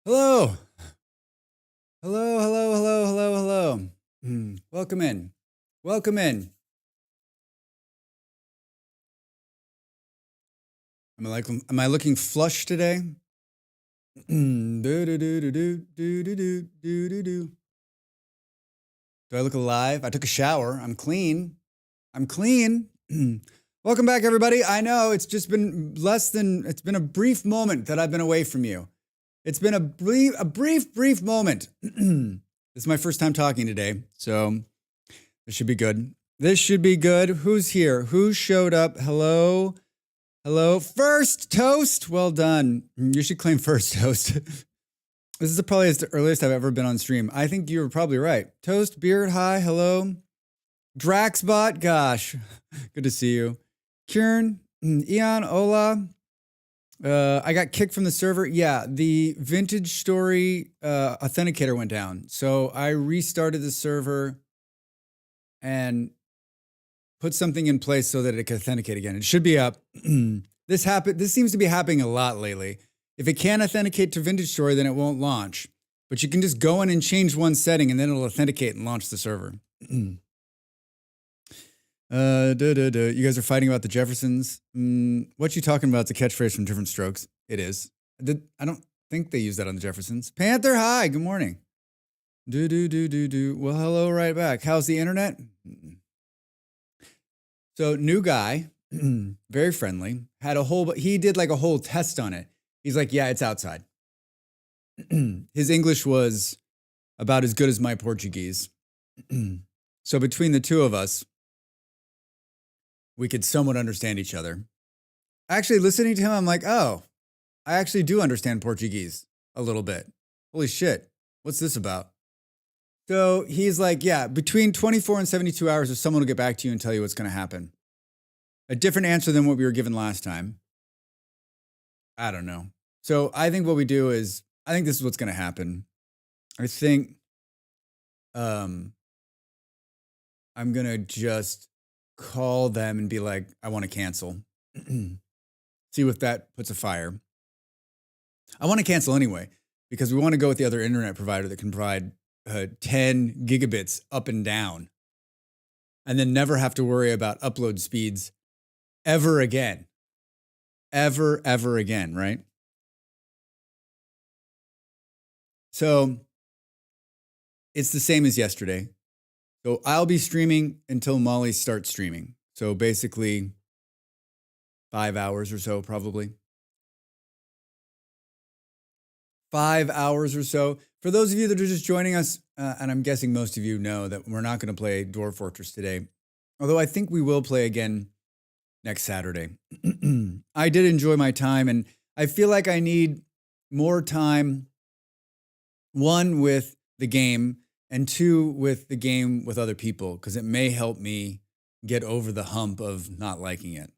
Hello. Hello, hello, hello, hello, hello. Welcome in. Welcome in. Am I looking flush today? Do do do do do do do do do do. Do I look alive? I took a shower. I'm clean. I'm clean. Welcome back, everybody. I know it's just been it's been a brief moment that I've been away from you. It's been a brief moment. This is my first time talking today, so this should be good. This should be good. Who's here? Who showed up? Hello? Hello? First toast? Well done. You should claim first toast. This is probably the earliest I've ever been on stream. I think you were probably right. Toast, Beard, hi, hello. Draxbot, gosh, good to see you. Kieran, Eon, Ola. I got kicked from the server. Yeah, the vintage story authenticator went down. So I restarted the server and put something in place so that it could authenticate again. It should be up. This seems to be happening a lot lately. If it can't authenticate to vintage story, then it won't launch. But you can just go in and change one setting and then it'll authenticate and launch the server. You guys are fighting about the Jeffersons. What you talking about? It's a catchphrase from Different Strokes. It is. I don't think they use that on the Jeffersons. Panther, hi, good morning. Well, hello right back. How's the internet? So new guy, very friendly, he did like a whole test on it. He's like, yeah, it's outside. His English was about as good as my Portuguese. So between the two of us, we could somewhat understand each other. Actually, listening to him, I'm like, oh, I actually do understand Portuguese a little bit. Holy shit, what's this about? So he's like, yeah, between 24 and 72 hours, if someone will get back to you and tell you what's going to happen. A different answer than what we were given last time. I don't know. So I think what we do is, I think this is what's going to happen. I think I'm going to just call them and be like, I want to cancel. See if that puts a fire. I want to cancel anyway, because we want to go with the other internet provider that can provide 10 gigabits up and down, and then never have to worry about upload speeds ever again. Ever again, right? So it's the same as yesterday. So I'll be streaming until Molly starts streaming. So basically 5 hours or so, probably. 5 hours or so. For those of you that are just joining us, and I'm guessing most of you know that we're not going to play Dwarf Fortress today, although I think we will play again next Saturday. I did enjoy my time, and I feel like I need more time, one, with the game, and two, with the game with other people, because it may help me get over the hump of not liking it.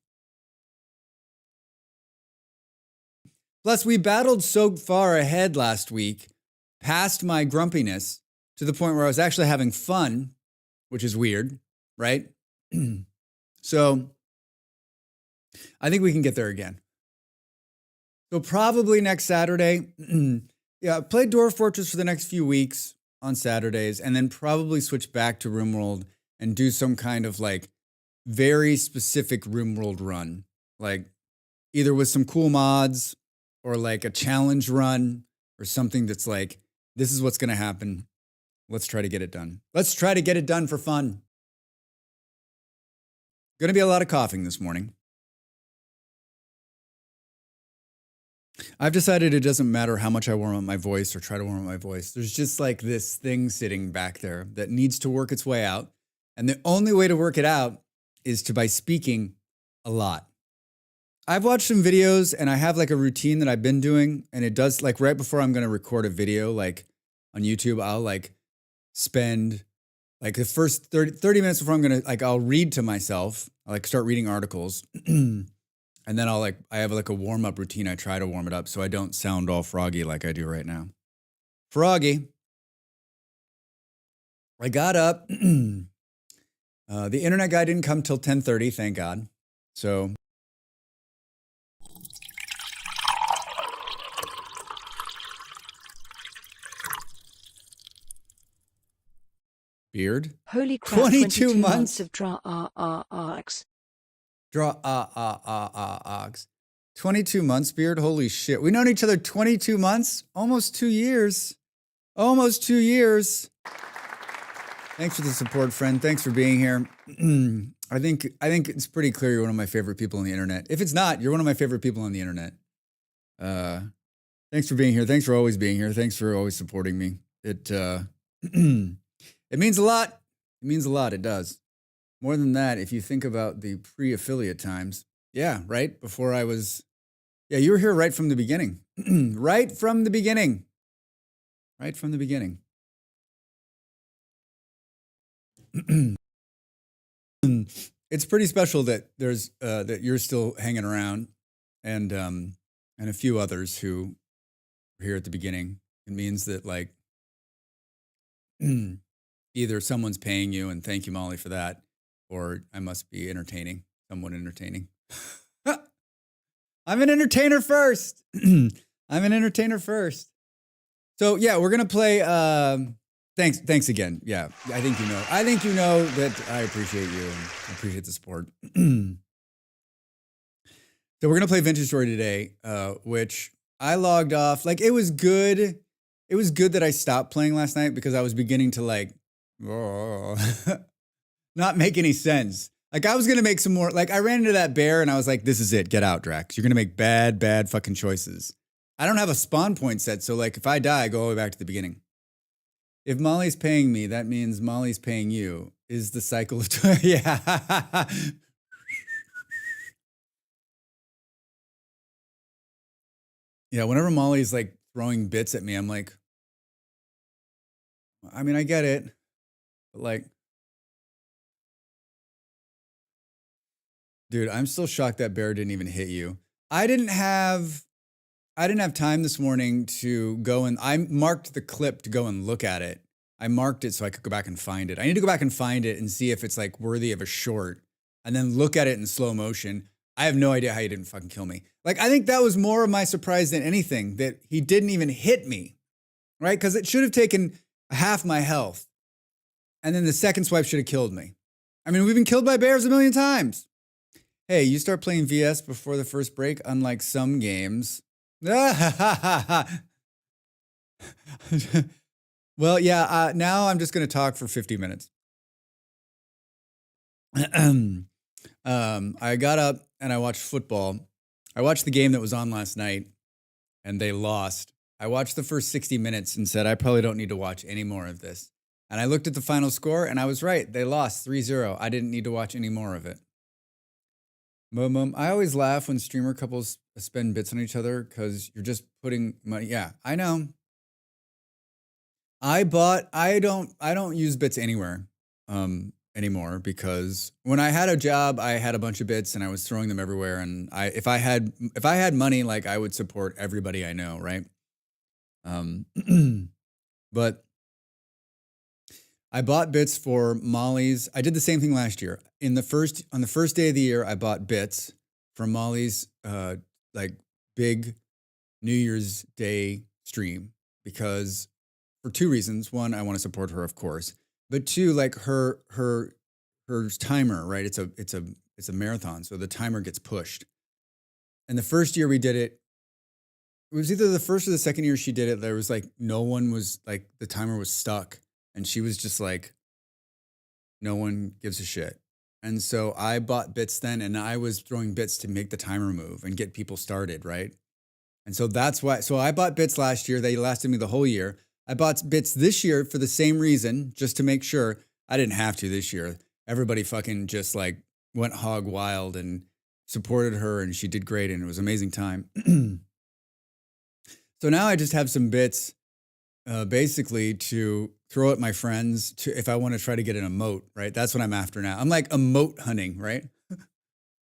Plus, we battled so far ahead last week, past my grumpiness, to the point where I was actually having fun, which is weird, right? So I think we can get there again. So probably next Saturday, yeah, play Dwarf Fortress for the next few weeks on Saturdays, and then probably switch back to RimWorld and do some kind of like very specific RimWorld run, like either with some cool mods or like a challenge run or something that's like, this is what's going to happen. Let's try to get it done. Let's try to get it done for fun. Going to be a lot of coughing this morning. I've decided it doesn't matter how much I warm up my voice or try to warm up my voice. There's just like this thing sitting back there that needs to work its way out. And the only way to work it out is by speaking a lot. I've watched some videos and I have like a routine that I've been doing. And it does, like right before I'm going to record a video, like on YouTube, I'll like spend like the first 30 minutes before I'm going to, like, I'll read to myself. I'll like start reading articles. And then I have like a warm up routine. I try to warm it up so I don't sound all froggy like I do right now. Froggy. I got up. The internet guy didn't come till 10:30, thank God. So Beard? Holy crap, 22 months? of draw. 22 months, Beard? Holy shit. We've known each other 22 months? Almost 2 years. Almost 2 years. Thanks for the support, friend. Thanks for being here. I think it's pretty clear you're one of my favorite people on the internet. If it's not, you're one of my favorite people on the internet. Thanks for being here. Thanks for always being here. Thanks for always supporting me. It means a lot. It means a lot. It does. More than that, if you think about the pre-affiliate times, yeah, right before I was, yeah, you were here right from the beginning. Right from the beginning. Right from the beginning. It's pretty special that there's that you're still hanging around, and a few others who were here at the beginning. It means that like either someone's paying you, and thank you, Molly, for that, or I must be entertaining, somewhat entertaining. I'm an entertainer first. I'm an entertainer first. So yeah, we're gonna play. Thanks again. Yeah, I think you know that I appreciate you and appreciate the support. So we're gonna play Vintage Story today, which I logged off. Like it was good. It was good that I stopped playing last night because I was beginning to like not make any sense. Like I was gonna make some more. Like I ran into that bear and I was like, "This is it. Get out, Drax. You're gonna make bad fucking choices." I don't have a spawn point set, so like if I die, I go all the way back to the beginning. If Molly's paying me, that means Molly's paying you. Is the cycle of yeah. Yeah, whenever Molly's like throwing bits at me, I'm like, I mean, I get it, but like, dude, I'm still shocked that bear didn't even hit you. I didn't have time this morning to go and I marked the clip to go and look at it. I marked it so I could go back and find it. I need to go back and find it and see if it's like worthy of a short and then look at it in slow motion. I have no idea how he didn't fucking kill me. Like, I think that was more of my surprise than anything that he didn't even hit me, right? Because it should have taken half my health. And then the second swipe should have killed me. I mean, we've been killed by bears a million times. Hey, you start playing VS before the first break, unlike some games. Well, yeah, now I'm just going to talk for 50 minutes. I got up and I watched football. I watched the game that was on last night and they lost. I watched the first 60 minutes and said, I probably don't need to watch any more of this. And I looked at the final score and I was right. They lost 3-0. I didn't need to watch any more of it. I always laugh when streamer couples spend bits on each other because you're just putting money. Yeah, I know. I don't use bits anywhere anymore because when I had a job, I had a bunch of bits and I was throwing them everywhere. And if I had money, like I would support everybody I know, right? But I bought bits for Molly's. I did the same thing last year. On the first day of the year, I bought bits for Molly's like big New Year's Day stream because for two reasons. One, I want to support her, of course, but two, like her timer, right? It's a marathon, so the timer gets pushed. And the first year we did it, it was either the first or the second year she did it. There was like no one was like the timer was stuck. And she was just like, no one gives a shit. And so I bought bits then and I was throwing bits to make the timer move and get people started, right? And so that's why, so I bought bits last year. They lasted me the whole year. I bought bits this year for the same reason, just to make sure. I didn't have to this year. Everybody fucking just like went hog wild and supported her and she did great and it was an amazing time. So now I just have some bits basically to throw at my friends if I want to try to get an emote, right? That's what I'm after now. I'm like emote hunting, right?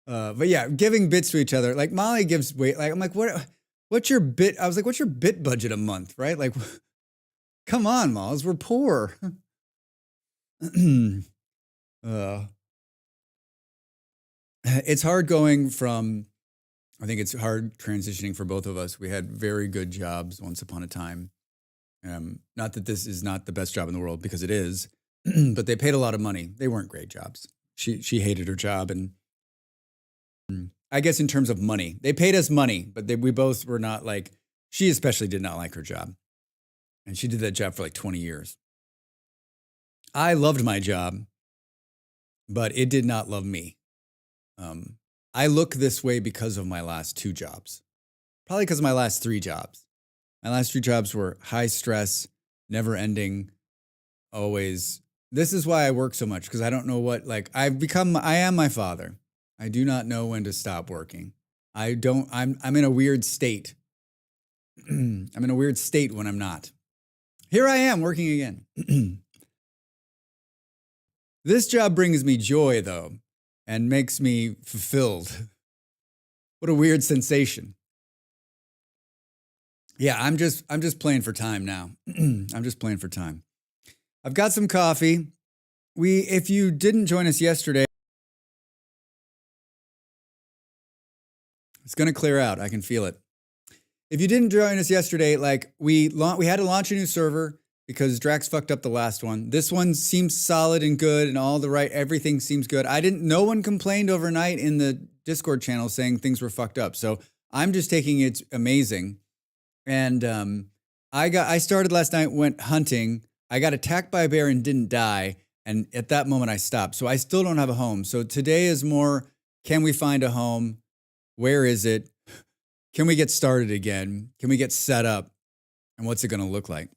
But yeah, giving bits to each other. Like Molly gives weight. Like I'm like, what's your bit? I was like, what's your bit budget a month, right? Like, come on, Molls, we're poor. It's hard going from. I think it's hard transitioning for both of us. We had very good jobs once upon a time. Not that this is not the best job in the world, because it is, but they paid a lot of money. They weren't great jobs. She hated her job, and I guess in terms of money, they paid us money, but we both were not like. She especially did not like her job, and she did that job for like 20 years. I loved my job, but it did not love me. I look this way because of my last 2 jobs, probably because of my last 3 jobs. My last 3 jobs were high stress, never ending, always. This is why I work so much, because I don't know what, like, I am my father. I do not know when to stop working. I'm in a weird state. I'm in a weird state when I'm not. Here I am working again. This job brings me joy, though, and makes me fulfilled. What a weird sensation. Yeah, I'm just playing for time now. I'm just playing for time. I've got some coffee. If you didn't join us yesterday, it's going to clear out. I can feel it. If you didn't join us yesterday, like we had to launch a new server because Drax fucked up the last one. This one seems solid and good, and everything seems good. No one complained overnight in the Discord channel saying things were fucked up. So I'm just taking it's amazing. And I started last night, went hunting. I got attacked by a bear and didn't die. And at that moment I stopped. So I still don't have a home. So today is more, can we find a home? Where is it? Can we get started again? Can we get set up? And what's it going to look like?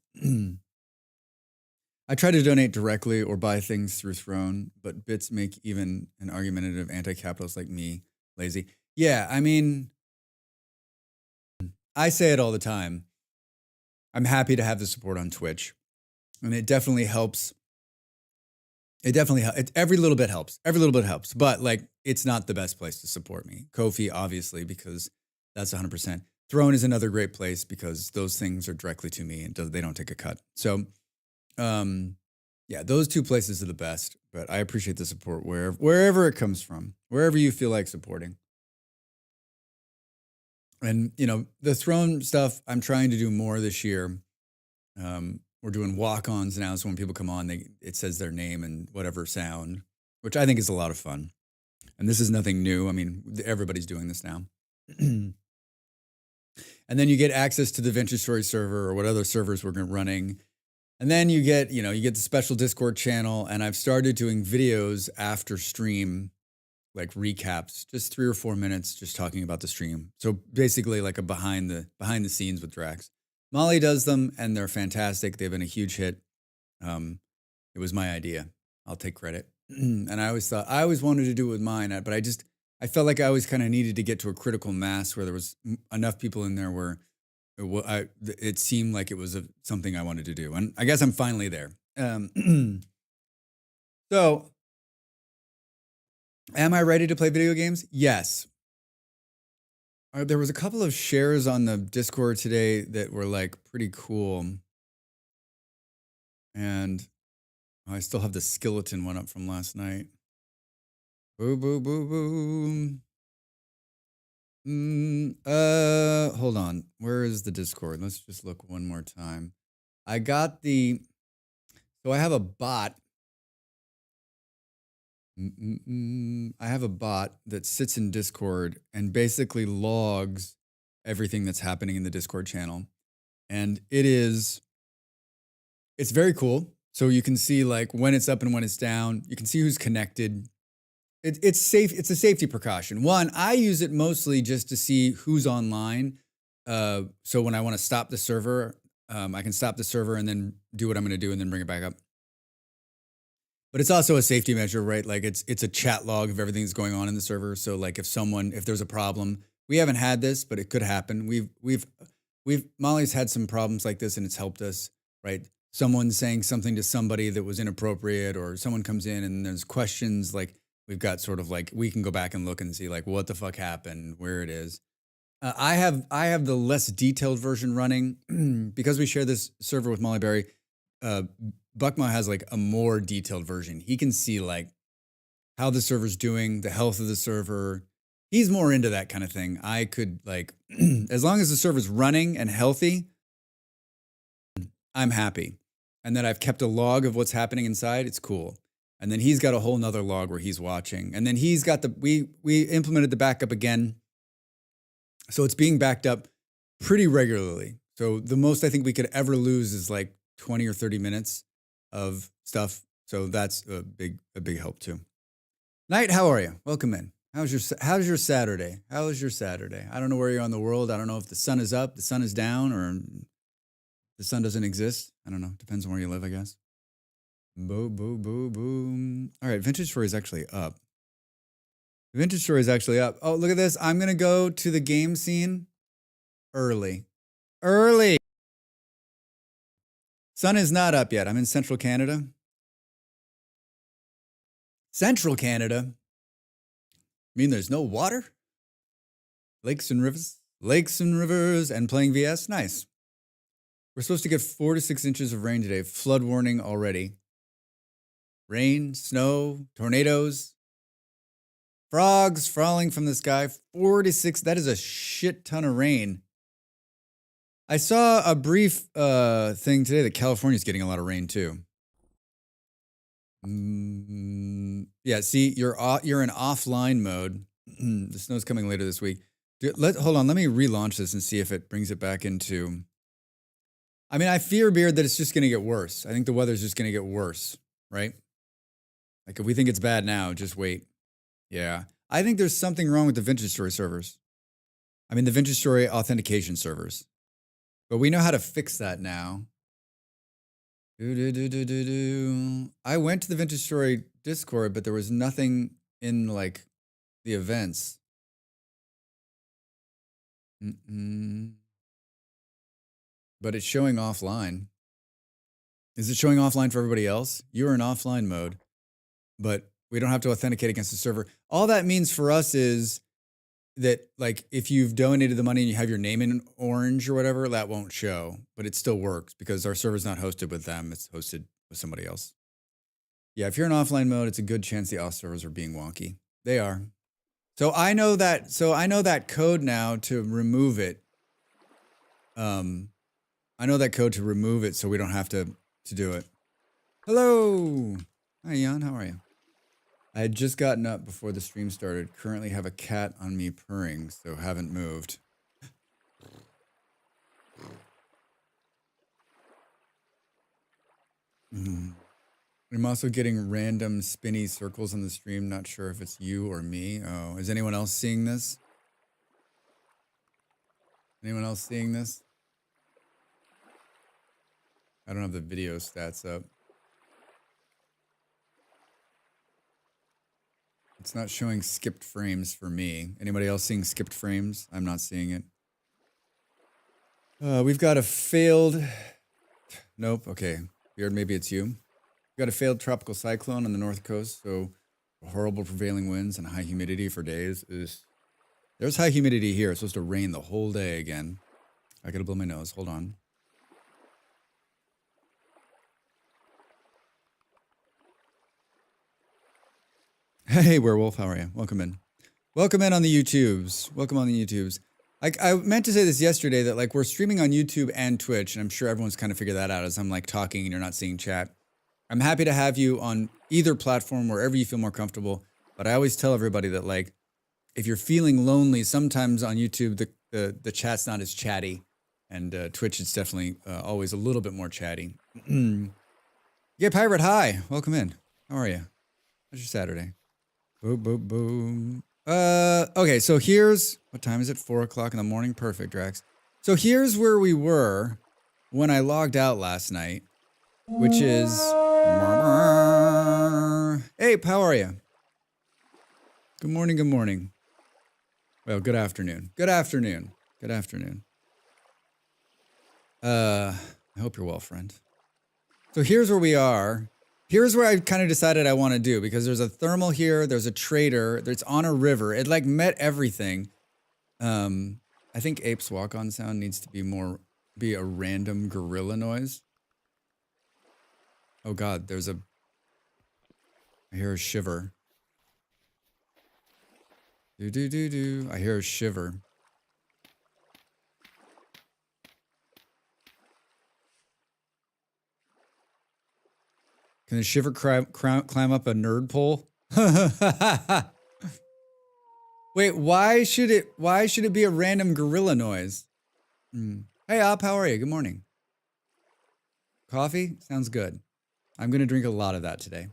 I try to donate directly or buy things through Throne, but bits make even an argumentative anti-capitalist like me lazy. Yeah, I mean, I say it all the time. I'm happy to have the support on Twitch, and it definitely helps. Every little bit helps. Every little bit helps, but like, it's not the best place to support me. Ko-fi, obviously, because that's 100%. Throne is another great place because those things are directly to me and they don't take a cut. So, yeah, those 2 places are the best, but I appreciate the support wherever it comes from, wherever you feel like supporting. And, the Throne stuff, I'm trying to do more this year. We're doing walk-ons now, so when people come on, it says their name and whatever sound, which I think is a lot of fun. And this is nothing new. I mean, everybody's doing this now. And then you get access to the Venture Story server or what other servers we're running. And then you get the special Discord channel. And I've started doing videos after stream, like recaps, just 3 or 4 minutes, just talking about the stream. So basically like a behind the scenes with Drax. Molly does them and they're fantastic. They've been a huge hit. It was my idea. I'll take credit. And I always wanted to do it with mine, but I felt like I always kind of needed to get to a critical mass where there was enough people in there where it seemed like it was something I wanted to do. And I guess I'm finally there. So, am I ready to play video games? Yes. There was a couple of shares on the Discord today that were like pretty cool. And I still have the skeleton one up from last night. Boo, boo, boo, boo. Hold on. Where is the Discord? Let's just look one more time. So I have a bot. I have a bot that sits in Discord and basically logs everything that's happening in the Discord channel. And it's very cool. So you can see like when it's up and when it's down. You can see who's connected. It's safe. It's a safety precaution. One, I use it mostly just to see who's online. So when I want to stop the server, I can stop the server and then do what I'm going to do and then bring it back up. But it's also a safety measure, right? Like it's a chat log of everything that's going on in the server. So like if there's a problem, we haven't had this, but it could happen. Molly's had some problems like this and it's helped us, right? Someone saying something to somebody that was inappropriate, or someone comes in and there's questions, like we've got sort of like, we can go back and look and see like what the fuck happened, where it is. I have the less detailed version running because we share this server with Molly Berry. Buckma has like a more detailed version. He can see like how the server's doing, the health of the server. He's more into that kind of thing. I could like, as long as the server's running and healthy, I'm happy. and then I've kept a log of what's happening inside. It's cool. And then he's got a whole nother log where he's watching. And then he's got we implemented the backup again. So it's being backed up pretty regularly. So the most I think we could ever lose is like 20 or 30 minutes of stuff. So that's a big help too. Knight, how are you? Welcome in. How's your Saturday? How was your Saturday? I don't know where you're on the world. I don't know if the sun is up, the sun is down, or the sun doesn't exist. I don't know. Depends on where you live, I guess. Boo, boo, boo, boom. All right, Vintage Story is actually up. Vintage Story is actually up. Oh, look at this. I'm going to go to the game scene early. Early. Sun is not up yet. I'm in central Canada. Central Canada? I mean, there's no water? Lakes and rivers? Lakes and rivers and playing VS? Nice. We're supposed to get 4 to 6 inches of rain today. Flood warning already. Rain, snow, tornadoes, frogs falling from the sky. 4 to 6. That is a shit ton of rain. I saw a brief thing today that California's getting a lot of rain too. Yeah, see, you're in offline mode. The snow's coming later this week. Hold on, let me relaunch this and see if it brings it back into. I mean, I fear, Beard, that it's just going to get worse. I think the weather's just going to get worse, right? Like if we think it's bad now, just wait. Yeah, I think there's something wrong with the Vintage Story servers. I mean, the Vintage Story authentication servers. But we know how to fix that now. I went to the Vintage Story Discord, but there was nothing in like the events. But it's showing offline. Is it showing offline for everybody else? You're in offline mode, but we don't have to authenticate against the server. All that means for us is that like if you've donated the money and you have your name in orange or whatever, that won't show, but it still works because our server's not hosted with them. It's hosted with somebody else. Yeah, if you're in offline mode, it's a good chance the auth servers are being wonky. They are. So I know that code now to remove it. I know that code to remove it so we don't have to do it. Hello. Hi, Jan. How are you? I had just gotten up before the stream started. Currently have a cat on me purring, so haven't moved. I'm also getting random spinny circles on the stream. Not sure if it's you or me. Oh, is anyone else seeing this? Anyone else seeing this? I don't have the video stats up. It's not showing skipped frames for me. Anybody else seeing skipped frames? I'm not seeing it. We've got a failed... Nope, okay. Beard, maybe it's you. We've got a failed tropical cyclone on the north coast, so horrible prevailing winds and high humidity for days. There's high humidity here. It's supposed to rain the whole day again. I gotta blow my nose. Hold on. Hey, Werewolf, how are you? Welcome in. Welcome in on the YouTubes. Welcome on the YouTubes. I meant to say this yesterday that like we're streaming on YouTube and Twitch, and I'm sure everyone's kind of figured that out as I'm like talking and you're not seeing chat. I'm happy to have you on either platform, wherever you feel more comfortable. But I always tell everybody that like if you're feeling lonely, sometimes on YouTube the chat's not as chatty, and Twitch is definitely always a little bit more chatty. Yeah, Pirate, hi. Welcome in. How are you? How's your Saturday? Boom, boom, boom. Okay, so here's, what time is it? 4 o'clock in the morning? Perfect, Drax. So here's where we were when I logged out last night, which is... Ape, how are you? Good morning, good morning. Well, good afternoon. Good afternoon. Good afternoon. I hope you're well, friend. So here's where we are. Here's where I kind of decided I want to do, because there's a thermal here, there's a trader, it's on a river. It like met everything. I think Ape's walk-on sound needs to be a random gorilla noise. Oh God, I hear a shiver. Do. I hear a shiver. Can the shiver climb up a nerd pole? Wait, why should it be a random gorilla noise? Hey, Op, how are you? Good morning. Coffee? Sounds good. I'm going to drink a lot of that today.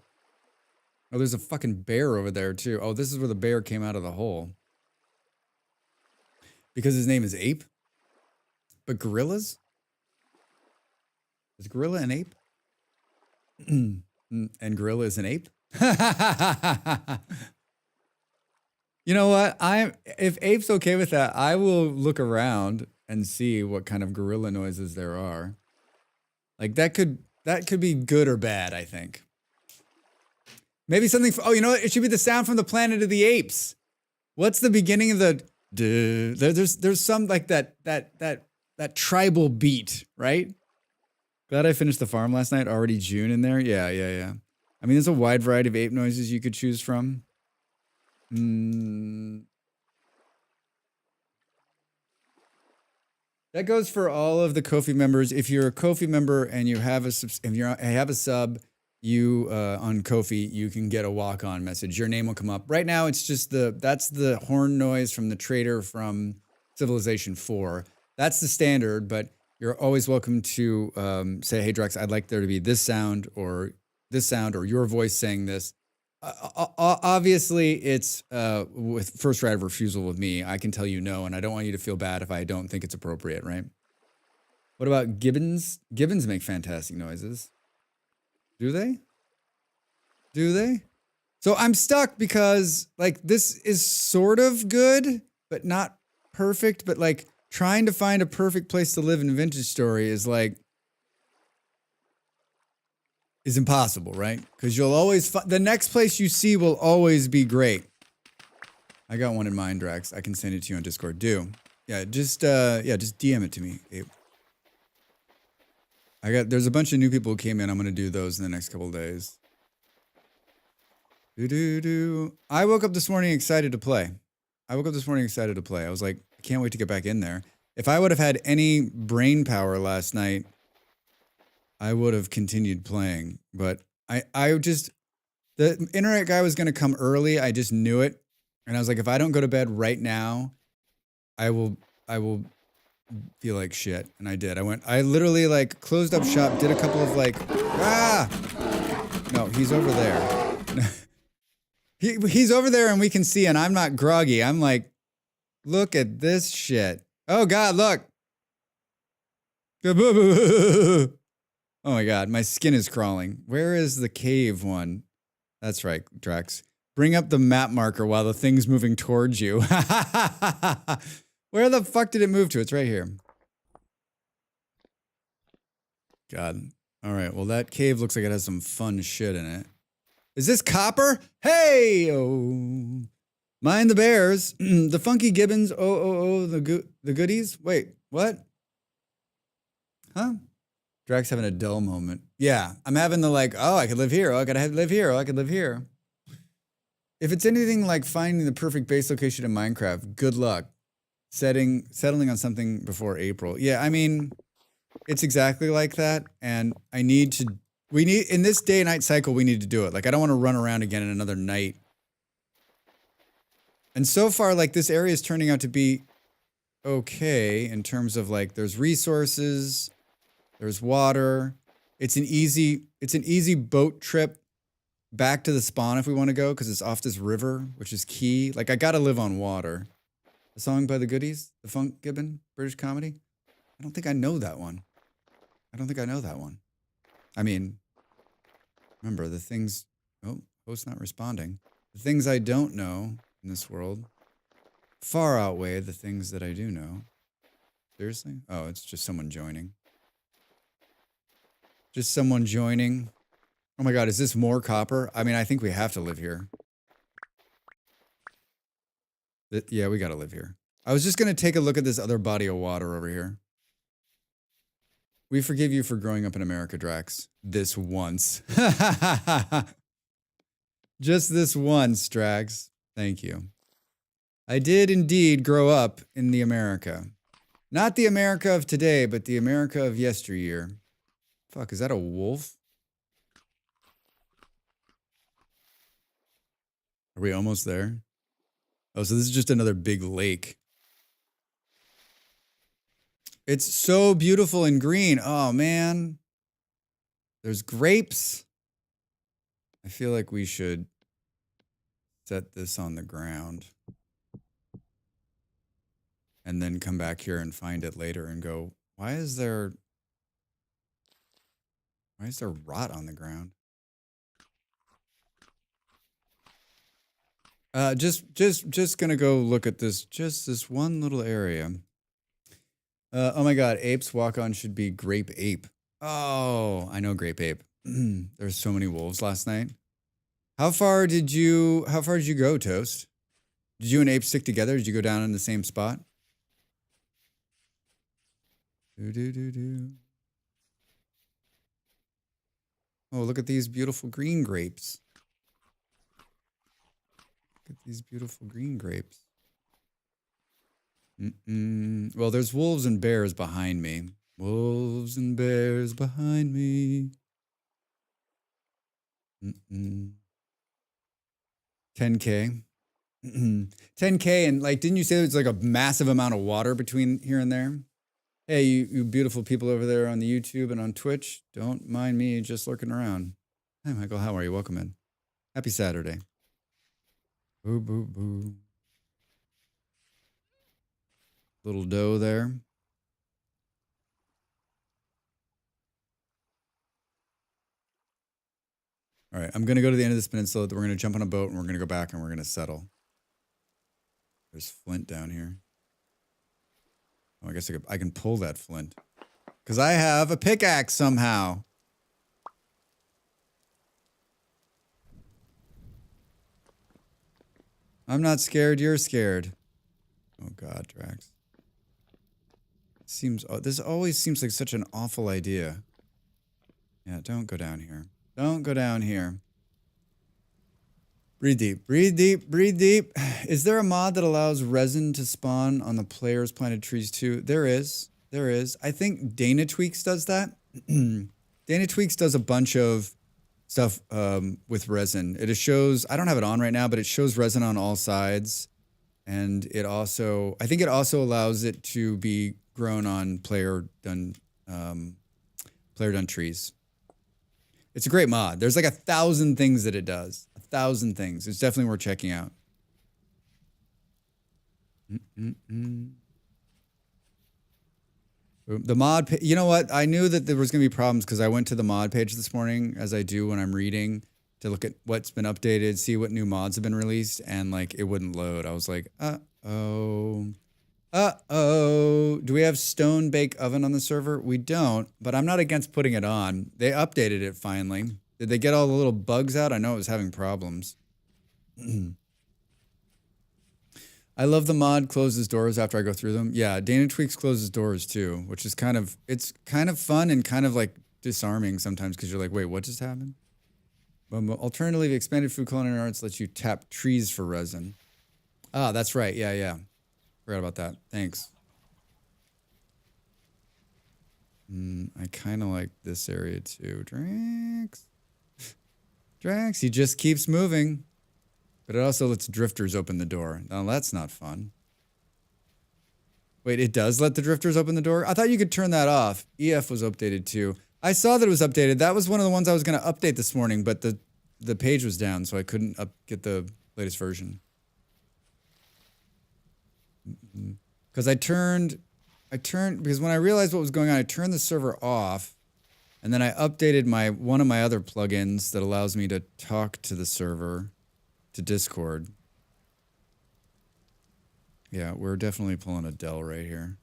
Oh, there's a fucking bear over there, too. Oh, this is where the bear came out of the hole. Because his name is Ape? But gorillas? Is gorilla an ape? And gorilla is an ape? You know what? If Ape's okay with that, I will look around and see what kind of gorilla noises there are. Like that could be good or bad, I think. Maybe something oh, you know what? It should be the sound from the Planet of the Apes. What's the beginning of the there's some like that tribal beat, right? Glad I finished the farm last night. Already June in there. Yeah. I mean, there's a wide variety of ape noises you could choose from. That goes for all of the Ko-fi members. If you're a Ko-fi member and you have a sub, you on Ko-fi, you can get a walk-on message. Your name will come up. Right now, it's just that's the horn noise from the trader from Civilization 4. That's the standard, but you're always welcome to say, "Hey, Drex, I'd like there to be this sound or your voice saying this." Obviously, it's with first right of refusal with me. I can tell you no, and I don't want you to feel bad if I don't think it's appropriate, right? What about gibbons? Gibbons make fantastic noises. Do they? So I'm stuck because, like, this is sort of good, but not perfect. But, like, trying to find a perfect place to live in Vintage Story is, like, is impossible, right? Because you'll always the next place you see will always be great. I got one in mind, Drax. I can send it to you on Discord. Just DM it to me. There's a bunch of new people who came in. I'm gonna do those in the next couple of days. I woke up this morning excited to play. I was like, I can't wait to get back in there. If I would have had any brain power last night, I would have continued playing, but the internet guy was going to come early. I just knew it. And I was like, if I don't go to bed right now, I will feel like shit. And I did. I literally like closed up shop, did a couple of like, no, he's over there. He's over there and we can see, and I'm not groggy. I'm like, look at this shit. Oh God, look. Oh my God, my skin is crawling. Where is the cave one? That's right, Drex. Bring up the map marker while the thing's moving towards you. Where the fuck did it move to? It's right here. God. All right, well, that cave looks like it has some fun shit in it. Is this copper? Hey! Oh. Mind the bears. The funky gibbons. The goodies. Wait, what? Huh? Drax having a dull moment. Yeah, I'm having the like, oh, I could live here. Oh, I could live here. Oh, I could live here. If it's anything like finding the perfect base location in Minecraft, good luck. Settling on something before April. Yeah, I mean, it's exactly like that. And in this day and night cycle, we need to do it. Like, I don't want to run around again in another night. And so far, like, this area is turning out to be okay in terms of like, there's resources. There's water. It's an easy boat trip back to the spawn if we want to go, because it's off this river, which is key. Like, I gotta live on water. The song by the Goodies, the Funk Gibbon, British comedy. I don't think I know that one. I mean, remember the things. Oh, host not responding. The things I don't know in this world far outweigh the things that I do know. Seriously? Oh, it's just someone joining. Oh my God, is this more copper? I mean, I think we have to live here. Yeah, we gotta live here. I was just gonna take a look at this other body of water over here. We forgive you for growing up in America, Drax. This once. Just this once, Drax. Thank you. I did indeed grow up in the America. Not the America of today, but the America of yesteryear. Fuck, is that a wolf? Are we almost there? Oh, so this is just another big lake. It's so beautiful and green. Oh, man. There's grapes. I feel like we should set this on the ground and then come back here and find it later and go, why is there rot on the ground? Just gonna go look at just this one little area. Oh my God, apes walk on should be grape ape. Oh, I know grape ape. There's so many wolves last night. How far did you go, Toast? Did you and ape stick together? Did you go down in the same spot? Oh, look at these beautiful green grapes. Look at these beautiful green grapes. Well, there's wolves and bears behind me. Wolves and bears behind me. 10K. 10K, and like, didn't you say there's like a massive amount of water between here and there? Hey, you beautiful people over there on the YouTube and on Twitch, don't mind me just lurking around. Hi, Michael. How are you? Welcome in. Happy Saturday. Boo, boo, boo. Little doe there. All right, I'm going to go to the end of this peninsula. We're going to jump on a boat and we're going to go back and we're going to settle. There's flint down here. Oh, I guess I can pull that flint. Because I have a pickaxe somehow. I'm not scared, you're scared. Oh God, Drax. This always seems like such an awful idea. Yeah, don't go down here. Don't go down here. Breathe deep, breathe deep, breathe deep. Is there a mod that allows resin to spawn on the player's planted trees too? There is. There is. I think Dana Tweaks does that. Dana Tweaks does a bunch of stuff with resin. It shows, I don't have it on right now, but it shows resin on all sides. And it also, I think it also allows it to be grown on player done trees. It's a great mod. There's like 1,000 things that it does. 1,000 things. It's definitely worth checking out. The mod, you know what? I knew that there was going to be problems because I went to the mod page this morning, as I do when I'm reading, to look at what's been updated, see what new mods have been released, and like it wouldn't load. I was like, uh-oh. Uh-oh. Do we have stone bake oven on the server? We don't, but I'm not against putting it on. They updated it finally. Did they get all the little bugs out? I know it was having problems. I love the mod closes doors after I go through them. Yeah, Dana Tweaks closes doors too, which is it's kind of fun and kind of like disarming sometimes because you're like, wait, what just happened? Alternatively, expanded food culinary arts lets you tap trees for resin. Ah, that's right. Yeah. Forgot about that. Thanks. I kind of like this area too. Drax, he just keeps moving. But it also lets drifters open the door. Now that's not fun. Wait, it does let the drifters open the door? I thought you could turn that off. EF was updated too. I saw that it was updated. That was one of the ones I was going to update this morning, but the page was down, so I couldn't get the latest version. Because because when I realized what was going on, I turned the server off, and then I updated one of my other plugins that allows me to talk to the server, to Discord. Yeah, we're definitely pulling a Dell right here.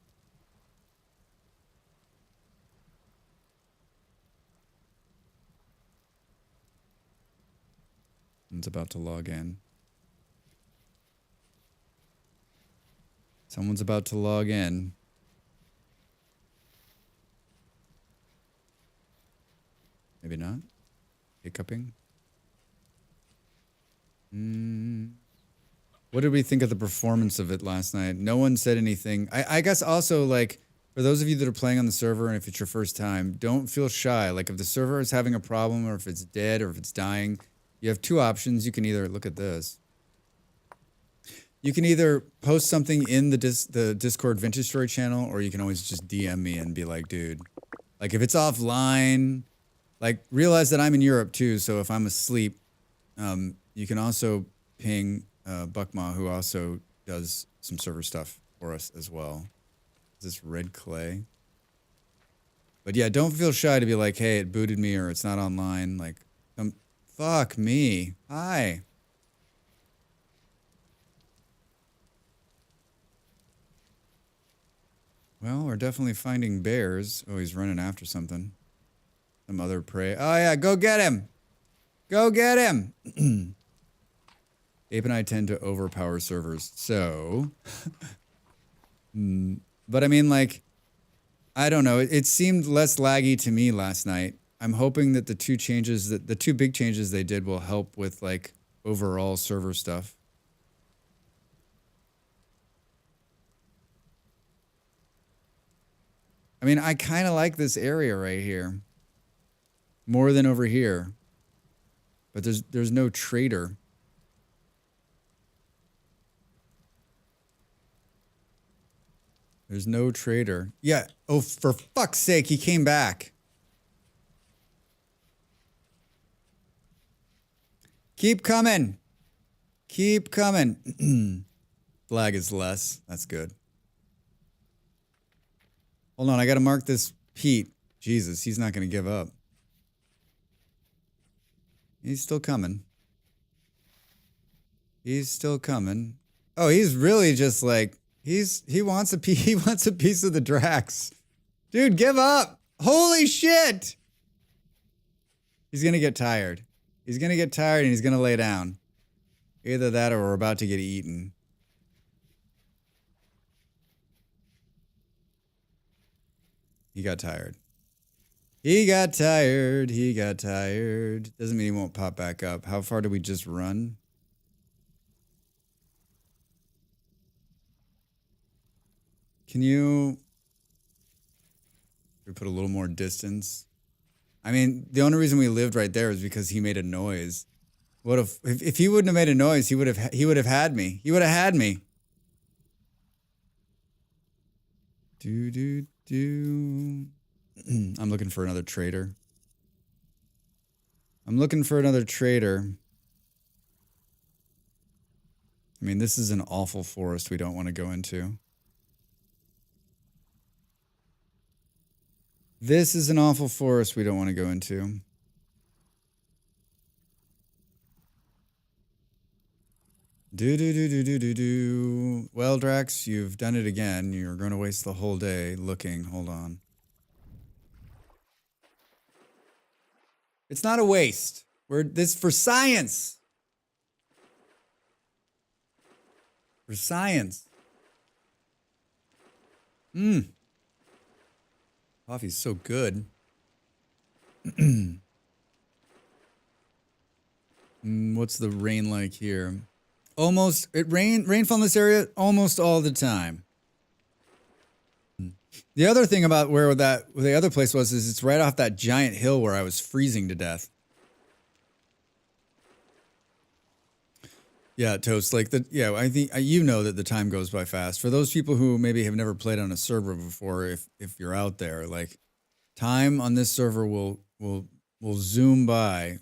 Someone's about to log in. Someone's about to log in. Maybe not. Hiccuping. What did we think of the performance of it last night? No one said anything. I guess also, like, for those of you that are playing on the server and if it's your first time, don't feel shy. Like, if the server is having a problem or if it's dead or if it's dying, you have two options. You can either look at this. You can either post something in the Discord Vintage Story channel, or you can always just DM me and be like, dude, like if it's offline, like realize that I'm in Europe too. So if I'm asleep, you can also ping Buckma, who also does some server stuff for us as well. Is this red clay? But yeah, don't feel shy to be like, hey, it booted me or it's not online. Like, fuck me. Hi. Well, we're definitely finding bears. Oh, he's running after something. Some other prey. Oh yeah, go get him. Go get him. Ape and I tend to overpower servers. So, but I mean, like, I don't know. It seemed less laggy to me last night. I'm hoping that the two big changes they did will help with like overall server stuff. I mean, I kind of like this area right here more than over here, but there's no trader. There's no trader. Yeah. Oh, for fuck's sake, he came back. Keep coming. Keep coming. Flag is less. That's good. Hold on, I got to mark this Pete. Jesus, he's not going to give up. He's still coming. He's still coming. Oh, he's really just like, he wants a piece of the Drax. Dude, give up. Holy shit. He's going to get tired. He's going to get tired and he's going to lay down. Either that or we're about to get eaten. He got tired. He got tired. He got tired. Doesn't mean he won't pop back up. How far do we just run? Can you put a little more distance? I mean, the only reason we lived right there is because he made a noise. What if he wouldn't have made a noise, he would have had me. He would have had me. I'm looking for another trader. I'm looking for another trader. I mean, this is an awful forest we don't want to go into. This is an awful forest we don't want to go into. Well, Drax, you've done it again. You're going to waste the whole day looking. Hold on. It's not a waste. We're this for science. For science. Coffee's so good. What's the rain like here? Almost, rainfall in this area almost all the time. The other thing about where the other place was is it's right off that giant hill where I was freezing to death. Yeah, Toast, like I think you know that the time goes by fast. For those people who maybe have never played on a server before, if you're out there, like time on this server will zoom by.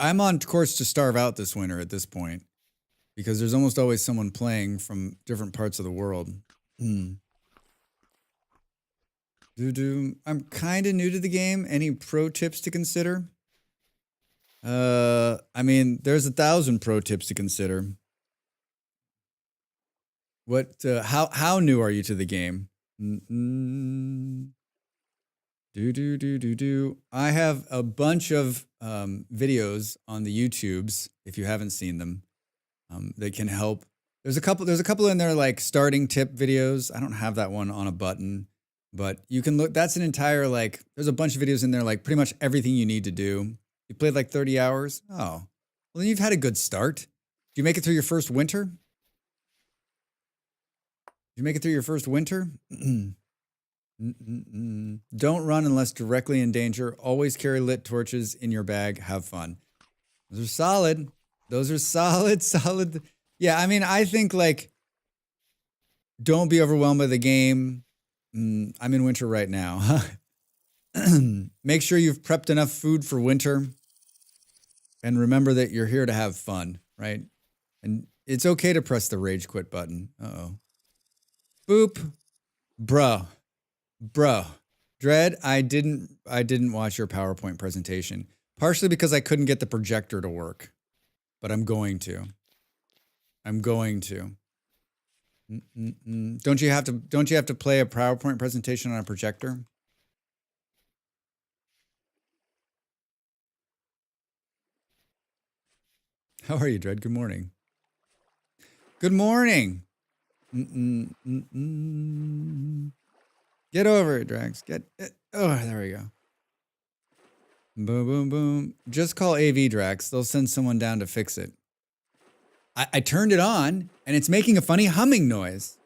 I'm on course to starve out this winter at this point because there's almost always someone playing from different parts of the world. I'm kind of new to the game. Any pro tips to consider? I mean, there's 1,000 pro tips to consider. What? How new are you to the game? I have a bunch of videos on the YouTubes, if you haven't seen them, that can help. There's a couple in there like starting tip videos. I don't have that one on a button, but you can look. That's an entire there's a bunch of videos in there, like pretty much everything you need to do. You played like 30 hours. Oh, well then you've had a good start. Did you make it through your first winter? Did you make it through your first winter? Don't run unless directly in danger. Always carry lit torches in your bag. Have fun. Those are solid. Those are solid. Yeah, I mean, I think like, don't be overwhelmed by the game. I'm in winter right now. Make sure you've prepped enough food for winter. And remember that you're here to have fun, right? And it's okay to press the rage quit button. Uh-oh. Boop. Bro. Dread, I didn't watch your PowerPoint presentation. Partially because I couldn't get the projector to work. But I'm going to. Don't you have to play a PowerPoint presentation on a projector? How are you, Dread? Good morning. Good morning. Get over it, Drax. Oh, there we go. Boom, boom, boom. Just call AV, Drax. They'll send someone down to fix it. I turned it on, and it's making a funny humming noise.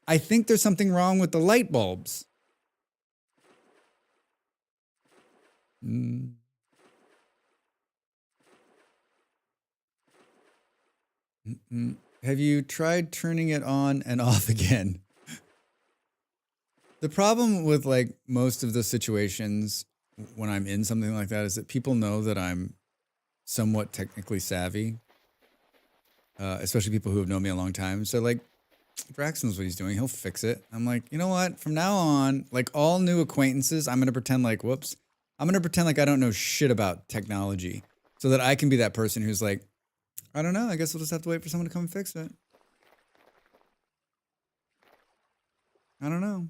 I think there's something wrong with the light bulbs. Have you tried turning it on and off again? The problem with like most of the situations when I'm in something like that is that people know that I'm somewhat technically savvy, especially people who have known me a long time. So like, Drax knows what he's doing. He'll fix it. I'm like, you know what? From now on, like all new acquaintances, I'm going to pretend like, whoops. I'm going to pretend like I don't know shit about technology so that I can be that person who's like, I don't know. I guess we'll just have to wait for someone to come and fix it. I don't know.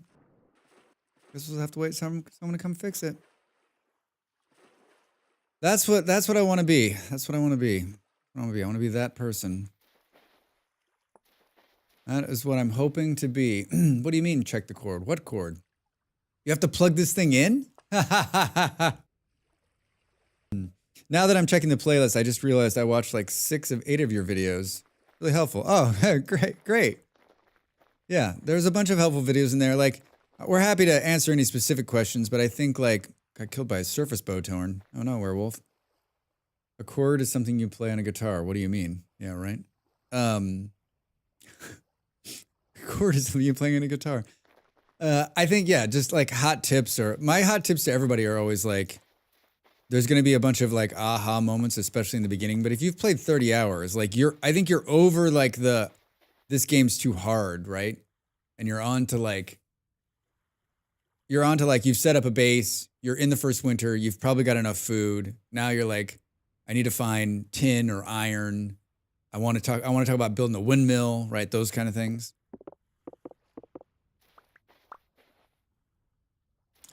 Guess we'll have to wait for someone to come fix it. That's what I want to be. That's what I want to be. I want to be that person. That is what I'm hoping to be. What do you mean, check the cord? What cord? You have to plug this thing in? Now that I'm checking the playlist, I just realized I watched like 6 of 8 of your videos. Really helpful. Oh, great. Yeah, there's a bunch of helpful videos in there. Like, we're happy to answer any specific questions, but I think like, got killed by a surface bow torn. Oh no, werewolf. A chord is something you play on a guitar. What do you mean? Yeah, right? Chord is something you playing on a guitar. I think, yeah, just like hot tips my hot tips to everybody are always like, there's going to be a bunch of like aha moments, especially in the beginning. But if you've played 30 hours, like I think you're over like this game's too hard, right? And you're on to like, you've set up a base, you're in the first winter, you've probably got enough food. Now you're like, I need to find tin or iron. I want to talk about building a windmill, right? Those kind of things.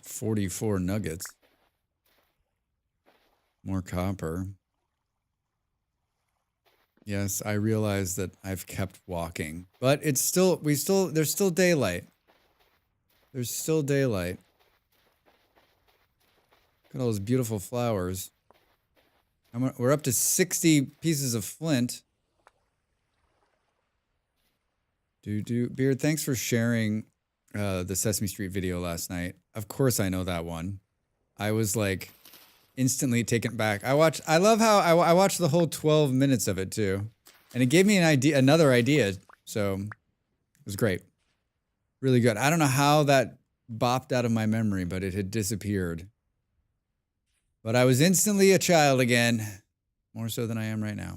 44 nuggets. More copper. Yes, I realize that I've kept walking, but there's still daylight. There's still daylight. Look at all those beautiful flowers. We're up to 60 pieces of flint. Beard, thanks for sharing the Sesame Street video last night. Of course I know that one. I was like instantly taken back. I watched the whole 12 minutes of it too. And it gave me another idea. So it was great. Really good. I don't know how that bopped out of my memory, but it had disappeared. But I was instantly a child again. More so than I am right now.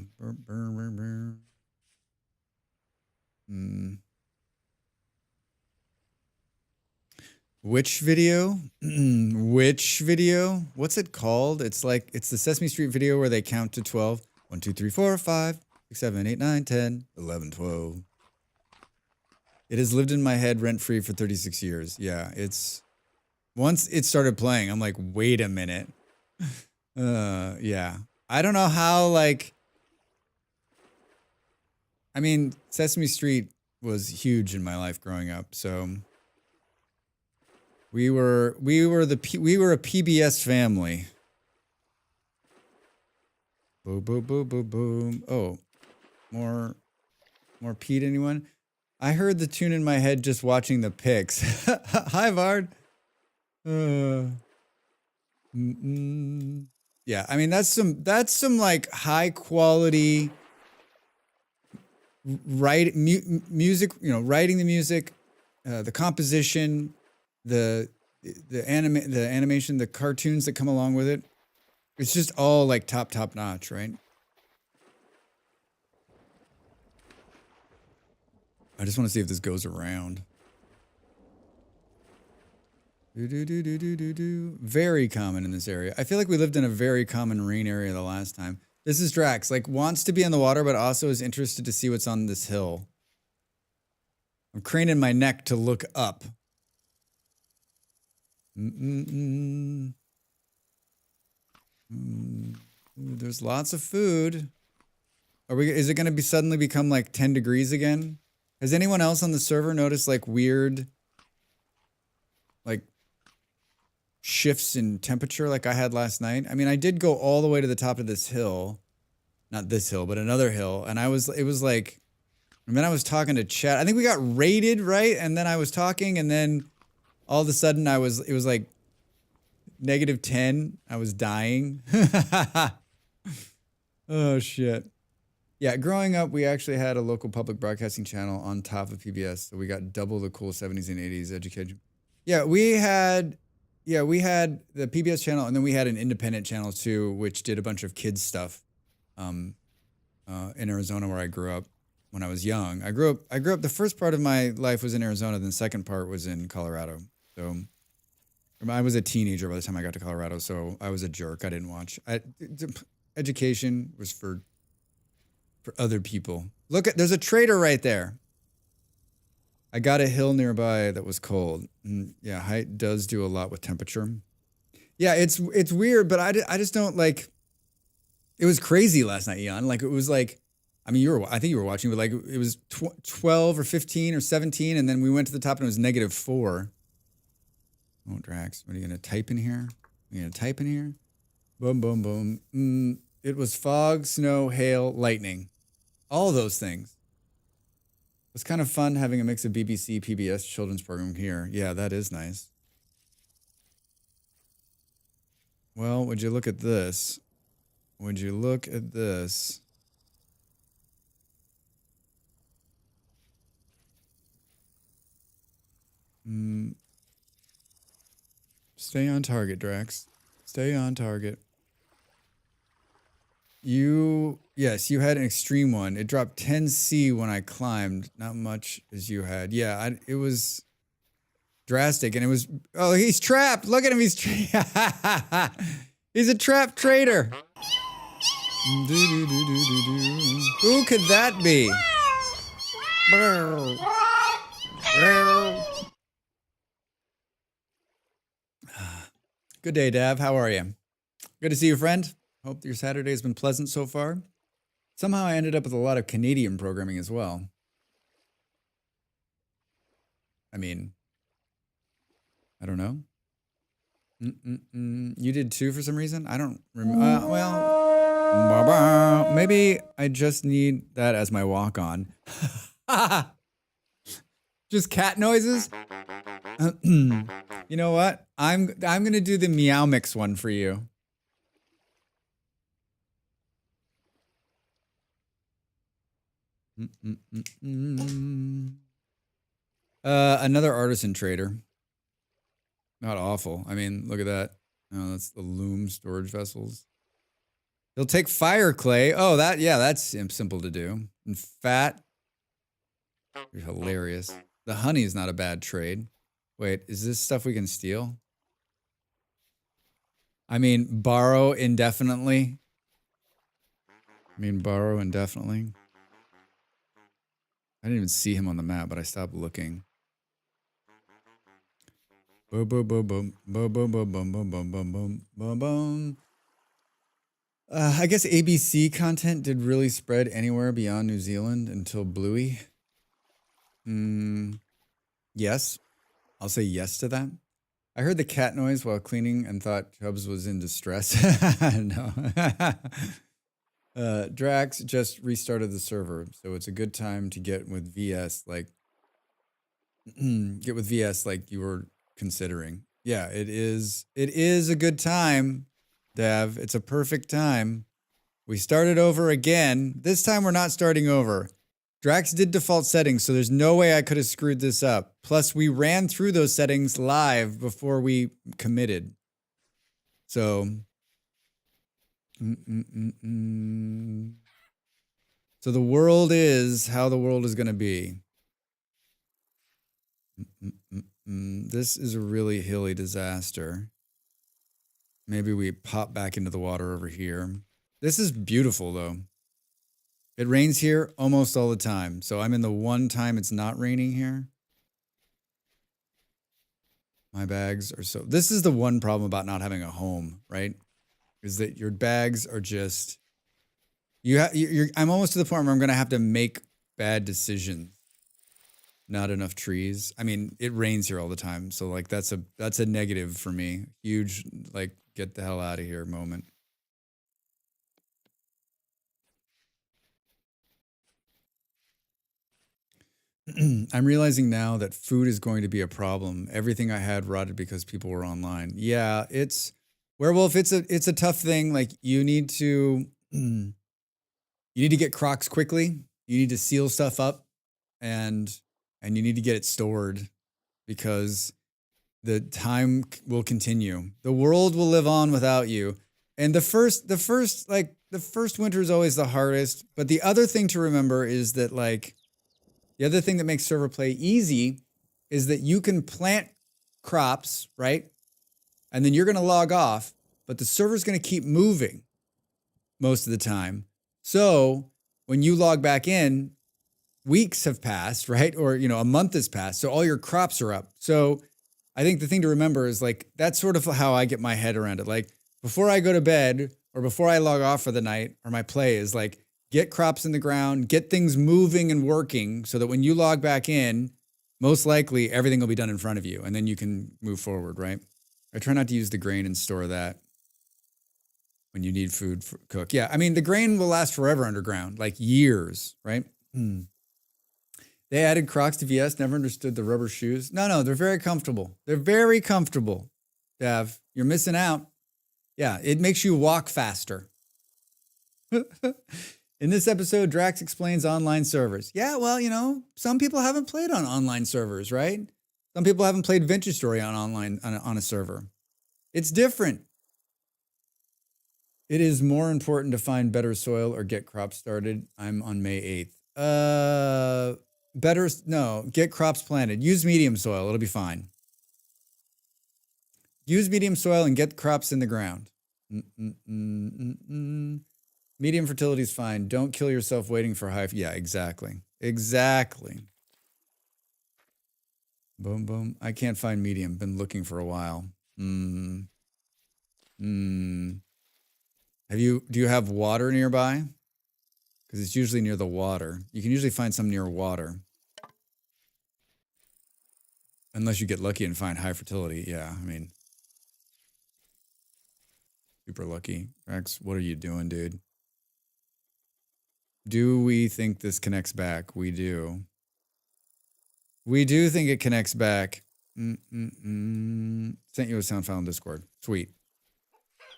Which video? Which video? What's it called? It's the Sesame Street video where they count to 12. 1, 2, 3, 4, 5, 6, 7, 8, 9, 10, 11, 12. It has lived in my head rent-free for 36 years. Yeah, once it started playing, I'm like, wait a minute. Yeah. I don't know how, like, I mean, Sesame Street was huge in my life growing up, so we were a PBS family. Boom, boom, boom, boom, boom. Oh, more Pete, anyone? I heard the tune in my head just watching the pics. Hi, Vard. Yeah, I mean that's some like high quality music, writing the music, the composition, the animation, the cartoons that come along with it. It's just all like top notch, right? I just want to see if this goes around. Very common in this area. I feel like we lived in a very common rain area the last time. This is Drax, like wants to be on the water, but also is interested to see what's on this hill. I'm craning my neck to look up. Ooh, there's lots of food. Is it going to be suddenly become like 10 degrees again? Has anyone else on the server noticed like weird, like shifts in temperature like I had last night? I mean, I did go all the way to the top of this hill, not this hill, but another hill. And it was like, and then I was talking to chat. I think we got raided, right? And then I was talking, and then all of a sudden it was like -10. I was dying. Oh shit. Yeah, growing up, we actually had a local public broadcasting channel on top of PBS, so we got double the cool 70s and 80s education. Yeah, we had the PBS channel, and then we had an independent channel too, which did a bunch of kids stuff. In Arizona, where I grew up when I was young. I grew up. The first part of my life was in Arizona, then the second part was in Colorado. So I was a teenager by the time I got to Colorado, so I was a jerk. I didn't watch. Education was for other people. Look, there's a trader right there. I got a hill nearby that was cold. Yeah, height does do a lot with temperature. Yeah, it's weird, but I just don't like. It was crazy last night, Ian. Like it was like, I mean, I think you were watching, but like it was 12 or 15 or 17, and then we went to the top and it was -4. Oh, Drax, what are you gonna type in here? You gonna type in here? Boom, boom, boom. It was fog, snow, hail, lightning. All those things. It was kind of fun having a mix of BBC, PBS children's program here. Yeah, that is nice. Well, would you look at this? Would you look at this? Stay on target, Drax. Stay on target. Yes, you had an extreme one. It dropped 10C when I climbed. Not much as you had. Yeah, it was drastic, and it was. Oh, he's trapped. Look at him. He's he's a trapped trader. Who could that be? Good day, Dav. How are you? Good to see you, friend. Hope your Saturday has been pleasant so far. Somehow I ended up with a lot of Canadian programming as well. I mean, I don't know. You did too for some reason? I don't remember. Well, maybe I just need that as my walk-on. Just cat noises? You know what? I'm gonna do the meow mix one for you. Another artisan trader. Not awful. I mean, look at that. Oh, that's the loom storage vessels. They'll take fire clay. Oh, that's simple to do. And fat. You're hilarious. The honey is not a bad trade. Wait, is this stuff we can steal? I mean, borrow indefinitely. I didn't even see him on the map, but I stopped looking. Boom, boom, boom, boom, boom, boom, boom, boom, boom, boom, boom, boom, boom, boom. I guess ABC content did really spread anywhere beyond New Zealand until Bluey. Yes. I'll say yes to that. I heard the cat noise while cleaning and thought Chubbs was in distress. No. Drax just restarted the server, so it's a good time to get with VS like you were considering. Yeah, it is a good time, Dav. It's a perfect time. We started over again. This time we're not starting over. Drax did default settings, so there's no way I could have screwed this up. Plus, we ran through those settings live before we committed. So, so the world is how the world is going to be. This is a really hilly disaster. Maybe we pop back into the water over here. This is beautiful, though. It rains here almost all the time. So I'm in the one time it's not raining here. My bags are so... This is the one problem about not having a home, right? Is that your bags are just... I'm almost to the point where I'm going to have to make bad decisions. Not enough trees. I mean, it rains here all the time. So, like, that's a negative for me. Huge, like, get the hell out of here moment. I'm realizing now that food is going to be a problem. Everything I had rotted because people were online. Yeah, it's Werewolf. It's a tough thing. Like you need to get Crocs quickly. You need to seal stuff up, and you need to get it stored because the time will continue. The world will live on without you. And the first winter is always the hardest. But the other thing to remember is that the other thing that makes server play easy is that you can plant crops, right? And then you're going to log off, but the server's going to keep moving most of the time. So when you log back in, weeks have passed, right? Or, a month has passed. So all your crops are up. So I think the thing to remember is that's sort of how I get my head around it. Like before I go to bed or before I log off for the night or my play is get crops in the ground, get things moving and working so that when you log back in, most likely everything will be done in front of you and then you can move forward, right? I try not to use the grain and store that when you need food for cook. Yeah, I mean, the grain will last forever underground, like years, right? They added Crocs to VS, never understood the rubber shoes. No, they're very comfortable. They're very comfortable, Dav. You're missing out. Yeah, it makes you walk faster. In this episode, Drax explains online servers. Yeah, well, some people haven't played on online servers, right? Some people haven't played Vintage Story on a server. It's different. It is more important to find better soil or get crops started. I'm on May 8th. Get crops planted. Use medium soil. It'll be fine. Use medium soil and get crops in the ground. Medium fertility is fine. Don't kill yourself waiting for high. Yeah, exactly. Exactly. Boom, boom. I can't find medium. Been looking for a while. Do you have water nearby? Because it's usually near the water. You can usually find some near water. Unless you get lucky and find high fertility. Yeah, I mean. Super lucky. Rex, what are you doing, dude? Do we think this connects back? We do. We do think it connects back. Sent you a sound file in Discord. Sweet.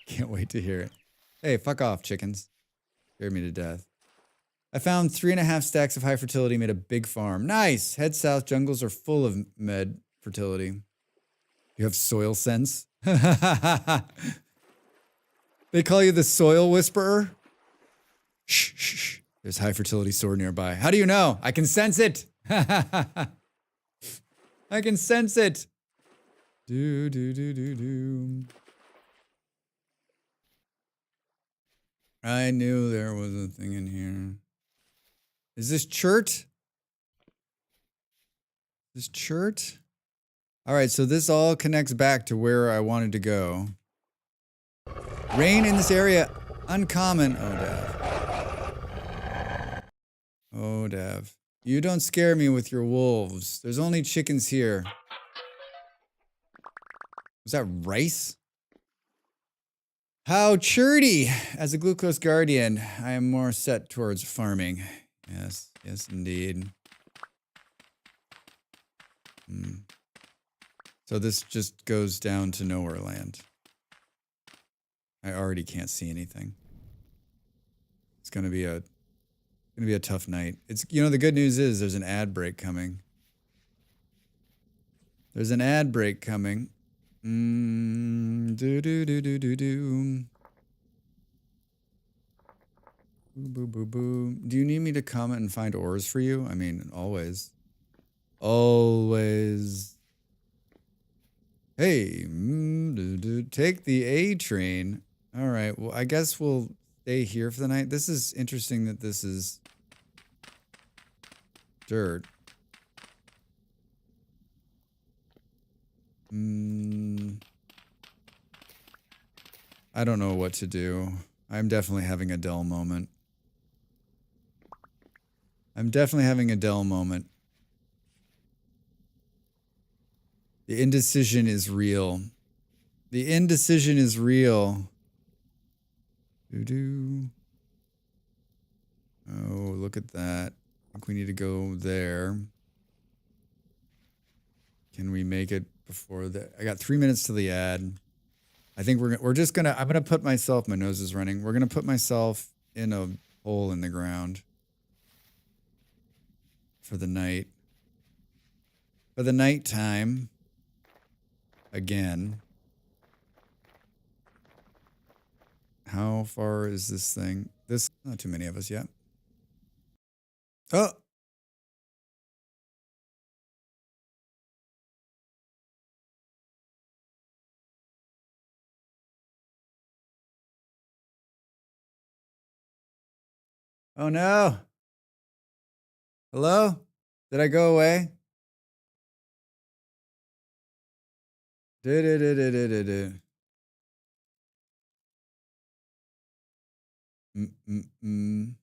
Can't wait to hear it. Hey, fuck off, chickens. Scared me to death. I found 3.5 stacks of high fertility, made a big farm. Nice! Head south, jungles are full of med fertility. You have soil sense? They call you the soil whisperer? Shh, shh, shh. There's high fertility sword nearby. How do you know? I can sense it. I can sense it. Do. I knew there was a thing in here. Is this chert? This chert? All right, so this all connects back to where I wanted to go. Rain in this area, uncommon. Oh, Dav. Oh, Dav. You don't scare me with your wolves. There's only chickens here. Was that rice? How churty! As a glucose guardian, I am more set towards farming. Yes, indeed. So this just goes down to nowhere land. I already can't see anything. It's going to be a gonna be a tough night. It's, you know, the good news is there's an ad break coming. There's an ad break coming. Do do do do do do. Boo boo boo boo. Do you need me to comment and find ores for you? I mean, always. Always. Hey, take the A train. All right. Well, I guess we'll stay here for the night. This is interesting that this is dirt. I don't know what to do. I'm definitely having a Dell moment. I'm definitely having a Dell moment. The indecision is real. The indecision is real. Doo-doo. Oh, look at that. I think we need to go there. Can we make it before that? I got 3 minutes to the ad. I think we're just gonna, I'm gonna put myself, my nose is running. We're gonna put myself in a hole in the ground for the night. For the nighttime. Again. How far is this thing? This, not too many of us yet. Oh! Oh no! Hello? Did I go away? Do-do-do-do-do-do-do. Mm-mm-mm.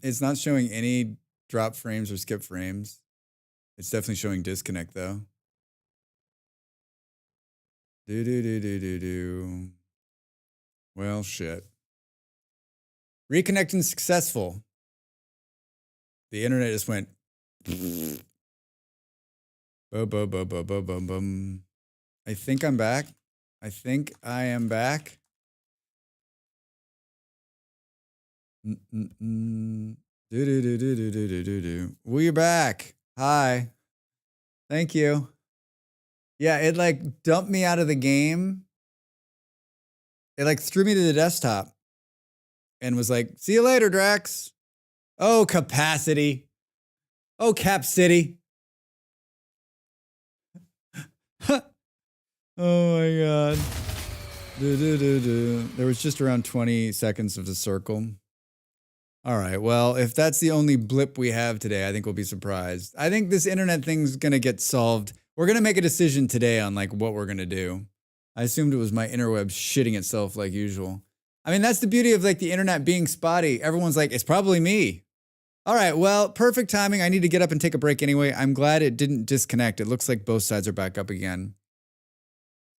It's not showing any drop frames or skip frames. It's definitely showing disconnect though. Do-do-do-do-do-do. Well, shit. Reconnecting successful. The internet just went. Bum. I think I'm back. I think I am back. Do-do-do-do-do-do-do-do. We're back. Hi. Thank you. Yeah, it like dumped me out of the game. It like threw me to the desktop and was like, see you later, Drax. Oh, capacity. Oh, Cap City. Oh my God. There was just around 20 seconds of the circle. All right. Well, if that's the only blip we have today, I think we'll be surprised. I think this internet thing's going to get solved. We're going to make a decision today on like what we're going to do. I assumed it was my interweb shitting itself like usual. I mean, that's the beauty of like the internet being spotty. Everyone's like, it's probably me. All right. Well, perfect timing. I need to get up and take a break anyway. I'm glad it didn't disconnect. It looks like both sides are back up again.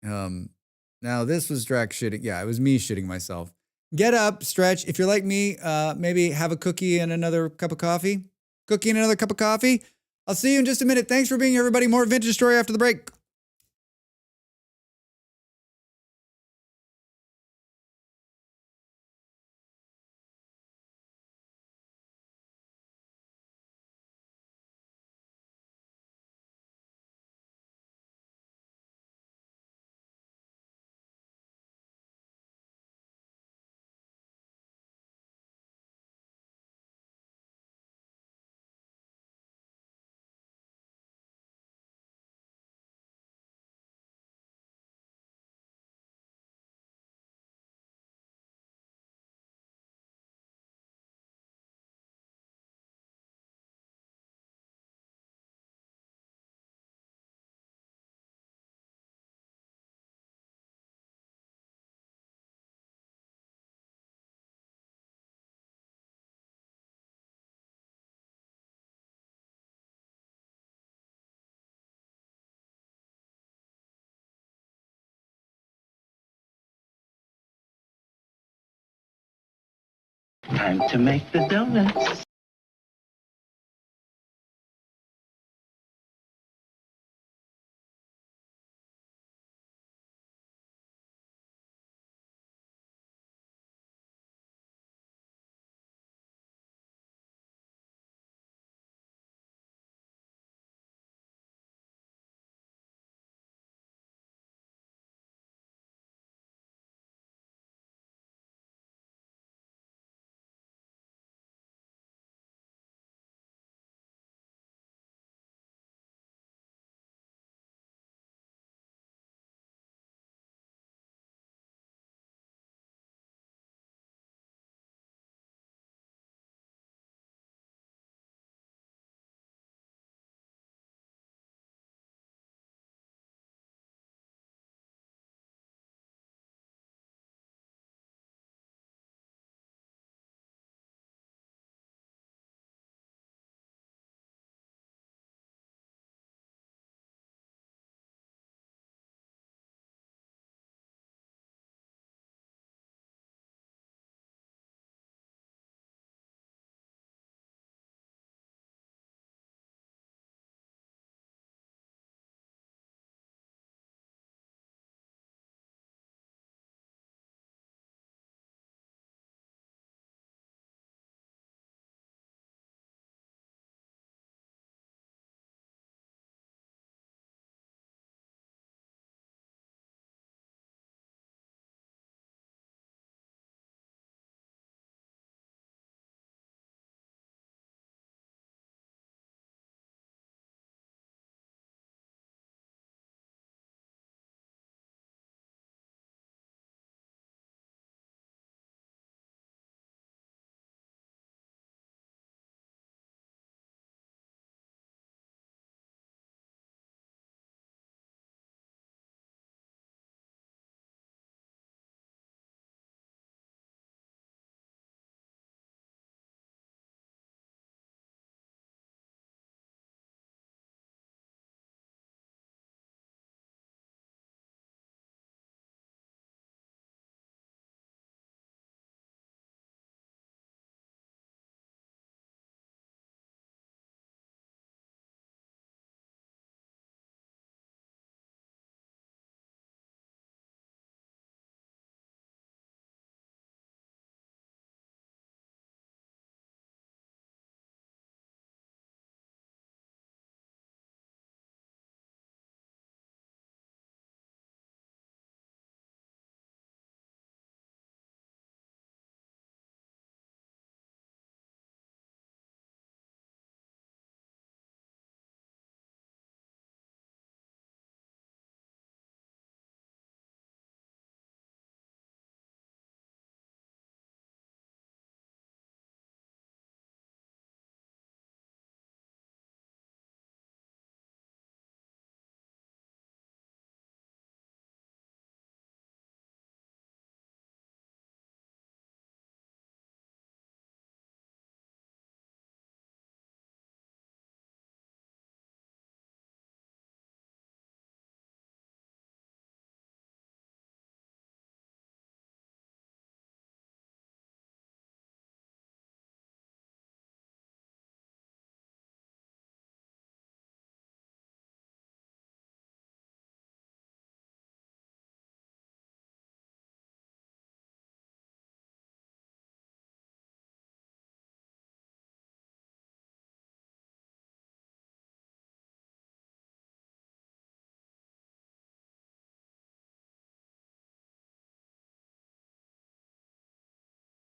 Now this was Drax shitting. Yeah, it was me shitting myself. Get up, stretch. If you're like me, maybe have a cookie and another cup of coffee. Cookie and another cup of coffee. I'll see you in just a minute. Thanks for being here, everybody. More Vintage Story after the break. Time to make the donuts.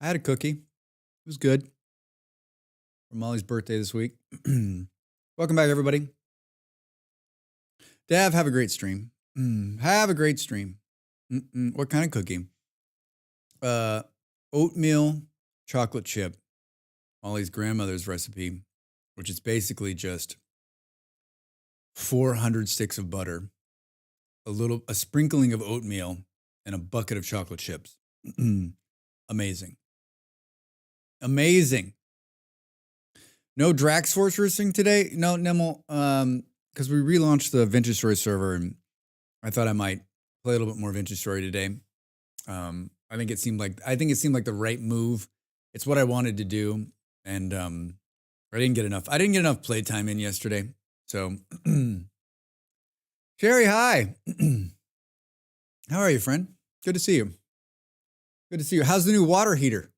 I had a cookie. It was good. For Molly's birthday this week. Welcome back, everybody. Dav, have a great stream. Have a great stream. What kind of cookie? Oatmeal chocolate chip. Molly's grandmother's recipe, which is basically just 400 sticks of butter, a sprinkling of oatmeal, and a bucket of chocolate chips. Amazing. Amazing. No Drax Force racing today? No, Nimel, because we relaunched the Vintage Story server, and I thought I might play a little bit more Vintage Story today. I think it seemed like the right move. It's what I wanted to do, and I didn't get enough playtime in yesterday. So, Sherry, hi. How are you, friend? Good to see you. Good to see you. How's the new water heater?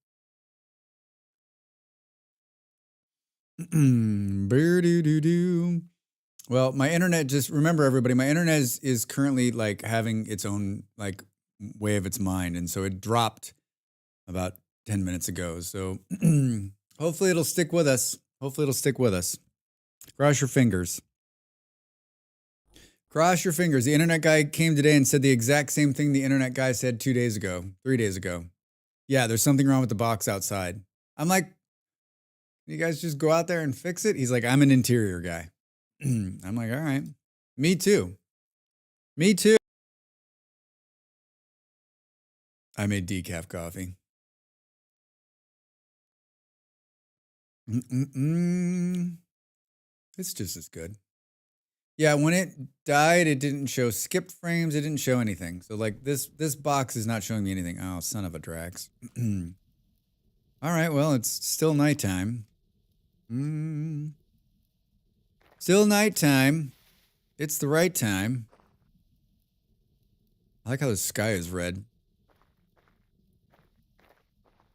Well, my internet remember everybody, my internet is currently like having its own like way of its mind. And so it dropped about 10 minutes ago. So hopefully it'll stick with us. Cross your fingers. Cross your fingers. The internet guy came today and said the exact same thing the internet guy said 3 days ago. Yeah, there's something wrong with the box outside. I'm like, you guys just go out there and fix it? He's like, I'm an interior guy. I'm like, all right. Me too. I made decaf coffee. It's just as good. Yeah, when it died, it didn't show skipped frames. It didn't show anything. So like this box is not showing me anything. Oh, son of a Drax. All right, well, it's still nighttime. Still nighttime. It's the right time. I like how the sky is red.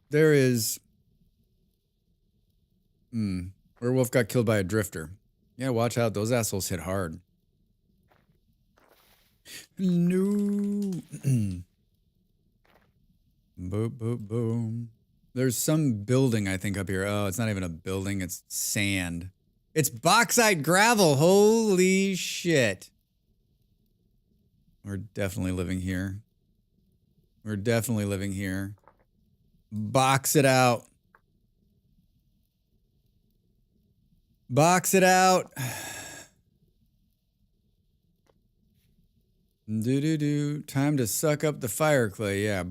There is... Werewolf got killed by a drifter. Yeah, watch out. Those assholes hit hard. No. Boom, boom, boom. There's some building, I think, up here. Oh, it's not even a building. It's sand. It's bauxite gravel. Holy shit. We're definitely living here. Box it out. Box it out. Do. Time to suck up the fire clay. Yeah.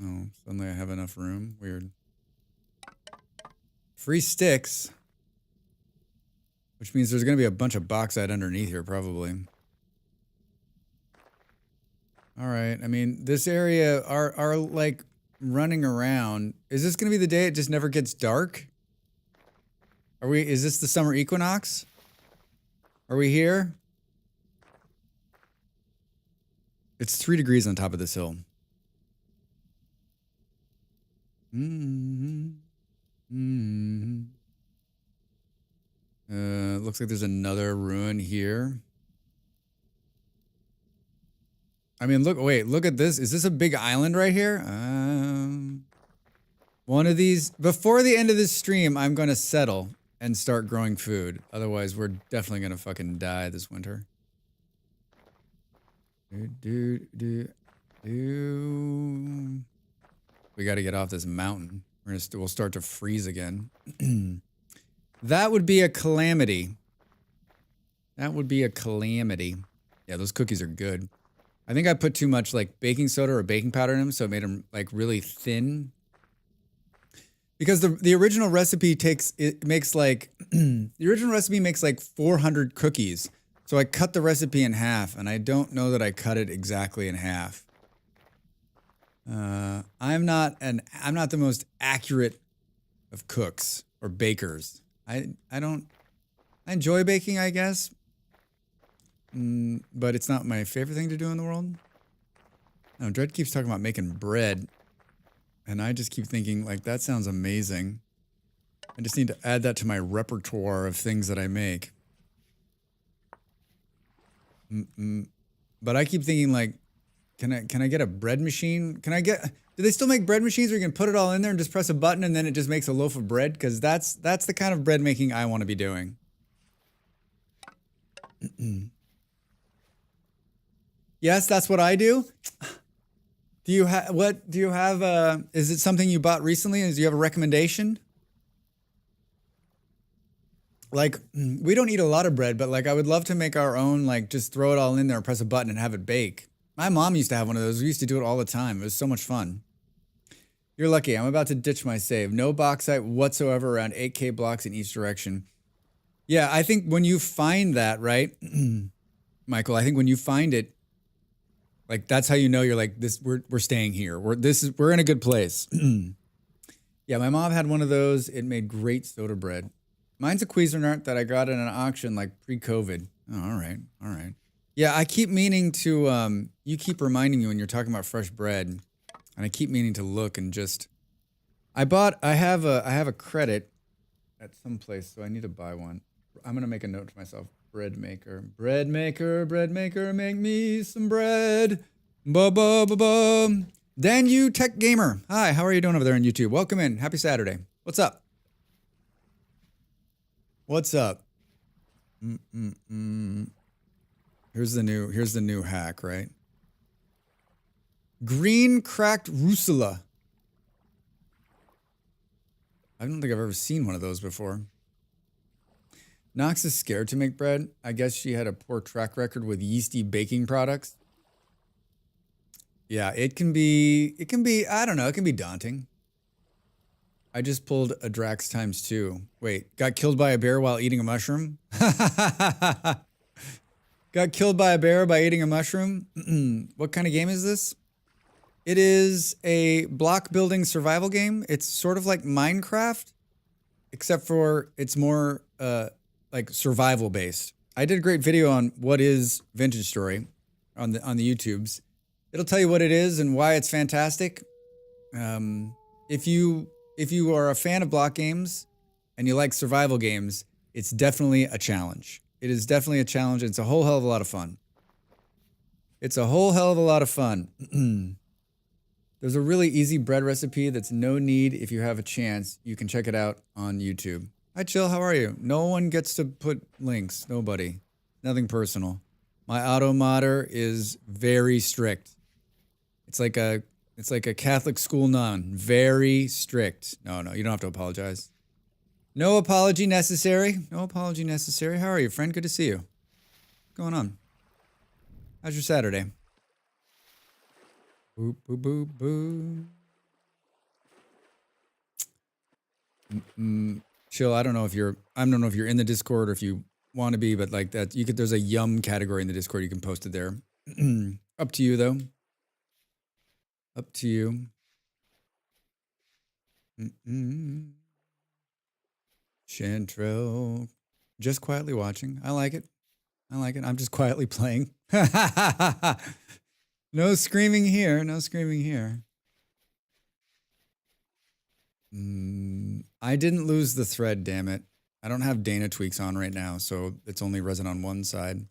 Oh, suddenly I have enough room. Weird. Free sticks. Which means there's going to be a bunch of bauxite underneath here, probably. All right. I mean, this area are like running around. Is this going to be the day it just never gets dark? Is this the summer equinox? Are we here? It's 3 degrees on top of this hill. Looks like there's another ruin here. I mean, look at this. Is this a big island right here? One of these. Before the end of this stream, I'm going to settle and start growing food. Otherwise, we're definitely going to fucking die this winter. We got to get off this mountain. We'll start to freeze again. That would be a calamity. Yeah, those cookies are good. I think I put too much like baking soda or baking powder in them, so it made them like really thin. Because the original recipe makes like 400 cookies. So I cut the recipe in half, and I don't know that I cut it exactly in half. I'm not the most accurate of cooks or bakers. I enjoy baking, I guess. But it's not my favorite thing to do in the world. No, Dredd keeps talking about making bread. And I just keep thinking, like, that sounds amazing. I just need to add that to my repertoire of things that I make. But I keep thinking like, can I get a bread machine? Do they still make bread machines where you can put it all in there and just press a button and then it just makes a loaf of bread? Because that's the kind of bread making I want to be doing. Yes, that's what I do. Do you have is it something you bought recently? Do you have a recommendation? Like, we don't eat a lot of bread, but like I would love to make our own, like just throw it all in there and press a button and have it bake. My mom used to have one of those. We used to do it all the time. It was so much fun. You're lucky. I'm about to ditch my save. No bauxite whatsoever, around 8K blocks in each direction. Yeah, I think when you find that, right, Michael, I think when you find it, like that's how you know you're like this. We're staying here. We're in a good place. Yeah, my mom had one of those. It made great soda bread. Mine's a Cuisinart that I got at an auction like pre-COVID. Oh, all right. Yeah, I keep meaning to. You keep reminding me when you're talking about fresh bread, and I keep meaning to look and just. I have a credit at some place, so I need to buy one. I'm gonna make a note to myself. Bread maker, make me some bread. Ba. Dan, you tech gamer. Hi, how are you doing over there on YouTube? Welcome in. Happy Saturday. What's up? What's up? Here's the new hack, right? Green cracked rusula. I don't think I've ever seen one of those before. Nox is scared to make bread. I guess she had a poor track record with yeasty baking products. Yeah, it can be, I don't know, it can be daunting. I just pulled a Drax ×2. Wait, got killed by a bear while eating a mushroom? Got killed by a bear by eating a mushroom? What kind of game is this? It is a block building survival game. It's sort of like Minecraft, except for it's more like survival based. I did a great video on what is Vintage Story on the YouTubes. It'll tell you what it is and why it's fantastic. If you are a fan of block games and you like survival games, it's definitely a challenge. It is definitely a challenge. It's a whole hell of a lot of fun. It's a whole hell of a lot of fun. There's a really easy bread recipe that's no need. If you have a chance, you can check it out on YouTube. Hi, Chill. How are you? No one gets to put links. Nobody. Nothing personal. My auto modder is very strict. It's like a Catholic school nun. Very strict. No, you don't have to apologize. No apology necessary. No apology necessary. How are you, friend? Good to see you. What's going on? How's your Saturday? Boop, boop, boop, boop. Chill. I don't know if you're in the Discord or if you want to be, but like that, there's a yum category in the Discord. You can post it there. Up to you though. Up to you. Chantrell, just quietly watching. I like it. I'm just quietly playing. No screaming here. No screaming here. I didn't lose the thread, damn it. I don't have Dana tweaks on right now, so it's only resin on one side.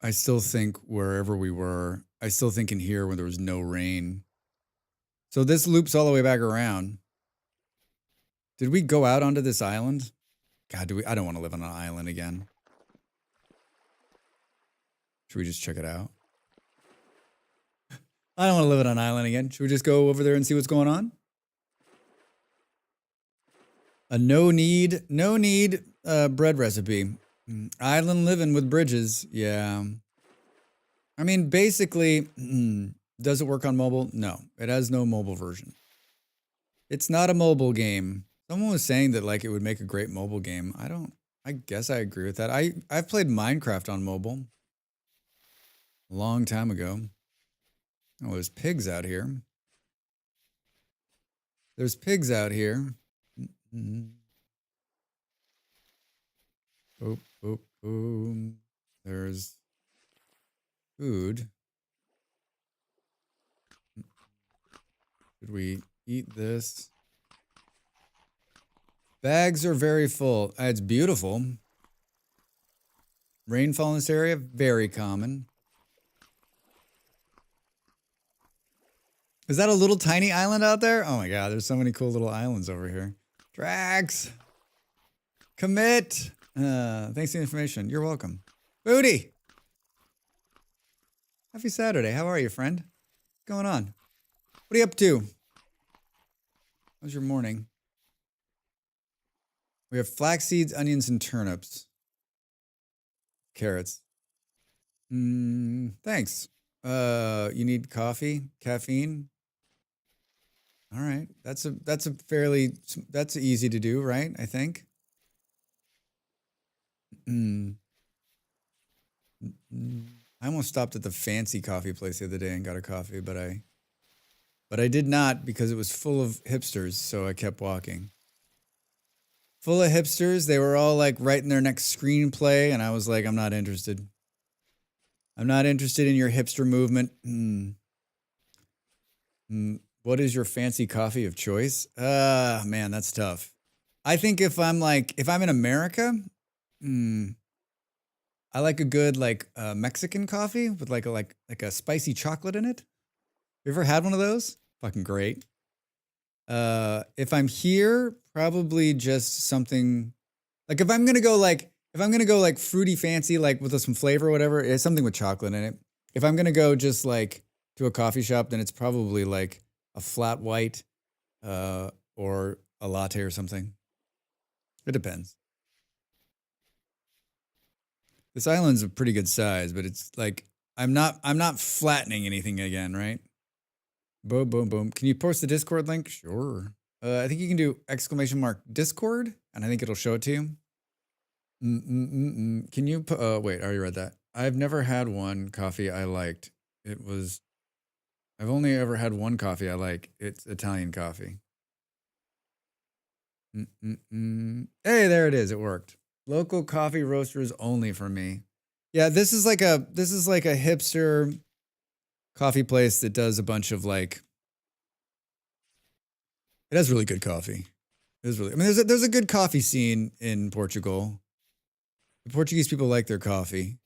I still think wherever we were, I still think in here when there was no rain. So this loops all the way back around. Did we go out onto this island? God, I don't want to live on an island again. Should we just check it out? I don't want to live on an island again. Should we just go over there and see what's going on? A no need bread recipe. Island living with bridges. Yeah. I mean, basically, does it work on mobile? No, it has no mobile version. It's not a mobile game. Someone was saying that like it would make a great mobile game. I guess I agree with that. I've played Minecraft on mobile a long time ago. Oh, there's pigs out here. There's pigs out here. Boop, boop, boom. There's food. Should we eat this? Bags are very full. It's beautiful. Rainfall in this area, very common. Is that a little tiny island out there? Oh my god, there's so many cool little islands over here. Drax! Commit! Thanks for the information. You're welcome. Booty! Happy Saturday. How are you, friend? What's going on? What are you up to? How's your morning? We have flax seeds, onions, and turnips. Carrots. Thanks. You need coffee? Caffeine? All right. That's easy to do, right? I think. I almost stopped at the fancy coffee place the other day and got a coffee, but I did not because it was full of hipsters, so I kept walking. Full of hipsters, they were all like writing their next screenplay, and I was like, I'm not interested. I'm not interested in your hipster movement. What is your fancy coffee of choice? Man, that's tough. I think if I'm in America, I like a good Mexican coffee with like a spicy chocolate in it. You ever had one of those? Fucking great. If I'm here, probably just something like if I'm gonna go fruity fancy, like with some flavor or whatever, it's something with chocolate in it. If I'm gonna go just like to a coffee shop, then it's probably like a flat white, or a latte or something. It depends. This island's a pretty good size, but it's like I'm not flattening anything again, right? Boom, boom, boom. Can you post the Discord link? Sure. I think you can do !Discord, and I think it'll show it to you. Can you wait, I already read that. I've never had one coffee I liked. I've only ever had one coffee I like. It's Italian coffee. Hey, there it is. It worked. Local coffee roasters only for me. Yeah, this is like a hipster coffee place that does a bunch of it has really good coffee. There's a good coffee scene in Portugal. The Portuguese people like their coffee.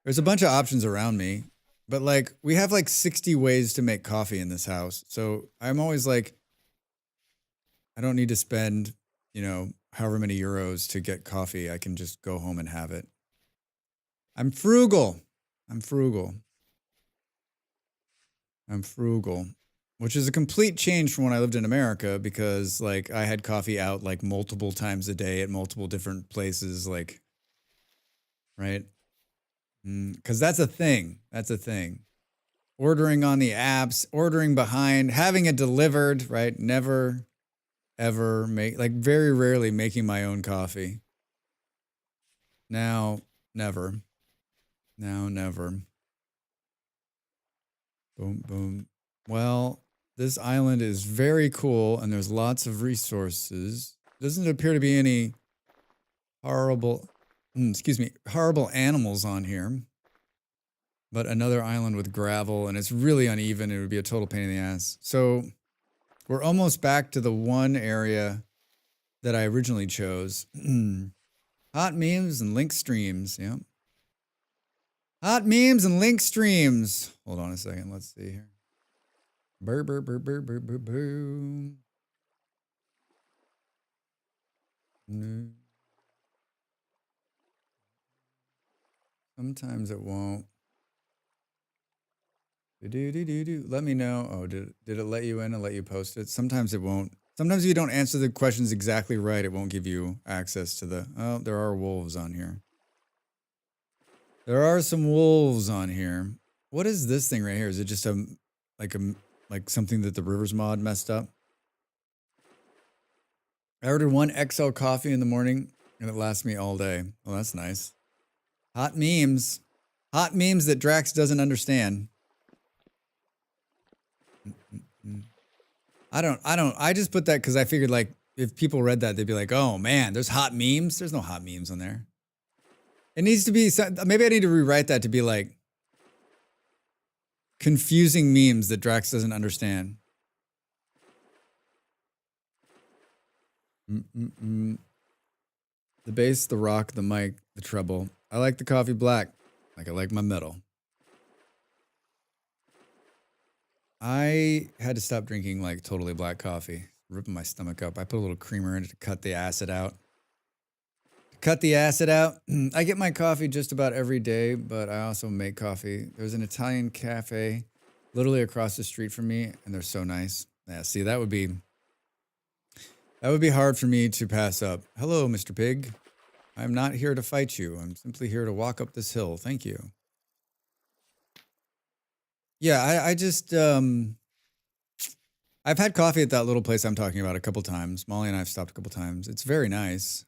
There's a bunch of options around me, but we have 60 ways to make coffee in this house. So I'm always like, I don't need to spend, however many euros to get coffee. I can just go home and have it. I'm frugal, which is a complete change from when I lived in America because I had coffee out multiple times a day at multiple different places, right? Because that's a thing. Ordering on the apps, ordering behind, having it delivered, right? Never, ever very rarely making my own coffee. Now, never. Boom, boom. Well, this island is very cool and there's lots of resources. Doesn't appear to be any horrible animals on here. But another island with gravel and it's really uneven. It would be a total pain in the ass. So we're almost back to the one area that I originally chose. Hot memes and link streams. Yeah. Hot memes and link streams. Hold on a second. Let's see here. Burr. No. Sometimes it won't. Let me know. Oh, did it let you in and let you post it? Sometimes it won't. Sometimes if you don't answer the questions exactly right, it won't give you access to the... Oh, there are wolves on here. There are some wolves on here. What is this thing right here? Is it just like something that the Rivers mod messed up? I ordered one XL coffee in the morning and it lasts me all day. Oh, that's nice. Hot memes. Hot memes that Drax doesn't understand. I just put that because I figured if people read that, they'd be like, oh man, there's hot memes. There's no hot memes on there. It needs to be, maybe I need to rewrite that to be confusing memes that Drax doesn't understand. The bass, the rock, the mic, the treble. I like the coffee black, like I like my metal. I had to stop drinking like totally black coffee, ripping my stomach up. I put a little creamer in it to cut the acid out. I get my coffee just about every day, but I also make coffee. There's an Italian cafe literally across the street from me, and they're so nice. Yeah, see, that would be hard for me to pass up. Hello, Mr. Pig. I'm not here to fight you. I'm simply here to walk up this hill. Thank you. Yeah, I just I've had coffee at that little place I'm talking about a couple times. Molly and I have stopped a couple times. It's very nice.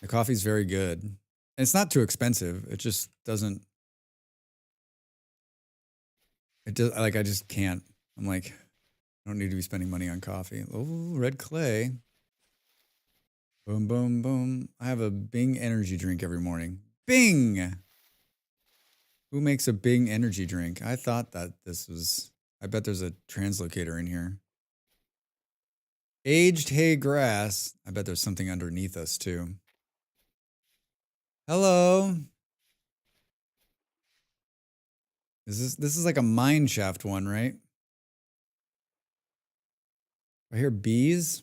The coffee's very good. And it's not too expensive. It just doesn't. It does, like, I just can't. I'm like, I don't need to be spending money on coffee. Oh, red clay. Boom, boom, boom. I have a Bing energy drink every morning. Bing! Who makes a Bing energy drink? I thought that this was. I bet there's a translocator in here. Aged hay grass. I bet there's something underneath us, too. Hello. This is like a mine shaft one, right? I hear bees.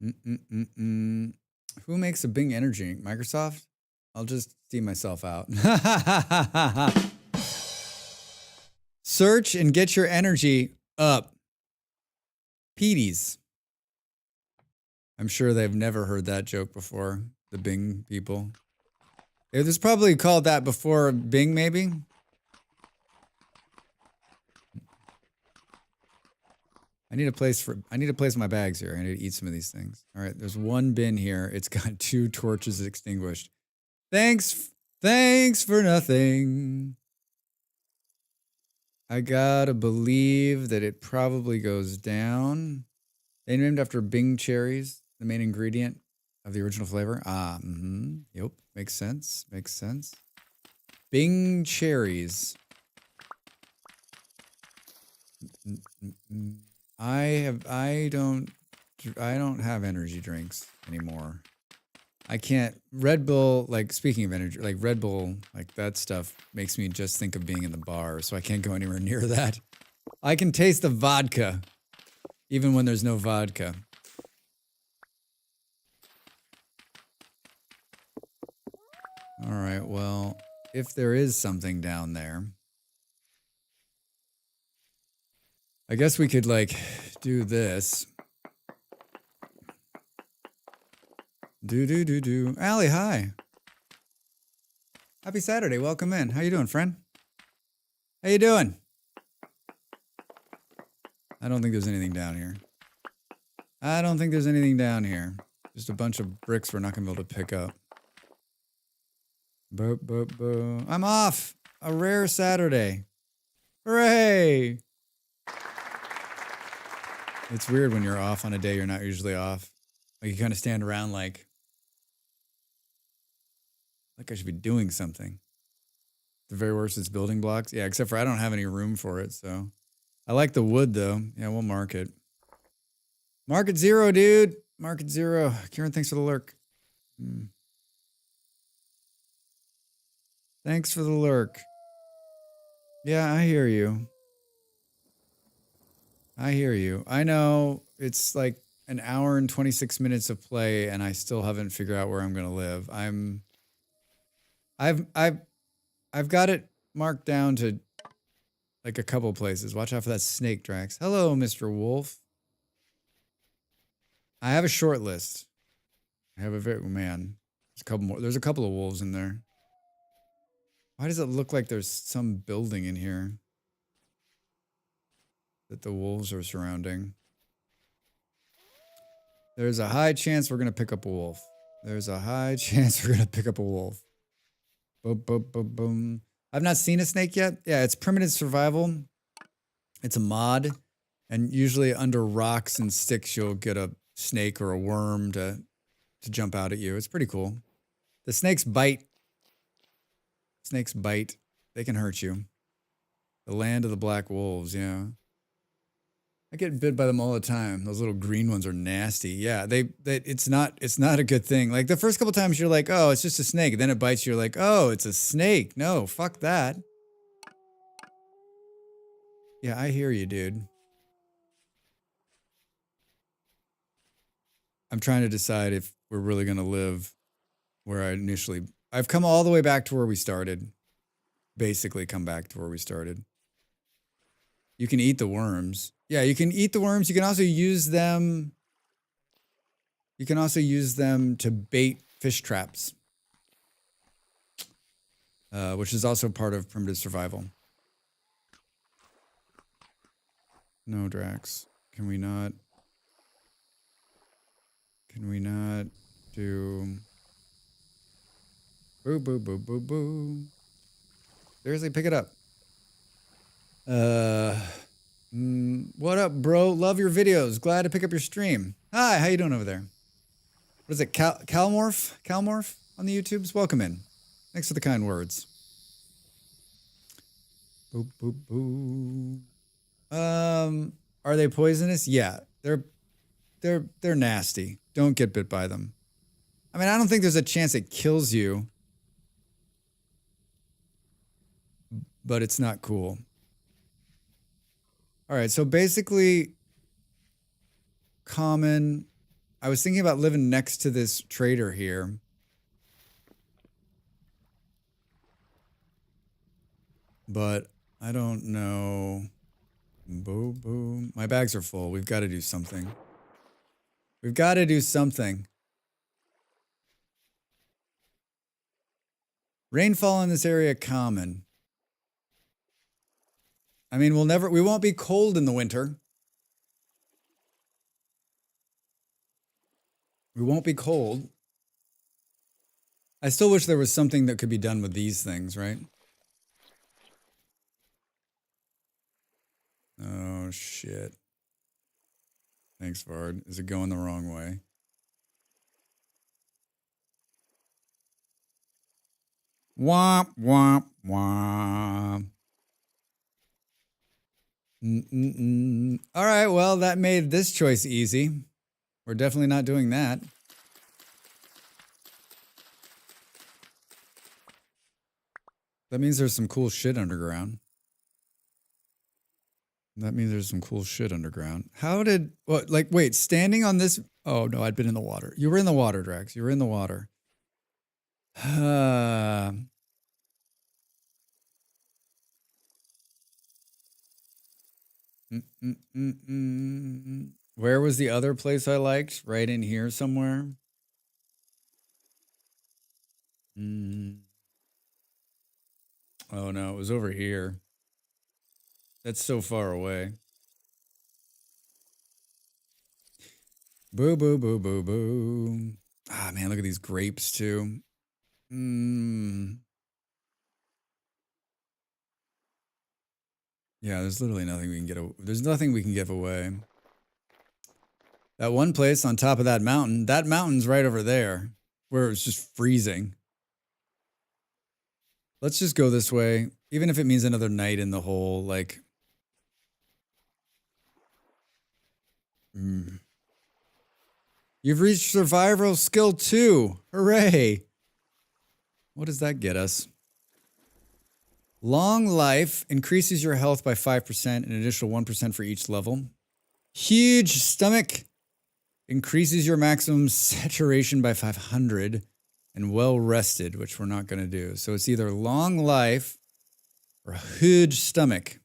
Who makes a Bing energy? Microsoft? I'll just see myself out. Search and get your energy up. Petey's. I'm sure they've never heard that joke before, the Bing people. It was probably called that before Bing, maybe? I need a place my bags here. I need to eat some of these things. All right, there's one bin here. It's got 2 torches extinguished. Thanks for nothing. I gotta believe that it probably goes down. They named after Bing cherries, the main ingredient of the original flavor. Yep, makes sense. Bing cherries. I don't have energy drinks anymore. I can't. Red Bull, like, speaking of energy, like Red Bull, like that stuff makes me just think of being in the bar, so I can't go anywhere near that. I can taste the vodka, even when there's no vodka. All right, well, if there is something down there, I guess we could, like, do this. Do. Allie, hi. Happy Saturday. Welcome in. How you doing, friend? How you doing? I don't think there's anything down here. Just a bunch of bricks we're not going to be able to pick up. Boo. I'm off. A rare Saturday. Hooray. It's weird when you're off on a day you're not usually off. Like, you kind of stand around like I should be doing something. The very worst is building blocks. Yeah, except for I don't have any room for it, so. I like the wood, though. Yeah, we'll mark it. Market 0, dude. Market 0. Kieran, thanks for the lurk. Thanks for the lurk. Yeah, I hear you. I know it's like an hour and 26 minutes of play, and I still haven't figured out where I'm going to live. I've got it marked down to like a couple places. Watch out for that snake, Drax. Hello, Mr. Wolf. I have a short list. I have a very man. There's a couple more. There's a couple of wolves in there. Why does it look like there's some building in here that the wolves are surrounding? There's a high chance we're going to pick up a wolf. Boom. I've not seen a snake yet. Yeah, it's primitive survival. It's a mod. And usually under rocks and sticks, you'll get a snake or a worm to jump out at you. It's pretty cool. The snakes bite. They can hurt you. The land of the black wolves, yeah. I get bit by them all the time. Those little green ones are nasty. Yeah, it's not a good thing. Like the first couple times you're like, oh, it's just a snake. Then it bites you, you're like, oh, it's a snake. No, fuck that. Yeah, I hear you, dude. I'm trying to decide if we're really gonna live where I've come all the way back to where we started. Basically come back to where we started. You can eat the worms. Yeah, you can eat the worms. You can also use them. You can also use them to bait fish traps, which is also part of primitive survival. No, Drax. Can we not do... Boo, boo, boo, boo, boo. Seriously, pick it up. What up, bro? Love your videos. Glad to pick up your stream. Hi, how you doing over there? What is it, Calmorph? Calmorph on the YouTubes? Welcome in. Thanks for the kind words. Boop, boop, boo. Are they poisonous? Yeah, they're nasty. Don't get bit by them. I mean, I don't think there's a chance it kills you, but it's not cool. All right, so basically, common. I was thinking about living next to this trader here. But I don't know. Boo, boo. My bags are full. We've got to do something. We've got to do something. Rainfall in this area common. I mean, we won't be cold in the winter. We won't be cold. I still wish there was something that could be done with these things, right? Oh, shit. Thanks, Vard. Is it going the wrong way? Womp, womp, womp. All right, well, that made this choice easy. We're definitely not doing that. That means there's some cool shit underground. How did... What? Like, wait, standing on this... Oh, no, I'd been in the water. You were in the water, Drax. You were in the water. Where was the other place I liked? Right in here somewhere? Oh, no, it was over here. That's so far away. Boo, boo, boo, boo, boo. Ah, man, look at these grapes, too. Yeah, there's literally nothing we can there's nothing we can give away. That one place on top of that mountain's right over there, where it's just freezing. Let's just go this way, even if it means another night in the hole, like... You've reached survival skill 2. Hooray! What does that get us? Long life increases your health by 5%, an additional 1% for each level. Huge stomach increases your maximum saturation by 500, and well rested, which we're not going to do. So it's either long life or a huge stomach.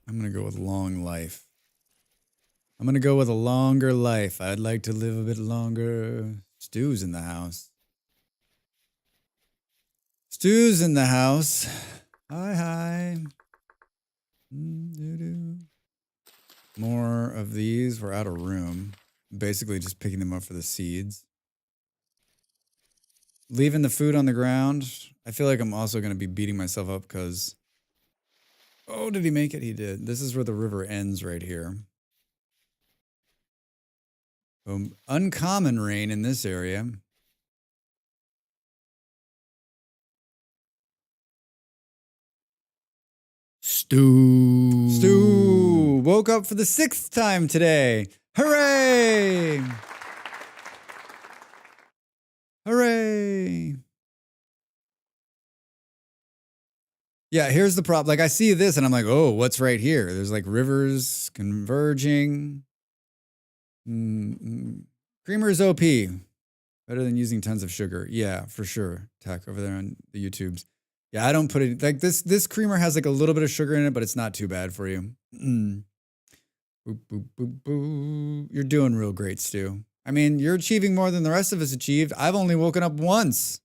I'm going to go with long life. I'm going to go with a longer life. I'd like to live a bit longer. Stu's in the house. Stu's in the house. Hi, hi. More of these. We're out of room. Basically just picking them up for the seeds. Leaving the food on the ground. I feel like I'm also going to be beating myself up because... Oh, did he make it? He did. This is where the river ends right here. Uncommon rain in this area. Stu woke up for the 6th time today. Hooray! Hooray! Yeah, here's the problem. Like, I see this and I'm like, oh, what's right here? There's like rivers converging. Creamer is OP. Better than using tons of sugar. Yeah, for sure. Tech over there on the YouTubes. Yeah, I don't put it like this. This creamer has like a little bit of sugar in it, but it's not too bad for you. Boop, boop, boop, boop. You're doing real great, Stu. I mean, you're achieving more than the rest of us achieved. I've only woken up once.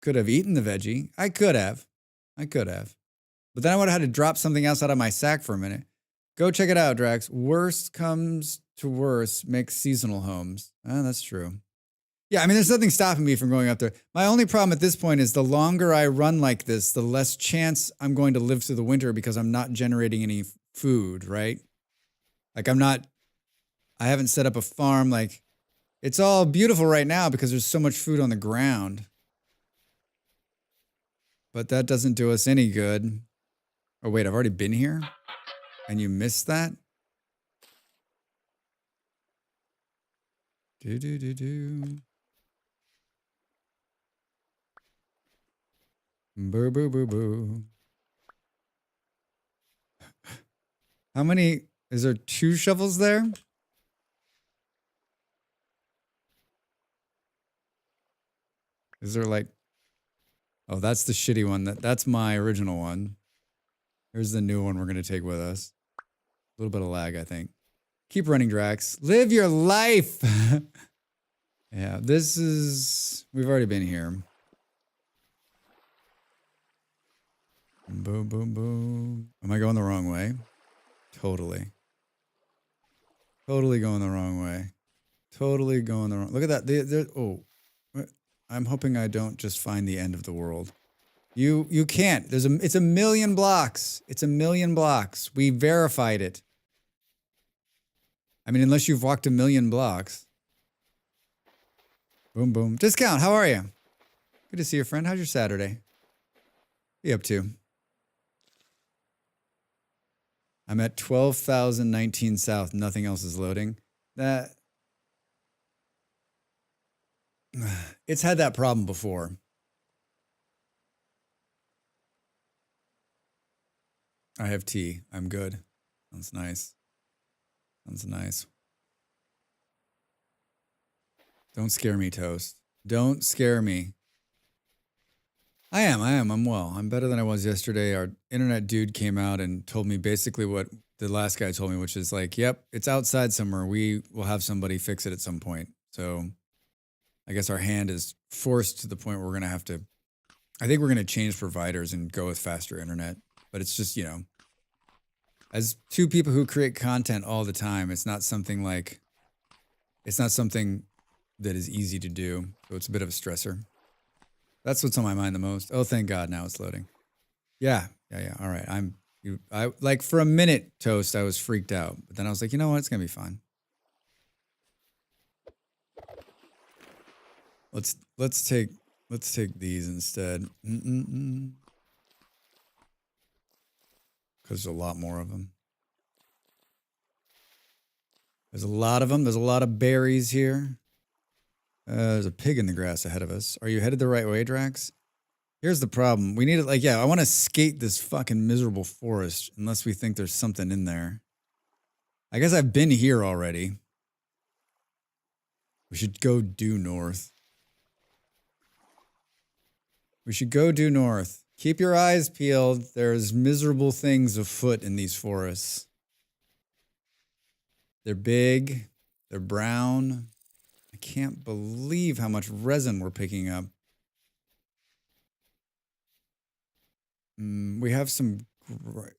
Could have eaten the veggie. I could have. But then I would have had to drop something else out of my sack for a minute. Go check it out, Drax. Worst comes to worst, make seasonal homes. Oh, that's true. Yeah, I mean, there's nothing stopping me from going up there. My only problem at this point is the longer I run like this, the less chance I'm going to live through the winter because I'm not generating any food, right? Like I haven't set up a farm. Like, it's all beautiful right now because there's so much food on the ground. But that doesn't do us any good. Oh, wait, I've already been here? And you missed that? Do. Boo, boo, boo, boo. How many? Is there 2 shovels there? Is there like... Oh, that's the shitty one. That's my original one. Here's the new one we're going to take with us. A little bit of lag, I think. Keep running, Drax. Live your life! Yeah, this is... We've already been here. Boom, boom, boom. Am I going the wrong way? Totally. Totally going the wrong way. Totally going the wrong... Look at that. Oh. I'm hoping I don't just find the end of the world. You can't. It's a million blocks. It's a million blocks. We verified it. I mean, unless you've walked a million blocks. Boom, boom. Discount, how are you? Good to see you, friend. How's your Saturday? What are you up to? I'm at 12,019 south. Nothing else is loading. It's had that problem before. I have tea. I'm good. Sounds nice. Sounds nice. Don't scare me, Toast. Don't scare me. I am. I'm well. I'm better than I was yesterday. Our internet dude came out and told me basically what the last guy told me, which is like, yep, it's outside somewhere. We will have somebody fix it at some point. So I guess our hand is forced to the point where we're going to have to, I think we're going to change providers and go with faster internet. But it's just, you know, as 2 people who create content all the time, it's not something that is easy to do. So it's a bit of a stressor. That's what's on my mind the most. Oh, thank God, now it's loading. Yeah. All right. I like for a minute, Toast, I was freaked out. But then I was like, you know what? It's going to be fine. Let's take these instead. Because there's a lot more of them. There's a lot of them. There's a lot of berries here. There's a pig in the grass ahead of us. Are you headed the right way, Drax? Here's the problem. We need it. I want to skate this fucking miserable forest unless we think there's something in there. I guess I've been here already. We should go due north. Keep your eyes peeled. There's miserable things afoot in these forests. They're big. They're brown. I can't believe how much resin we're picking up. We have some...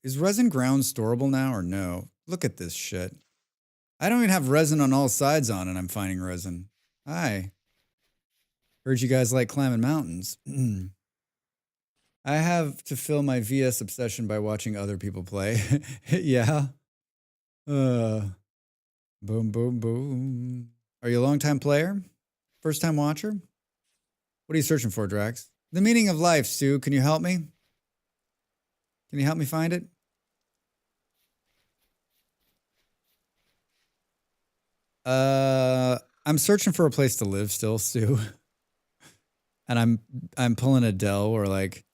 Is resin ground storable now or no? Look at this shit. I don't even have resin on all sides on and I'm finding resin. Hi. Heard you guys like climbing mountains. I have to fill my VS obsession by watching other people play. Yeah. Boom, boom, boom. Are you a long-time player? First-time watcher? What are you searching for, Drax? The meaning of life, Stu. Can you help me? Can you help me find it? I'm searching for a place to live still, Stu. And I'm pulling a Dell or like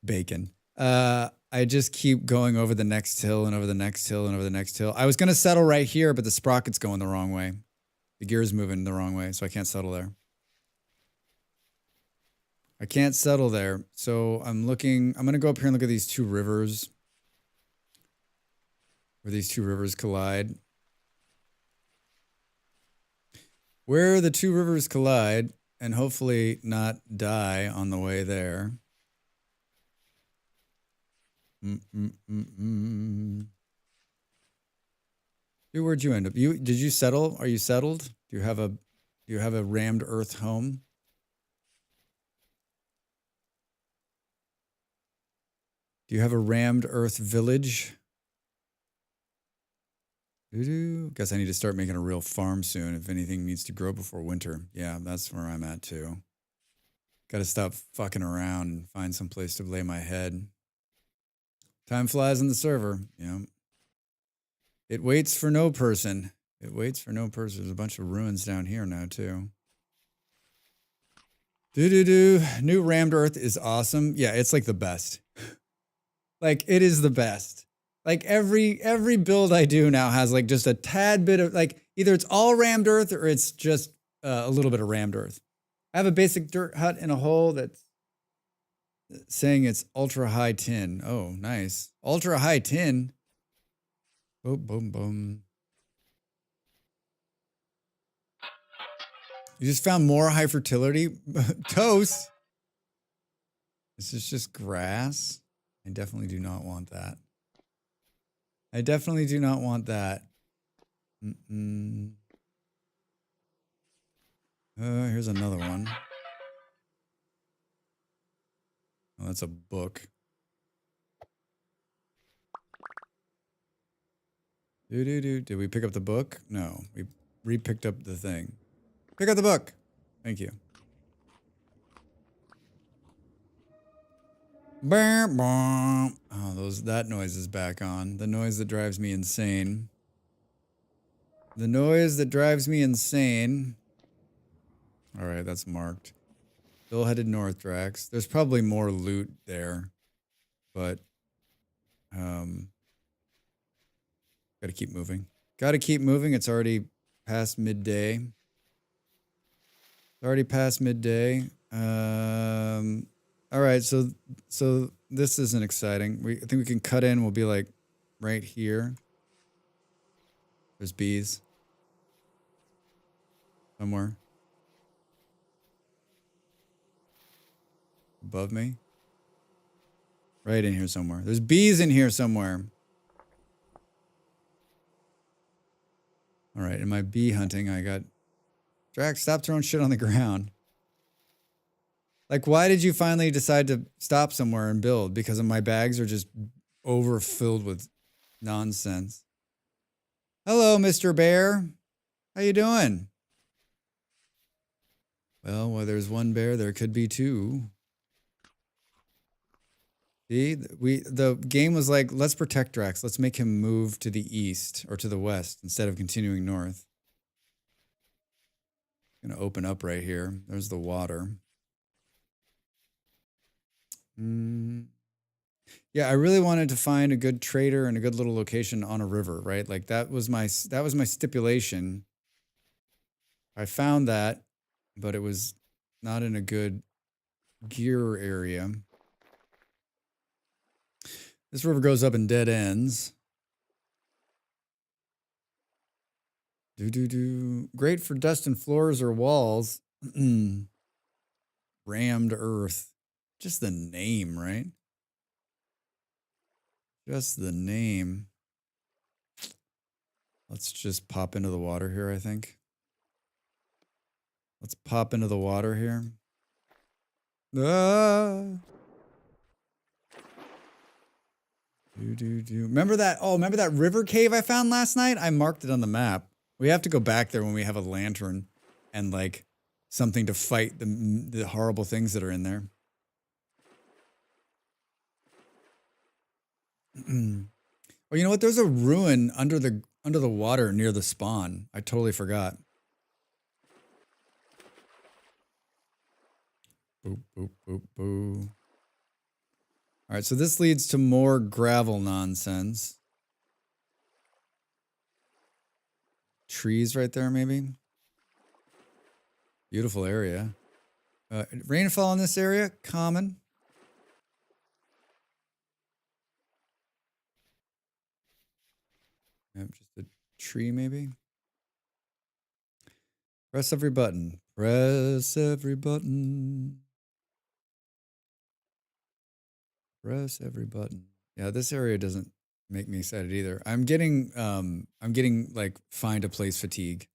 bacon. I just keep going over the next hill and over the next hill and over the next hill. I was gonna settle right here, but the sprocket's going the wrong way. The gear's moving the wrong way, so I can't settle there. I can't settle there. So I'm gonna go up here and look at these two rivers. Where these two rivers collide. Where the two rivers collide, and hopefully not die on the way there. Dude, where'd you end up? Did you settle? Are you settled? Do you have a rammed earth home? Do you have a rammed earth village? Guess I need to start making a real farm soon if anything needs to grow before winter. Yeah, that's where I'm at too. Gotta stop fucking around and find some place to lay my head. Time flies in the server. Yeah. It waits for no person. It waits for no person. There's a bunch of ruins down here now too. New rammed earth is awesome. Yeah, it's like the best. Like it is the best. Like every build I do now has like just a tad bit of like either it's all rammed earth or it's just a little bit of rammed earth. I have a basic dirt hut in a hole that's saying it's ultra high tin. Oh, nice. Ultra high tin. Boom, boom, boom. You just found more high fertility? Toast. This is just grass. I definitely do not want that. I definitely do not want that. Here's another one. Oh, that's a book. Did we pick up the book? No, we re-picked up the thing. Pick up the book. Thank you. Oh, that noise is back on. The noise that drives me insane. The noise that drives me insane. All right, that's marked. Still headed north, Drax. There's probably more loot there, but gotta keep moving. Gotta keep moving. It's already past midday. It's already past midday. All right, so this isn't exciting. I think we can cut in. We'll be like right here. There's bees somewhere above me. Right in here somewhere. There's bees in here somewhere. All right, in my bee hunting, I got Drax. Stop throwing shit on the ground. Like, why did you finally decide to stop somewhere and build? Because my bags are just overfilled with nonsense. Hello, Mr. Bear. How you doing? Well, where there's one bear, there could be two. See, the game was like, let's protect Drax. Let's make him move to the east or to the west instead of continuing north. I'm gonna open up right here. There's the water. Yeah, I really wanted to find a good trader and a good little location on a river, right? Like that was my stipulation. I found that, but it was not in a good gear area. This river goes up in dead ends. Great for dusting floors or walls. Rammed earth. Just the name, right? Just the name. Let's just pop into the water here, I think. Let's pop into the water here. Remember that? Oh, remember that river cave I found last night? I marked it on the map. We have to go back there when we have a lantern and like something to fight the horrible things that are in there. Oh, you know what? There's a ruin under the water near the spawn. I totally forgot. Boop, boop, boop, boop. All right, so this leads to more gravel nonsense. Trees right there, maybe. Beautiful area. Rainfall in this area, common. Yep, just a tree, maybe. Press every button. Press every button. Press every button. Yeah, this area doesn't make me excited either. I'm getting like find a place fatigue.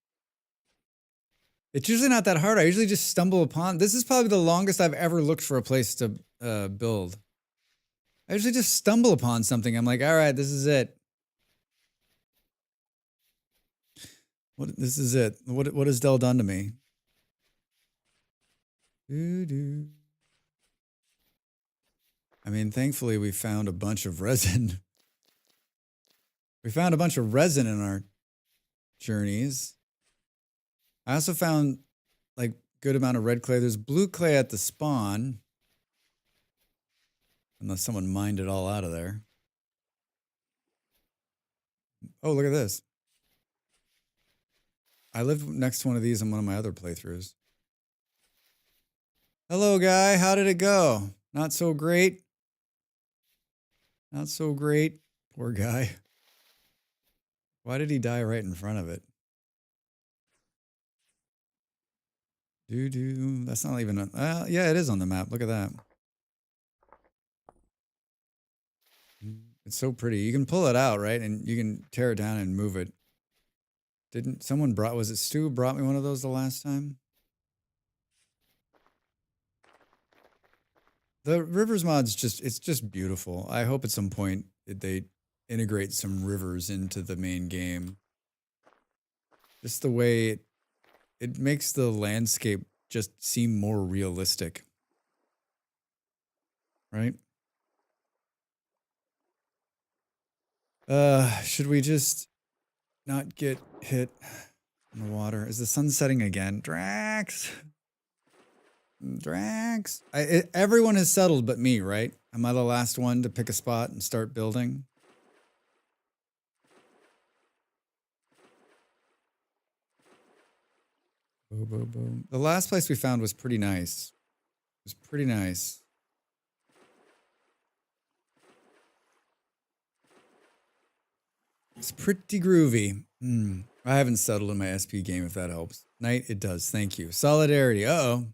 It's usually not that hard. I usually just stumble upon. This is probably the longest I've ever looked for a place to build. I usually just stumble upon something. I'm like, all right, this is it. This is it. What has Dell done to me? Doo-doo. I mean, thankfully we found a bunch of resin. We found a bunch of resin in our journeys. I also found like good amount of red clay. There's blue clay at the spawn. Unless someone mined it all out of there. Oh, look at this. I lived next to one of these in one of my other playthroughs. Hello, guy. How did it go? Not so great. Not so great. Poor guy. Why did he die right in front of it? Doo-doo. That's not even a... yeah, it is on the map. Look at that. It's so pretty. You can pull it out, right? And you can tear it down and move it. Didn't someone brought... Was it Stu brought me one of those the last time? The rivers mod's just... It's just beautiful. I hope at some point they integrate some rivers into the main game. Just the way it makes the landscape just seem more realistic. Right? Should we just not get hit in the water? Is the sun setting again? Drax! Drax! Everyone has settled but me, right? Am I the last one to pick a spot and start building? Boom, boom, boom. The last place we found was pretty nice. It was pretty nice. It's pretty groovy. I haven't settled in my SP game, if that helps. Night, it does. Thank you. Solidarity. Uh-oh.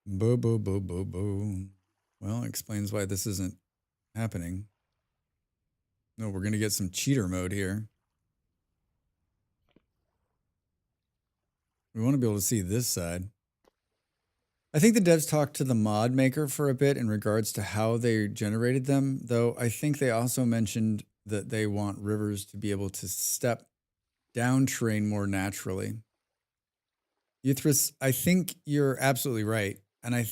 Boo, boo, boo, boo, boo. Well, explains why this isn't happening. No, we're going to get some cheater mode here. We want to be able to see this side. I think the devs talked to the mod maker for a bit in regards to how they generated them, though I think they also mentioned that they want rivers to be able to step down terrain more naturally. Euthris, I think you're absolutely right. And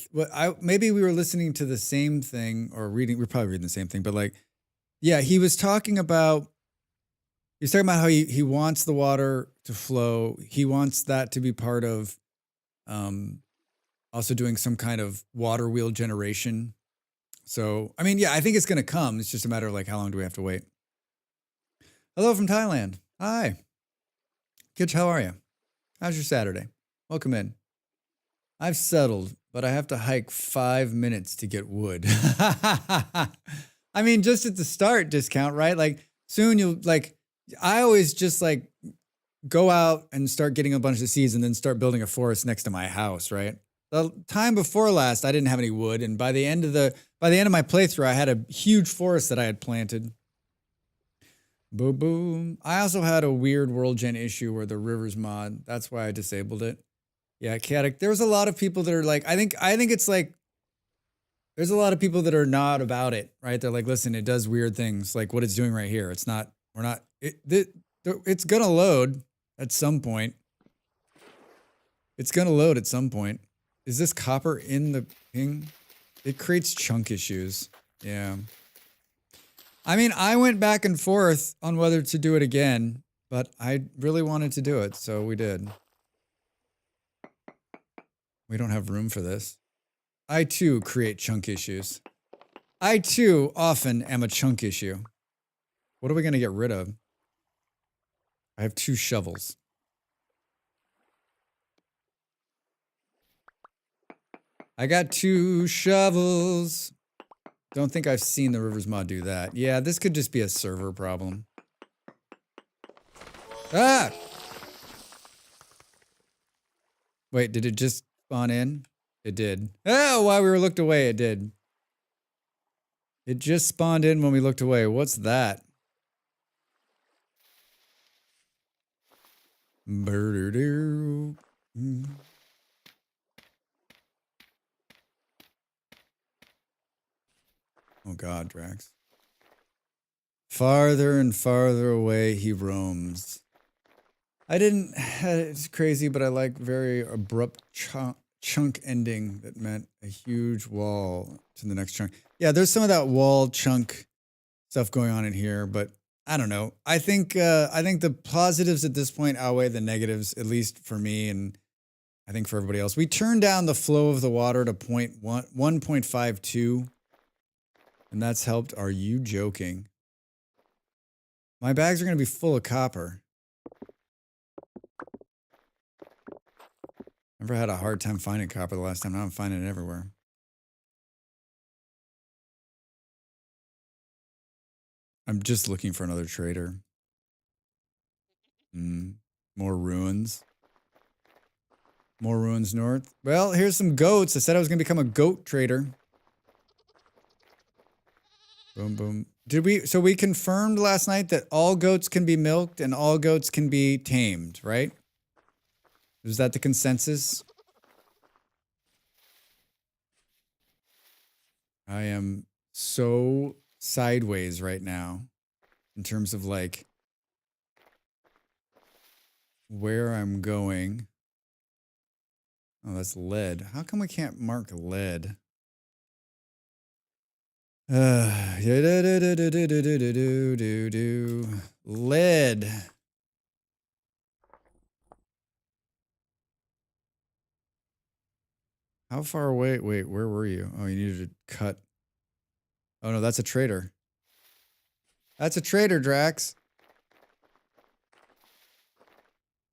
maybe we were listening to the same thing or reading, we're probably reading the same thing, but like, yeah, he was talking about how he wants the water to flow. He wants that to be part of also doing some kind of water wheel generation. So, I mean, yeah, I think it's going to come. It's just a matter of like, how long do we have to wait? Hello from Thailand. Hi. Kitch, how are you? How's your Saturday? Welcome in. I've settled, but I have to hike 5 minutes to get wood. I mean, just at the start discount, right? Like soon you'll like, I always just like go out and start getting a bunch of seeds and then start building a forest next to my house, right? The time before last, I didn't have any wood. And by the end of my playthrough, I had a huge forest that I had planted. Boom, boom. I also had a weird world gen issue where the rivers mod, that's why I disabled it. Yeah, chaotic. There was a lot of people that are like, I think it's like, there's a lot of people that are not about it, right? They're like, listen, it does weird things like what it's doing right here. It's not, it's going to load at some point. It's gonna load at some point. Is this copper in the ping? It creates chunk issues. Yeah. I mean, I went back and forth on whether to do it again, but I really wanted to do it, so we did. We don't have room for this. I too create chunk issues. I too often am a chunk issue. What are we gonna get rid of? I have 2 shovels. I got 2 shovels. Don't think I've seen the Rivers mod do that. Yeah, this could just be a server problem. Ah! Wait, did it just spawn in? It did. Oh, while we were looked away, it did. It just spawned in when we looked away. What's that? Burr-doo-doo. Oh God, Drax. Farther and farther away he roams. I didn't, it's crazy, but I like very abrupt chunk ending that meant a huge wall to the next chunk. Yeah, there's some of that wall chunk stuff going on in here, but I don't know. I think the positives at this point outweigh the negatives, at least for me, and I think for everybody else. We turned down the flow of the water to 1.52, and that's helped. Are you joking? My bags are going to be full of copper. Never had a hard time finding copper the last time. Now I'm finding it everywhere. I'm just looking for another trader. More ruins. More ruins north. Well, here's some goats. I said I was going to become a goat trader. Boom, boom. So we confirmed last night that all goats can be milked and all goats can be tamed, right? Was that the consensus? I am so sideways right now in terms of like where I'm going. Oh, that's lead. How come we can't mark lead? Lead. How far away? Wait, where were you? Oh, you needed to cut. Oh no, that's a trader. That's a trader, Drax.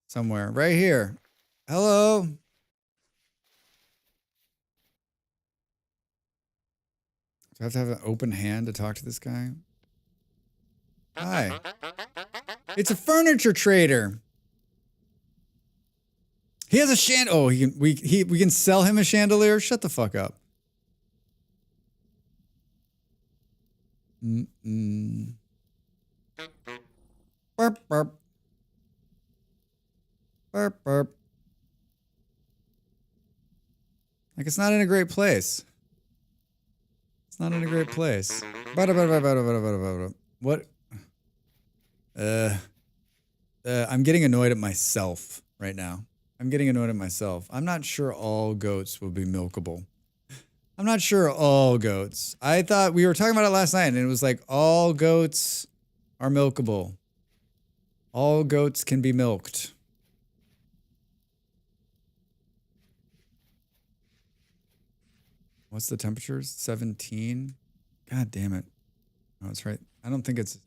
Somewhere. Right here. Hello. Do I have to have an open hand to talk to this guy? Hi. It's a furniture trader. He has a oh, we can sell him a chandelier? Shut the fuck up. Burp, burp. Burp, burp. Like, it's not in a great place. It's not in a great place. What? I'm getting annoyed at myself right now. I'm getting annoyed at myself. I'm not sure all goats will be milkable. I'm not sure all goats. I thought we were talking about it last night and it was like all goats are milkable. All goats can be milked. What's the temperatures? 17? God damn it. Oh, that's right. I don't think it's...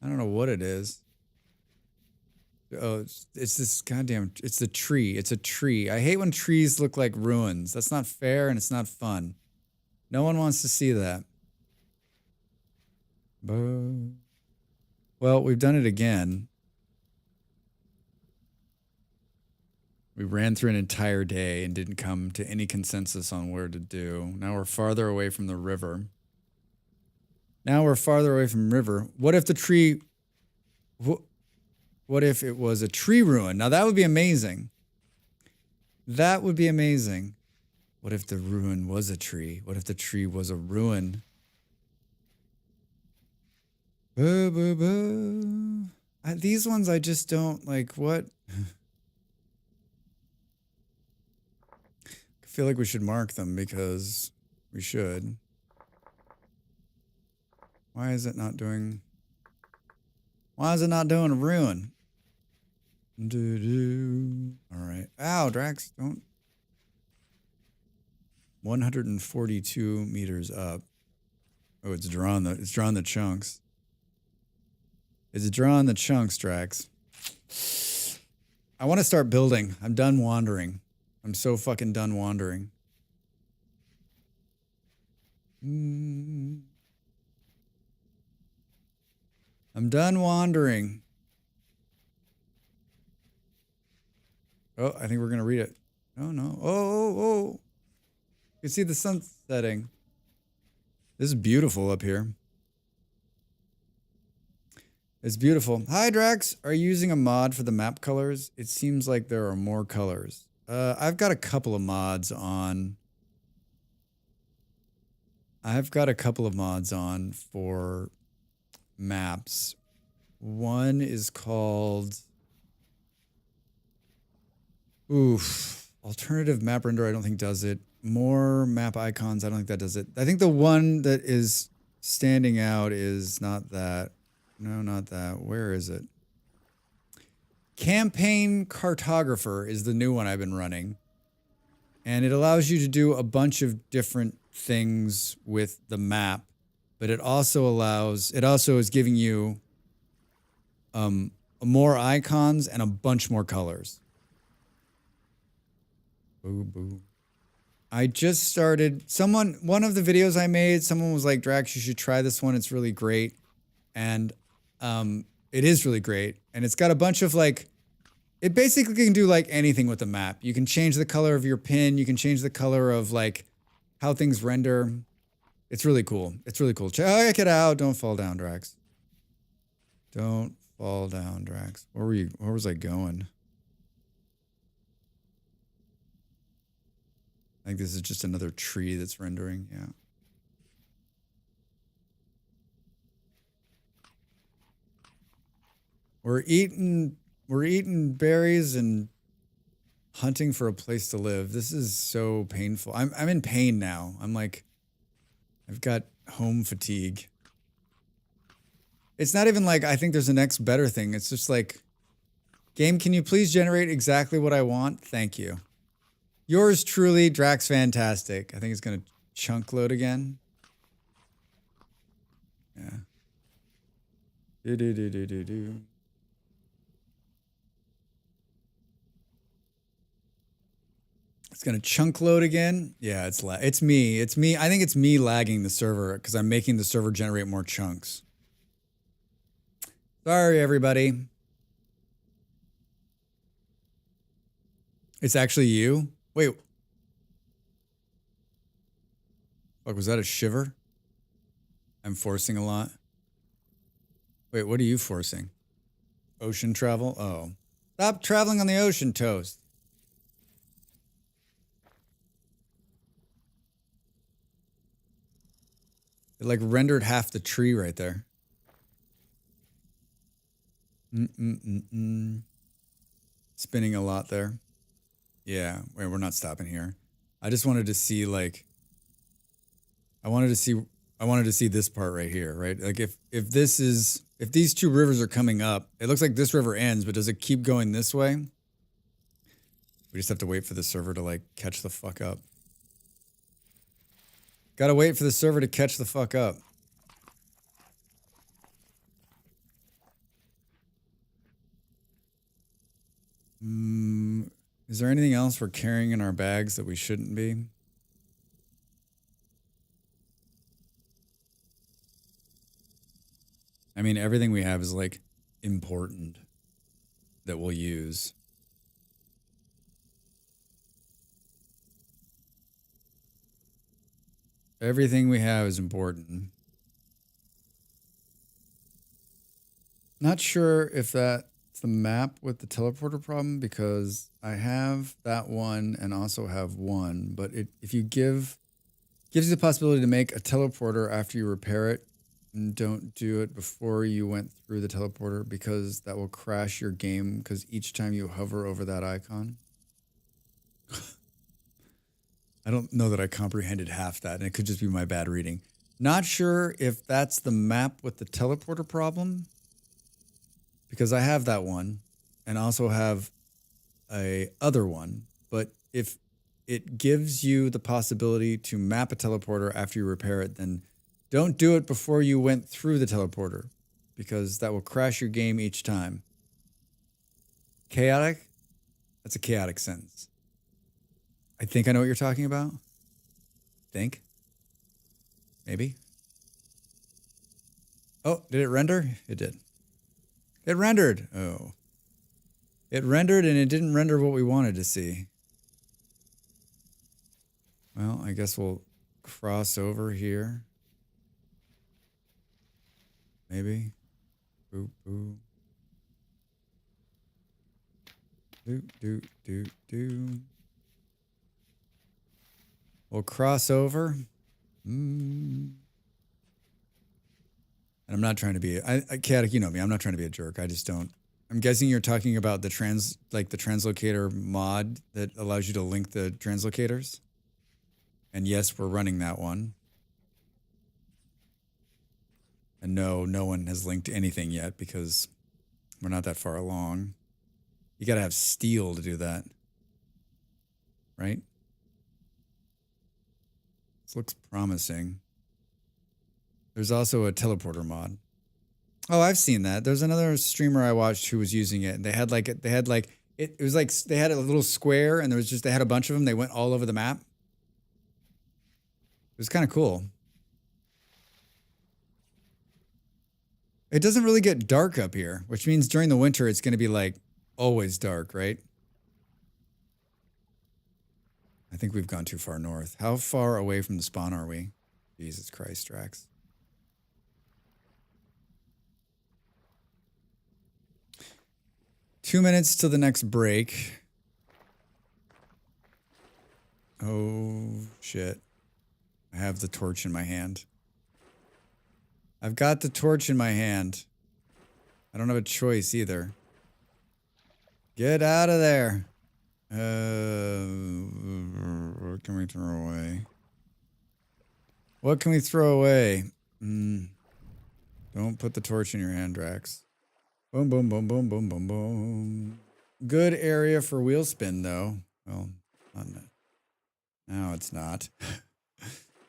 I don't know what it is. Oh, it's this goddamn... It's the tree. It's a tree. I hate when trees look like ruins. That's not fair and it's not fun. No one wants to see that. Well, we've done it again. We ran through an entire day and didn't come to any consensus on where to do. Now we're farther away from the river. Now we're farther away from river. What if the tree... What if it was a tree ruin? Now that would be amazing. That would be amazing. What if the ruin was a tree? What if the tree was a ruin? These ones I just don't like. What? feel like we should mark them because we should. Why is it not doing a ruin? All right. Ow, Drax, don't. 142 meters up. Oh, it's drawing the chunks. It's drawing the chunks, Drax. I want to start building. I'm done wandering. I'm so fucking done wandering. I'm done wandering. Oh, I think we're going to read it. Oh, no. Oh. You can see the sun setting. This is beautiful up here. It's beautiful. Hi, Drax. Are you using a mod for the map colors? It seems like there are more colors. I've got a couple of mods on. For maps. One is called alternative map render. I don't think does it. More map icons. I don't think that does it. I think the one that is standing out is not that. No, not that. Where is it? Campaign Cartographer is the new one I've been running. And it allows you to do a bunch of different things with the map, but it also is giving you more icons and a bunch more colors. Boo boo. I just started one of the videos I made, someone was like, Drax, you should try this one. It's really great. And it is really great. And it's got a bunch of it basically can do anything with the map. You can change the color of your pin. You can change the color of how things render. It's really cool. Check it out. Don't fall down, Drax. Don't fall down, Drax. Where was I going? I think this is just another tree that's rendering. Yeah. We're eating berries and hunting for a place to live. This is so painful. I'm in pain now. I've got home fatigue. It's not even I think there's a next better thing. It's just game, can you please generate exactly what I want? Thank you. Yours truly, Drax Fantastic. I think it's gonna chunk load again. Yeah. Do. It's gonna chunk load again. Yeah, it's me. It's me. I think it's me lagging the server because I'm making the server generate more chunks. Sorry, everybody. It's actually you? Wait. Fuck, was that a shiver? I'm forcing a lot. Wait, what are you forcing? Ocean travel? Oh. Stop traveling on the ocean, Toast. It rendered half the tree right there. Spinning a lot there. Yeah, wait, we're not stopping here. I just wanted to see I wanted to see this part right here, right? If these two rivers are coming up, it looks like this river ends, but does it keep going this way? We just have to wait for the server to catch the fuck up. Gotta wait for the server to catch the fuck up. Is there anything else we're carrying in our bags that we shouldn't be? I mean, everything we have is important that we'll use. Everything we have is important. Not sure if that's the map with the teleporter problem because I have that one and also have one, but if you gives you the possibility to make a teleporter after you repair it and don't do it before you went through the teleporter because that will crash your game because each time you hover over that icon. I don't know that I comprehended half that, and it could just be my bad reading. Not sure if that's the map with the teleporter problem, because I have that one and also have a other one. But if it gives you the possibility to map a teleporter after you repair it, then don't do it before you went through the teleporter, because that will crash your game each time. Chaotic? That's a chaotic sentence. I think I know what you're talking about. Think? Maybe? Oh, did it render? It did. It rendered. Oh. It rendered and it didn't render what we wanted to see. Well, I guess we'll cross over here. Maybe. Boop, boop. Do. We'll cross over. And I'm not trying to be, Chaotic, you know me, I'm not trying to be a jerk. I just don't. I'm guessing you're talking about the translocator mod that allows you to link the translocators. And yes, we're running that one. And no, no one has linked anything yet because we're not that far along. You got to have steel to do that. Right? This looks promising. There's also a teleporter mod. Oh, I've seen that. There's another streamer I watched who was using it. They had it was like they had a little square and they had a bunch of them. They went all over the map. It was kind of cool. It doesn't really get dark up here, which means during the winter it's going to be like always dark, right? I think we've gone too far north. How far away from the spawn are we? Jesus Christ, Drax. Two minutes to the next break. Oh, shit. I have the torch in my hand. I've got the torch in my hand. I don't have a choice either. Get out of there. What can we throw away? What can we throw away? Don't put the torch in your hand, Drax. Boom, boom, boom, boom, boom, boom, boom. Good area for wheel spin, though. Well, now it's not.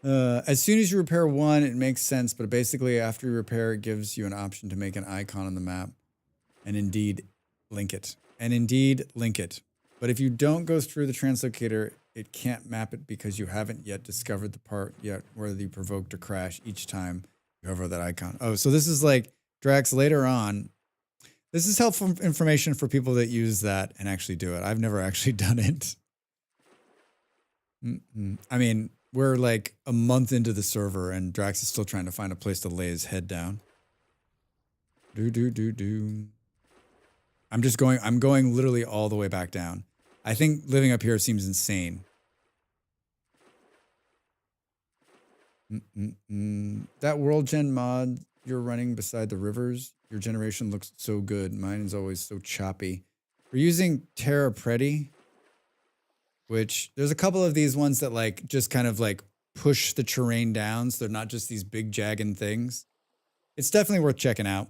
As soon as you repair one, it makes sense, but basically after you repair, it gives you an option to make an icon on the map and indeed link it. But if you don't go through the translocator, it can't map it because you haven't yet discovered the part yet where you provoked a crash each time you hover that icon. Oh, so this is like Drax later on. This is helpful information for people that use that and actually do it. I've never actually done it. I mean, we're like a month into the server and Drax is still trying to find a place to lay his head down. I'm going literally all the way back down. I think living up here seems insane. That world gen mod you're running beside the rivers, your generation looks so good. Mine is always so choppy. We're using Terra Preti, which there's a couple of these ones that like just kind of like push the terrain down. So they're not just these big jagged things. It's definitely worth checking out.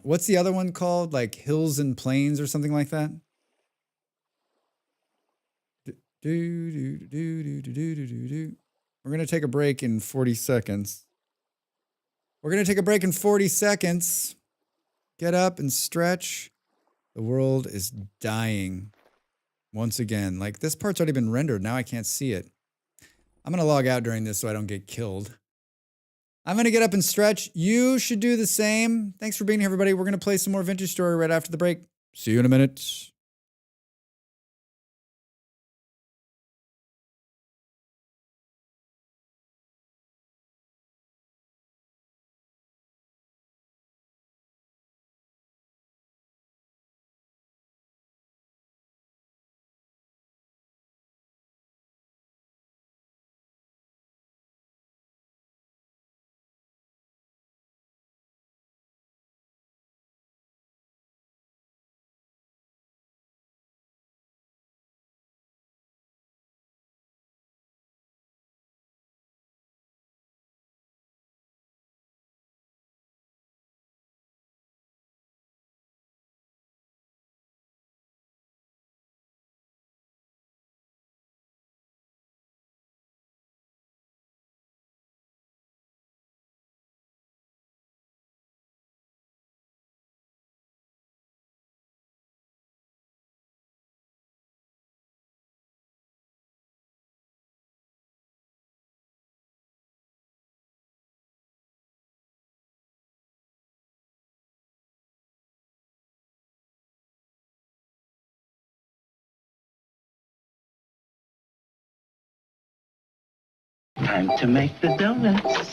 What's the other one called? Like Hills and Plains or something like that? We're going to take a break in 40 seconds. Get up and stretch. The world is dying. Once again, like this part's already been rendered. Now I can't see it. I'm going to log out during this so I don't get killed. I'm going to get up and stretch. You should do the same. Thanks for being here, everybody. We're going to play some more Vintage Story right after the break. See you in a minute. Time to make the donuts.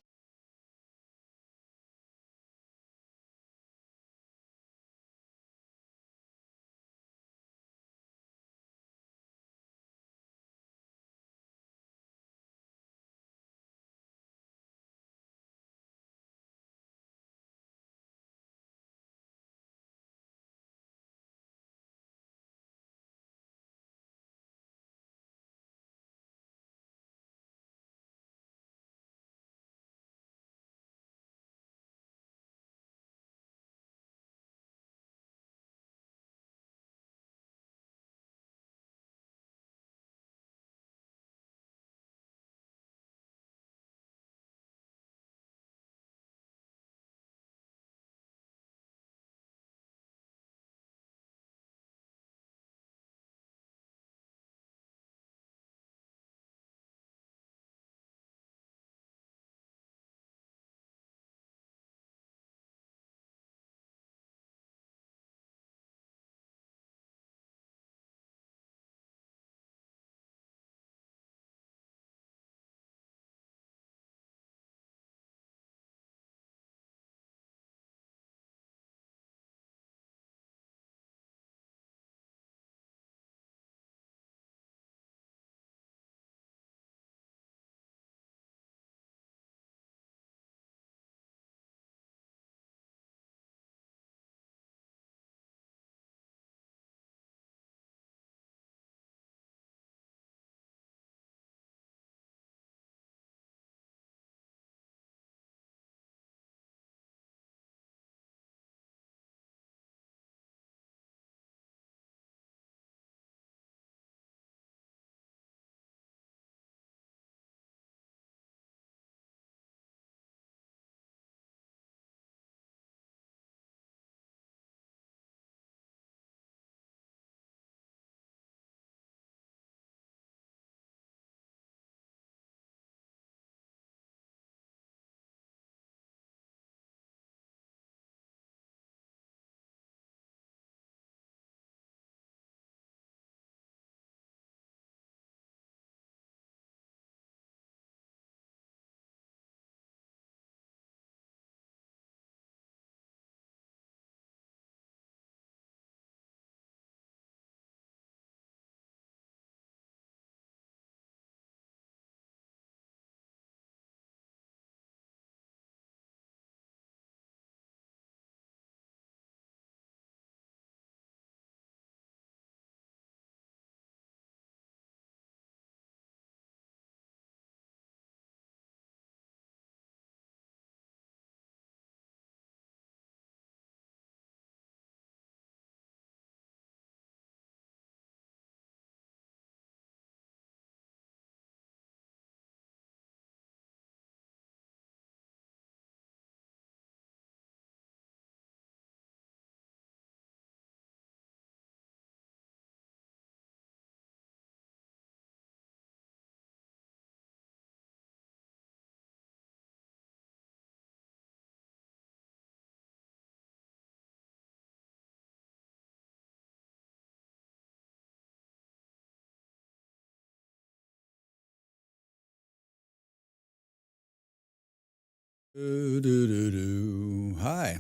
Hi.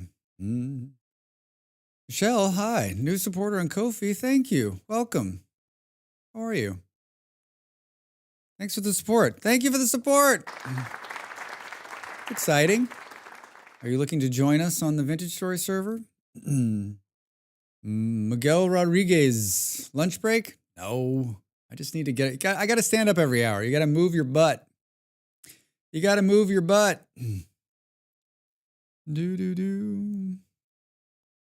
Michelle, hi. New supporter on Ko-fi. Thank you. Welcome. How are you? Thanks for the support. Thank you for the support. Exciting. Are you looking to join us on the Vintage Story server? Miguel Rodriguez, lunch break? No. I just need to I got to stand up every hour. You got to move your butt. You got to move your butt. Do.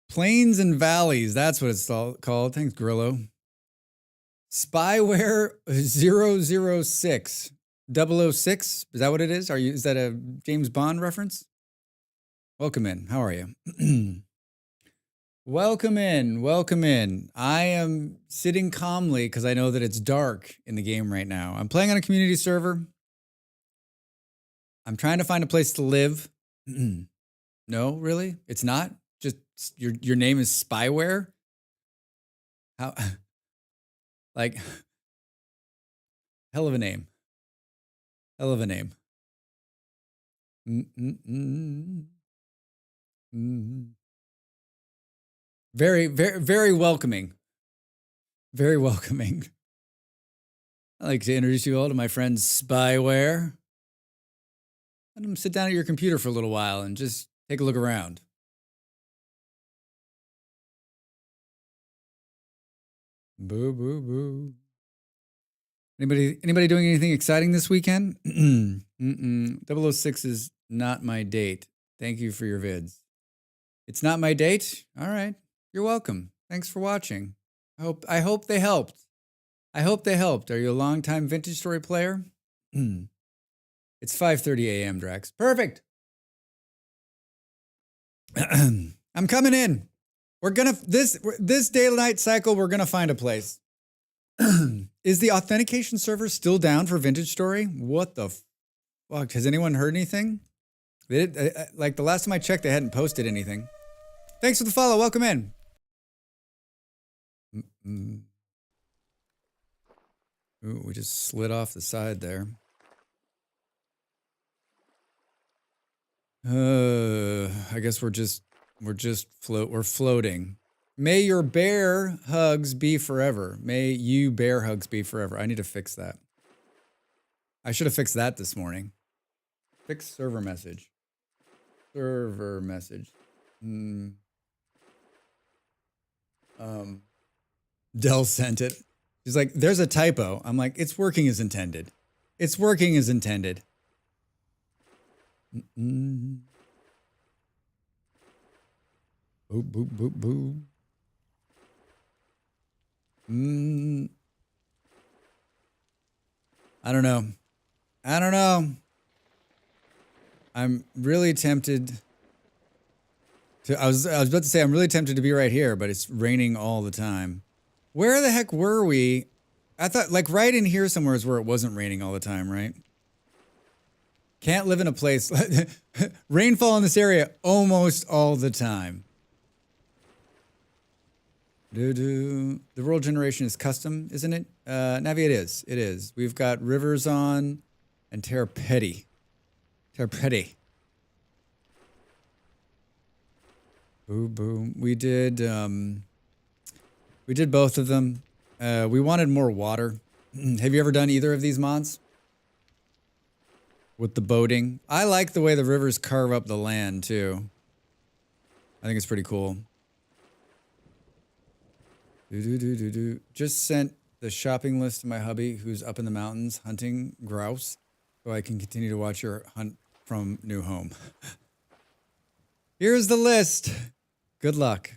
Plains and Valleys. That's what it's called. Thanks, Grillo. Spyware 006. 006? Is that what it is? Is that a James Bond reference? Welcome in. How are you? Welcome in. Welcome in. I am sitting calmly because I know that it's dark in the game right now. I'm playing on a community server. I'm trying to find a place to live. No, really? It's not? Just your name is Spyware? How like hell of a name. Hell of a name. Mm-mm-mm. Mm. Very, very, very welcoming. Very welcoming. I'd like to introduce you all to my friend Spyware. Let them sit down at your computer for a little while and just take a look around. Boo, boo, boo. Anybody doing anything exciting this weekend? 006 is not my date. Thank you for your vids. It's not my date? All right. You're welcome. Thanks for watching. I hope they helped. I hope they helped. Are you a longtime Vintage Story player? It's 5:30 a.m., Drax. Perfect. I'm coming in. We're gonna this day-night cycle. We're gonna find a place. Is the authentication server still down for Vintage Story? What the fuck? Has anyone heard anything? They did, like the last time I checked, they hadn't posted anything. Thanks for the follow. Welcome in. Ooh, we just slid off the side there. I guess we're floating. May your bear hugs be forever. May you bear hugs be forever. I need to fix that. I should have fixed that this morning. Fix server message. Server message. Dell sent it. She's like, there's a typo. I'm like, it's working as intended. It's working as intended. Boop, boop, boop, boop. I don't know. I'm really tempted to, I was about to say, I'm really tempted to be right here, but it's raining all the time. Where the heck were we? I thought like right in here somewhere is where it wasn't raining all the time, right? Can't live in a place. Rainfall in this area almost all the time. The world generation is custom, isn't it? Navi, it is. It is. We've got rivers on and Terrapeti. Terrapeti. Boom, boom. We did both of them. We wanted more water. Have you ever done either of these mods? With the boating. I like the way the rivers carve up the land too. I think it's pretty cool. Just sent the shopping list to my hubby who's up in the mountains hunting grouse so I can continue to watch your hunt from new home. Here's the list. Good luck.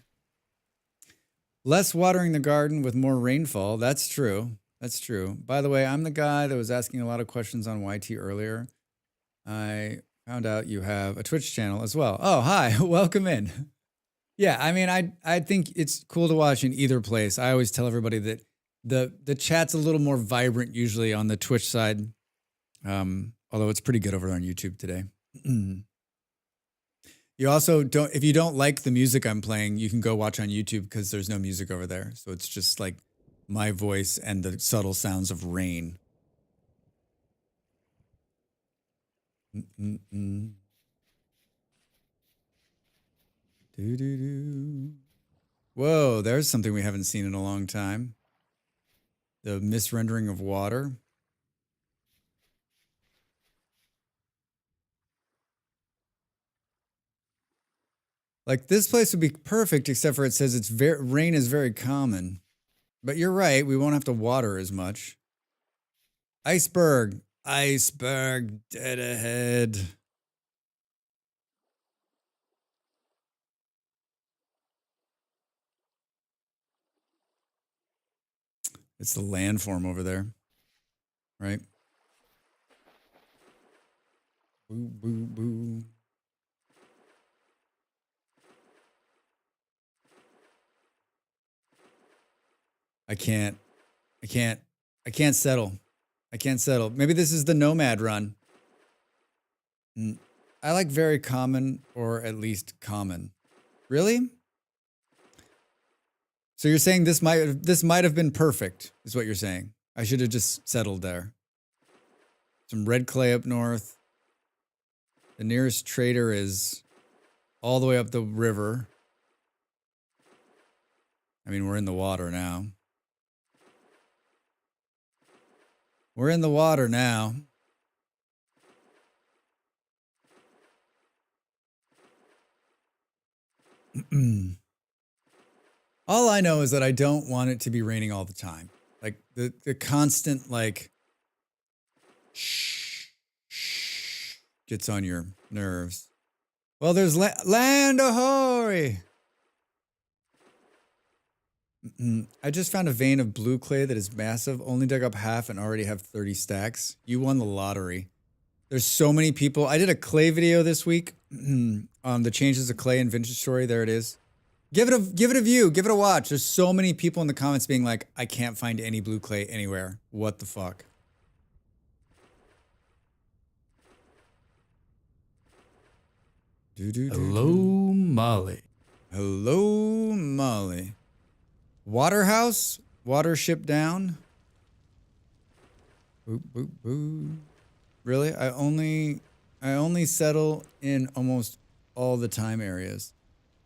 Less watering the garden with more rainfall. That's true. That's true. By the way, I'm the guy that was asking a lot of questions on YT earlier. I found out you have a Twitch channel as well. Oh, hi. Welcome in. Yeah, I mean, I think it's cool to watch in either place. I always tell everybody that the chat's a little more vibrant usually on the Twitch side, although it's pretty good over on YouTube today. You also don't, if you don't like the music I'm playing, you can go watch on YouTube because there's no music over there. So it's just like my voice and the subtle sounds of rain. Whoa, there's something we haven't seen in a long time. The misrendering of water. Like this place would be perfect except for it says it's rain is very common. But you're right, we won't have to water as much. Iceberg. Iceberg dead ahead. It's the landform over there, right? Boo, boo, boo. I can't settle. I can't settle. Maybe this is the nomad run. I like very common or at least common. Really? So you're saying this might have been perfect, is what you're saying. I should have just settled there. some red clay up north. The nearest trader is all the way up the river. I mean, we're in the water now. We're in the water now. All I know is that I don't want it to be raining all the time. Like the constant like shh gets on your nerves. Well, there's land ahoy! I just found a vein of blue clay that is massive. Only dug up half and already have 30 stacks. You won the lottery. There's so many people. I did a clay video this week on the changes of clay in Vintage Story. There it is. Give it a view. Give it a watch. There's so many people in the comments being like, I can't find any blue clay anywhere. What the fuck? Hello, Molly. Hello, Molly. Waterhouse? Watership down? Boop, boop, boop. Really? I only settle in almost all the time areas.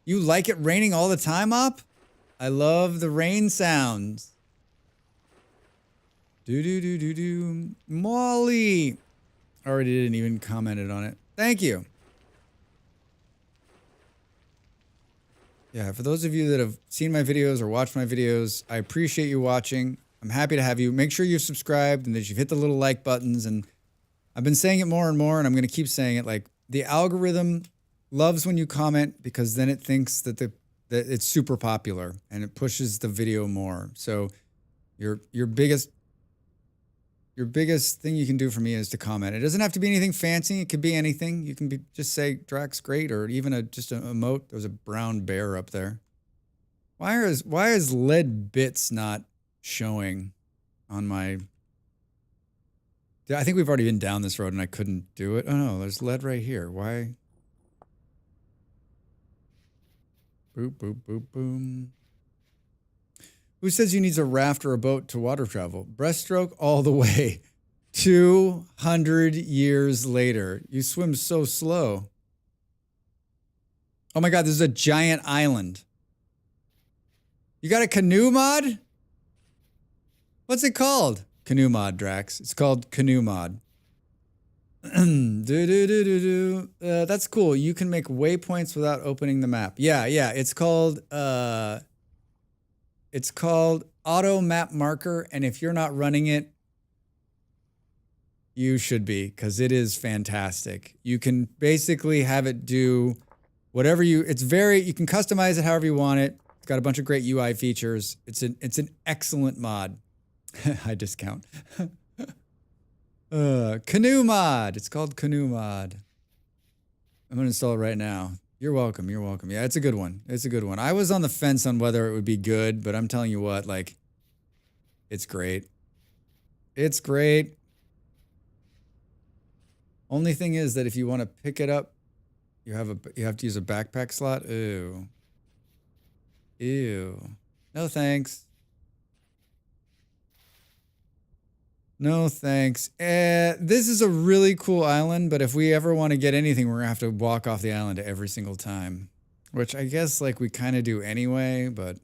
You like it raining all the time, Op? I love the rain sounds. Do. Molly. Already didn't even commented on it. Thank you. Yeah, for those of you that have seen my videos or watched my videos, I appreciate you watching. I'm happy to have you. Make sure you've subscribed and that you've hit the little like buttons. And I've been saying it more and more, and I'm going to keep saying it. Like, the algorithm loves when you comment because then it thinks that that it's super popular and it pushes the video more. So your biggest thing you can do for me is to comment. It doesn't have to be anything fancy. It could be anything. You can just say Drax great, or even just an emote. There's a brown bear up there. Why is lead bits not showing on my? I think we've already been down this road and I couldn't do it. Oh no, there's lead right here. Why? Boop, boop, boop, boom. Who says you need a raft or a boat to water travel? Breaststroke all the way. 200 years later. You swim so slow. Oh my God, this is a giant island. You got a canoe mod? What's it called? Canoe mod, Drax. It's called canoe mod. That's cool. You can make waypoints without opening the map. Yeah. It's called auto map marker, and if you're not running it, you should be, because it is fantastic. You can basically have it do whatever you can customize it however you want it. It's got a bunch of great UI features. It's an excellent mod. High discount. Canoe mod. It's called canoe mod. I'm gonna install it right now. You're welcome. You're welcome. Yeah, it's a good one. It's a good one. I was on the fence on whether it would be good, but I'm telling you what, like, it's great. It's great. Only thing is that if you want to pick it up, you have to use a backpack slot. Ew. No thanks. No thanks. This is a really cool island, but if we ever want to get anything, we're gonna have to walk off the island every single time, which I guess like we kind of do anyway, but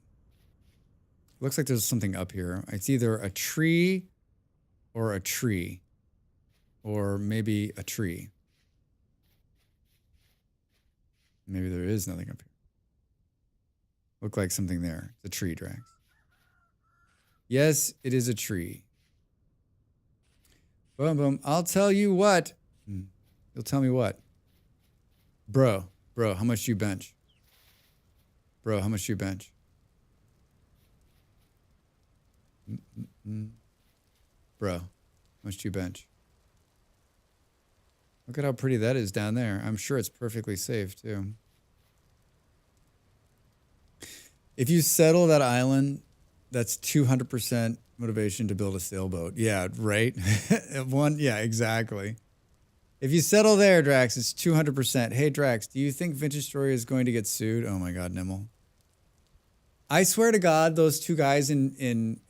looks like there's something up here. It's either a tree or a tree, or maybe a tree. Maybe there is nothing up here. Look like something there. It's a tree, Drax. Yes, it is a tree. Boom, boom. I'll tell you what. You'll tell me what. Bro, how much do you bench? Bro, how much do you bench? Bro, how much do you bench? Look at how pretty that is down there. I'm sure it's perfectly safe, too. If you settle that island, that's 200% motivation to build a sailboat. Yeah, right? Yeah, exactly. If you settle there, Drax, it's 200%. Hey, Drax, do you think Vintage Story is going to get sued? Oh my God, Nimble. I swear to God, those two guys in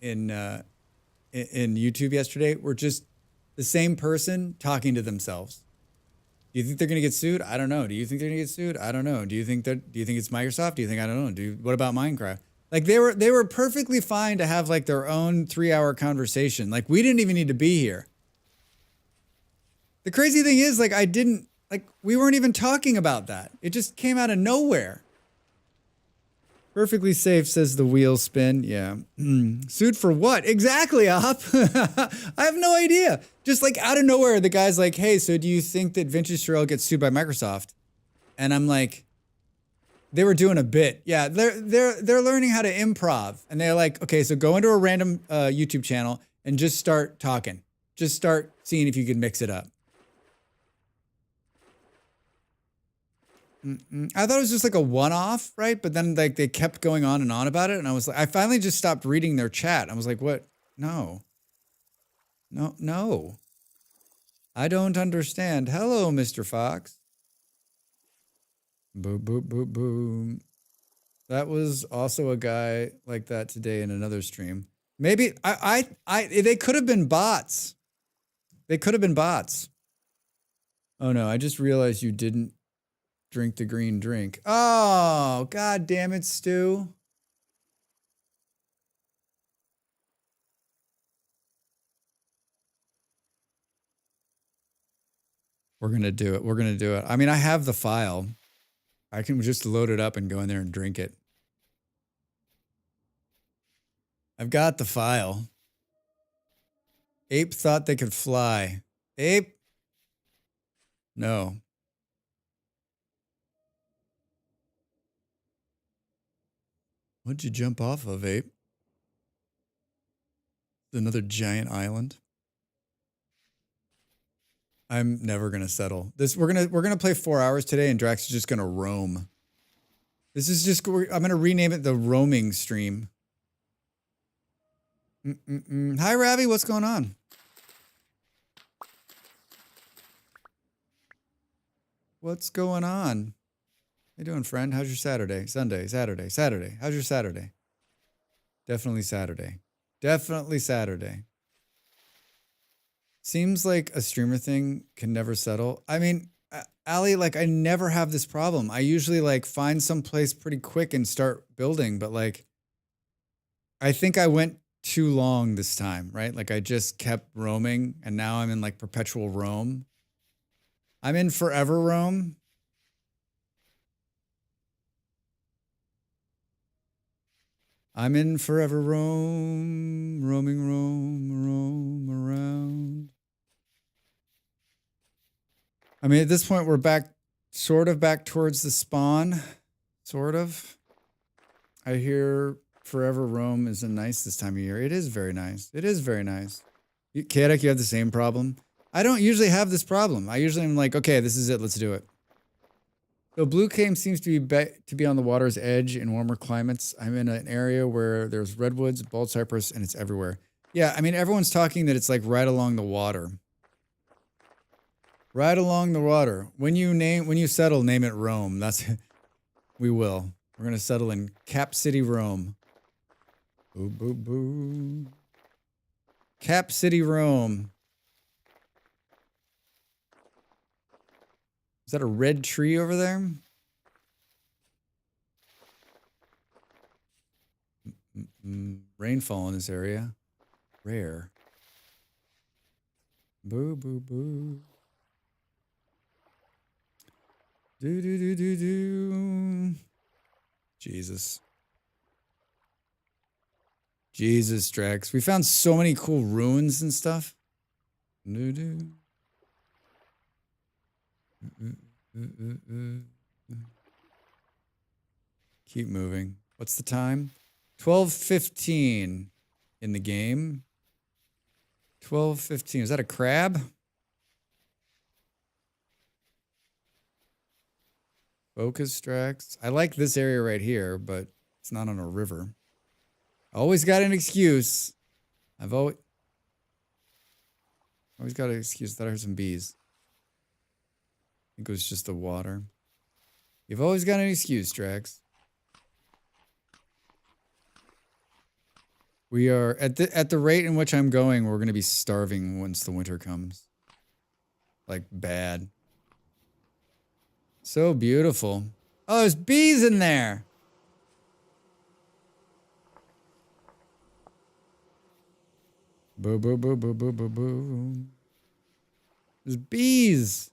YouTube yesterday were just the same person talking to themselves. Do you think they're going to get sued? I don't know. Do you think they're going to get sued? I don't know. Do you think it's Microsoft? Do you think, I don't know. What about Minecraft? Like they were perfectly fine to have like their own 3-hour conversation. Like we didn't even need to be here. The crazy thing is like we weren't even talking about that. It just came out of nowhere. Perfectly safe, says the wheel spin. Yeah. Sued for what? Exactly, Op. I have no idea. Just like out of nowhere, the guy's like, hey, so do you think that Vintage Trail gets sued by Microsoft? And I'm like, they were doing a bit. Yeah, they're learning how to improv. And they're like, okay, so go into a random YouTube channel and just start talking. Just start seeing if you can mix it up. I thought it was just like a one-off, right? But then like they kept going on and on about it. And I was like, I finally just stopped reading their chat. I was like, what? No. I don't understand. Hello, Mr. Fox. Boom, boom, boom, boom. That was also a guy like that today in another stream. Maybe they could have been bots. They could have been bots. Oh no, I just realized you didn't drink the green drink. Oh, God damn it, Stu. We're going to do it. We're going to do it. I mean, I have the file. I can just load it up and go in there and drink it. I've got the file. Ape thought they could fly. Ape? No. What'd you jump off of, Ape? Another giant island. I'm never gonna settle. We're gonna play 4 hours today, and Drax is just gonna roam. This is just. I'm gonna rename it the roaming stream. Hi, Ravi. What's going on? What's going on? How you doing, friend? How's your Saturday? Saturday. How's your Saturday? Definitely Saturday. Definitely Saturday. Seems like a streamer thing can never settle. I mean, Ali, like I never have this problem. I usually like find some place pretty quick and start building, but like I think I went too long this time, right? Like I just kept roaming and now I'm in like perpetual roam. I'm in forever roam. I'm in forever roam, roam around. I mean, at this point, we're back, sort of back towards the spawn, sort of. I hear forever roam is nice this time of year. It is very nice. It is very nice. Kadek, you have the same problem? I don't usually have this problem. I usually am like, okay, this is it. Let's do it. So Blue Cave seems to be on the water's edge in warmer climates. I'm in an area where there's redwoods, bald cypress, and it's everywhere. Yeah, I mean, everyone's talking that it's like right along the water. Right along the water. When you settle, name it Rome. We will. We're gonna settle in Cap City, Rome. Boo, boo, boo. Cap City, Rome. Is that a red tree over there? Rainfall in this area. Rare. Boo, boo, boo. Do, do, do, do, do. Jesus. Jesus, Drax. We found so many cool ruins and stuff. Do, do. Keep moving. What's the time? 12:15 in the game. 12:15. Is that a crab? Focus, Drax. I like this area right here, but it's not on a river. Always got an excuse. I've always got an excuse. Thought I heard some bees. I think it was just the water. You've always got an excuse, Drax. We are at the rate in which I'm going, we're gonna be starving once the winter comes. Like bad. So beautiful. Oh, there's bees in there. Boo boo boo boo boo boo boo. There's bees.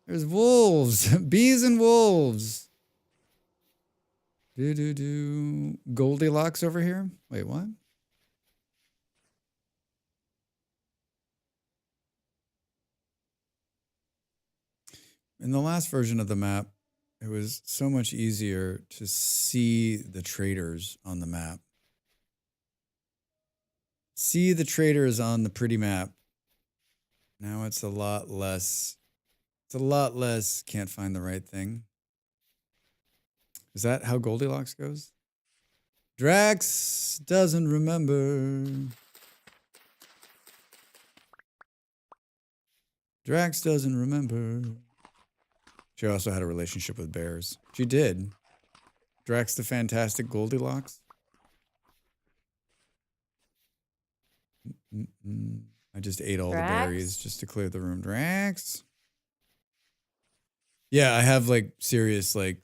There's wolves. Bees and wolves. Do do do. Goldilocks over here. Wait, what? In the last version of the map, it was so much easier to see the traders on the map. See the traders on the pretty map. Now it's a lot less. It's a lot less. Can't find the right thing. Is that how Goldilocks goes? Drax doesn't remember. Drax doesn't remember. She also had a relationship with bears. She did. Drax the Fantastic Goldilocks. I just ate all Drax? the berries just to clear the room. Drax? Yeah, I have like serious like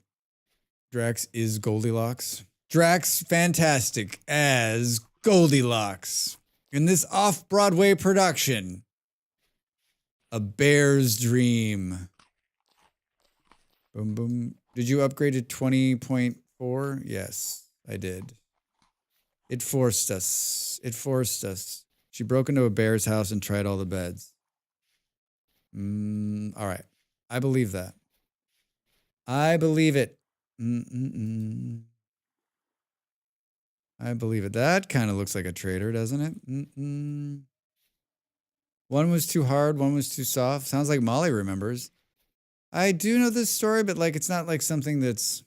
Drax is Goldilocks. Drax Fantastic as Goldilocks. In this off-Broadway production. A Bear's Dream. Boom, boom. Did you upgrade to 20.4? Yes, I did. It forced us. It forced us. She broke into a bear's house and tried all the beds. All right. I believe that. I believe it. I believe it. That kind of looks like a traitor, doesn't it? One was too hard, one was too soft. Sounds like Molly remembers. I do know this story, but like it's not like something that's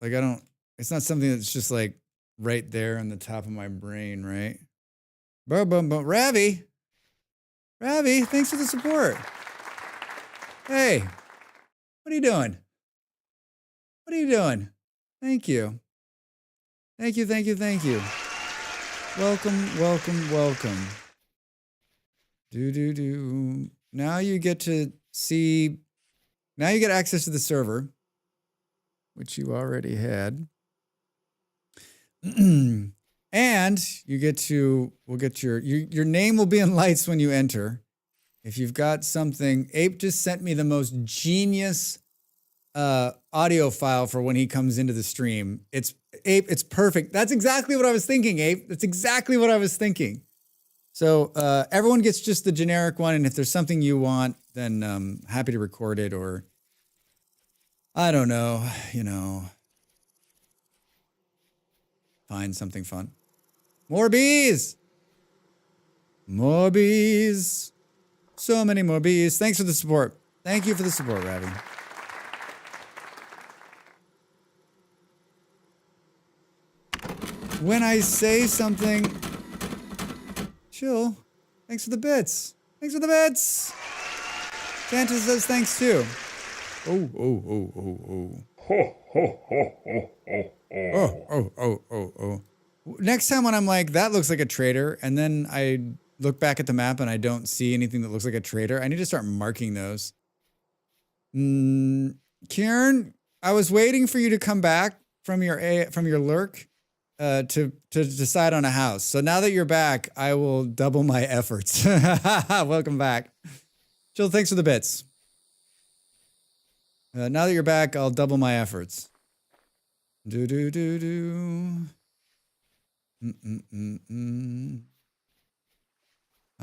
like it's not something that's just like right there on the top of my brain, right? Boom, boom, boom. Ravi, thanks for the support. Hey, what are you doing? What are you doing? Thank you. Thank you, thank you, thank you. Welcome, welcome, welcome. Do. Now you get to see, now you get access to the server, which you already had. And you get to, we'll get your name will be in lights when you enter. If you've got something, Ape just sent me the most genius audio file for when he comes into the stream. It's Ape, it's perfect. That's exactly what I was thinking, Ape. That's exactly what I was thinking. So everyone gets just the generic one, and if there's something you want, then happy to record it, or I don't know, find something fun. More bees! More bees! So many more bees. Thanks for the support. Thank you for the support, Ravi. When I say something, chill. Thanks for the bits. Thanks for the bits. Santa says thanks too. Oh. Oh. Next time when I'm like, that looks like a traitor, and then I look back at the map and I don't see anything that looks like a traitor, I need to start marking those. Kieran, I was waiting for you to come back from your lurk to decide on a house. So now that you're back, I will double my efforts. Welcome back. Jill, thanks for the bits. Now that you're back, I'll double my efforts. Do.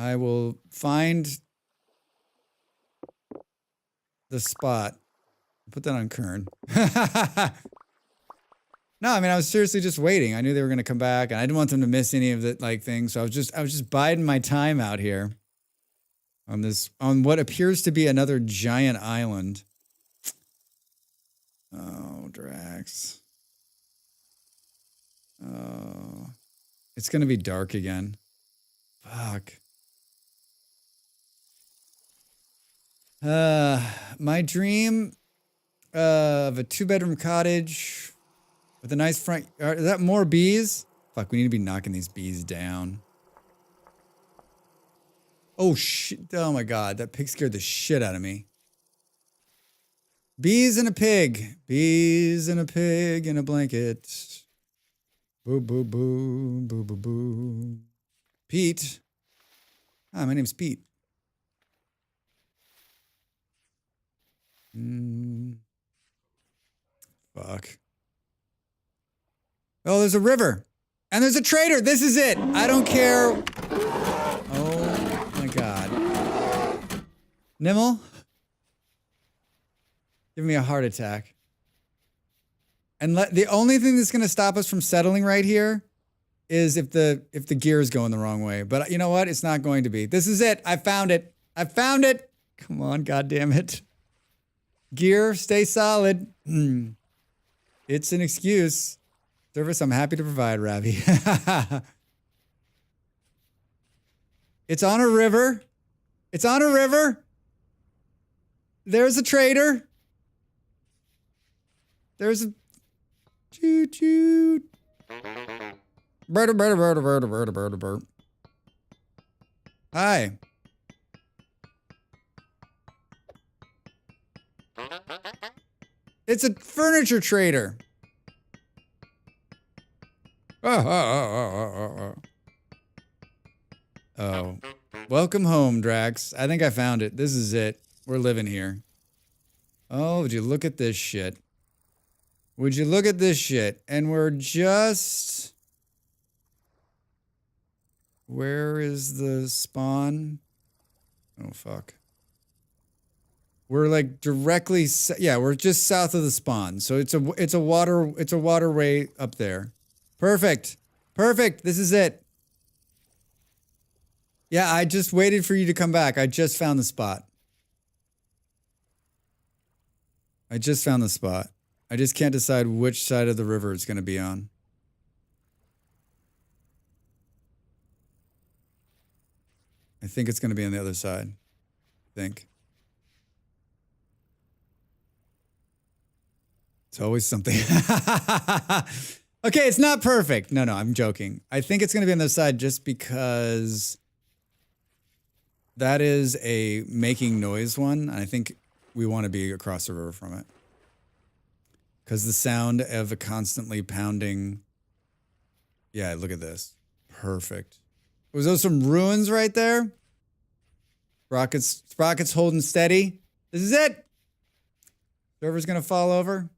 I will find the spot. Put that on Kern. No, I mean, I was seriously just waiting. I knew they were going to come back, and I didn't want them to miss any of the like things. So I was just biding my time out here on what appears to be another giant island. Oh, Drax. Oh, it's going to be dark again. Fuck. My dream of a 2-bedroom cottage With a nice front. Is that more bees? Fuck, we need to be knocking these bees down. Oh shit! Oh my god, that pig scared the shit out of me. Bees and a pig. Bees and a pig in a blanket. Boo boo boo boo boo boo. Pete. Ah, my name's Pete. Fuck. Oh, there's a river. And there's a trader. This is it. I don't care. Oh my god. Nimble? Give me a heart attack. And the only thing that's going to stop us from settling right here is if the gear is going the wrong way. But you know what? It's not going to be. This is it. I found it. I found it. Come on, goddamn it. Gear, stay solid. It's an excuse. Service I'm happy to provide, Ravi. It's on a river. It's on a river. There's a trader. There's a choo-choo. Bird. Hi. It's a furniture trader. Oh. Welcome home, Drax. I think I found it. This is it. We're living here. Oh, would you look at this shit? Would you look at this shit? And we're just... Where is the spawn? Oh, fuck. We're like directly... Yeah, we're just south of the spawn. So it's a waterway up there. Perfect. Perfect. This is it. Yeah, I just waited for you to come back. I just found the spot. I just found the spot. I just can't decide which side of the river it's going to be on. I think it's going to be on the other side. I think. It's always something. Okay, it's not perfect. No, I'm joking. I think it's going to be on the other side just because that is a making noise one. And I think we want to be across the river from it. Because the sound of a constantly pounding. Yeah, look at this. Perfect. Was those some ruins right there? Sprocket's holding steady. This is it. Server's going to fall over.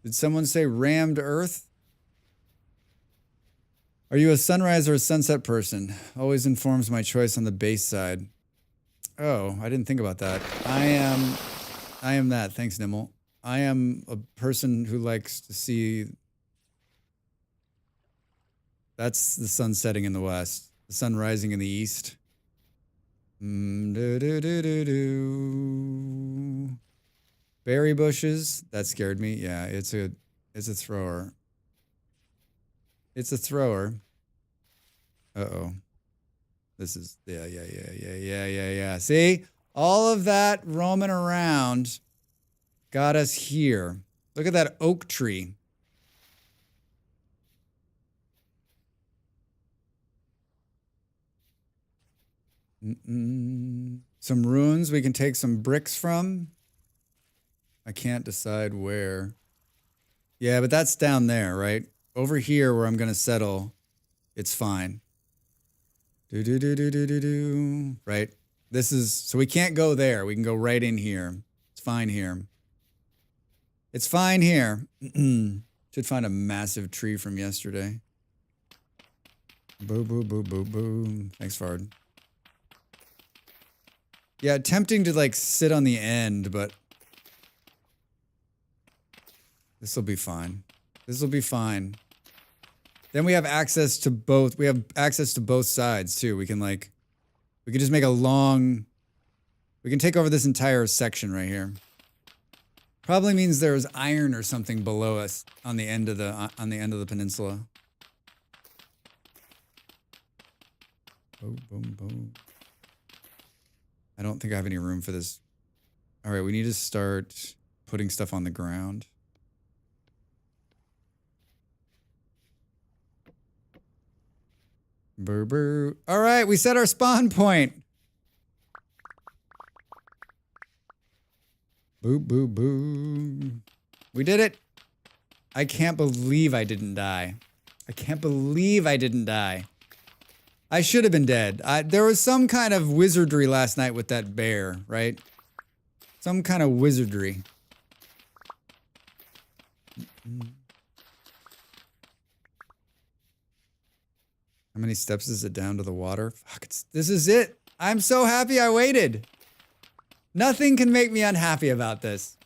Did someone say rammed earth? Are you a sunrise or a sunset person? Always informs my choice on the base side. Oh, I didn't think about that. I am that. Thanks, Nimble. I am a person who likes to see... That's the sun setting in the west. The sun rising in the east. Berry bushes. That scared me. Yeah, it's a thrower. It's a thrower. Uh-oh. This is... Yeah. See? All of that roaming around got us here. Look at that oak tree. Some ruins we can take some bricks from. I can't decide where. Yeah, but that's down there, right? Over here where I'm going to settle, it's fine. Right? This is... So we can't go there. We can go right in here. It's fine here. It's fine here. Should find a massive tree from yesterday. Boo, boo, boo, boo, boo. Thanks, Fard. Yeah, tempting to like sit on the end, but this will be fine. This will be fine. Then we have access to both. We have access to both sides too. We can just make a long. We can take over this entire section right here. Probably means there's iron or something below us on the end of the peninsula. Boom, boom, boom. I don't think I have any room for this. All right, we need to start putting stuff on the ground. Boo boo. All right, we set our spawn point. Boo boo boo. We did it. I can't believe I didn't die. I can't believe I didn't die. I should have been dead. There was some kind of wizardry last night with that bear, right? Some kind of wizardry. How many steps is it down to the water? Fuck, this is it. I'm so happy I waited. Nothing can make me unhappy about this.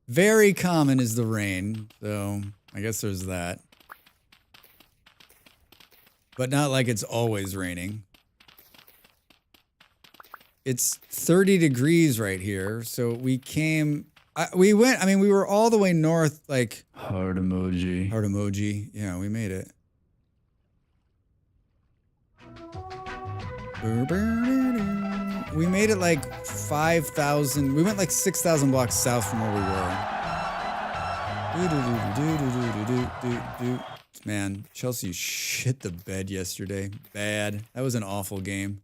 Very common is the rain, so I guess there's that. But not like it's always raining. It's 30 degrees right here, so we came... we were all the way north, like... Heart emoji. Heart emoji. Yeah, we made it. We made it like 5,000. We went like 6,000 blocks south from where we were. Man, Chelsea shit the bed yesterday. Bad. That was an awful game.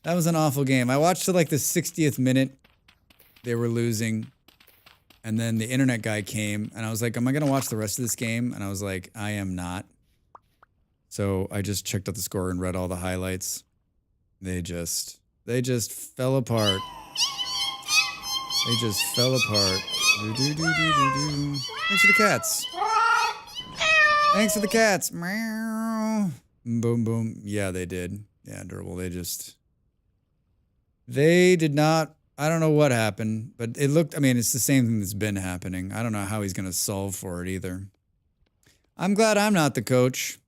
That was an awful game. I watched to like the 60th minute. They were losing. And then the internet guy came and I was like, am I going to watch the rest of this game? And I was like, I am not. So I just checked out the score and read all the highlights. They just fell apart. They just fell apart. Thanks for the cats. Thanks for the cats. Meow. Boom, boom. Yeah, they did. Yeah, Durable. They did not. I don't know what happened, but it looked, I mean, it's the same thing that's been happening. I don't know how he's going to solve for it either. I'm glad I'm not the coach.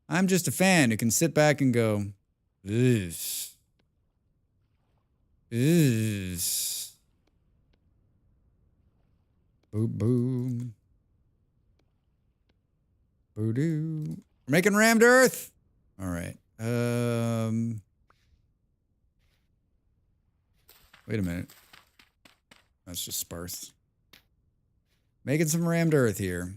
I'm just a fan who can sit back and go, ugh. Ugh. Boom, boom. Boo-doo. We're making rammed earth. All right. Wait a minute. That's just sparse. Making some rammed earth here.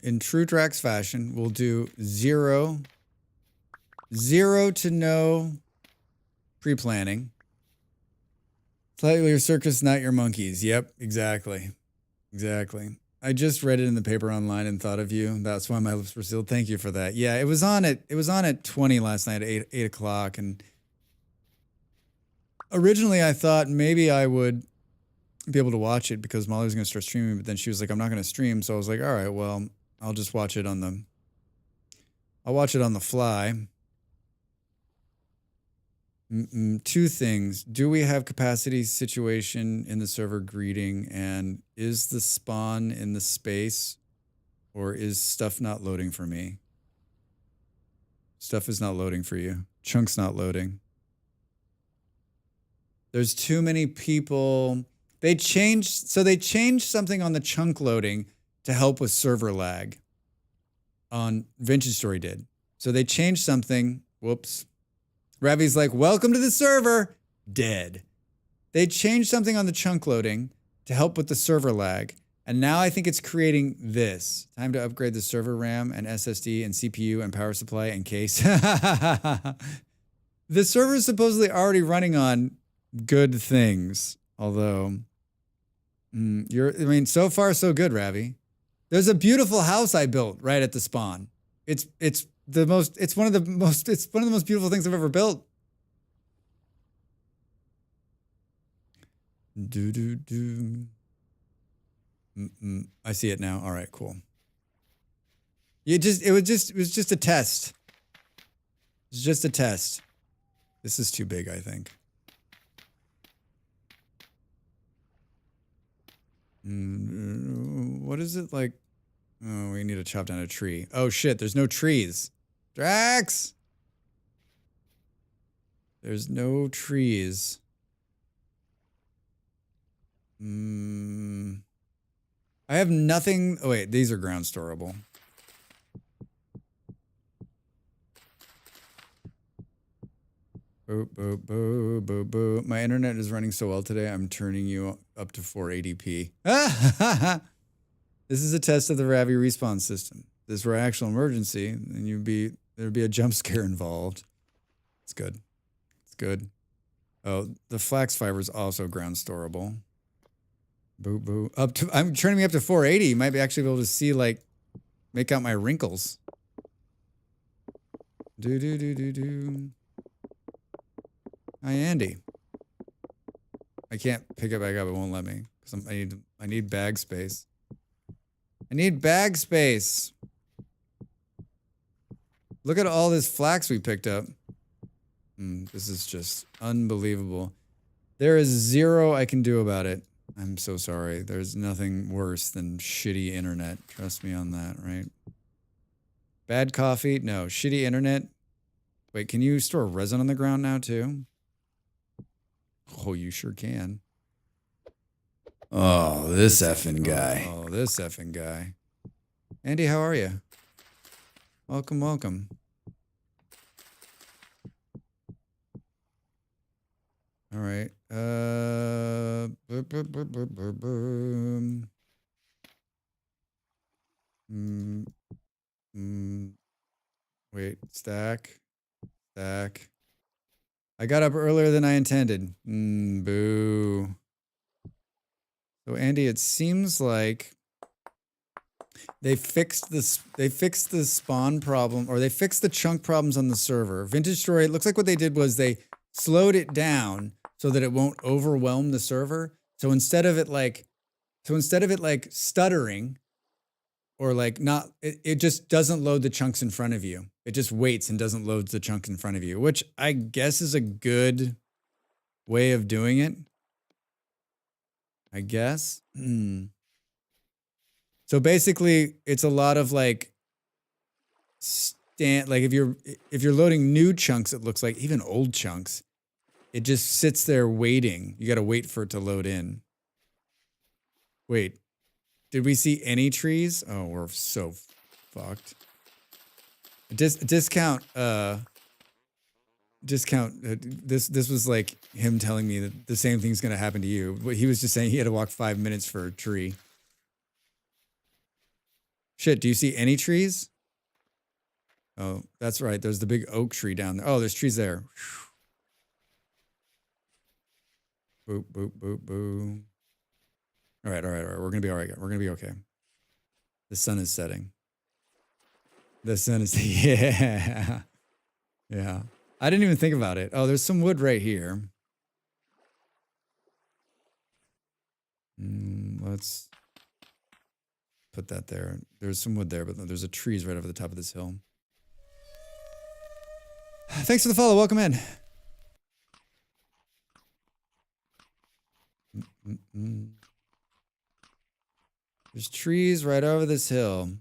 In true Drax fashion, we'll do 0 to no pre-planning. Slightly your circus, not your monkeys. Yep, exactly. Exactly. I just read it in the paper online and thought of you. That's why my lips were sealed. Thank you for that. Yeah, it was on at 20 last night at 8 o'clock. And originally I thought maybe I would be able to watch it because Molly was going to start streaming, but then she was like, I'm not going to stream. So I was like, all right, well, I'll just watch it on the fly. Two things. Do we have capacity situation in the server greeting? And is the spawn in the space or is stuff not loading for me? Stuff is not loading for you. Chunk's not loading. There's too many people. They changed something on the chunk loading to help with server lag. On Vintage Story did. So they changed something. Whoops. Ravi's like, welcome to the server. Dead. They changed something on the chunk loading to help with the server lag. And now I think it's creating this. Time to upgrade the server RAM and SSD and CPU and power supply and case. The server is supposedly already running on good things. Although, so far so good, Ravi. There's a beautiful house I built right at the spawn. It's one of the most beautiful things I've ever built. I see it now. All right, cool. It was just a test. It's just a test. This is too big, I think. What is it like? Oh, we need to chop down a tree. Oh shit, there's no trees. Drax! There's no trees. I I have nothing. Oh, wait, these are ground storable. Boop, boop, boop, boop, boop. My internet is running so well today, I'm turning you up to 480p. This is a test of the Ravi respawn system. If this were actual emergency, then there'd be a jump scare involved. It's good. It's good. Oh, the flax fiber is also ground storable. Boop, boop. I'm turning me up to 480. You might be actually able to see, like, make out my wrinkles. Do, do, do, do, do. Hi, Andy. I can't pick it back up. It won't let me because I need bag space. I need bag space. Look at all this flax we picked up. This is just unbelievable. There is zero I can do about it. I'm so sorry. There's nothing worse than shitty internet. Trust me on that, right? Bad coffee? No. Shitty internet? Wait, can you store resin on the ground now too? Oh, you sure can. Oh, this effing guy. Oh, this effing guy. Andy, how are you? Welcome, welcome. All right. Wait, stack. I got up earlier than I intended. Boo. So Andy, it seems like they fixed the spawn problem, or they fixed the chunk problems on the server. Vintage Story, it looks like what they did was they slowed it down so that it won't overwhelm the server. So instead of it like stuttering or like not, it just doesn't load the chunks in front of you. It just waits and doesn't load the chunks in front of you, which I guess is a good way of doing it. I guess. So basically, it's a lot of like like if you're loading new chunks, it looks like even old chunks, it just sits there waiting. You got to wait for it to load in. Wait, did we see any trees? Oh, we're so fucked. Discount. This was like him telling me that the same thing's gonna happen to you. But he was just saying he had to walk 5 minutes for a tree. Shit, do you see any trees? Oh, that's right. There's the big oak tree down there. Oh, there's trees there. Boop, boop, boop, boop. All right. We're gonna be all right. We're gonna be okay. The sun is setting. The sun is yeah. Yeah. I didn't even think about it. Oh, there's some wood right here. Let's put that there. There's some wood there, but there's a trees right over the top of this hill. Thanks for the follow. Welcome in. There's trees right over this hill.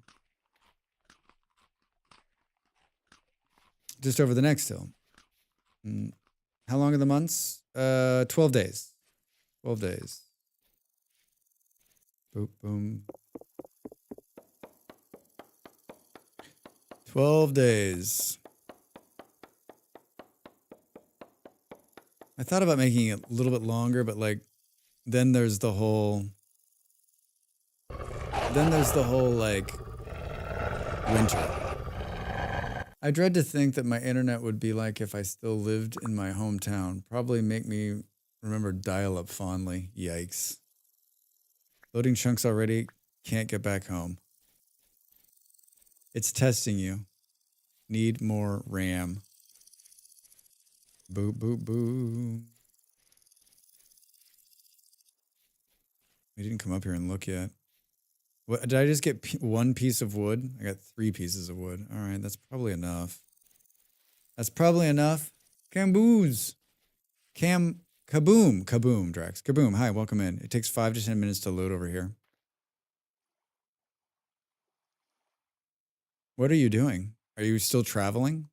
Just over the next hill. How long are the months? 12 days. 12 days. Boop, boom. 12 days. I thought about making it a little bit longer, but like, then there's the whole like winter. I dread to think that my internet would be like if I still lived in my hometown. Probably make me remember dial-up fondly. Yikes. Loading chunks already. Can't get back home. It's testing you. Need more RAM. Boo, boo, boo. We didn't come up here and look yet. What, did I just get one piece of wood? I got 3 pieces of wood. All right, that's probably enough. That's probably enough. Kaboom, Drax. Kaboom, hi, welcome in. It takes 5 to 10 minutes to load over here. What are you doing? Are you still traveling?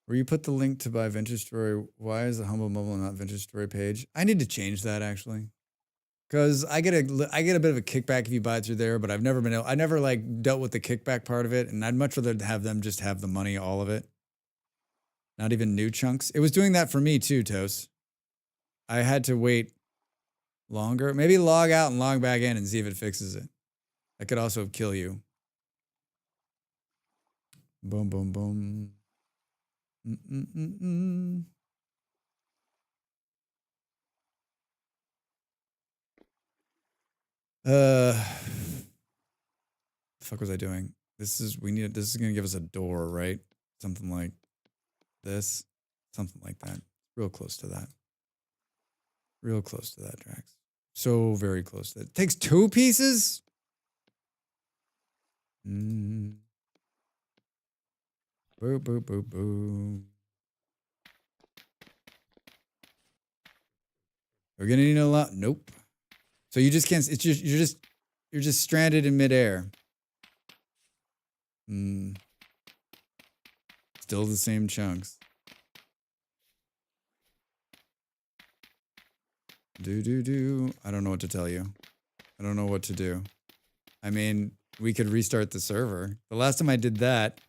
Where you put the link to buy Vintage Story, why is the Humble Mobile not Vintage Story page? I need to change that actually. Because I get a bit of a kickback if you buy it through there, but I never like dealt with the kickback part of it, and I'd much rather have them just have the money, all of it. Not even new chunks. It was doing that for me too, Toast. I had to wait longer. Maybe log out and log back in and see if it fixes it. That could also kill you. Boom, boom, boom. Mm-mm-mm-mm. The fuck was I doing? This is gonna give us a door, right? Something like this. Something like that. Real close to that. Real close to that, Drax. So very close to that. It takes 2 pieces? Boom, boom, boom, boom. We're gonna need a lot. Nope. So you just can't. It's just you're just stranded in midair. Still the same chunks. Do. I don't know what to tell you. I don't know what to do. I mean, we could restart the server. The last time I did that.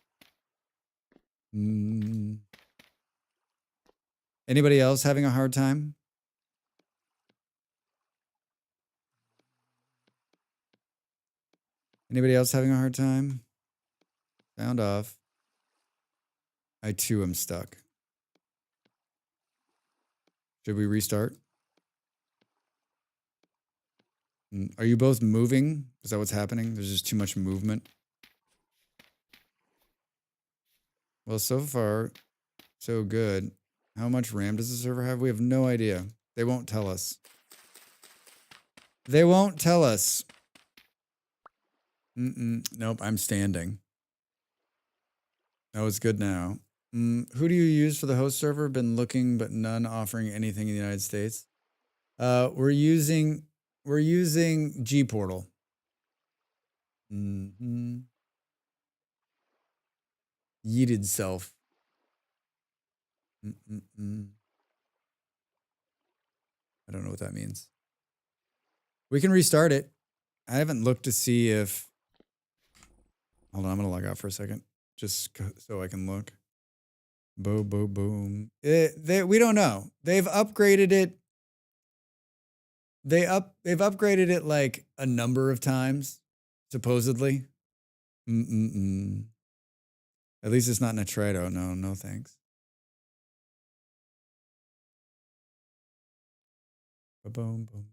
Anybody else having a hard time? Anybody else having a hard time? Sound off. I too am stuck. Should we restart? Are you both moving? Is that what's happening? There's just too much movement. Well, so far, so good. How much RAM does the server have? We have no idea. They won't tell us. They won't tell us. Nope, I'm standing. Oh, it's good now. Who do you use for the host server? Been looking, but none offering anything in the United States. We're using G-Portal. Yeeted self. I don't know what that means. We can restart it. I haven't looked to see if... Hold on, I'm going to log out for a second. Just so I can look. Boom, boom, boom. We don't know. They've upgraded it. They've upgraded it like a number of times, supposedly. At least it's not Nitrito. No thanks. Boom, boom.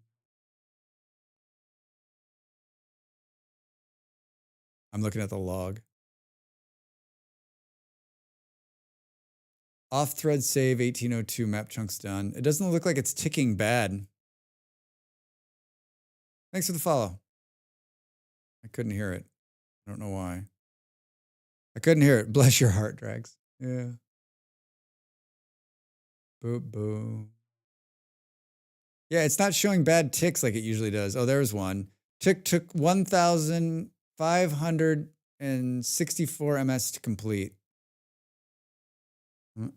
I'm looking at the log. Off thread save 1802 map chunks done. It doesn't look like it's ticking bad. Thanks for the follow. I couldn't hear it. I don't know why. I couldn't hear it. Bless your heart, Drags. Yeah. Boop, boom. Yeah, it's not showing bad ticks like it usually does. Oh, there's one. Tick took 1,564 MS to complete. Boom,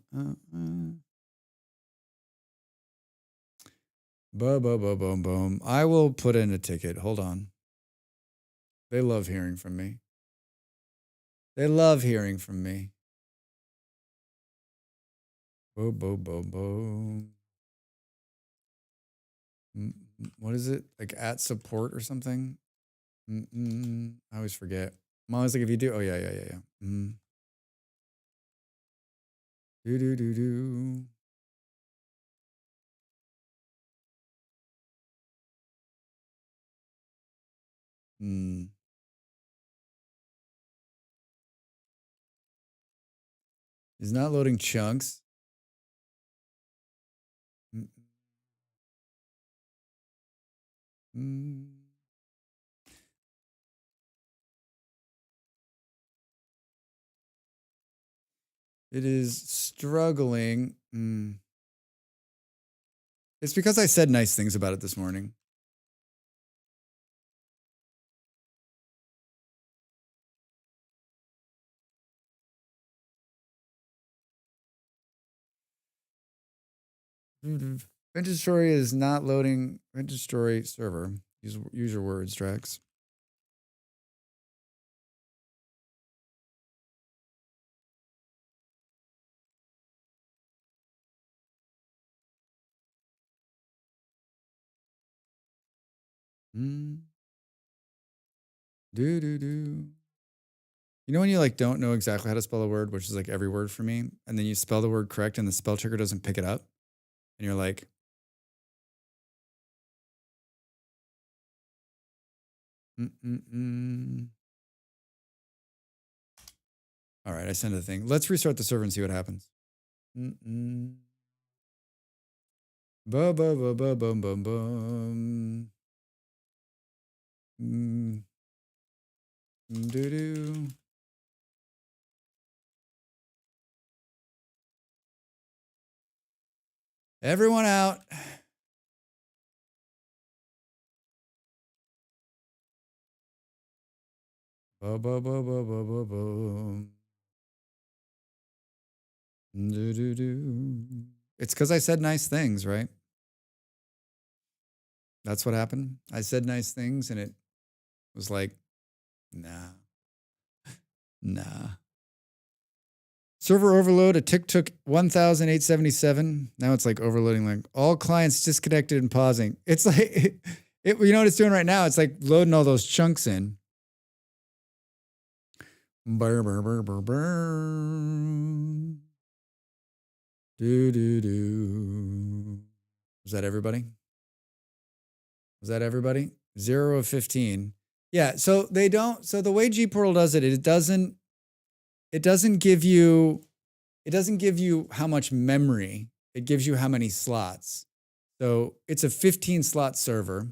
boom, boom. I will put in a ticket. Hold on. They love hearing from me. They love hearing from me. Boom, boom, boom, boom. What is it? Like at support or something? I always forget. I'm always like, if you do, oh yeah. Do. It's not loading chunks. It is struggling. It's because I said nice things about it this morning. Vintage Story is not loading. Vintage Story server. Use your words, Drax. Do do do. You know when you like don't know exactly how to spell a word, which is like every word for me, and then you spell the word correct and the spell checker doesn't pick it up, and you're like, All right, I sent a thing. Let's restart the server and see what happens. Bum bum bum bum bum bum bum. Do do. Everyone out. Ba ba ba ba ba ba ba. Do do do. It's because I said nice things, right? That's what happened. I said nice things, and it was like, nah. Server overload. A tick took 1,877. Now it's like overloading. Like all clients disconnected and pausing. It's like you know what it's doing right now? It's like loading all those chunks in. Burr, burr, burr, burr, burr. Do do do. Was that everybody? 0 of 15. Yeah. So they don't. So the way G-Portal does it, it doesn't give you how much memory. It gives you how many slots. So it's a 15 slot server,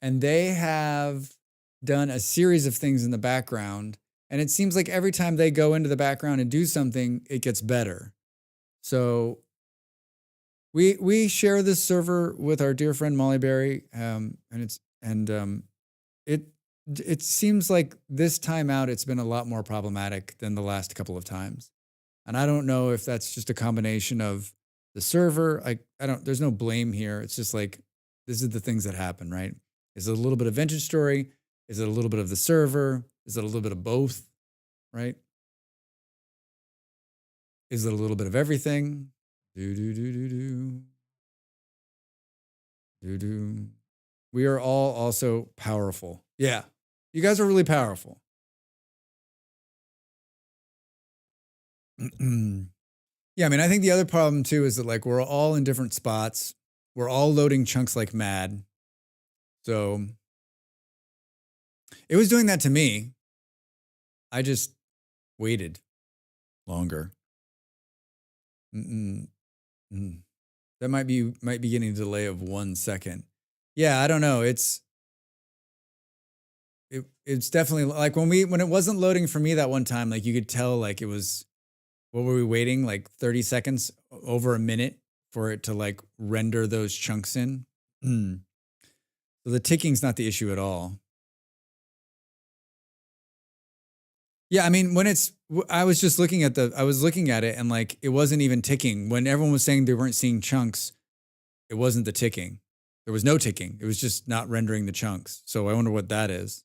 and they have done a series of things in the background. And it seems like every time they go into the background and do something, it gets better. So we share this server with our dear friend Molly Berry, and it seems like this time out it's been a lot more problematic than the last couple of times. And I don't know if that's just a combination of the server. I don't. There's no blame here. It's just like this is the things that happen, right? Is it a little bit of Vintage Story? Is it a little bit of the server? Is it a little bit of both? Right? Is it a little bit of everything? Do do do do do. Do do. We are all also powerful. Yeah. You guys are really powerful. Yeah, I mean, I think the other problem too is that like we're all in different spots. We're all loading chunks like mad. So it was doing that to me. I just waited longer. That might be getting a delay of 1 second. Yeah, I don't know. It's definitely like when it wasn't loading for me that one time, like you could tell like it was, what were we waiting? Like 30 seconds, over a minute for it to like render those chunks in. So the ticking's not the issue at all. Yeah, I mean, I was looking at it and like it wasn't even ticking. When everyone was saying they weren't seeing chunks, it wasn't the ticking. There was no ticking. It was just not rendering the chunks. So I wonder what that is.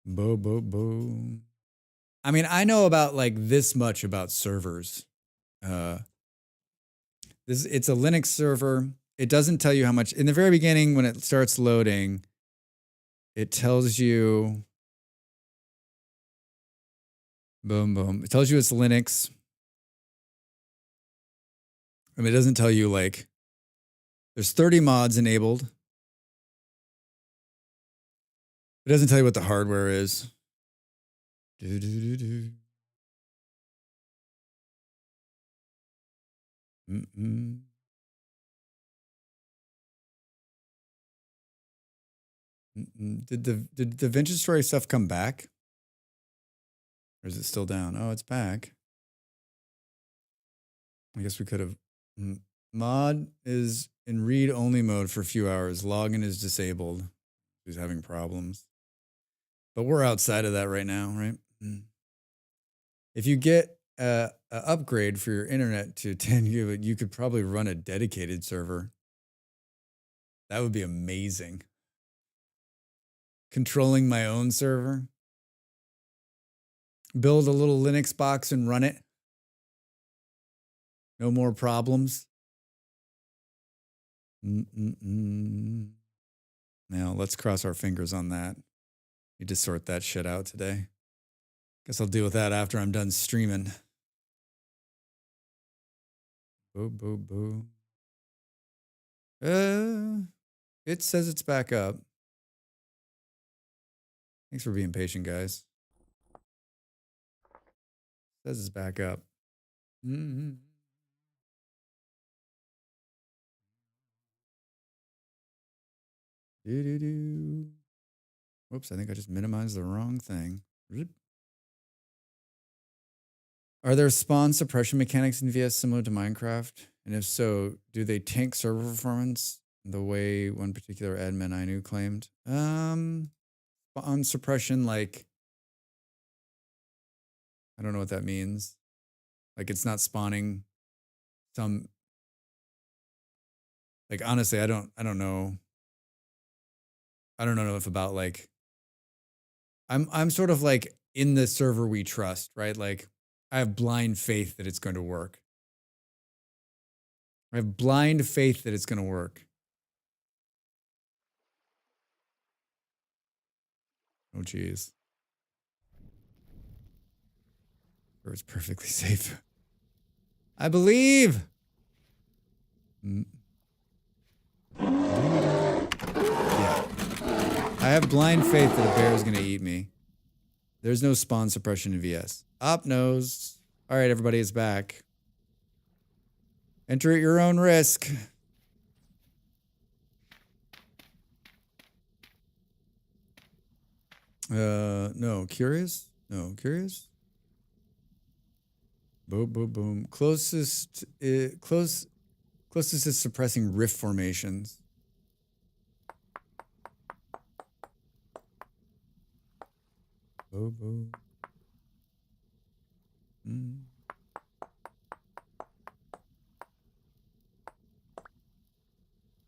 Bo bo bo. I mean, I know about like this much about servers. It's a Linux server. It doesn't tell you how much in the very beginning when it starts loading. It tells you, boom boom. It tells you it's Linux. I mean, it doesn't tell you like there's 30 mods enabled. It doesn't tell you what the hardware is. Do, do, do, do. Did the Vintage Story stuff come back? Or is it still down? Oh, it's back. I guess we could have. Mod is in read-only mode for a few hours. Login is disabled. Who's having problems. But we're outside of that right now, right? If you get a upgrade for your internet to 10 gigabit, you could probably run a dedicated server. That would be amazing. Controlling my own server. Build a little Linux box and run it. No more problems. Now, let's cross our fingers on that. Need to sort that shit out today. Guess I'll deal with that after I'm done streaming. Boo, boo, boo. It says it's back up. Thanks for being patient, guys. It says it's back up. Mm-hmm. Do-do-do. Whoops, I think I just minimized the wrong thing. Are there spawn suppression mechanics in VS similar to Minecraft? And if so, do they tank server performance the way one particular admin I knew claimed? Spawn suppression, like, I don't know what that means. Like, it's not spawning some, like, honestly, I don't know. I don't know if about like, I'm sort of like in the server we trust, right? Like, I have blind faith that it's going to work. I have blind faith that it's going to work. Oh, geez. Or it's perfectly safe. I believe. Yeah. I have blind faith that a bear is going to eat me. There's no spawn suppression in VS. Op knows. All right, everybody is back. Enter at your own risk. No, curious? No, curious? Boom, boom, boom. Closest is suppressing rift formations. Boom, boom.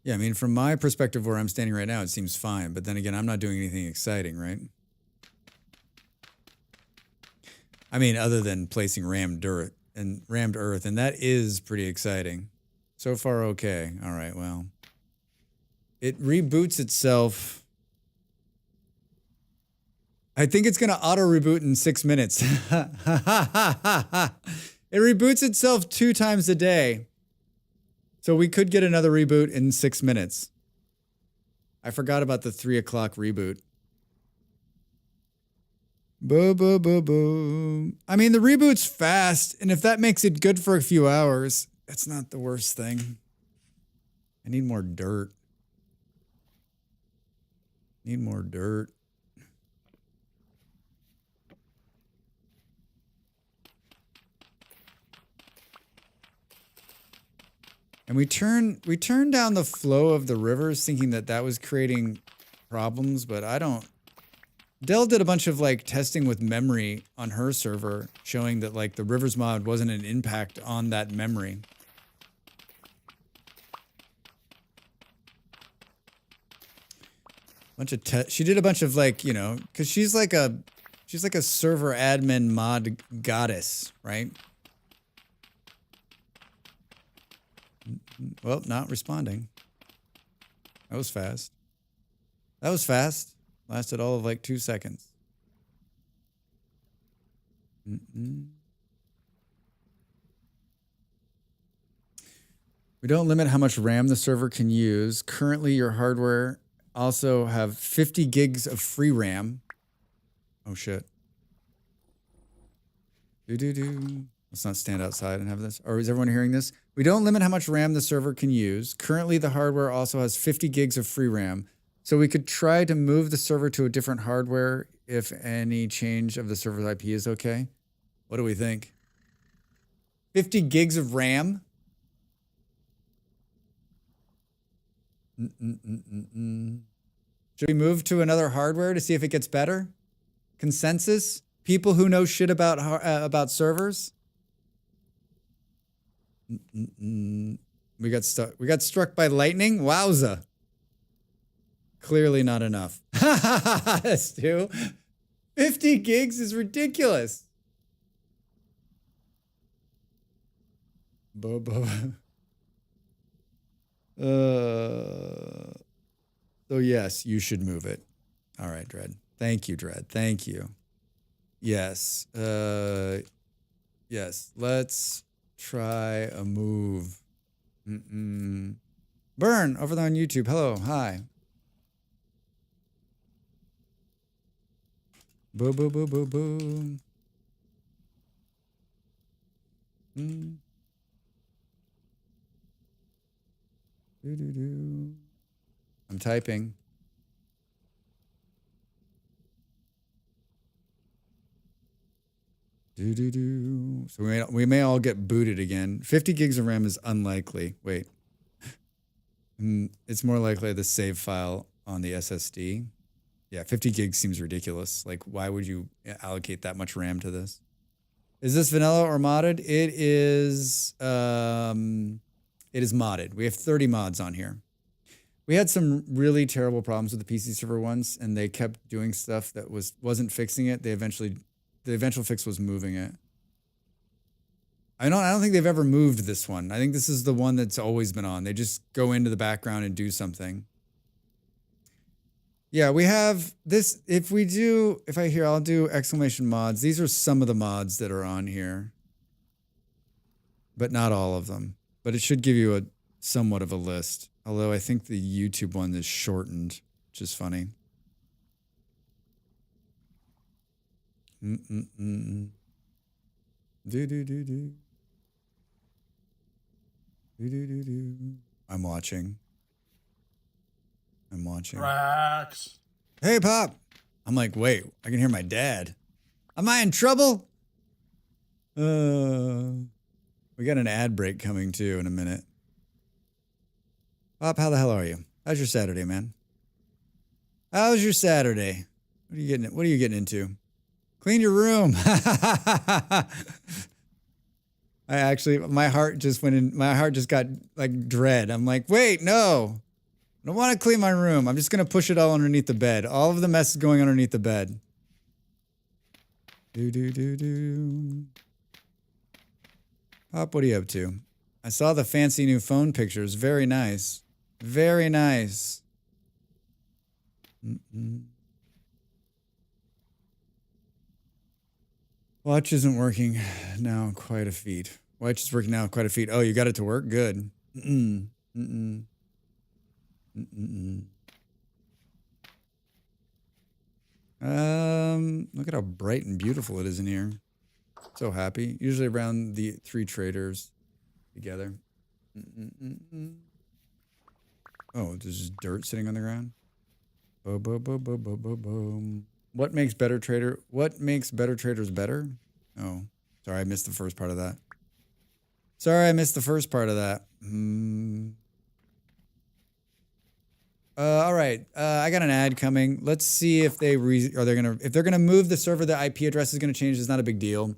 Yeah, I mean, from my perspective where I'm standing right now, it seems fine. But then again, I'm not doing anything exciting, right? I mean, other than placing rammed earth, and that is pretty exciting. So far, okay. All right, well. It reboots itself. I think it's going to auto-reboot in 6 minutes. It reboots itself 2 times a day. So we could get another reboot in 6 minutes. I forgot about the 3 o'clock reboot. Boo, boo, boo, boo. I mean, the reboot's fast, and if that makes it good for a few hours, that's not the worst thing. I need more dirt. Need more dirt. And we turned down the flow of the rivers thinking that that was creating problems, but I don't. Dell did a bunch of like testing with memory on her server, showing that like the rivers mod wasn't an impact on that memory. She did a bunch of like, you know, because she's like a server admin mod goddess, right? Well, not responding. That was fast. That was fast. Lasted all of like 2 seconds. We don't limit how much RAM the server can use. Currently, your hardware also have 50 gigs of free RAM. Oh, shit. Let's not stand outside and have this. Or is everyone hearing this? We don't limit how much RAM the server can use. Currently, the hardware also has 50 gigs of free RAM. So we could try to move the server to a different hardware if any change of the server's IP is okay. What do we think? 50 gigs of RAM? Should we move to another hardware to see if it gets better? Consensus? People who know shit about servers. We got stuck. We got struck by lightning. Wowza. Clearly not enough. Stu, 50 gigs is ridiculous. Bobo. So yes, you should move it. All right, Dread. Thank you, Dread. Thank you. Yes. Yes. Let's try a move. Burn over there on YouTube. Hello. Hi. Boo boo boo boo boo. I'm typing. So we may all get booted again. 50 gigs of RAM is unlikely. Wait. It's more likely the save file on the SSD. Yeah, 50 gigs seems ridiculous. Like, why would you allocate that much RAM to this? Is this vanilla or modded? It is modded. We have 30 mods on here. We had some really terrible problems with the PC server once, and they kept doing stuff that wasn't fixing it. The eventual fix was moving it. I don't think they've ever moved this one. I think this is the one that's always been on. They just go into the background and do something. Yeah, we have this. I'll do exclamation mods. These are some of the mods that are on here, but not all of them. But it should give you a somewhat of a list. Although I think the YouTube one is shortened, which is funny. I'm watching. Rax. Hey, Pop. I'm like, wait, I can hear my dad. Am I in trouble? We got an ad break coming too in a minute. Pop, how the hell are you? How's your Saturday, man? How's your Saturday? What are you getting into? Clean your room. My heart just got like dread. I'm like, wait, no. I don't want to clean my room. I'm just going to push it all underneath the bed. All of the mess is going underneath the bed. Pop, what are you up to? I saw the fancy new phone pictures. Very nice. Very nice. Watch isn't working now. Quite a feat. Watch is working now. Quite a feat. Oh, you got it to work? Good. Look at how bright and beautiful it is in here. So happy. Usually around the 3 traders together. Oh, there's just dirt sitting on the ground. Boom. What makes better traders better? Oh, sorry, I missed the first part of that. All right, I got an ad coming. Let's see if they're gonna move the server. The IP address is gonna change. It's not a big deal.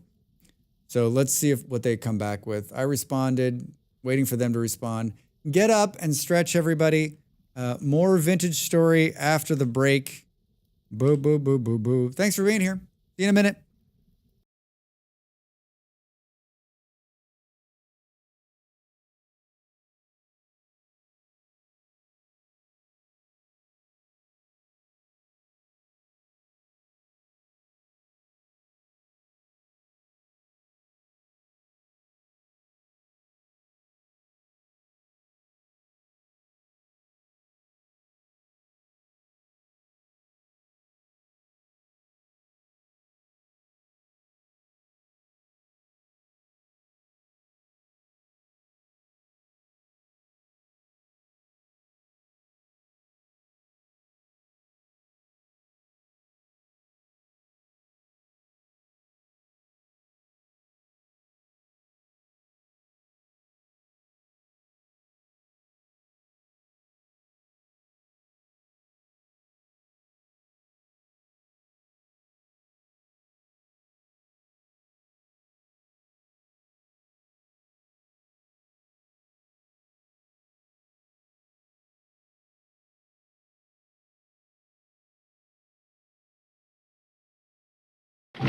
So let's see what they come back with. I responded, waiting for them to respond. Get up and stretch, everybody. More vintage story after the break. Boo, boo, boo, boo, boo. Thanks for being here. See you in a minute.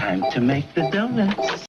Time to make the donuts.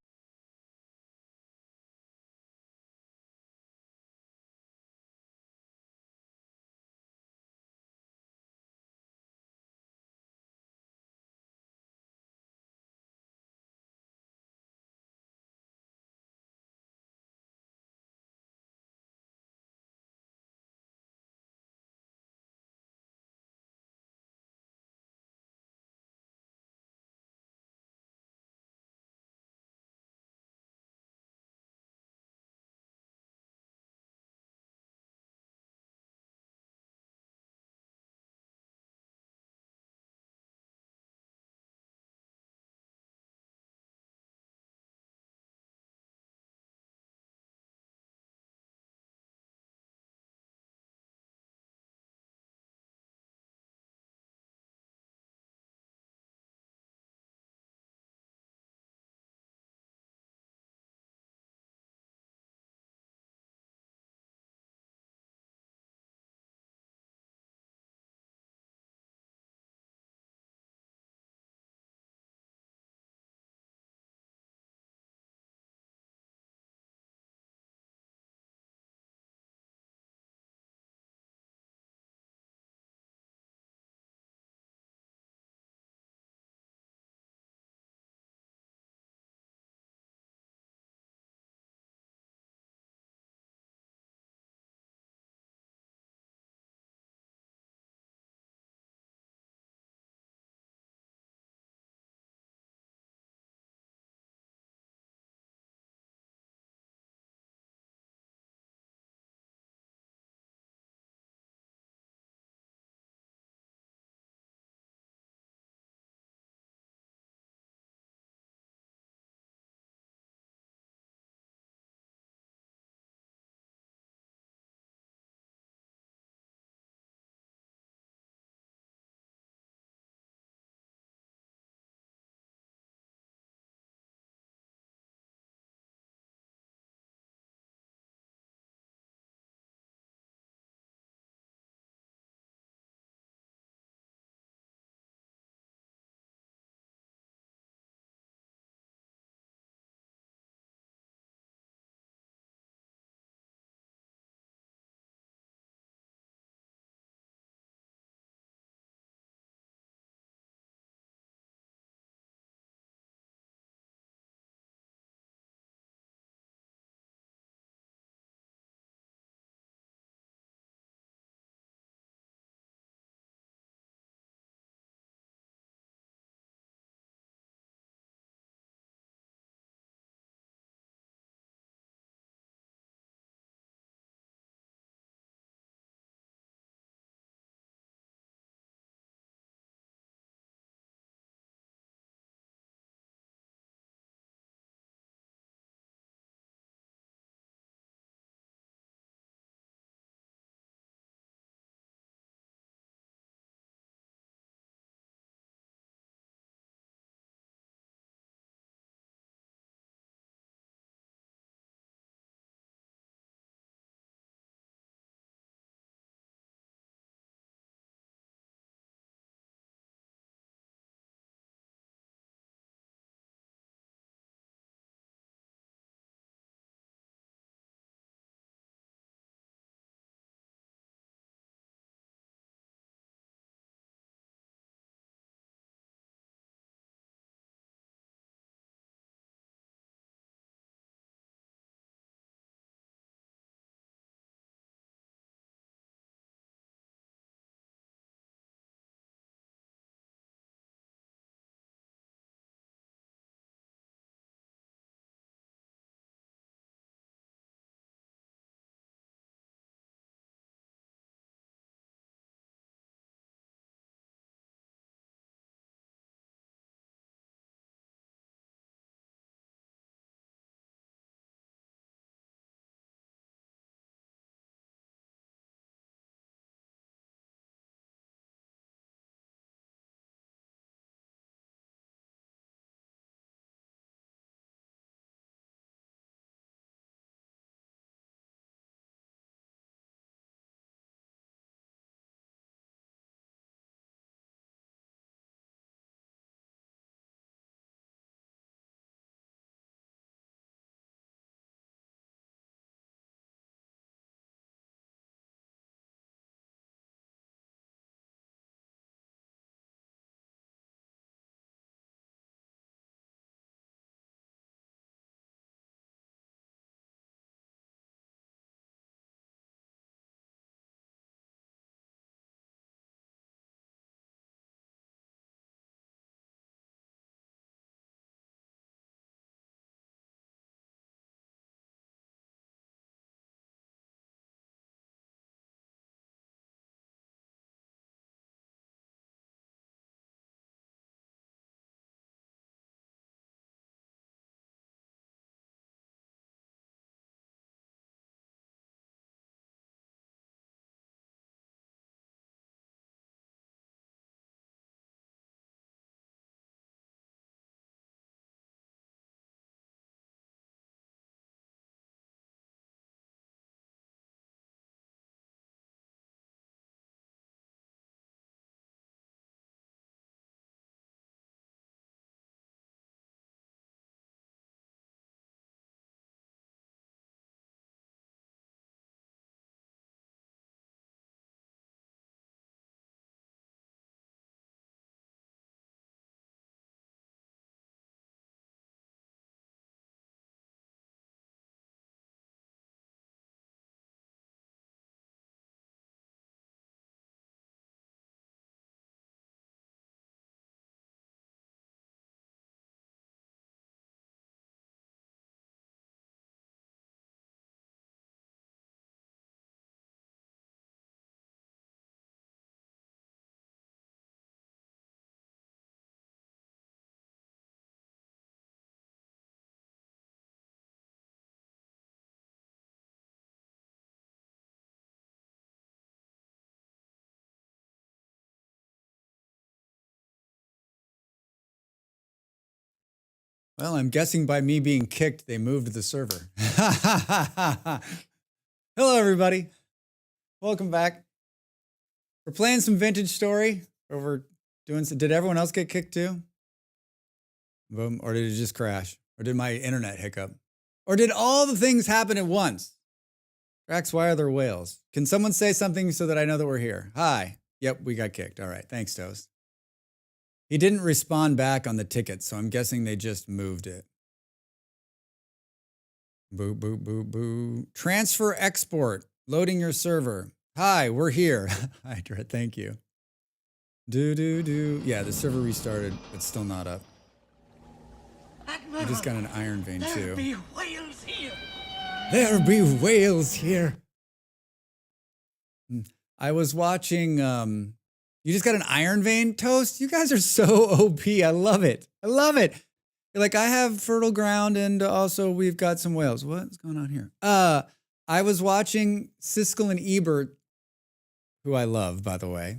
Well, I'm guessing by me being kicked, they moved the server. Hello, everybody. Welcome back. We're playing some vintage story, or we're doing some, did everyone else get kicked too? Boom. Or did it just crash? Or did my internet hiccup? Or did all the things happen at once? Drax, why are there whales? Can someone say something so that I know that we're here? Hi. Yep, we got kicked. All right. Thanks, Toast. He didn't respond back on the ticket, so I'm guessing they just moved it. Boo, boo, boo, boo. Transfer export. Loading your server. Hi, we're here. Hydra, thank you. Do. Yeah, the server restarted. It's still not up. We just got an iron vein, too. There be whales here. There be whales here. I was watching, you just got an iron vein, Toast? You guys are so OP. I love it. I love it. Like, I have fertile ground, and also we've got some whales. What's going on here? I was watching Siskel and Ebert, who I love, by the way.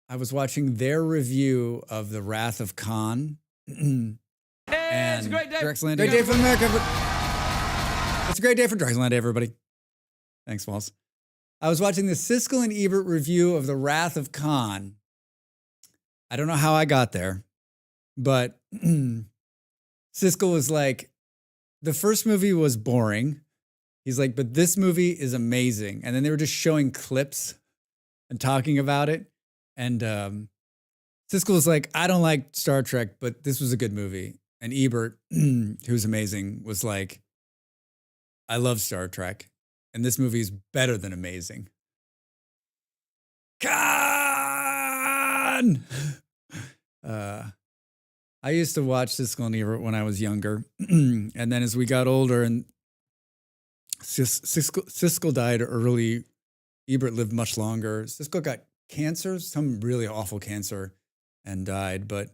I was watching their review of The Wrath of Khan. And it's a great day. Drexland, great day for America. It's a great day for Drexland, everybody. Thanks, Walls. I was watching the Siskel and Ebert review of The Wrath of Khan. I don't know how I got there, but Siskel was like, the first movie was boring. He's like, but this movie is amazing. And then they were just showing clips and talking about it. And Siskel was like, I don't like Star Trek, but this was a good movie. And Ebert, who's amazing, was like, I love Star Trek. And this movie is better than amazing. Khan! I used to watch Siskel and Ebert when I was younger. And then as we got older and Siskel died early, Ebert lived much longer. Siskel got cancer, some really awful cancer, and died. But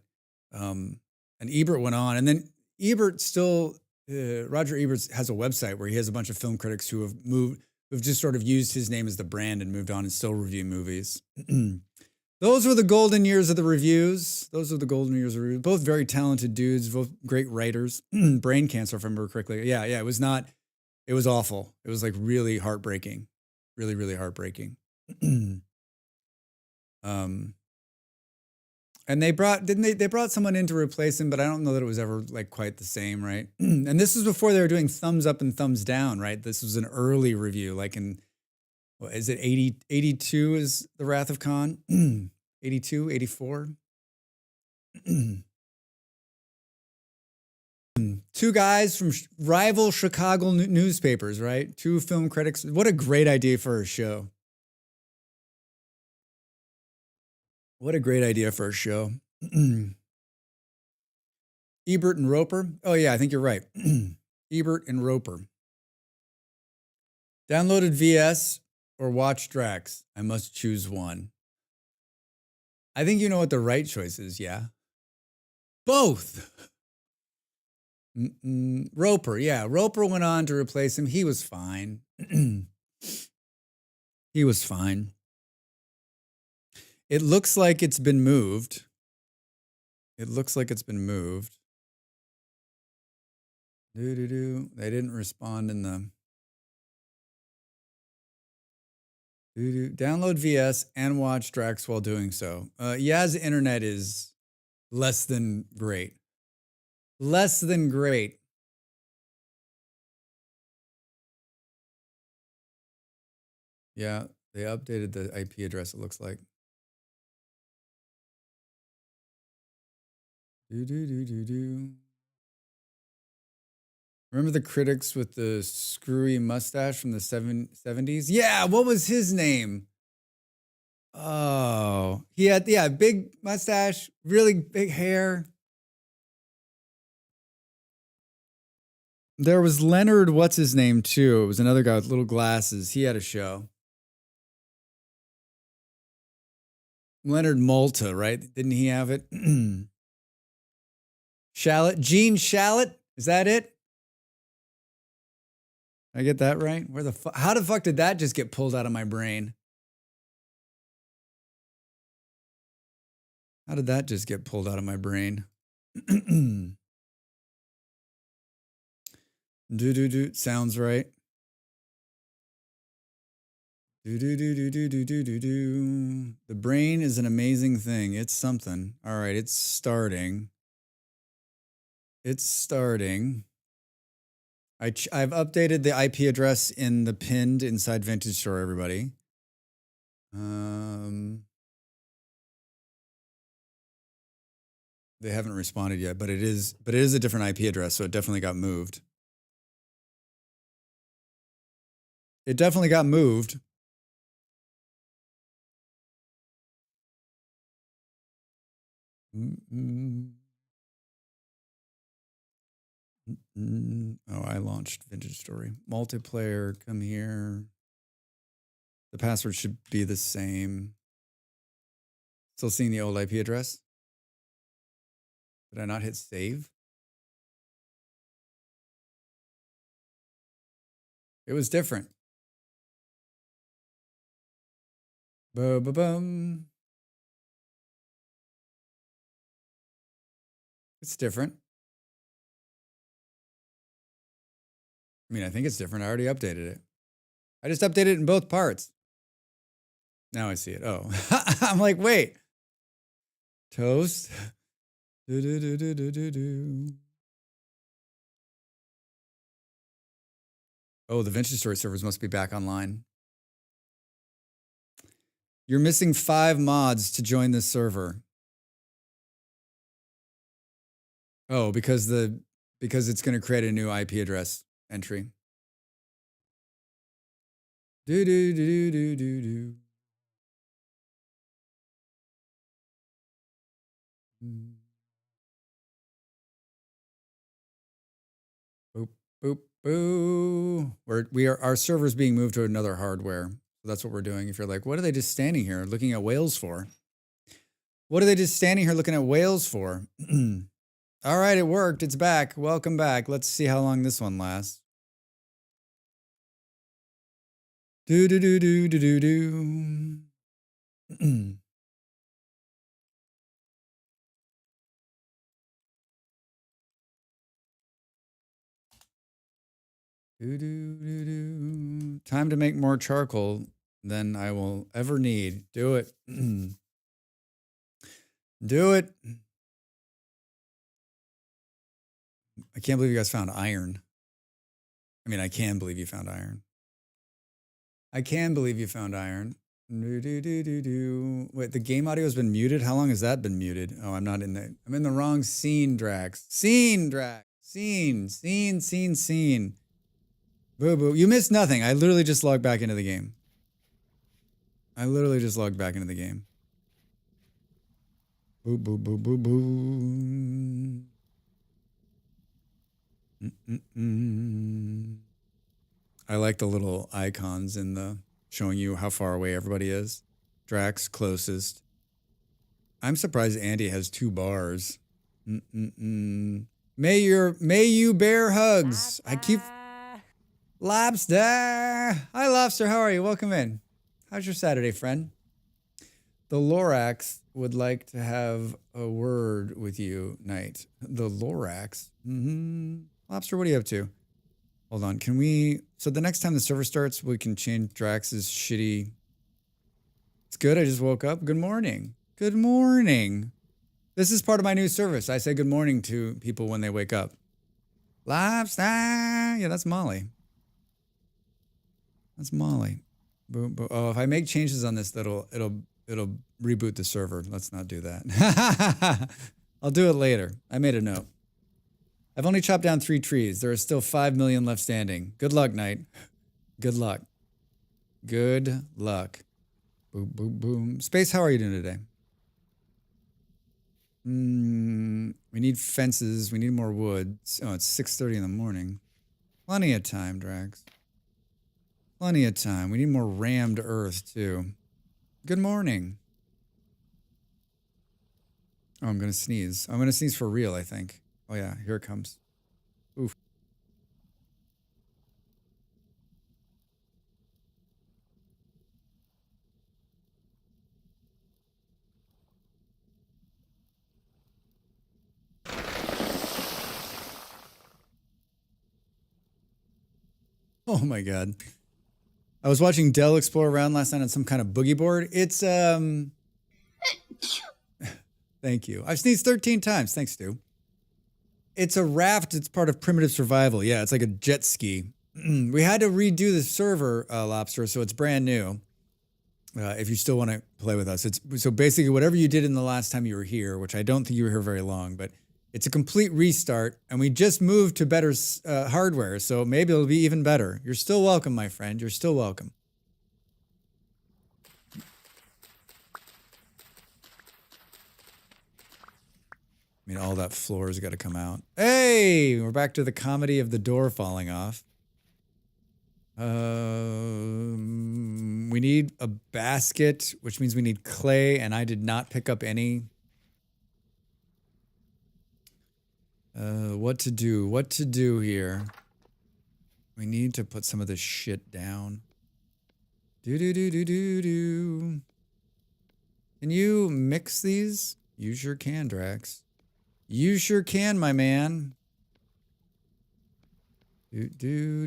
and Ebert went on. And then Ebert still... Roger Ebert has a website where he has a bunch of film critics who have just sort of used his name as the brand and moved on and still review movies. Those were the golden years of the reviews. Those were the golden years of reviews. Both very talented dudes, both great writers. Brain cancer, if I remember correctly. Yeah, it was awful. It was like really heartbreaking. Really, really heartbreaking. And they brought someone in to replace him, but I don't know that it was ever like quite the same, right? And this was before they were doing thumbs up and thumbs down, right? This was an early review, like in, what is it, 82 is The Wrath of Khan? 82, 84? Two guys from rival Chicago newspapers, right? Two film critics. What a great idea for a show. What a great idea for a show. Ebert and Roper. Oh, yeah, I think you're right. Ebert and Roper. Downloaded VS or watched Drax. I must choose one. I think you know what the right choice is, yeah? Both. Roper, yeah. Roper went on to replace him. He was fine. He was fine. It looks like it's been moved. It looks like it's been moved. They didn't respond in the... Download VS and watch Drax while doing so. Yaz's internet is less than great. Less than great. Yeah, they updated the IP address, it looks like. Remember the critics with the screwy mustache from the 70s? Yeah, what was his name? Oh, he had, big mustache, really big hair. There was Leonard, what's his name, too. It was another guy with little glasses. He had a show. Leonard Malta, right? Didn't he have it? Shallot, Gene Shalit, is that it? Did I get that right? How the fuck did that just get pulled out of my brain? How did that just get pulled out of my brain? Do sounds right. Do. The brain is an amazing thing. It's something. All right, it's starting. It's starting. I've updated the IP address in the pinned inside Vintage Store, everybody. They haven't responded yet, but it is a different IP address, so it definitely got moved. It definitely got moved. Oh, I launched Vintage Story. Multiplayer, come here. The password should be the same. Still seeing the old IP address? Did I not hit save? It was different. Ba-ba-bum. It's different. I mean, I think it's different. I already updated it. I just updated it in both parts. Now I see it. Oh, I'm like, wait. Toast. Do. Oh, the Vintage Story servers must be back online. You're missing 5 mods to join this server. Oh, because it's going to create a new IP address entry. Do. Boop, boop, boo. Our server's being moved to another hardware. So that's what we're doing. If you're like, what are they just standing here looking at whales for? What are they just standing here looking at whales for? All right, it worked. It's back. Welcome back. Let's see how long this one lasts. Do. Time to make more charcoal than I will ever need. Do it. Do it. I can't believe you guys found iron. I mean, I can believe you found iron. I can believe you found iron. Wait, the game audio has been muted? How long has that been muted? Oh, I'm not in the... I'm in the wrong scene, Drax. Scene, Drax. Scene. Boo, boo. You missed nothing. I literally just logged back into the game. Boo, boo, boo, boo, boo. I like the little icons in the showing you how far away everybody is. Drax closest. I'm surprised Andy has 2 bars. May you bear hugs. I keep Lobster. Hi Lobster, how are you? Welcome in. How's your Saturday, friend? The Lorax would like to have a word with you, Knight. The Lorax? Lobster, what are you up to? Hold on, can we... So the next time the server starts, we can change Drax's shitty... It's good, I just woke up. Good morning. Good morning. This is part of my new service. I say good morning to people when they wake up. Lobster! Yeah, that's Molly. That's Molly. Boom, boom. Oh, if I make changes on this, it'll reboot the server. Let's not do that. I'll do it later. I made a note. I've only chopped down 3 trees. There are still 5 million left standing. Good luck, Knight. Good luck. Good luck. Boom, boom, boom. Space, how are you doing today? We need fences. We need more wood. Oh, it's 6:30 in the morning. Plenty of time, Drax. Plenty of time. We need more rammed earth, too. Good morning. Oh, I'm going to sneeze. I'm going to sneeze for real, I think. Oh, yeah. Here it comes. Oof. Oh my god. I was watching Dell explore around last night on some kind of boogie board. It's thank you. I've sneezed 13 times. Thanks, Stu. It's a raft. It's part of primitive survival. Yeah, it's like a jet ski. We had to redo the server, Lobster, so it's brand new. If you still want to play with us. So basically whatever you did in the last time you were here, which I don't think you were here very long, but it's a complete restart, and we just moved to better hardware, so maybe it'll be even better. You're still welcome, my friend. You're still welcome. I mean, all that floor's got to come out. Hey, we're back to the comedy of the door falling off. We need a basket, which means we need clay, and I did not pick up any. What to do here? We need to put some of this shit down. Do. Can you mix these? You sure can, Drax. You sure can, my man. Do.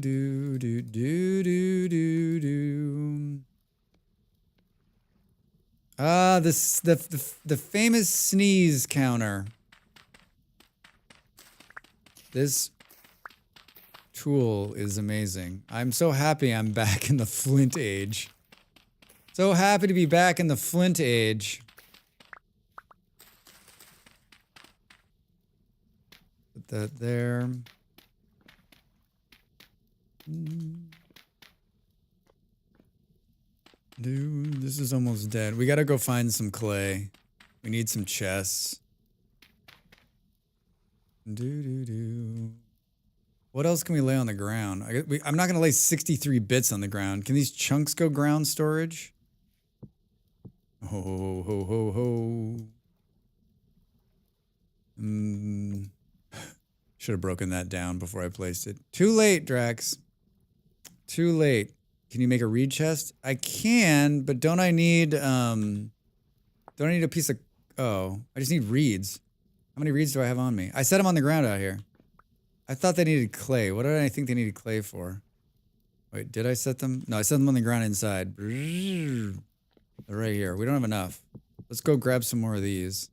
Ah, the famous sneeze counter. This tool is amazing. I'm so happy I'm back in the Flint age. So happy to be back in the Flint age. Put that there. Dude, this is almost dead. We gotta go find some clay. We need some chests. What else can we lay on the ground? I'm not going to lay 63 bits on the ground. Can these chunks go ground storage? Ho, ho, ho, ho. Should have broken that down before I placed it. Too late, Drax. Too late. Can you make a reed chest? I can, but don't I need a piece of... Oh, I just need reeds. How many reeds do I have on me? I set them on the ground out here. I thought they needed clay. What did I think they needed clay for? Wait, did I set them? No, I set them on the ground inside. They're right here. We don't have enough. Let's go grab some more of these.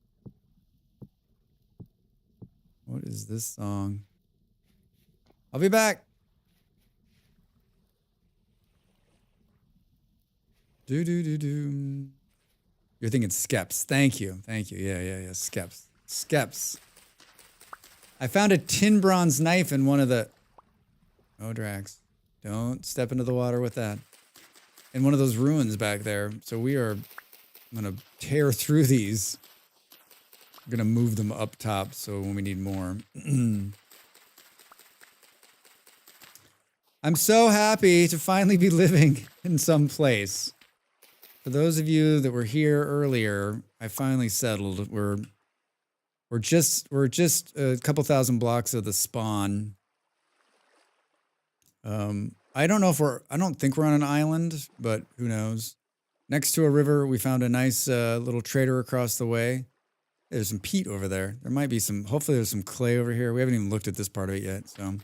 What is this song? I'll be back. Do. You're thinking skeps. Thank you. Yeah. Skeps. I found a tin bronze knife in one of the... Oh, Drax. Don't step into the water with that. In one of those ruins back there. So we are going to tear through these. We're going to move them up top so when we need more. I'm so happy to finally be living in some place. For those of you that were here earlier, I finally settled. We're just a couple thousand blocks of the spawn. I don't think we're on an island, but who knows? Next to a river, we found a nice little trader across the way. There's some peat over there. There might be some, hopefully there's some clay over here. We haven't even looked at this part of it yet, so.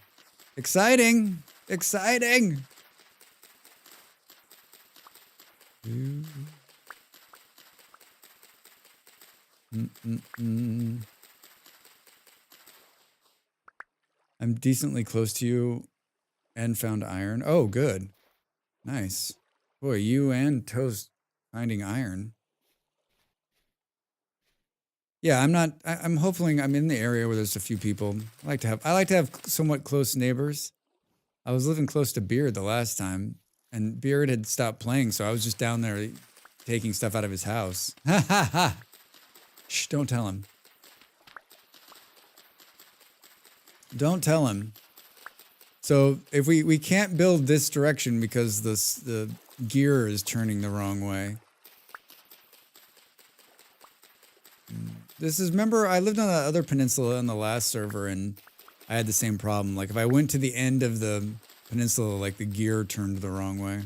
Exciting! Exciting! I'm decently close to you and found iron. Oh, good. Nice. Boy, you and Toast finding iron. Yeah, I'm hoping I'm in the area where there's a few people. I like to have somewhat close neighbors. I was living close to Beard the last time, and Beard had stopped playing, so I was just down there taking stuff out of his house. Ha ha ha! Shh, don't tell him. Don't tell him. So if we can't build this direction because the gear is turning the wrong way. Remember, I lived on that other peninsula on the last server, and I had the same problem. Like, if I went to the end of the peninsula, like, the gear turned the wrong way.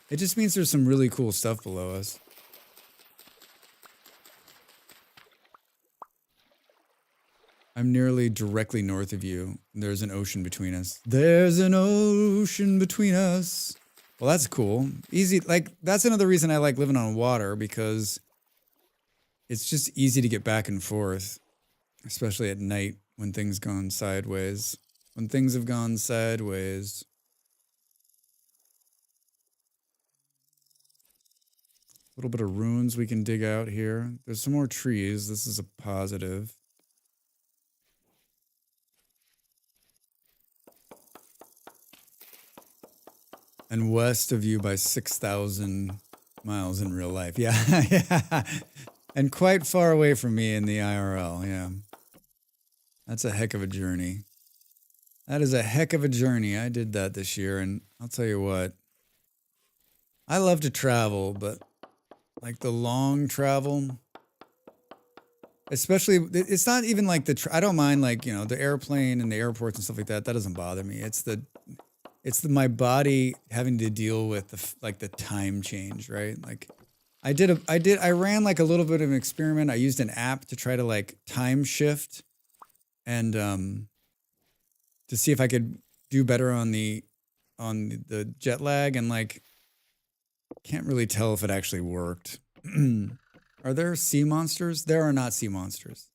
It just means there's some really cool stuff below us. I'm nearly directly north of you. There's an ocean between us. There's an ocean between us. Well, that's cool. Easy. Like, that's another reason I like living on water, because it's just easy to get back and forth, especially at night when things gone sideways. When things have gone sideways. A little bit of ruins we can dig out here. There's some more trees. This is a positive. And west of you by 6,000 miles in real life. Yeah, yeah. And quite far away from me in the IRL, yeah. That's a heck of a journey. That is a heck of a journey. I did that this year, and I'll tell you what. I love to travel, but like the long travel, especially, it's not even like I don't mind, like, you know, the airplane and the airports and stuff like that. That doesn't bother me. It's my body having to deal with the time change, right? Like I ran like a little bit of an experiment. I used an app to try to like time shift and to see if I could do better on the jet lag, and like can't really tell if it actually worked. Are there sea monsters? There are not sea monsters.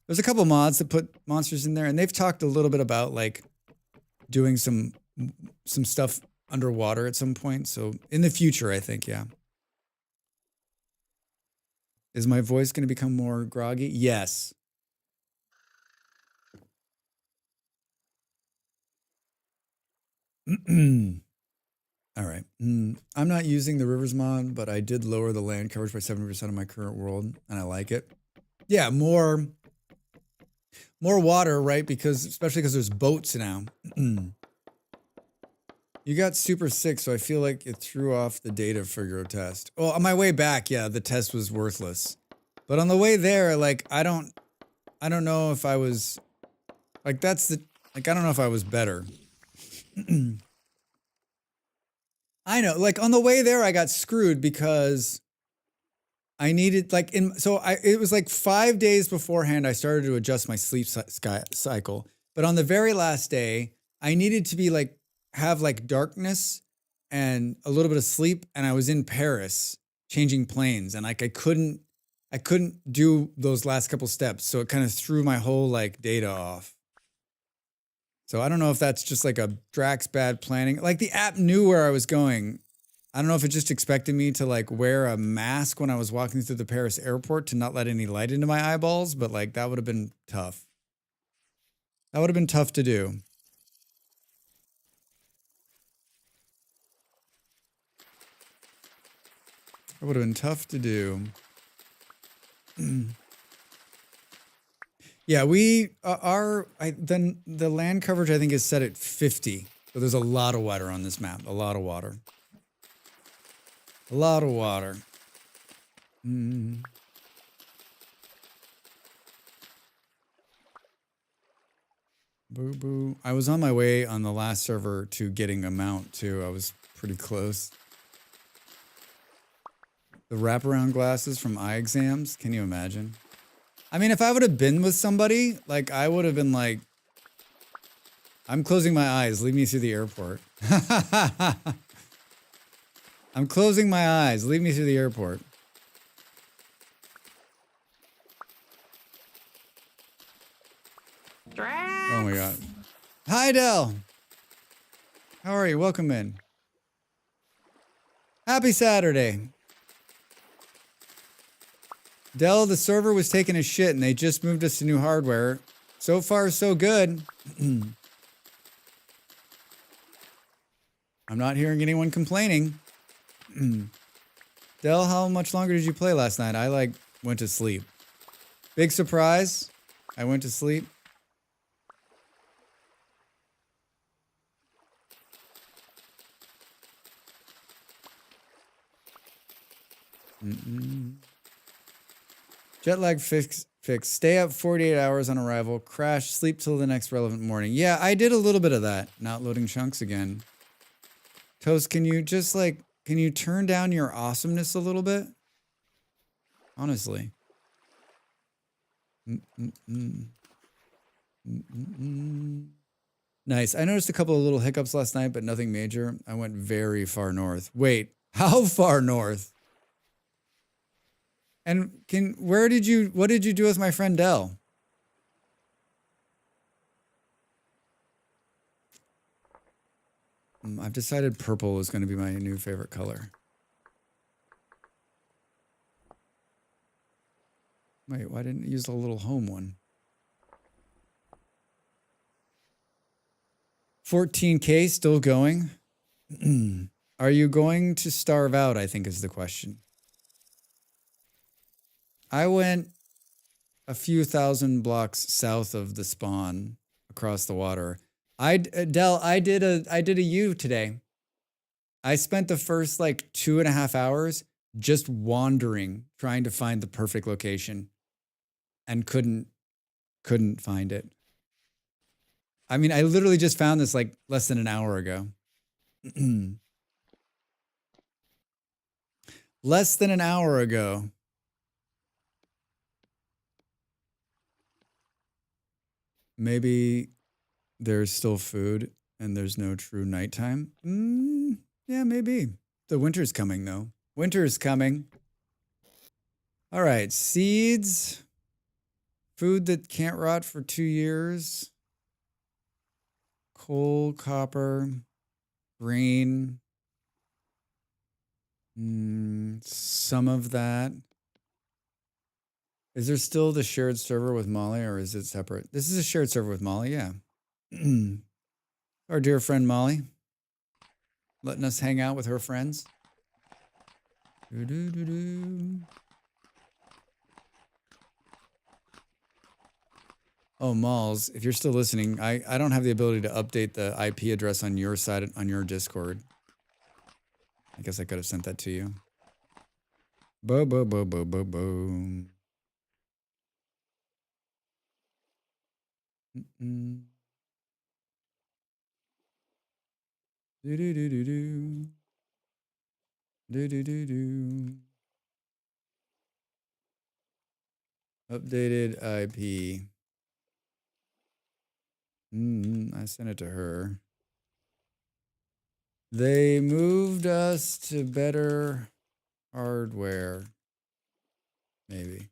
There's a couple mods that put monsters in there, and they've talked a little bit about like doing some stuff underwater at some point. So in the future, I think, yeah. Is my voice going to become more groggy? Yes. All right. I'm not using the rivers mod, but I did lower the land coverage by 70% of my current world, and I like it. Yeah, more water, right? Because especially because there's boats now. You got super sick, so I feel like it threw off the data for your test. Well, on my way back, yeah, the test was worthless. But on the way there, like I don't know if I was like I don't know if I was better. I know, like on the way there, I got screwed because I needed it was like 5 days beforehand, I started to adjust my sleep cycle. But on the very last day, I needed to be like, have like darkness and a little bit of sleep. And I was in Paris changing planes, and like, I couldn't do those last couple steps. So it kind of threw my whole like data off. So I don't know if that's just like a Drax bad planning. Like the app knew where I was going. I don't know if it just expected me to like wear a mask when I was walking through the Paris airport to not let any light into my eyeballs, but like that would have been tough. That would have been tough to do. That would have been tough to do. Yeah, we then the land coverage I think is set at 50. So there's a lot of water on this map. A lot of water. A lot of water. Boo boo. I was on my way on the last server to getting a mount too. I was pretty close. The wraparound glasses from eye exams. Can you imagine? I mean, if I would have been with somebody, like I would have been like, I'm closing my eyes. Leave me through the airport. I'm closing my eyes. Leave me through the airport. Drax. Oh my God. Hi, Del. How are you? Welcome in. Happy Saturday. Dell, the server was taking a shit and they just moved us to new hardware. So far, so good. I'm not hearing anyone complaining. Dell, how much longer did you play last night? I like went to sleep. Big surprise. I went to sleep. Jet lag fix. Stay up 48 hours on arrival. Crash. Sleep till the next relevant morning. Yeah, I did a little bit of that. Not loading chunks again. Toast, can you just like, can you turn down your awesomeness a little bit? Honestly. Nice. I noticed a couple of little hiccups last night, but nothing major. I went very far north. Wait, how far north? And what did you do with my friend Dell? I've decided purple is going to be my new favorite color. Wait, why didn't you use the little home one? 14K still going? Are you going to starve out, I think is the question. I went a few thousand blocks south of the spawn across the water. Dell, I did a U today. I spent the first like 2.5 hours just wandering, trying to find the perfect location and couldn't find it. I mean, I literally just found this like less than an hour ago. Less than an hour ago. Maybe there's still food and there's no true nighttime. Yeah, maybe. The winter's coming though. Winter is coming. All right, seeds. Food that can't rot for 2 years. Coal, copper, grain. Some of that. Is there still the shared server with Molly or is it separate? This is a shared server with Molly, yeah. Our dear friend Molly. Letting us hang out with her friends. Oh, Malls, if you're still listening, I don't have the ability to update the IP address on your side, on your Discord. I guess I could have sent that to you. Boom. Updated IP. I sent it to her. They moved us to better hardware. Maybe.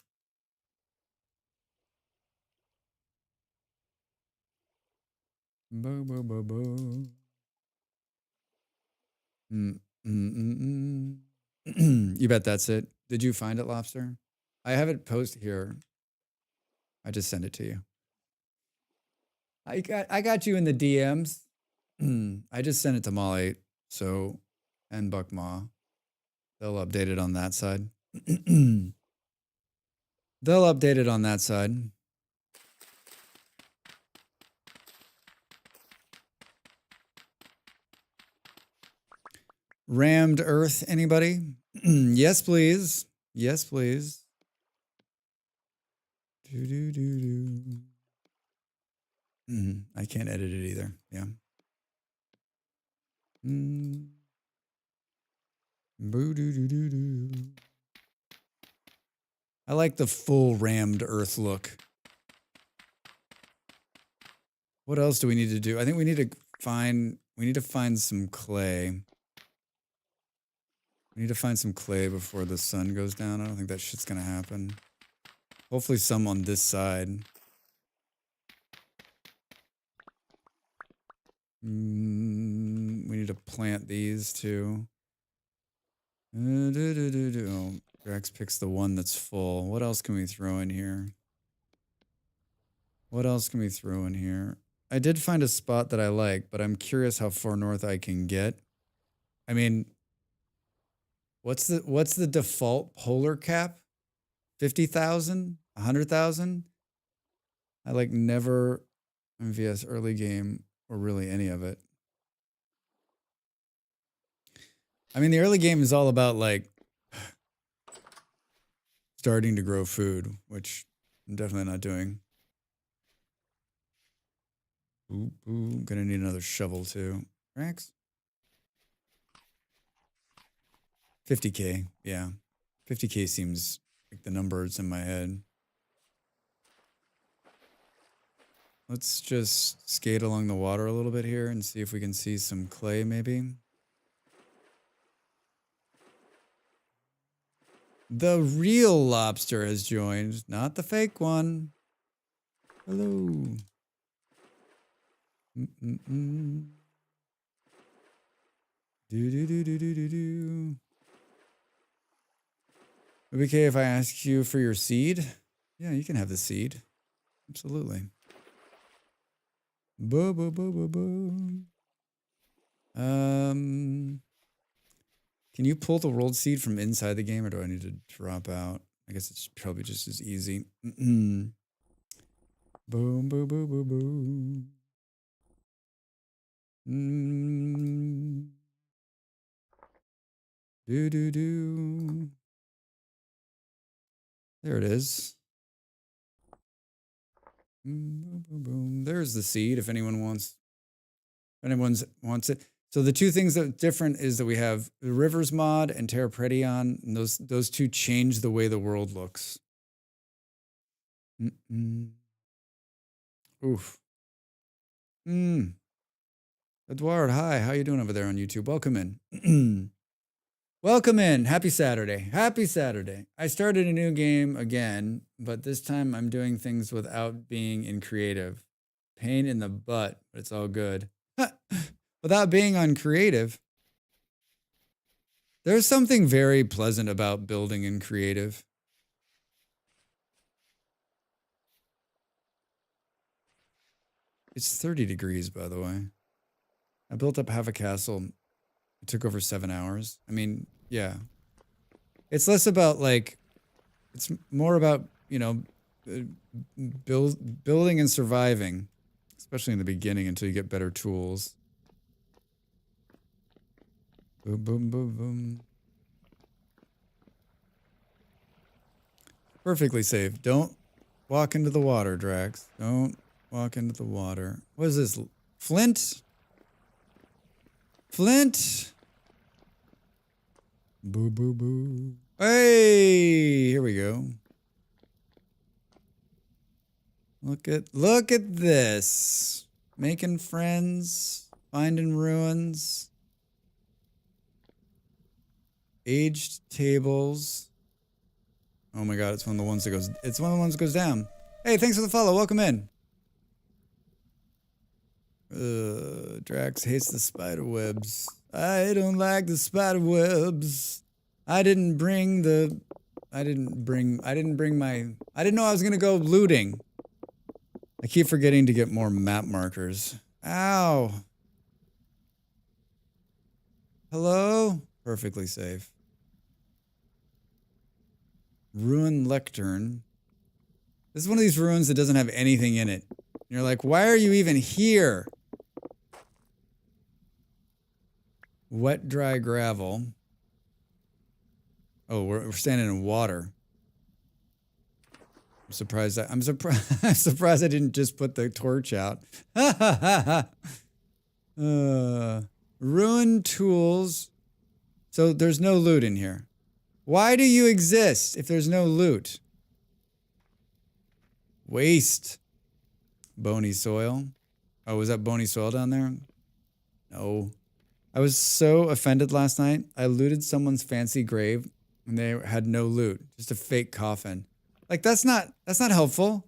You bet that's it. Did you find it, Lobster? I have it posted here. I just sent it to you. I got you in the DMs. I just sent it to Molly, so, and Buck Ma. They'll update it on that side. They'll update it on that side. Rammed Earth, anybody? Yes, please. Yes, please. I can't edit it either. Yeah. I like the full rammed Earth look. What else do we need to do? I think we need to find some clay. We need to find some clay before the sun goes down. I don't think that shit's gonna happen. Hopefully some on this side. We need to plant these too. Oh, Rex picks the one that's full. What else can we throw in here? What else can we throw in here? I did find a spot that I like, but I'm curious how far north I can get. I mean, what's the default polar cap? 50,000? 100,000? I like never MVS early game or really any of it. I mean, the early game is all about like starting to grow food, which I'm definitely not doing. Ooh, gonna need another shovel too. Rex? 50K, yeah. 50K seems like the numbers in my head. Let's just skate along the water a little bit here and see if we can see some clay maybe. The real lobster has joined, not the fake one. Hello. Mm-mm-mm. Do. Would it be okay if I ask you for your seed? Yeah, you can have the seed. Absolutely. Boo, boo, boo, boo, boo. Can you pull the rolled seed from inside the game, or do I need to drop out? I guess it's probably just as easy. Boom, boom, boom, boom, boom. Do. There it is. Boom, boom, boom. There's the seed if anyone wants. If anyone wants it. So the two things that are different is that we have the Rivers mod and Terra Pretion, and those two change the way the world looks. Oof. Edward, hi. How you doing over there on YouTube? Welcome in. Welcome in. Happy Saturday. Happy Saturday. I started a new game again, but this time I'm doing things without being in creative. Pain in the butt, but it's all good. Without being on creative. There's something very pleasant about building in creative. It's 30 degrees, by the way. I built up half a castle. It took over 7 hours. I mean, yeah. It's less about like, it's more about, you know, building and surviving, especially in the beginning until you get better tools. Boom, boom, boom, boom. Perfectly safe. Don't walk into the water, Drax. Don't walk into the water. What is this? Flint? Flint? Boo, boo, boo. Hey, here we go. Look at this. Making friends, finding ruins. Aged tables. Oh my god, it's one of the ones that goes down. Hey, thanks for the follow. Welcome in. Drax hates the spider webs. I don't like the spider webs. I didn't know I was gonna go looting. I keep forgetting to get more map markers. Ow. Hello? Perfectly safe. Ruin lectern. This is one of these ruins that doesn't have anything in it. You're like, why are you even here? Wet, dry gravel. Oh, we're standing in water. I'm surprised I'm surprised I didn't just put the torch out. Ruin tools. So there's no loot in here. Why do you exist if there's no loot? Waste. Bony soil. Oh, was that bony soil down there? No. I was so offended last night. I looted someone's fancy grave and they had no loot. Just a fake coffin. Like, that's not helpful.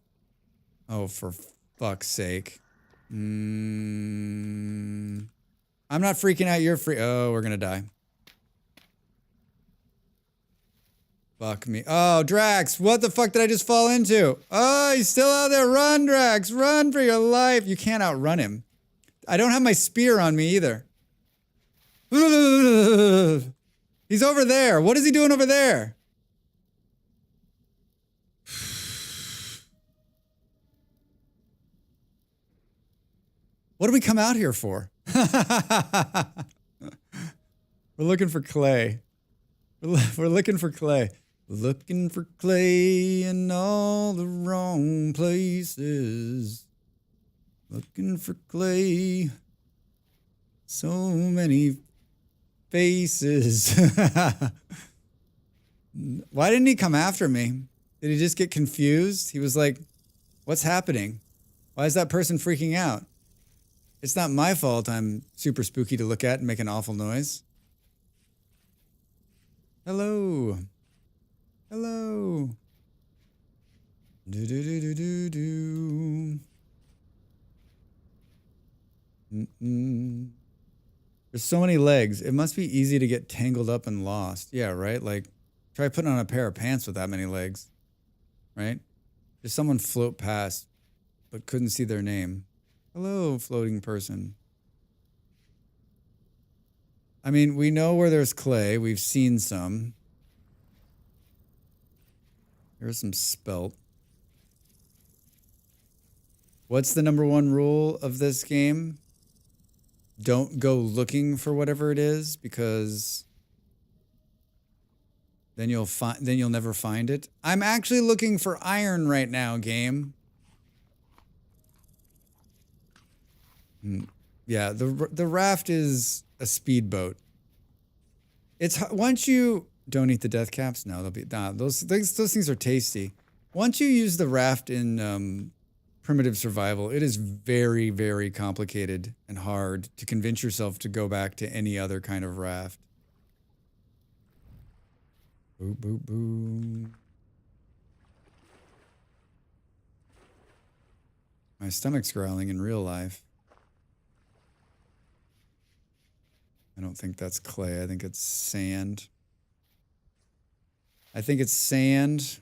Oh, for fuck's sake. I'm not freaking out. You're free. Oh, we're gonna die. Fuck me. Oh, Drax, what the fuck did I just fall into? Oh, he's still out there. Run, Drax. Run for your life. You can't outrun him. I don't have my spear on me either. He's over there. What is he doing over there? What do we come out here for? We're looking for clay. We're looking for clay. Looking for clay in all the wrong places. Looking for clay. So many faces. Why didn't he come after me? Did he just get confused? He was like, what's happening? Why is that person freaking out? It's not my fault I'm super spooky to look at and make an awful noise. Hello. Hello. Do do do do do do. There's so many legs. It must be easy to get tangled up and lost. Yeah, right? Like, try putting on a pair of pants with that many legs. Right? Just someone float past, but couldn't see their name. Hello, floating person. I mean, we know where there's clay. We've seen some. Here's some spelt. What's the #1 rule of this game? Don't go looking for whatever it is, because then you'll never find it. I'm actually looking for iron right now, game. Yeah, the raft is a speedboat. It's once you don't eat the death caps. No, they'll be those things are tasty. Once you use the raft in primitive survival, it is very, very complicated and hard to convince yourself to go back to any other kind of raft. Boo, boo, boo. My stomach's growling in real life. I don't think that's clay. I think it's sand. I think it's sand.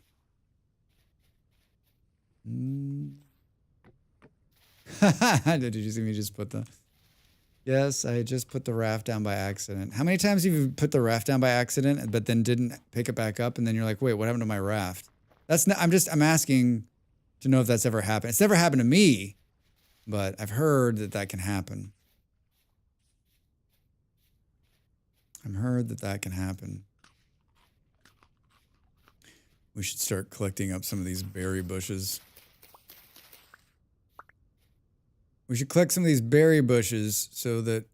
Did you see me just put the... Yes, I just put the raft down by accident. How many times have you put the raft down by accident, but then didn't pick it back up, and then you're like, wait, what happened to my raft? That's not, I'm asking to know if that's ever happened. It's never happened to me, but I've heard that that can happen. I've heard that that can happen. We should start collecting up some of these berry bushes. We should collect some of these berry bushes so that...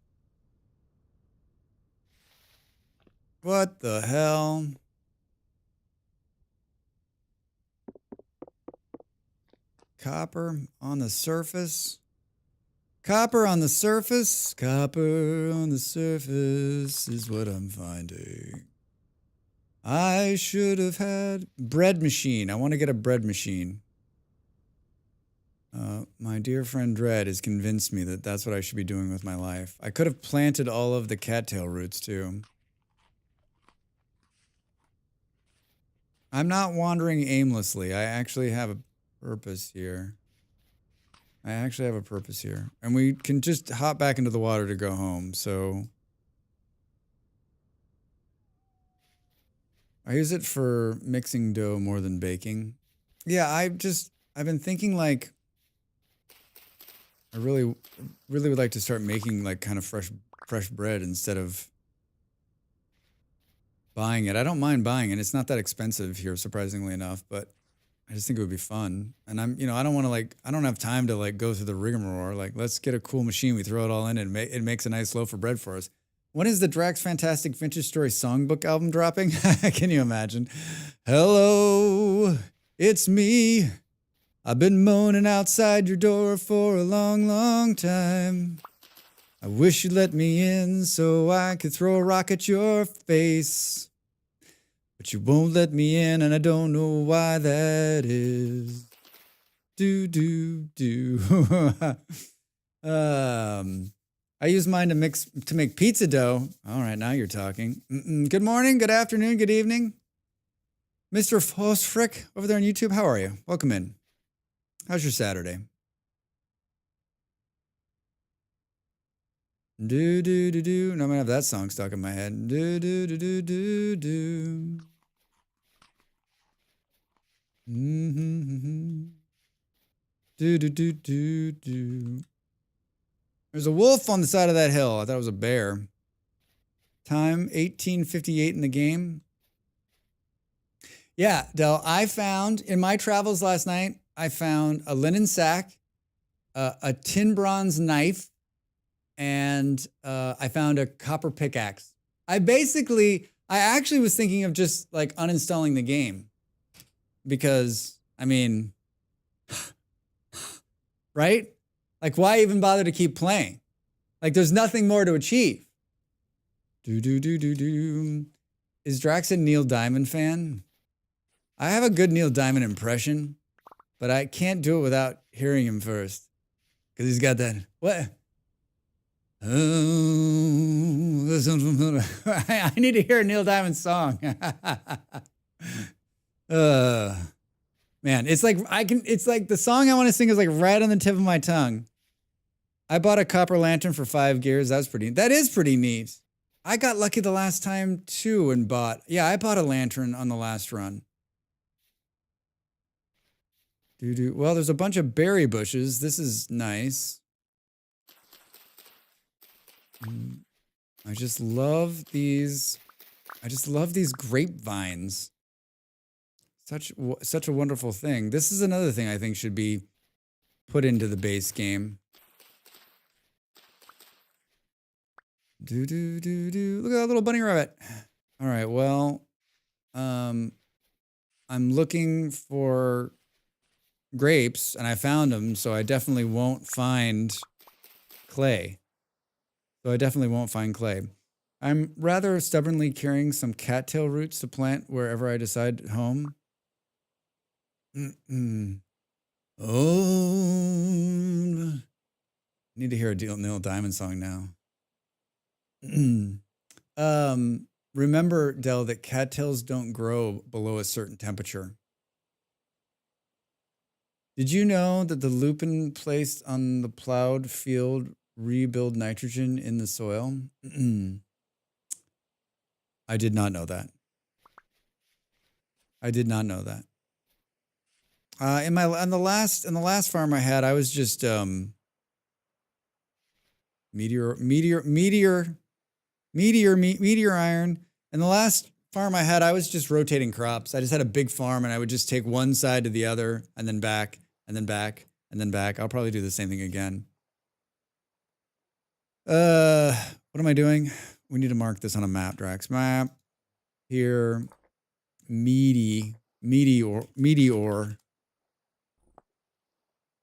What the hell? Copper on the surface? Copper on the surface? Copper on the surface is what I'm finding. I should have had... Bread machine. I want to get a bread machine. My dear friend Dredd has convinced me that that's what I should be doing with my life. I could have planted all of the cattail roots too. I'm not wandering aimlessly. I actually have a purpose here. I actually have a purpose here. And we can just hop back into the water to go home, so... I use it for mixing dough more than baking. Yeah, I've been thinking like... I really would like to start making like kind of fresh bread instead of buying it. I don't mind buying it. It's not that expensive here, surprisingly enough, but I just think it would be fun. And I don't want to I don't have time to like go through the rigmarole. Like, let's get a cool machine. We throw it all in and it makes a nice loaf of bread for us. When is the Drax Fantastic Vintage Story Songbook album dropping? Can you imagine? Hello, it's me. I've been moaning outside your door for a long, long time. I wish you'd let me in so I could throw a rock at your face. But you won't let me in and I don't know why that is. Do, do, do. I use mine to make pizza dough. All right, now you're talking. Good morning, good afternoon, good evening. Mr. Fosfrick over there on YouTube, how are you? Welcome in. How's your Saturday? Do do do do. No, I'm gonna have that song stuck in my head. Do do do do do do. Do do do do do. There's a wolf on the side of that hill. I thought it was a bear. Time 1858 in the game. Yeah, Del. I found in my travels last night. I found a linen sack, a tin bronze knife, and I found a copper pickaxe. I actually was thinking of just like uninstalling the game because, I mean, right? Like, why even bother to keep playing? Like, there's nothing more to achieve. Is Drax a Neil Diamond fan? I have a good Neil Diamond impression, but I can't do it without hearing him first. Because he's got that, what? Oh, this sounds familiar. I need to hear a Neil Diamond song. Man, it's like it's like the song I want to sing is like right on the tip of my tongue. I bought a copper lantern for 5 gears. That is pretty neat. I got lucky the last time too and I bought a lantern on the last run. Well, there's a bunch of berry bushes. This is nice. I just love these grapevines. Such a wonderful thing. This is another thing I think should be put into the base game. Look at that little bunny rabbit. All right, well, I'm looking for grapes and I found them, so I definitely won't find clay. I'm rather stubbornly carrying some cattail roots to plant wherever I decide at home. Oh, need to hear a Neil Diamond song now. Remember, Del, that cattails don't grow below a certain temperature. Did you know that the lupin placed on the plowed field rebuild nitrogen in the soil? I did not know that. In the last farm I had, I was just meteor iron. And the last farm I had, I was just rotating crops. I just had a big farm and I would just take one side to the other and then back and then back and then back. I'll probably do the same thing again. What am I doing? We need to mark this on a map, Drax. Map. Here. Meteor.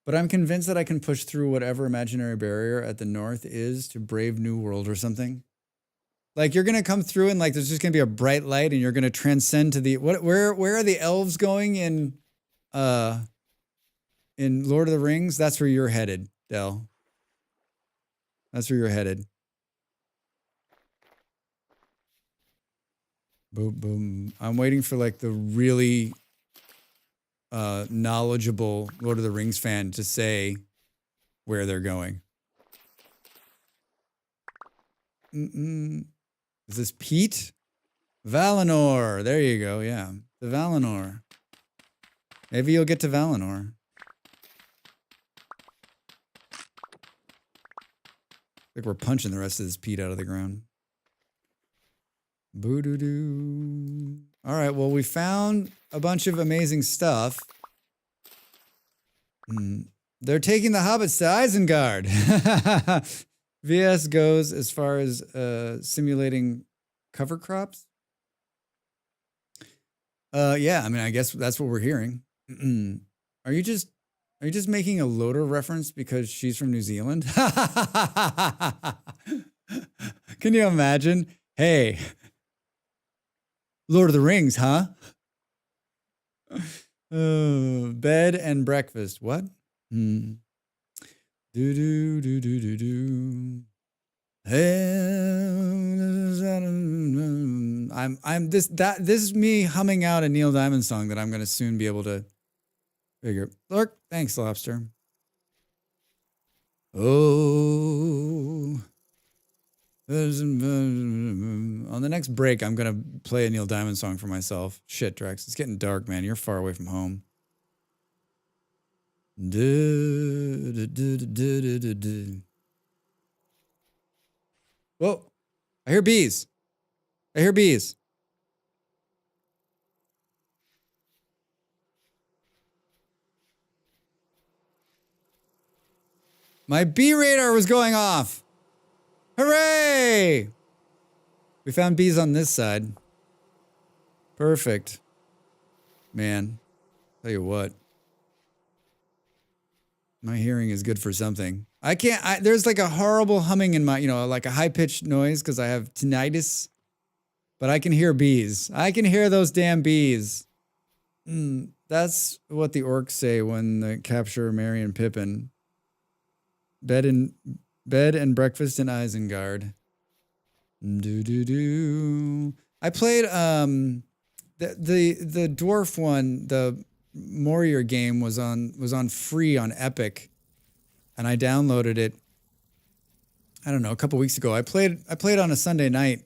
But I'm convinced that I can push through whatever imaginary barrier at the north is to brave new world or something. Like, you're gonna come through and like there's just gonna be a bright light and you're gonna transcend to the where are the elves going in Lord of the Rings? That's where you're headed, Del. That's where you're headed. Boom, boom. I'm waiting for like the really knowledgeable Lord of the Rings fan to say where they're going. Is this Pete? Valinor. There you go. Yeah. The Valinor. Maybe you'll get to Valinor. Like we're punching the rest of this peat out of the ground. Boo-doo-doo. All right, well, we found a bunch of amazing stuff. They're taking the hobbits to Isengard. VS goes as far as simulating cover crops. Yeah, I mean, I guess that's what we're hearing. Are you just making a Loader reference because she's from New Zealand? Can you imagine? Hey, Lord of the Rings, huh? Bed and breakfast. What? Do do do do do do. This is me humming out a Neil Diamond song that I'm gonna soon be able to figure. Look, thanks, Lobster. Oh. On the next break, I'm gonna play a Neil Diamond song for myself. Shit, Drex, it's getting dark, man. You're far away from home. Whoa, I hear bees. I hear bees. My bee radar was going off. Hooray! We found bees on this side. Perfect. Man, tell you what. My hearing is good for something. I can't, there's like a horrible humming in my, like a high pitched noise because I have tinnitus, but I can hear bees. I can hear those damn bees. That's what the orcs say when they capture Merry and Pippin. Bed and breakfast in Isengard. Do. I played the dwarf one, the Warrior game was on free on Epic, and I downloaded it. I don't know, a couple weeks ago. I played on a Sunday night,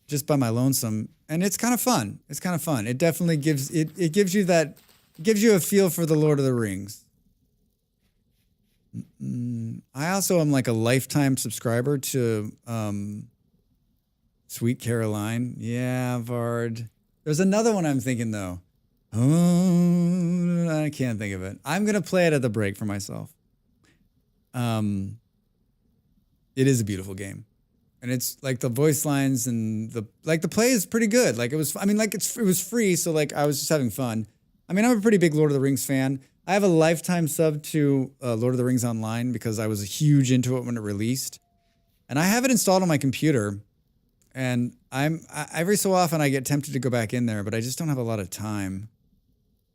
just by my lonesome, and it's kind of fun. It's kind of fun. It definitely gives gives you a feel for the Lord of the Rings. I also am like a lifetime subscriber to Sweet Caroline. Yeah, Vard. There's another one I'm thinking though. Oh, I can't think of it. I'm gonna play it at the break for myself. It is a beautiful game, and it's like the voice lines and the play is pretty good. Like it was. I mean, like it was free, so like I was just having fun. I mean, I'm a pretty big Lord of the Rings fan. I have a lifetime sub to Lord of the Rings Online because I was huge into it when it released, and I have it installed on my computer. And every so often I get tempted to go back in there, but I just don't have a lot of time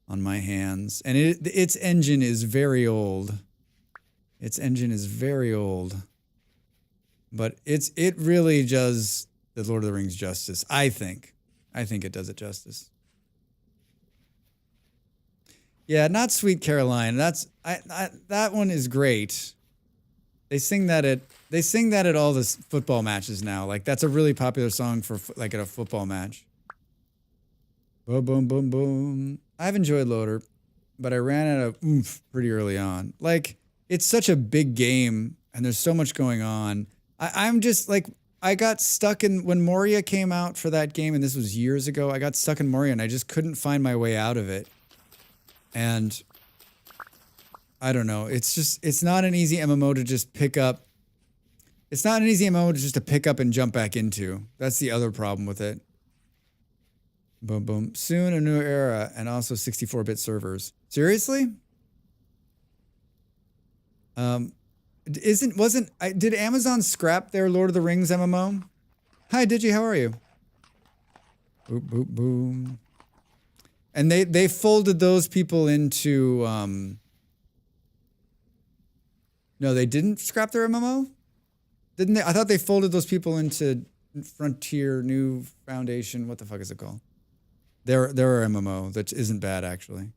on my hands. And its engine is very old. Its engine is very old. But it really does the Lord of the Rings justice, I think. I think it does it justice. Yeah, not Sweet Caroline. That one is great. They sing that at all the football matches now. Like that's a really popular song for like at a football match. Boom, boom, boom, boom. I've enjoyed Loader, but I ran out of oomph pretty early on. Like it's such a big game and there's so much going on. I'm just like, I got stuck in when Moria came out for that game, and this was years ago. I got stuck in Moria and I just couldn't find my way out of it. And I don't know. It's not an easy MMO to just pick up. It's not an easy MMO to just to pick up and jump back into. That's the other problem with it. Boom, boom. Soon a new era and also 64-bit servers. Seriously? Did Amazon scrap their Lord of the Rings MMO? Hi, Digi, how are you? Boop, boop, boom. And they folded those people into, no, they didn't scrap their MMO? Didn't they? I thought they folded those people into Frontier, New Foundation. What the fuck is it called? Their MMO that isn't bad, actually.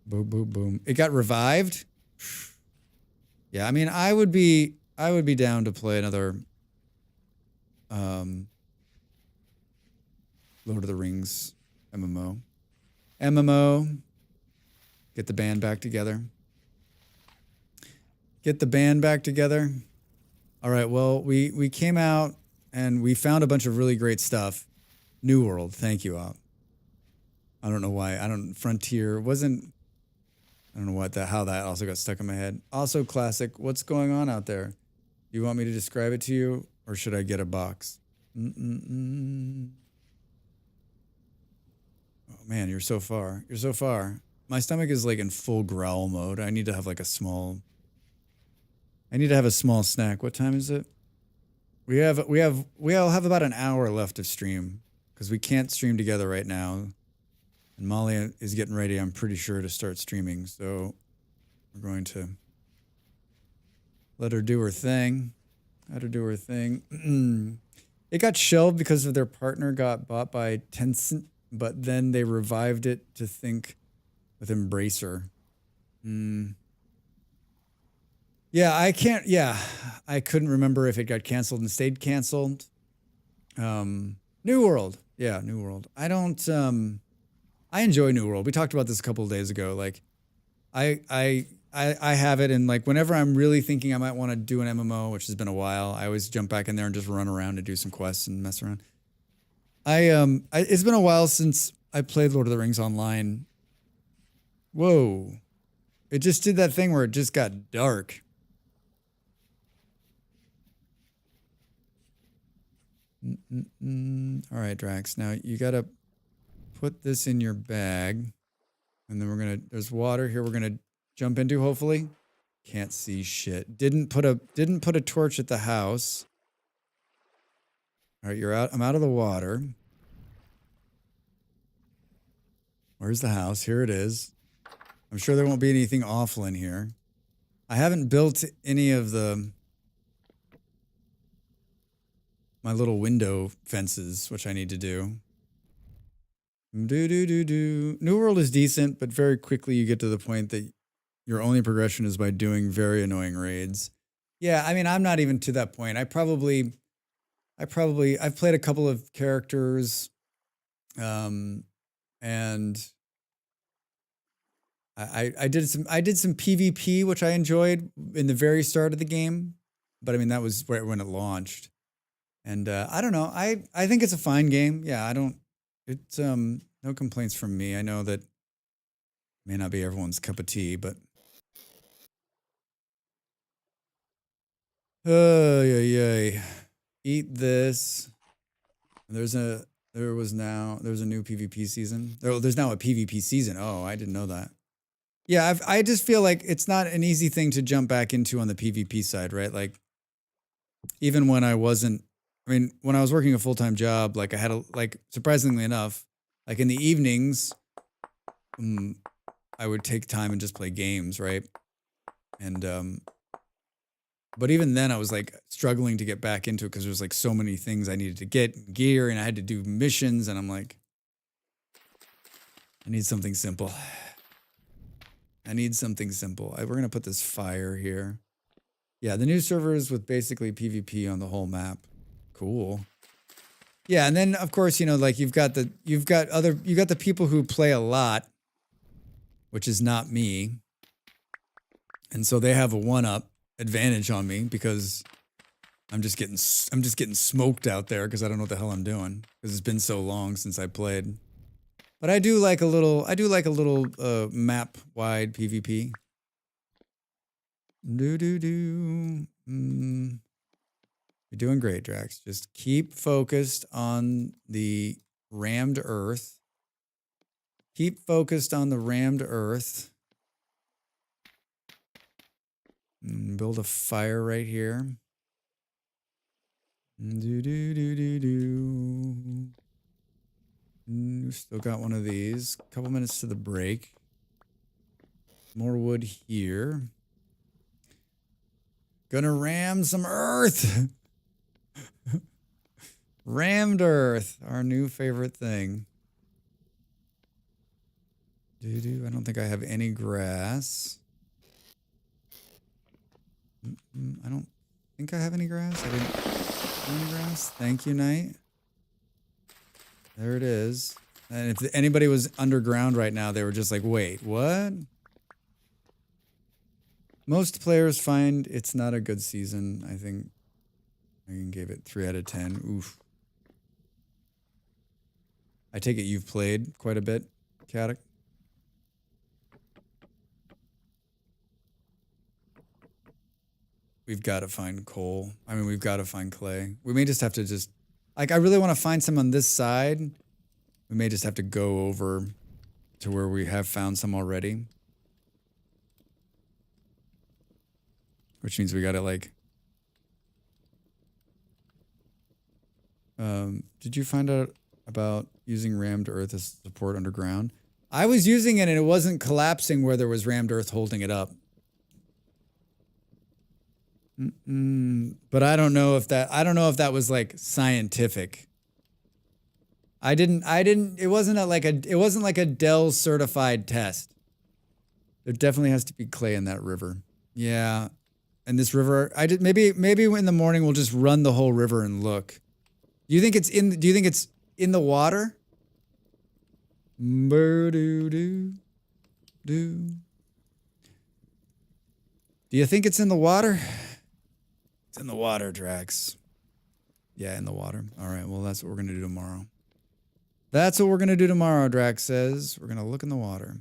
Boom, boom, boom. It got revived? Yeah, I mean, I would be down to play another Lord of the Rings MMO. Get the band back together. Get the band back together. All right, well, we came out and we found a bunch of really great stuff. New World, thank you, Op. I don't know why. Frontier wasn't, I don't know how that also got stuck in my head. Also classic, what's going on out there? You want me to describe it to you, or should I get a box? Oh man, you're so far. You're so far. My stomach is like in full growl mode. I need to have like a small snack. What time is it? We all have about an hour left of stream because we can't stream together right now. And Molly is getting ready, I'm pretty sure, to start streaming. So we're going to let her do her thing. Let her do her thing. It got shelved because of their partner got bought by Tencent, but then they revived it to think with Embracer. Yeah, I couldn't remember if it got canceled and stayed canceled. New World. Yeah, New World. I enjoy New World. We talked about this a couple of days ago. Like, I have it, and like whenever I'm really thinking I might want to do an MMO, which has been a while, I always jump back in there and just run around and do some quests and mess around. It's been a while since I played Lord of the Rings Online. Whoa, it just did that thing where it just got dark. All right, Drax. Now you gotta put this in your bag, and then there's water here. We're gonna jump into, hopefully. Can't see shit. Didn't put a torch at the house. All right, you're out. I'm out of the water. Where's the house? Here it is. I'm sure there won't be anything awful in here. I haven't built any of my little window fences, which I need to do. New World is decent, but very quickly you get to the point that your only progression is by doing very annoying raids. Yeah, I mean, I'm not even to that point. I've played a couple of characters, and I did some PvP, which I enjoyed in the very start of the game, but I mean that was when it launched, and I don't know. I think it's a fine game. Yeah, it's no complaints from me. I know that may not be everyone's cup of tea, but yeah. Eat this. There's a new PvP season. There's now a PvP season. Oh, I didn't know that. Yeah, I just feel like it's not an easy thing to jump back into on the PvP side, right? Like, even when I wasn't, I mean, when I was working a full-time job, like I had surprisingly enough, like in the evenings, I would take time and just play games, right? And, but even then I was like struggling to get back into it because there was like so many things I needed to get, gear, and I had to do missions, and I'm like, I need something simple. We're going to put this fire here. Yeah, the new servers with basically PvP on the whole map. Cool. Yeah, and then of course, like you've got the people who play a lot, which is not me. And so they have a one-up advantage on me because I'm just getting smoked out there because I don't know what the hell I'm doing because it's been so long since I played. But I do like a little map wide PvP. You're doing great, Drax. Just keep focused on the rammed earth. Build a fire right here. Still got one of these. Couple minutes to the break. More wood here. Gonna ram some earth. Rammed earth, our new favorite thing. I don't think I have any grass. I don't think I have any grass. I didn't have any grass. Thank you, Knight. There it is. And if anybody was underground right now, they were just like, wait, what? Most players find it's not a good season. I think I can give it 3 out of 10. Oof. I take it you've played quite a bit, Katic. We've got to find coal. I mean, we've got to find clay. We may just have to like, I really want to find some on this side. We may just have to go over to where we have found some already. Which means we got to like... did you find out about using rammed earth as support underground? I was using it and it wasn't collapsing where there was rammed earth holding it up. But I don't know if that was like scientific. It wasn't like a Dell certified test. There definitely has to be clay in that river. Yeah. And this river, maybe in the morning we'll just run the whole river and look. Do you think it's in the water? Do you think it's in the water? It's in the water, Drax. Yeah, in the water. All right, well, that's what we're going to do tomorrow. That's what we're going to do tomorrow, Drax says. We're going to look in the water.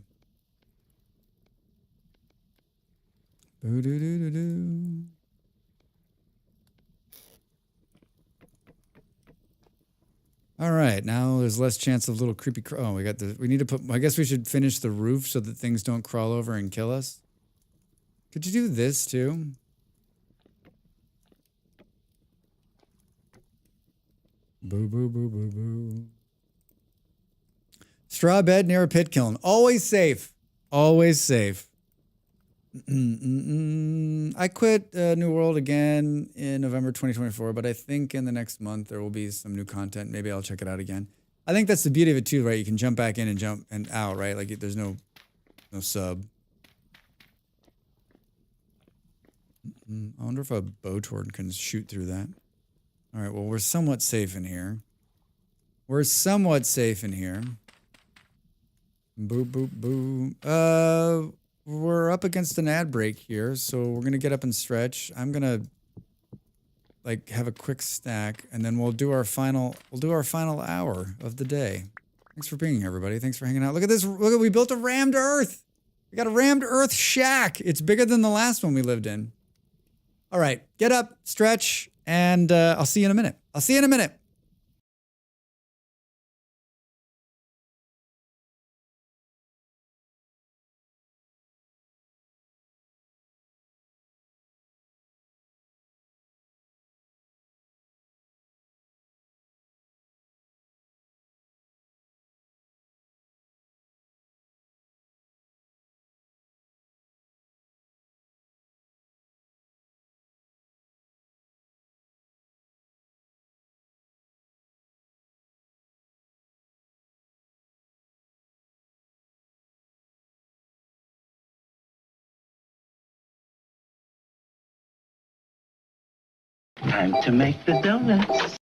All right, now there's less chance of little creepy... we need to put... I guess we should finish the roof so that things don't crawl over and kill us. Could you do this too? Boo, boo, boo, boo, boo. Straw bed near a pit kiln. Always safe. Always safe. I quit New World again in November 2024, but I think in the next month there will be some new content. Maybe I'll check it out again. I think that's the beauty of it too, right? You can jump back in and jump and out, right? Like there's no sub. I wonder if a bow torn can shoot through that. All right, well, we're somewhat safe in here. We're somewhat safe in here. Boo, boo, boo. We're up against an ad break here, so we're gonna get up and stretch. I'm gonna like have a quick snack, and then we'll do our final hour of the day. Thanks for being here, everybody. Thanks for hanging out. Look at this. Look, we built a rammed earth. We got a rammed earth shack. It's bigger than the last one we lived in. All right, get up, stretch, and I'll see you in a minute. I'll see you in a minute. Time to make the donuts.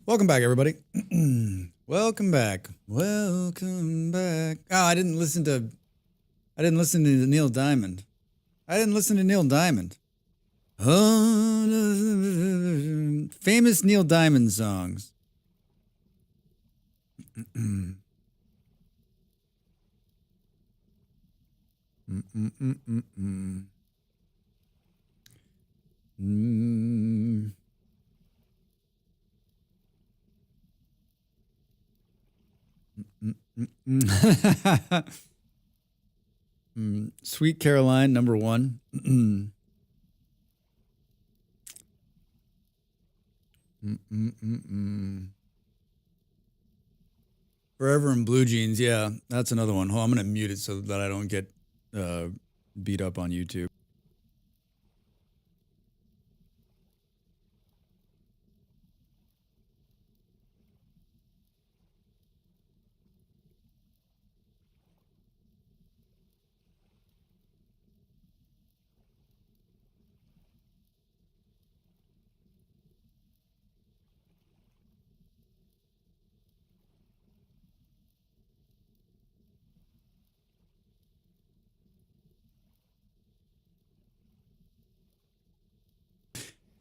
Welcome back, everybody. Welcome back. Welcome back. Oh, I didn't listen to Neil Diamond. Oh, famous Neil Diamond songs. Sweet Caroline, number 1. Forever in Blue Jeans, yeah, that's another one. Oh, I'm gonna mute it so that I don't get beat up on YouTube.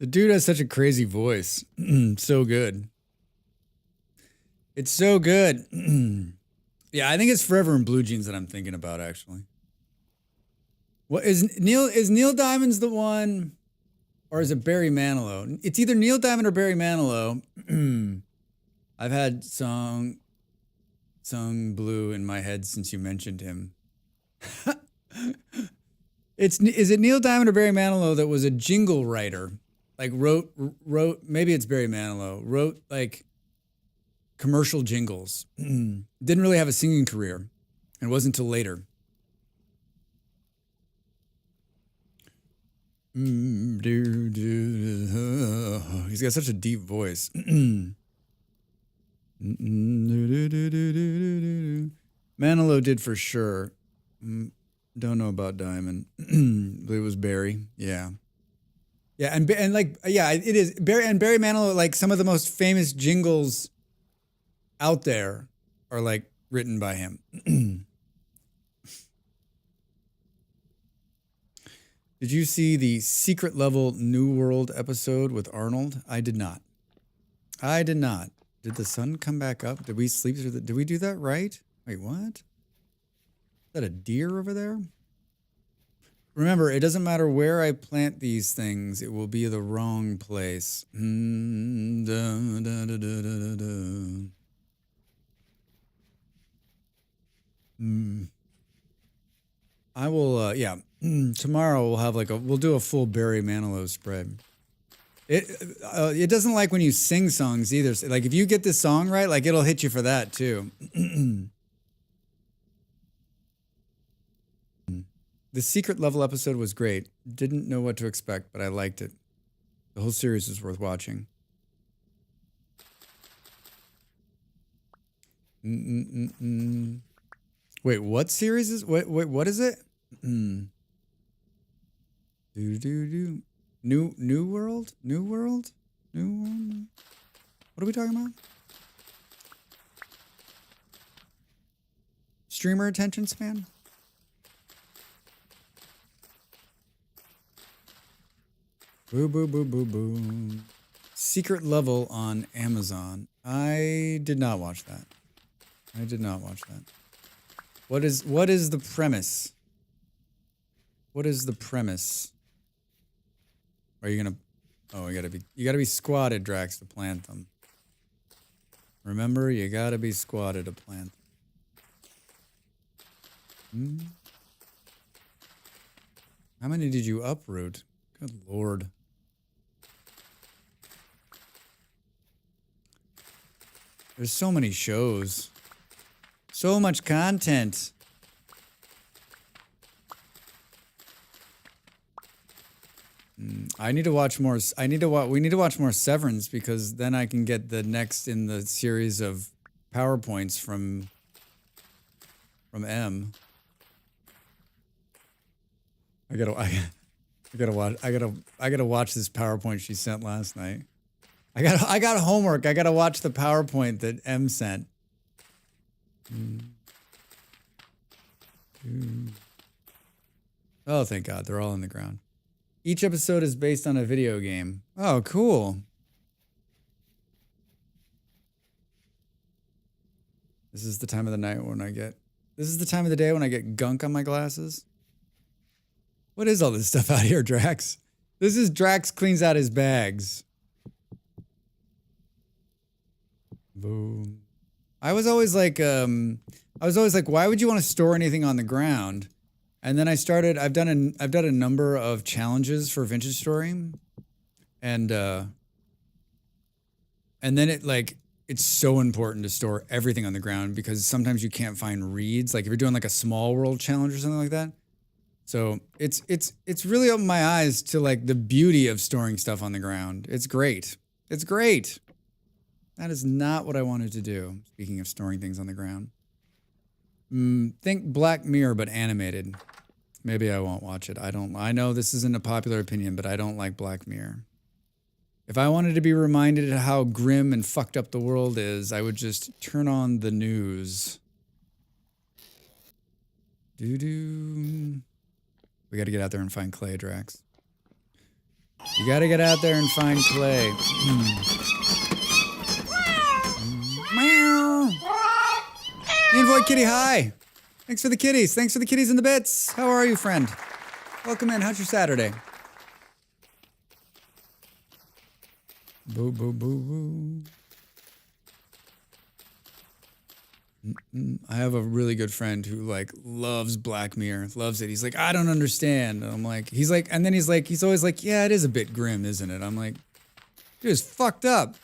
The dude has such a crazy voice. So good. It's so good. Yeah, I think it's Forever in Blue Jeans that I'm thinking about, actually. What is Neil Diamond's the one, or is it Barry Manilow? It's either Neil Diamond or Barry Manilow. I've had sung Blue in my head since you mentioned him. Is it Neil Diamond or Barry Manilow that was a jingle writer? Like wrote, maybe it's Barry Manilow, wrote like commercial jingles. Didn't really have a singing career. It wasn't until later. He's got such a deep voice. Manilow did for sure. Don't know about Diamond. Believe it was Barry. Yeah. Yeah, and like, yeah, it is Barry Manilow. Like, some of the most famous jingles out there are like written by him. Did you see the Secret Level New World episode with Arnold? I did not. Did the sun come back up? Did we sleep through did we do that right? Wait, what? Is that a deer over there? Remember, it doesn't matter where I plant these things, it will be the wrong place. I will, yeah. Tomorrow we'll have we'll do a full Barry Manilow spread. It doesn't like when you sing songs either. So, like, if you get this song right, like, it'll hit you for that too. The Secret Level episode was great. Didn't know what to expect, but I liked it. The whole series is worth watching. Wait, what series is? Wait, what is it? New World. What are we talking about? Streamer attention span. Boo. Secret Level on Amazon. I did not watch that. What is the premise? Are you gonna? Oh, you gotta be squatted, Drax, to plant them. Remember, you gotta be squatted to plant them. How many did you uproot? Good Lord. There's so many shows. So much content. I need to watch more. We need to watch more Severance, because then I can get the next in the series of PowerPoints from M. I gotta watch this PowerPoint she sent last night. I got homework. I got to watch the PowerPoint that M sent. Oh, thank God. They're all on the ground. Each episode is based on a video game. Oh, cool. This is the time of the night when this is the time of the day when I get gunk on my glasses. What is all this stuff out here, Drax? This is Drax cleans out his bags. Boom. I was always like, why would you want to store anything on the ground? And then I've done a number of challenges for Vintage Story. And then it's so important to store everything on the ground because sometimes you can't find reeds. Like if you're doing like a small world challenge or something like that. So it's really opened my eyes to like the beauty of storing stuff on the ground. It's great. It's great. That is not what I wanted to do. Speaking of storing things on the ground. Think Black Mirror, but animated. Maybe I won't watch it. I know this isn't a popular opinion, but I don't like Black Mirror. If I wanted to be reminded of how grim and fucked up the world is, I would just turn on the news. Doo-doo. We got to get out there and find Clay, Drax. You got to get out there and find Clay. Meow. Invoy Kitty, hi. Thanks for the kitties. Thanks for the kitties and the bits. How are you, friend? Welcome in. How's your Saturday? Boo, boo, boo, boo. I have a really good friend who like loves Black Mirror, loves it. He's like, I don't understand. And I'm like, he's always like, yeah, it is a bit grim, isn't it? I'm like, dude, it's fucked up.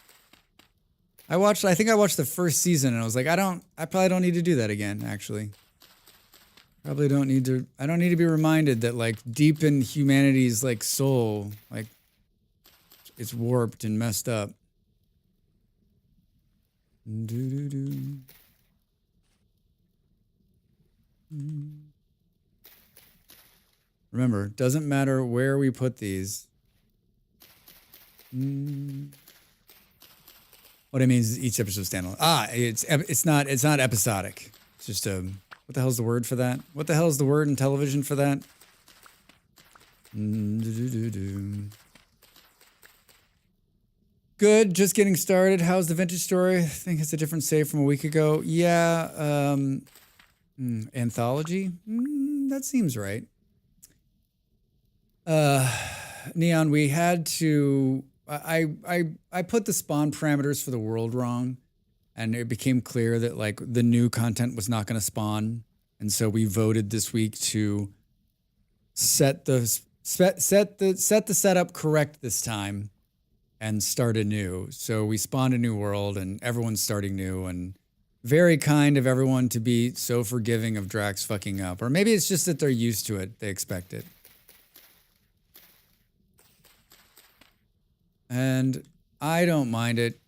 I think I watched the first season and I was like, I probably don't need to do that again, actually. I don't need to be reminded that like deep in humanity's like soul, like it's warped and messed up. Doo-doo-doo. Remember, doesn't matter where we put these. What I mean is each episode standalone. It's not episodic. It's just what the hell's the word for that? What the hell is the word in television for that? Good, just getting started. How's the Vintage Story? I think it's a different save from a week ago. Yeah, anthology? That seems right. Neon, we had to... I put the spawn parameters for the world wrong, and it became clear that like the new content was not going to spawn, and so we voted this week to set the setup correct this time and start anew. So we spawned a new world, and everyone's starting new, and very kind of everyone to be so forgiving of Drax fucking up, or maybe it's just that they're used to it, they expect it. And I don't mind it.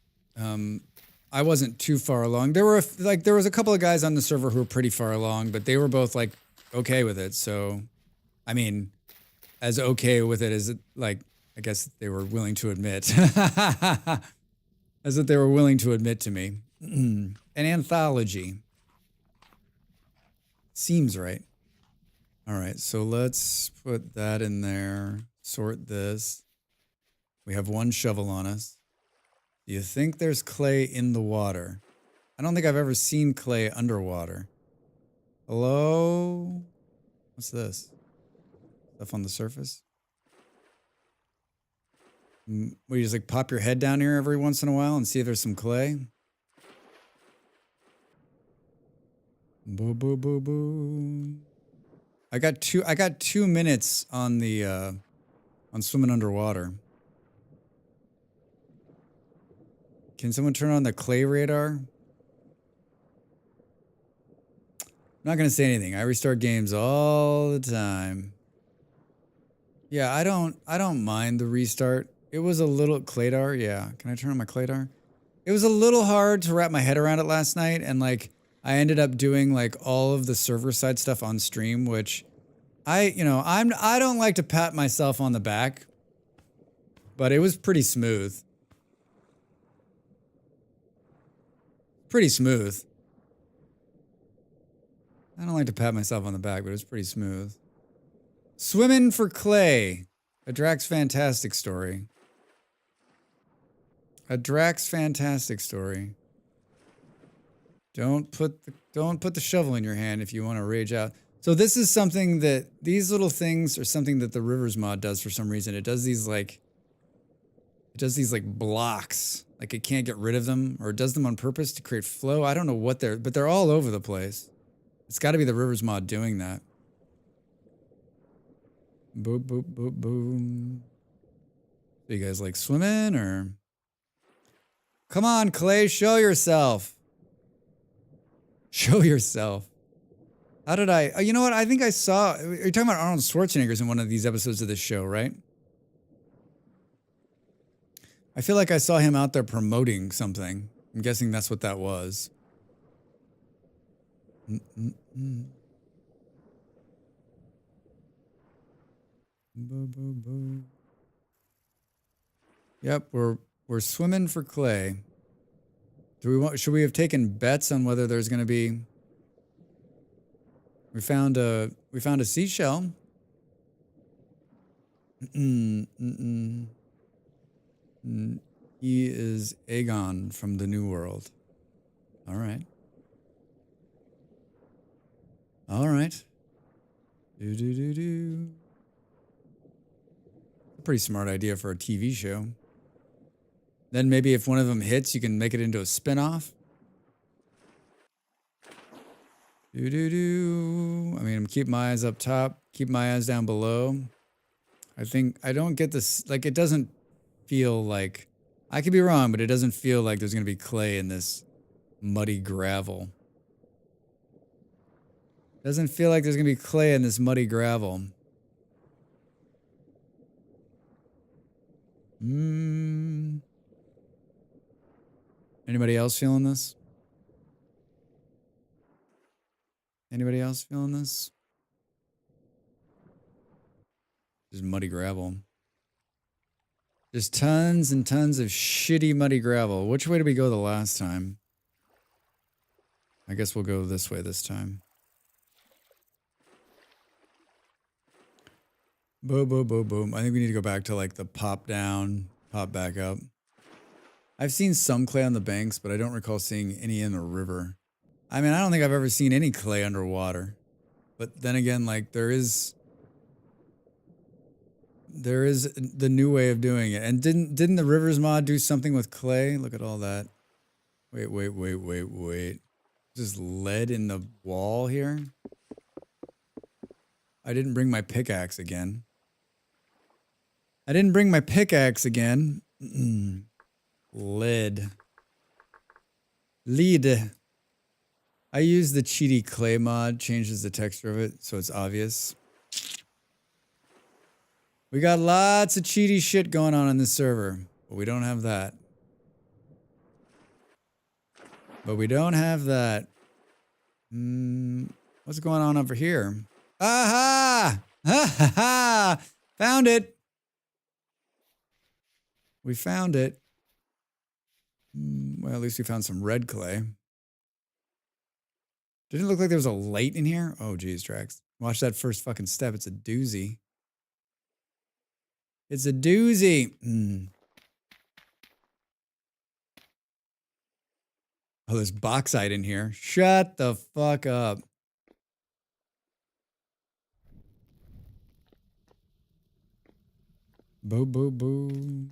I wasn't too far along. There was a couple of guys on the server who were pretty far along, but they were both like okay with it. So, I mean, as okay with it as like I guess they were willing to admit, as that they were willing to admit to me. An anthology seems right. All right, so let's put that in there. Sort this. We have one shovel on us. Do you think there's clay in the water? I don't think I've ever seen clay underwater. Hello? What's this? Stuff on the surface? Will you just like pop your head down here every once in a while and see if there's some clay? Boo, boo, boo, boo. I got 2 minutes on the on swimming underwater. Can someone turn on the clay radar? I'm not gonna say anything. I restart games all the time. Yeah, I don't mind the restart. It was a little claydar, yeah. Can I turn on my claydar? It was a little hard to wrap my head around it last night, and like I ended up doing like all of the server side stuff on stream, which I don't like to pat myself on the back, but it was pretty smooth. pretty smooth. I don't like to pat myself on the back, but it's pretty smooth. Swimming for clay. A Drax Fantastic story. A Drax Fantastic story. Don't put the shovel in your hand if you want to rage out. So this is something that these little things are something that the Rivers mod does for some reason. It does these like blocks. Like it can't get rid of them, or it does them on purpose to create flow. I don't know what but they're all over the place. It's got to be the Rivers mod doing that. Boop, boop, boop, boom. So you guys like swimming, or? Come on, Clay, show yourself. Show yourself. How did I? Oh, you know what? I think I saw. You're talking about Arnold Schwarzenegger's in one of these episodes of this show, right? I feel like I saw him out there promoting something. I'm guessing that's what that was. Yep, we're swimming for clay. Should we have taken bets on whether there's going to be? We found a seashell. He is Aegon from the New World. All right. All right. Do. A pretty smart idea for a TV show. Then maybe if one of them hits, you can make it into a spin-off. I mean, I'm keeping my eyes up top, keep my eyes down below. I don't get this, like, it doesn't feel like, I could be wrong, but it doesn't feel like there's going to be clay in this muddy gravel. Doesn't feel like there's going to be clay in this muddy gravel. Anybody else feeling this? Anybody else feeling this? Just muddy gravel. Just tons and tons of shitty muddy gravel. Which way did we go the last time? I guess we'll go this way this time. Boom, boom, boom, boom. I think we need to go back to like the pop down, pop back up. I've seen some clay on the banks, but I don't recall seeing any in the river. I mean, I don't think I've ever seen any clay underwater. But then again, like there is the new way of doing it. And didn't the Rivers mod do something with clay? Look at all that. Wait. Just lead in the wall here? I didn't bring my pickaxe again. Lead. I use the cheaty clay mod, changes the texture of it so it's obvious. We got lots of cheaty shit going on this server, but we don't have that. What's going on over here? Aha! Ha ha ha! Found it! We found it. Well, at least we found some red clay. Didn't it look like there was a light in here? Oh, geez, Drax. Watch that first fucking step. It's a doozy. It's a doozy. Oh, there's bauxite in here. Shut the fuck up. Boo, boo, boo.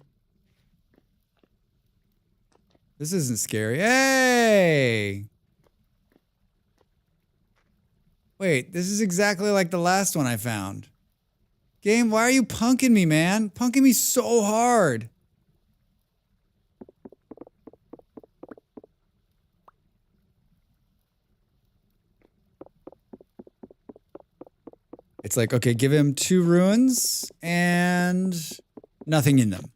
This isn't scary. Hey! Wait, this is exactly like the last one I found. Game, why are you punking me, man? Punking me so hard. It's like, okay, give him 2 ruins and nothing in them.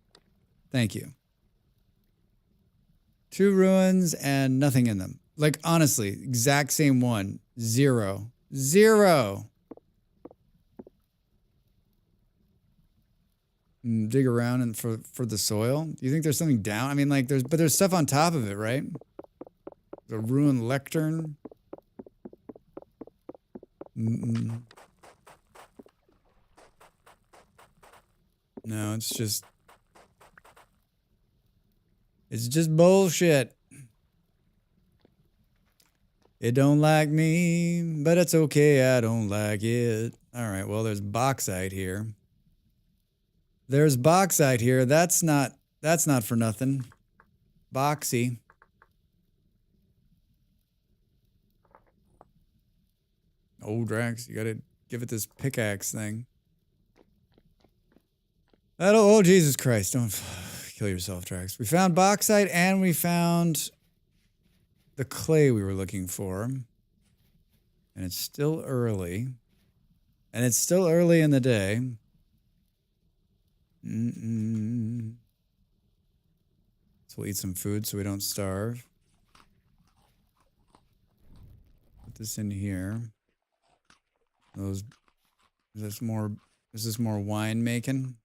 Thank you. 2 ruins and nothing in them. Like, honestly, exact same one. 0. 0. Dig around and for the soil. Do you think there's something down? I mean, like, there's stuff on top of it, right? A ruined lectern. Mm-mm. No, it's just bullshit. It don't like me, but it's okay. I don't like it. All right. Well, there's bauxite here. There's bauxite here. That's not for nothing. Boxy. Oh, Drax, you gotta give it this pickaxe thing. Oh, Jesus Christ. Don't kill yourself, Drax. We found bauxite and we found the clay we were looking for. And it's still early. And it's still early in the day. So we'll eat some food so we don't starve. Put this in here. Is this more wine making?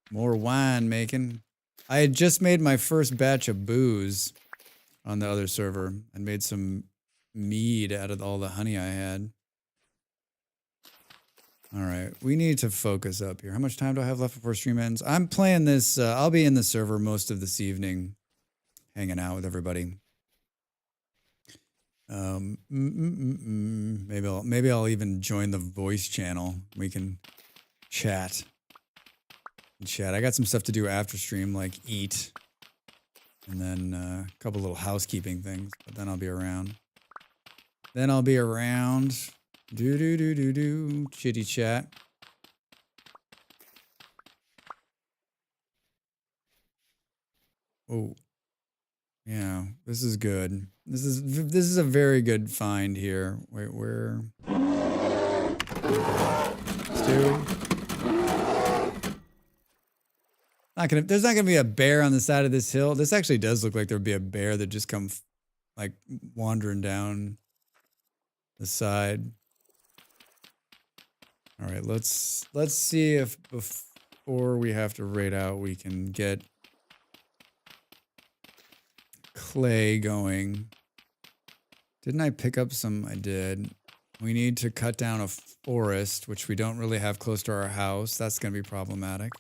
More wine making. I had just made my first batch of booze on the other server and made some mead out of all the honey I had. All right, we need to focus up here. How much time do I have left before stream ends? I'm playing this. I'll be in the server most of this evening, hanging out with everybody. Maybe I'll even join the voice channel. We can chat. I got some stuff to do after stream, like eat, and then a couple little housekeeping things. But then I'll be around. Do chitty chat. Oh, yeah, this is good. This is a very good find here. Wait, where? Stu? There's not gonna be a bear on the side of this hill. This actually does look like there'd be a bear that just come like wandering down the side. All right, let's see if before we have to raid out, we can get clay going. Didn't I pick up some? I did. We need to cut down a forest, which we don't really have close to our house. That's gonna be problematic.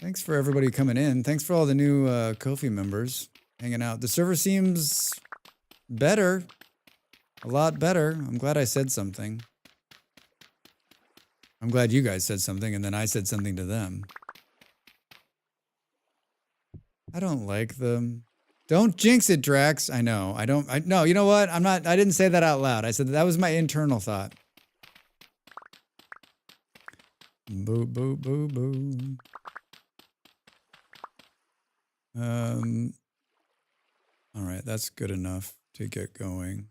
Thanks for everybody coming in. Thanks for all the new Ko-fi members hanging out. The server seems better. A lot better. I'm glad I said something. I'm glad you guys said something and then I said something to them. I don't like them. Don't jinx it, Drax. I know. No, you know what? I didn't say that out loud. I said that was my internal thought. Boo, boo, boo, boo. All right, that's good enough to get going.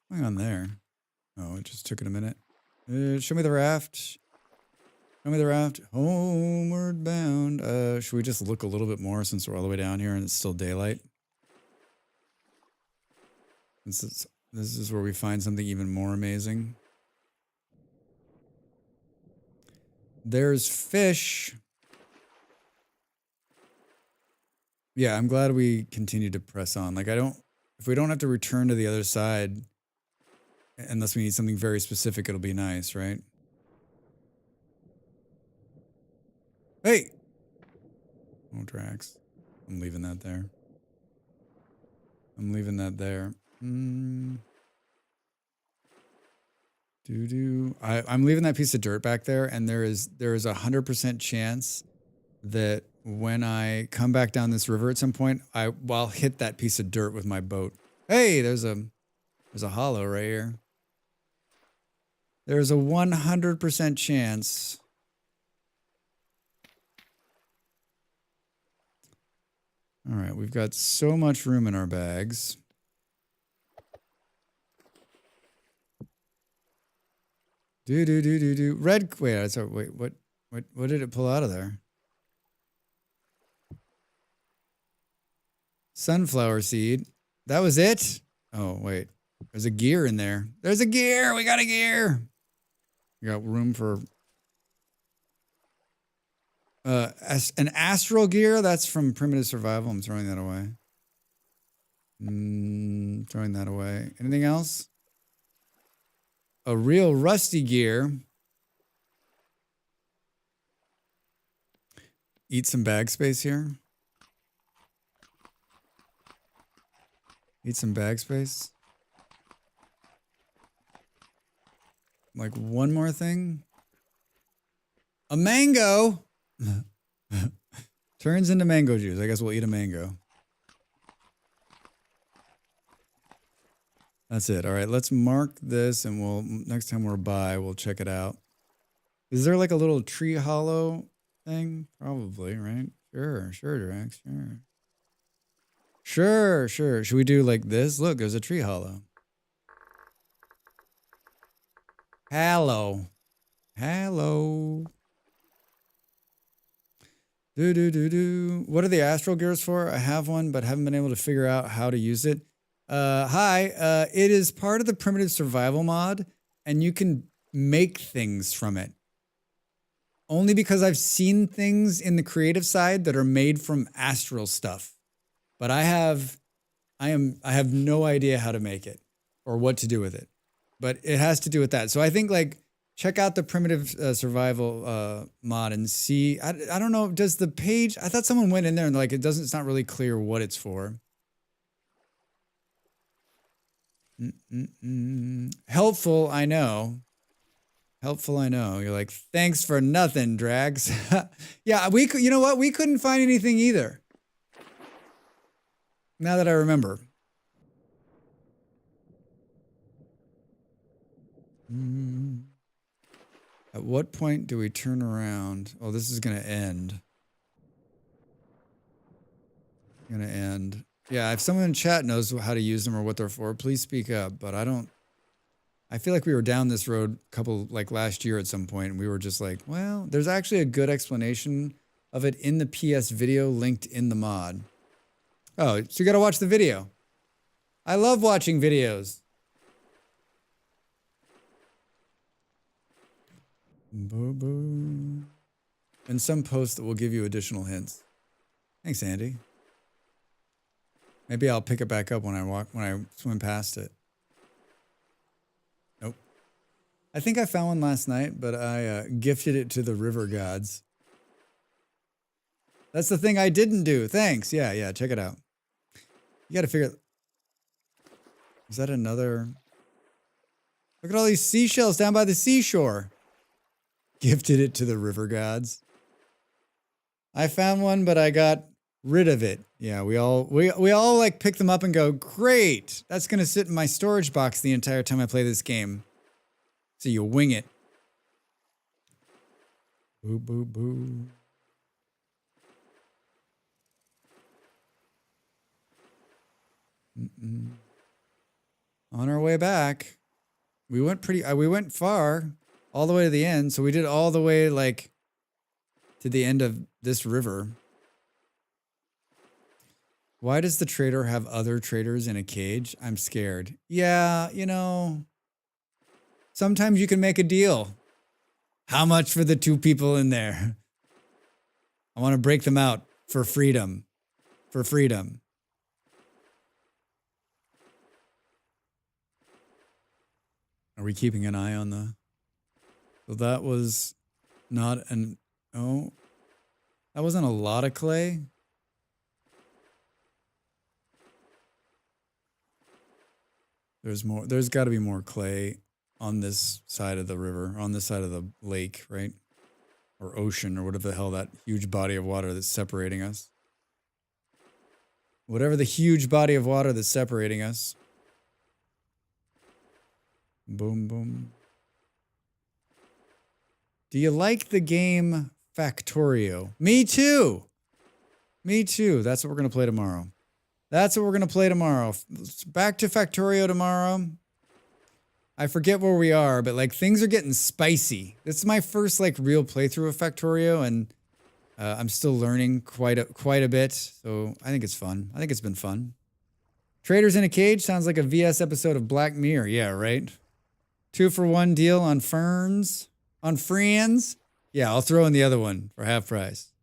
What's going on there? Oh, it just took it a minute. Show me the raft. Show me the raft. Homeward bound. Should we just look a little bit more since we're all the way down here and it's still daylight? This is where we find something even more amazing. There's fish. Yeah, I'm glad we continue to press on. Like, if we don't have to return to the other side, unless we need something very specific, it'll be nice, right? Hey! Oh, Drax. I'm leaving that there. I'm leaving that piece of dirt back there, and there is a 100% chance that when I come back down this river at some point, I'll hit that piece of dirt with my boat. Hey, there's a hollow right here. There's a 100% chance. All right, we've got so much room in our bags. Red. Wait, sorry. Wait. What did it pull out of there? Sunflower seed. That was it? Oh, wait. There's a gear in there. There's a gear. We got a gear. We got room for an astral gear. That's from Primitive Survival. I'm throwing that away. Throwing that away. Anything else? A real rusty gear. Eat some bag space here. Eat some bag space. Like one more thing. A mango. Turns into mango juice. I guess we'll eat a mango. That's it. All right, let's mark this and we'll next time we're by, we'll check it out. Is there like a little tree hollow thing? Probably, right? Sure, Drax, sure. Sure. Should we do like this? Look, there's a tree hollow. Hello. What are the astral gears for? I have one, but haven't been able to figure out how to use it. Hi. It is part of the Primitive Survival mod, and you can make things from it. Only because I've seen things in the creative side that are made from astral stuff. But I have no idea how to make it or what to do with it. But it has to do with that. So I think like check out the Primitive Survival mod and see. I don't know. Does the page? I thought someone went in there and like it doesn't. It's not really clear what it's for. Helpful, I know. Helpful, I know. You're like, thanks for nothing, Drags. Yeah, you know what? We couldn't find anything either. Now that I remember. At what point do we turn around? Oh, this is going to end. Yeah, if someone in chat knows how to use them or what they're for, please speak up. But I don't. I feel like we were down this road like last year at some point, and we were just like, well, there's actually a good explanation of it in the PS video linked in the mod. Oh, so you got to watch the video. I love watching videos. And some posts that will give you additional hints. Thanks, Andy. Maybe I'll pick it back up when I swim past it. Nope. I think I found one last night, but I gifted it to the river gods. That's the thing I didn't do. Thanks. Yeah, check it out. You got to figure. Is that another? Look at all these seashells down by the seashore. Gifted it to the river gods. I found one, but I got rid of it. Yeah, we all like pick them up and go, great. That's going to sit in my storage box the entire time I play this game. So you wing it. Boo, boo, boo. On our way back, we went far, all the way to the end. So we did all the way like to the end of this river. Why does the trader have other traders in a cage? I'm scared. Yeah, you know, sometimes you can make a deal. How much for the two people in there? I want to break them out for freedom. For freedom. Are we keeping an eye on the... So that was not an... Oh, that wasn't a lot of clay. There's more. There's got to be more clay on this side of the river, on this side of the lake, right? Or ocean, or whatever the hell that huge body of water that's separating us. Whatever the huge body of water that's separating us. Boom, boom. Do you like the game Factorio? Me too. Me too. That's what we're going to play tomorrow. Back to Factorio tomorrow. I forget where we are, but like things are getting spicy. This is my first like real playthrough of Factorio, and I'm still learning quite a bit. So I think it's fun. I think it's been fun. Traders in a Cage sounds like a VS episode of Black Mirror. Yeah, right? 2-for-1 deal on ferns. On friends? Yeah, I'll throw in the other one for half price.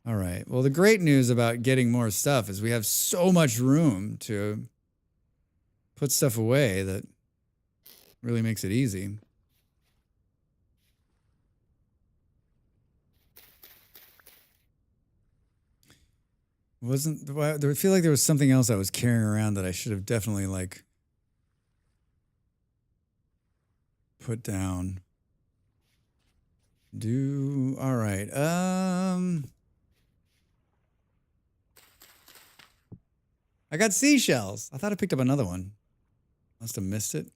All right. Well, the great news about getting more stuff is we have so much room to put stuff away that really makes it easy. I feel like there was something else I was carrying around that I should have definitely like put down. All right. I got seashells. I thought I picked up another one. Must have missed it.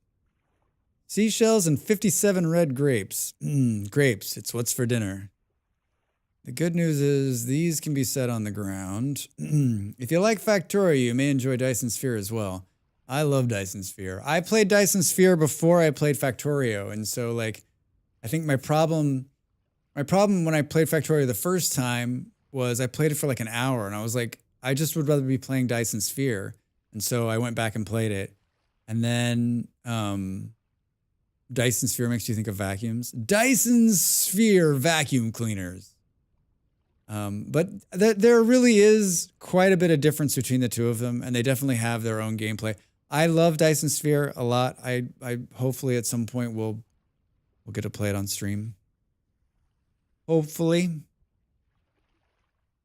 Seashells and 57 red grapes. Grapes. It's what's for dinner. The good news is these can be set on the ground. If you like Factorio, you may enjoy Dyson Sphere as well. I love Dyson Sphere. I played Dyson Sphere before I played Factorio, and so like I think my problem when I played Factorio the first time was I played it for like an hour and I was like, I just would rather be playing Dyson Sphere. And so I went back and played it. And then Dyson Sphere makes you think of vacuums. Dyson Sphere vacuum cleaners. But there really is quite a bit of difference between the two of them, and they definitely have their own gameplay. I love Dyson Sphere a lot. I hopefully at some point we'll get to play it on stream. Hopefully.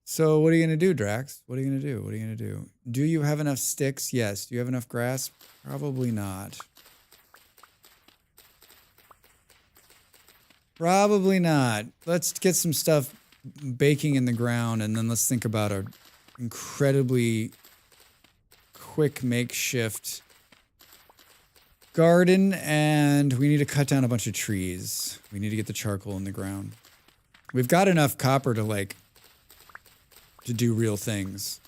So what are you gonna do, Drax? What are you gonna do? What are you gonna do? Do you have enough sticks? Yes. Do you have enough grass? Probably not. Probably not. Let's get some stuff baking in the ground, and then let's think about a incredibly quick makeshift garden, and we need to cut down a bunch of trees. We need to get the charcoal in the ground. We've got enough copper to do real things.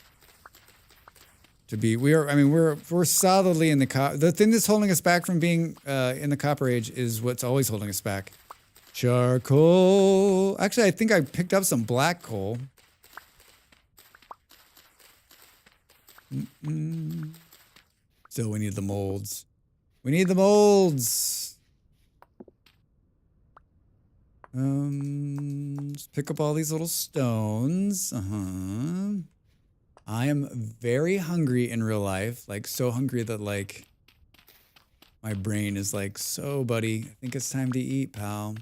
We're solidly in the copper. The thing that's holding us back from being in the copper age is what's always holding us back. Charcoal. Actually, I think I picked up some black coal. Still, we need the molds. We need the molds. Let's pick up all these little stones. I am very hungry in real life. Like, so hungry that, like, my brain is like, so, buddy, I think it's time to eat, pal.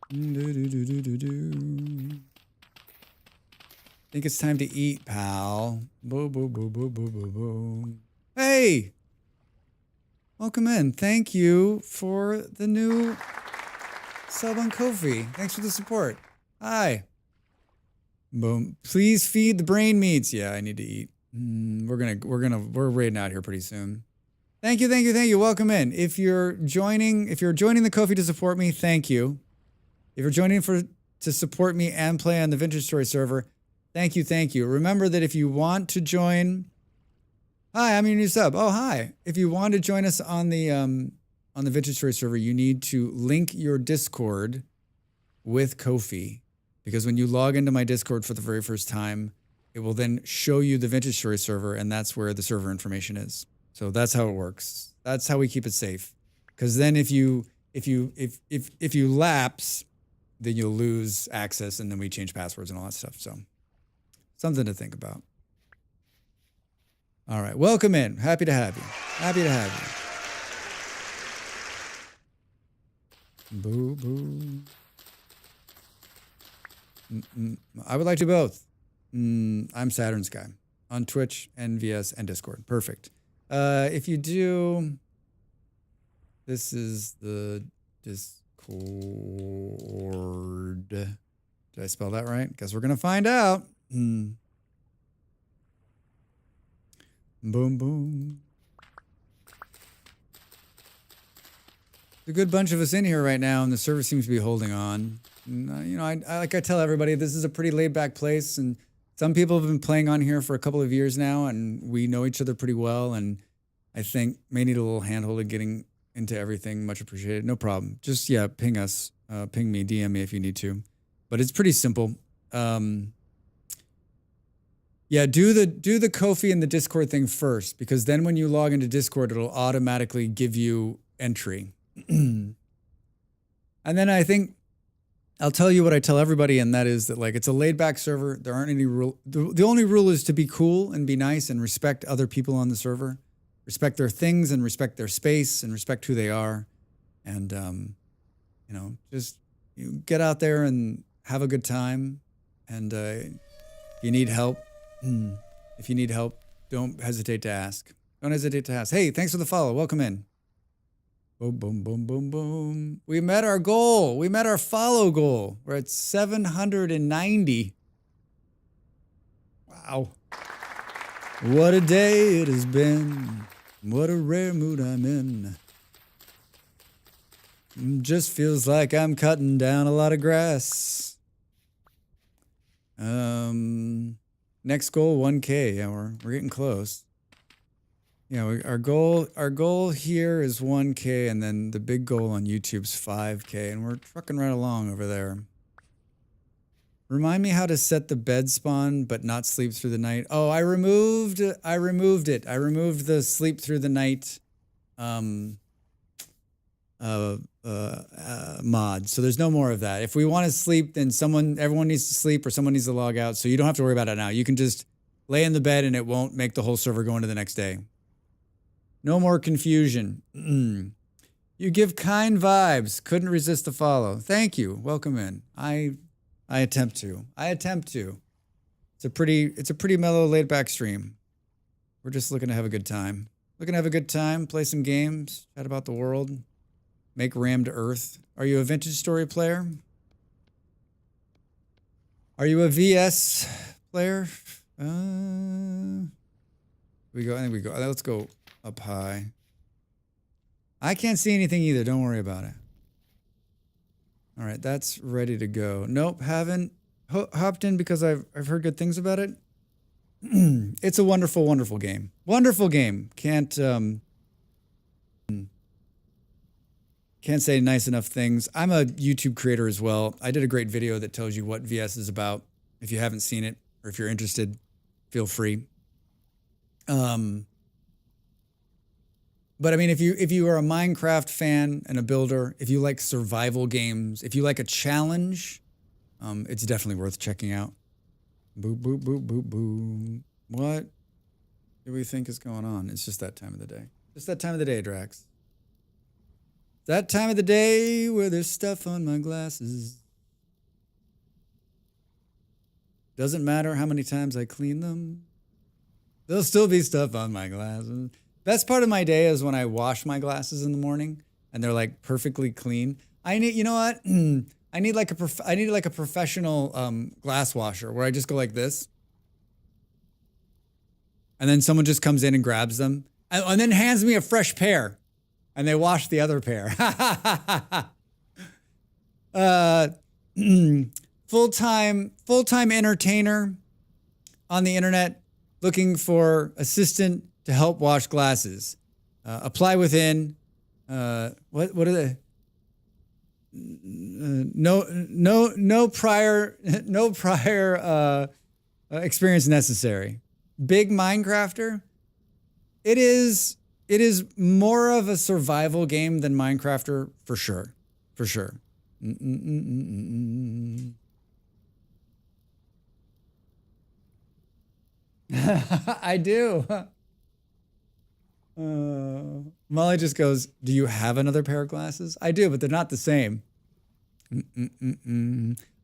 Think it's time to eat, pal. Boo, boo, boo, boo, boo, boo, boo. Hey! Welcome in. Thank you for the new sub on Ko-fi. Thanks for the support. Hi. Boom. Please feed the brain meats. Yeah, I need to eat. We're raiding out here pretty soon. Thank you, thank you, thank you. Welcome in. If you're joining the Ko-fi to support me, thank you. If you're joining to support me and play on the Vintage Story server, thank you, thank you. Remember that if you want to join, hi, I'm your new sub. Oh, hi. If you want to join us on the Vintage Story server, you need to link your Discord with Ko-fi, because when you log into my Discord for the very first time, it will then show you the Vintage Story server, and that's where the server information is. So that's how it works. That's how we keep it safe. Because then if you lapse, then you'll lose access, and then we change passwords and all that stuff. So something to think about. All right, welcome in. Happy to have you. Happy to have you. Boo boo. I would like to do both. I'm Saturn's guy on Twitch, NVS, and Discord. Perfect. If you do, this is the Discord. Did I spell that right? Guess we're gonna find out. Boom, boom. There's a good bunch of us in here right now, and the server seems to be holding on. And, I tell everybody, this is a pretty laid-back place, and some people have been playing on here for a couple of years now, and we know each other pretty well, and I think may need a little handholding getting into everything. Much appreciated. No problem. Just, yeah, ping us. Ping me, DM me if you need to. But it's pretty simple. Yeah, do the Ko-fi and the Discord thing first, because then when you log into Discord, it'll automatically give you entry. And then I think I'll tell you what I tell everybody, and that is that like it's a laid back server. There aren't any rule. The only rule is to be cool and be nice and respect other people on the server, respect their things and respect their space and respect who they are, and you know, just get out there and have a good time. And you need help. If you need help, don't hesitate to ask. Don't hesitate to ask. Hey, thanks for the follow. Welcome in. Boom, boom, boom, boom, boom. We met our goal. We met our follow goal. We're at 790. Wow. What a day it has been. What a rare mood I'm in. Just feels like I'm cutting down a lot of grass. Next goal, 1K. Yeah, we're getting close. Yeah, our goal here is 1K, and then the big goal on YouTube's 5K, and we're trucking right along over there. Remind me how to set the bed spawn, but not sleep through the night. Oh, I removed it. I removed the sleep through the night mod. So there's no more of that. If we want to sleep, then everyone needs to sleep or someone needs to log out. So you don't have to worry about it now. You can just lay in the bed and it won't make the whole server go into the next day. No more confusion. You give kind vibes. Couldn't resist the follow. Thank you. Welcome in. I attempt to. It's a pretty mellow, laid back stream. We're just looking to have a good time. Play some games, chat about the world. Make Ram to Earth. Are you a Vintage Story player? Are you a VS player? I think we go. Let's go up high. I can't see anything either. Don't worry about it. All right, that's ready to go. Nope, haven't hopped in because I've heard good things about it. It's a wonderful, wonderful game. Wonderful game. Can't say nice enough things. I'm a YouTube creator as well. I did a great video that tells you what VS is about. If you haven't seen it or if you're interested, feel free. But I mean, if you are a Minecraft fan and a builder, if you like survival games, if you like a challenge, it's definitely worth checking out. Boop, boop, boop, boop, boop. What do we think is going on? It's just that time of the day. Just that time of the day, Drax. That time of the day where there's stuff on my glasses. Doesn't matter how many times I clean them. There'll still be stuff on my glasses. Best part of my day is when I wash my glasses in the morning and they're like perfectly clean. You know what? I need like a professional glass washer where I just go like this. And then someone just comes in and grabs them and then hands me a fresh pair. And they wash the other pair. Full-time entertainer on the internet looking for assistant to help wash glasses. Apply within. What are they? No prior experience necessary. Big Minecrafter. It is more of a survival game than Minecrafter, for sure. For sure. I do. Molly just goes, do you have another pair of glasses? I do, but they're not the same.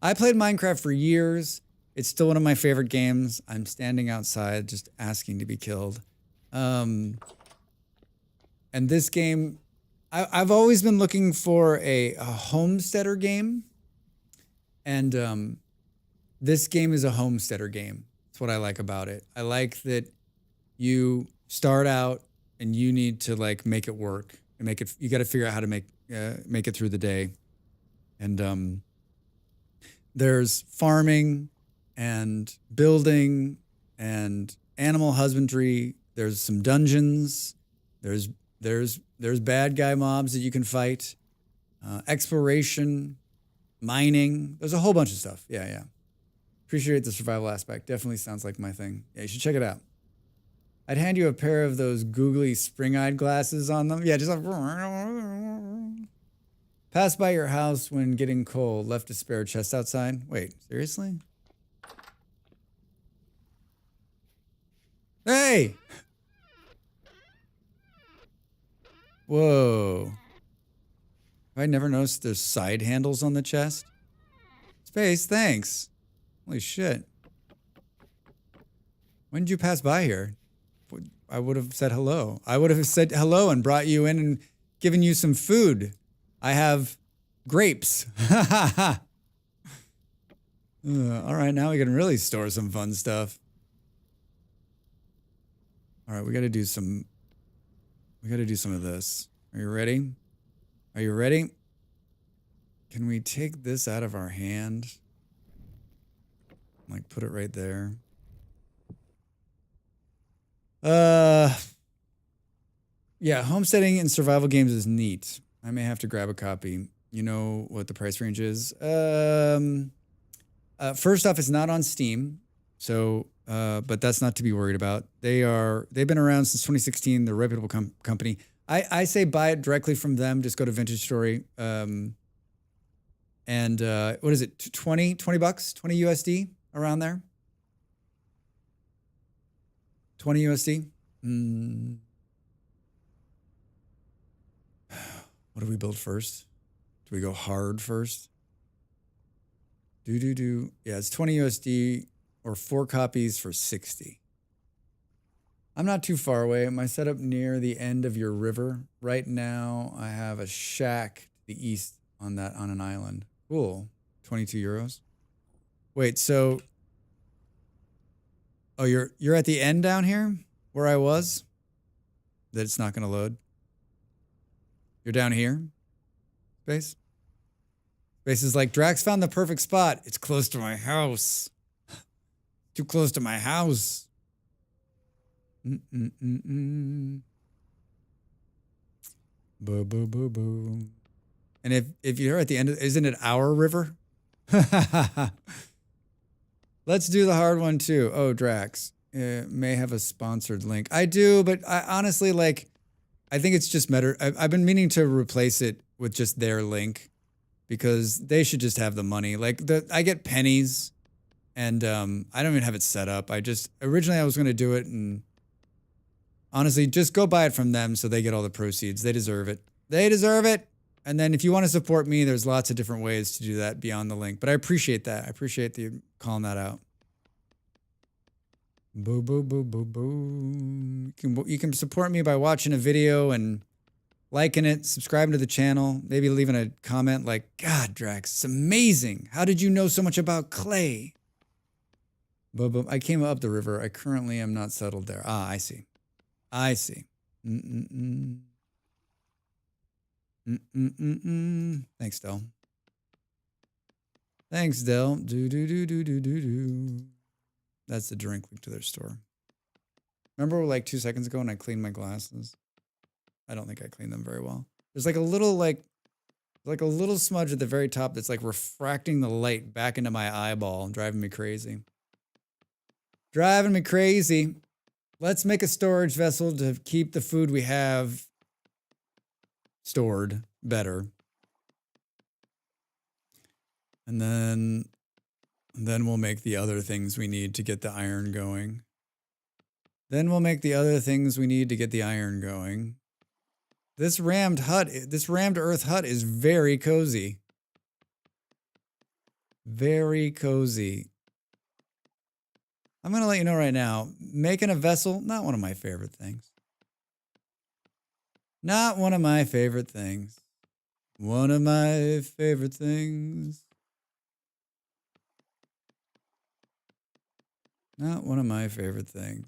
I played Minecraft for years. It's still one of my favorite games. I'm standing outside just asking to be killed. And this game, I've always been looking for a homesteader game. And this game is a homesteader game. That's what I like about it. I like that you start out and you need to like make it work and you got to figure out how to make it through the day. And there's farming and building and animal husbandry. There's some dungeons. There's bad guy mobs that you can fight, exploration, mining. There's a whole bunch of stuff. Yeah. Appreciate the survival aspect. Definitely sounds like my thing. Yeah, you should check it out. I'd hand you a pair of those googly spring-eyed glasses on them. Yeah, just like... Pass by your house when getting cold. Left a spare chest outside. Wait, seriously? Hey! Whoa. Have I never noticed there's side handles on the chest? Space, thanks. Holy shit. When did you pass by here? I would have said hello. I would have said hello and brought you in and given you some food. I have grapes. All right, now we can really store some fun stuff. All right, we got to do some of this. Are you ready? Are you ready? Can we take this out of our hand? Like put it right there. Yeah, homesteading in survival games is neat. I may have to grab a copy. You know what the price range is? First off, it's not on Steam, so but that's not to be worried about. They've been around since 2016. They're a reputable company. I say buy it directly from them. Just go to Vintage Story. And what is it? 20 bucks, 20 USD around there. 20 USD. What do we build first? Do we go hard first? Yeah, it's 20 USD or 4 copies for 60. I'm not too far away. Am I set up near the end of your river? Right now, I have a shack to the east on an island. Cool. 22 euros. Wait, so... Oh, you're at the end down here? Where I was? That it's not going to load? You're down here? Space? Space is like, Drax found the perfect spot. It's close to my house. Too close to my house. Boo, boo, boo, boo. And if you're at the end, isn't it our river? Let's do the hard one too. Oh, Drax may have a sponsored link. I do, but I honestly I think it's just better. I've been meaning to replace it with just their link because they should just have the money. I get pennies, and I don't even have it set up. Originally I was going to do it, and honestly, just go buy it from them so they get all the proceeds. They deserve it. They deserve it. And then if you want to support me, there's lots of different ways to do that beyond the link. But I appreciate that. I appreciate you calling that out. Boo, boo, boo, boo, boo. You can support me by watching a video and liking it, subscribing to the channel, maybe leaving a comment like, God, Drax, it's amazing. How did you know so much about clay? Boo, boo. I came up the river. I currently am not settled there. Ah, I see. I see. Thanks, Del. Thanks, Del. Do. That's the drink link to their store. Remember like 2 seconds ago when I cleaned my glasses? I don't think I cleaned them very well. There's like a little smudge at the very top that's like refracting the light back into my eyeball and driving me crazy. Driving me crazy. Let's make a storage vessel to keep the food we have stored better. And then we'll make the other things we need to get the iron going. This rammed earth hut is very cozy. Very cozy. I'm going to let you know right now, making a vessel, not one of my favorite things. Not one of my favorite things. One of my favorite things. Not one of my favorite things.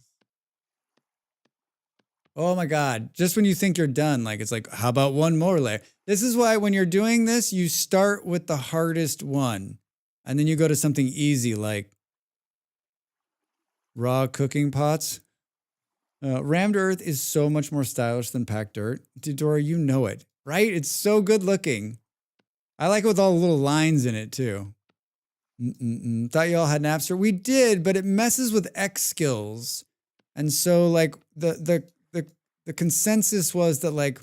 Oh my God. Just when you think you're done, it's like, how about one more layer? This is why when you're doing this, you start with the hardest one. And then you go to something easy like raw cooking pots. Rammed earth is so much more stylish than packed dirt. Dora, you know it, right? It's so good looking. I like it with all the little lines in it too. Thought y'all had Napster. We did, but it messes with X skills. And so like the consensus was that like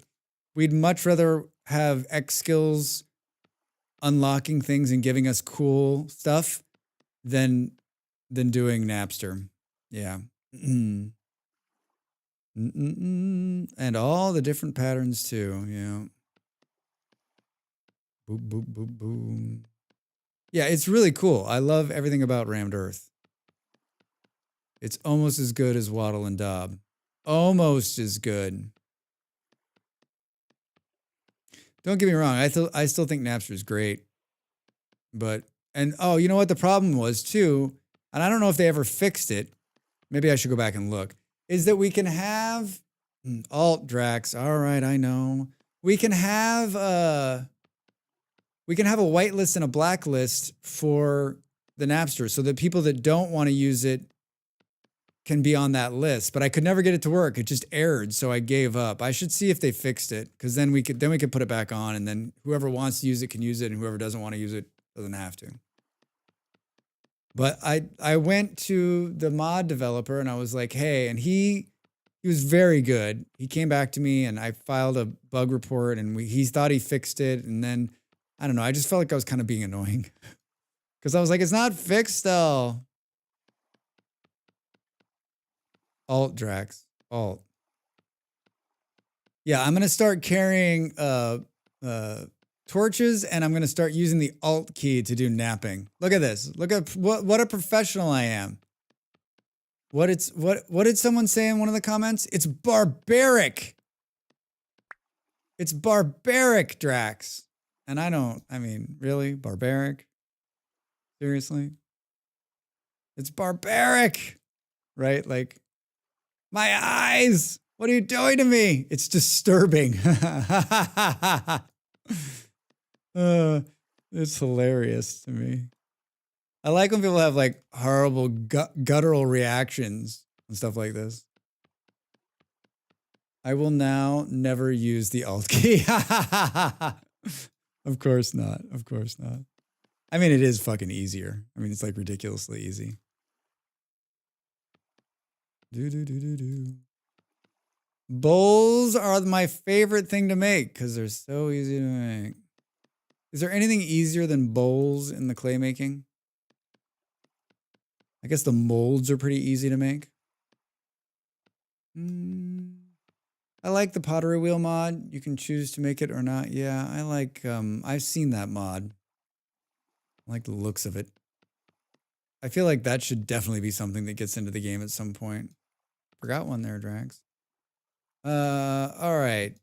we'd much rather have X skills unlocking things and giving us cool stuff than doing Napster. Yeah. And all the different patterns too. Yeah. Boom, boom, boom, boom. Yeah, it's really cool. I love everything about Rammed Earth. It's almost as good as Waddle and Daub. Almost as good. Don't get me wrong. I still think Napster is great. But, and oh, you know what the problem was too? And I don't know if they ever fixed it. Maybe I should go back and look. Is that we can have alt Drax. All right, I know. We can have a whitelist and a blacklist for the Napster so that people that don't want to use it can be on that list. But I could never get it to work. It just errored, so I gave up. I should see if they fixed it, because then we could put it back on, and then whoever wants to use it can use it, and whoever doesn't want to use it doesn't have to. But I went to the mod developer and I was like, hey, and he was very good. He came back to me and I filed a bug report, and he thought he fixed it, and then I don't know. I just felt like I was kind of being annoying because I was like, it's not fixed still. Alt Drax. Alt. Yeah, I'm going to start carrying torches, and I'm going to start using the Alt key to do napping. Look at this. Look at what a professional I am. What did someone say in one of the comments? It's barbaric. It's barbaric, Drax. And I mean, really? Barbaric? Seriously? It's barbaric, right? Like, my eyes, what are you doing to me? It's disturbing. It's hilarious to me. I like when people have like horrible guttural reactions and stuff like this. I will now never use the Alt key. Of course not. Of course not. I mean, it is fucking easier. I mean, it's like ridiculously easy. Bowls are my favorite thing to make because they're so easy to make. Is there anything easier than bowls in the clay making? I guess the molds are pretty easy to make. I like the pottery wheel mod. You can choose to make it or not. Yeah, I like, I've seen that mod. I like the looks of it. I feel like that should definitely be something that gets into the game at some point. Forgot one there, Drax. All right.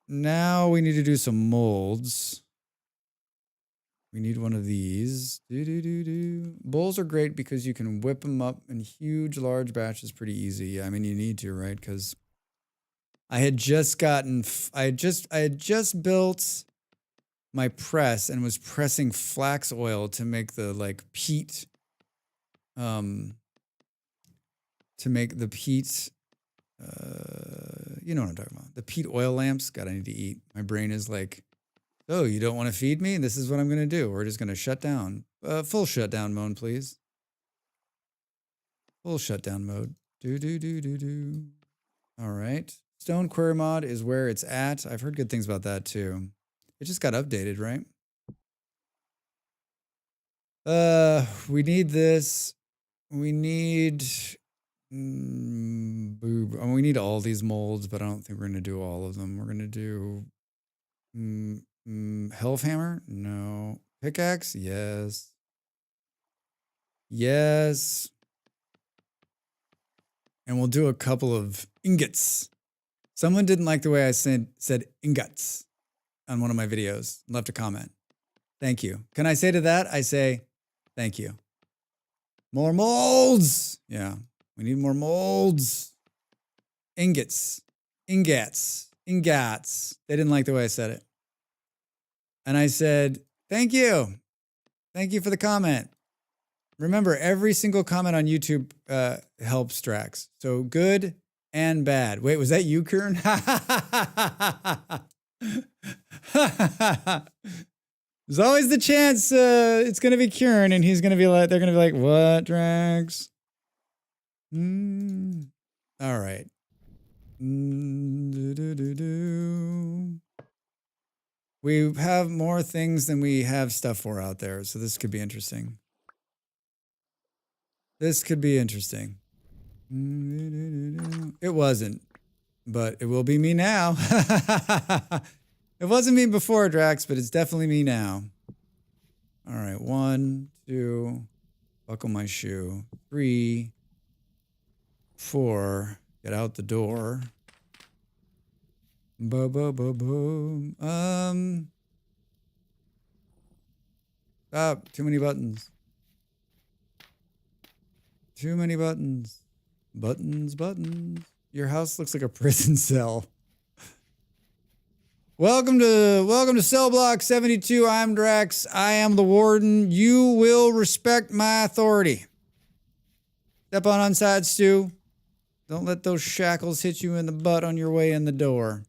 Now we need to do some molds. We need one of these. Bowls are great because you can whip them up in huge, large batches pretty easy. I mean, you need to, right? Because I had just built my press and was pressing flax oil to make the like peat, you know what I'm talking about. The peat oil lamps. God, I need to eat. My brain is like, oh, you don't want to feed me? This is what I'm going to do. We're just going to shut down. Full shutdown mode, please. Full shutdown mode. All right. Stone Query Mod is where it's at. I've heard good things about that too. It just got updated, right? We need this. We need... we need all these molds, but I don't think we're going to do all of them. We're going to do... Hellhammer? No. Pickaxe? Yes. Yes. And we'll do a couple of ingots. Someone didn't like the way I said ingots on one of my videos. Left a comment. Thank you. Can I say to that? I say, thank you. More molds. Yeah. We need more molds. Ingots. Ingots. Ingots. They didn't like the way I said it. And I said, thank you. Thank you for the comment. Remember, every single comment on YouTube helps Drax. So good and bad. Wait, was that you, Kern? There's always the chance it's gonna be Kieran, and he's gonna be like, they're gonna be like, "What, Drax?" All right. We have more things than we have stuff for out there, so this could be interesting. This could be interesting. It wasn't, but it will be me now. It wasn't me before, Drax, but it's definitely me now. All right, 1, 2, buckle my shoe. 3, 4, get out the door. Boom. Stop. Too many buttons. Too many buttons. Buttons. Your house looks like a prison cell. Welcome to Cell Block 72. I'm Drax. I am the warden. You will respect my authority. Step on unsides, Stu. Don't let those shackles hit you in the butt on your way in the door.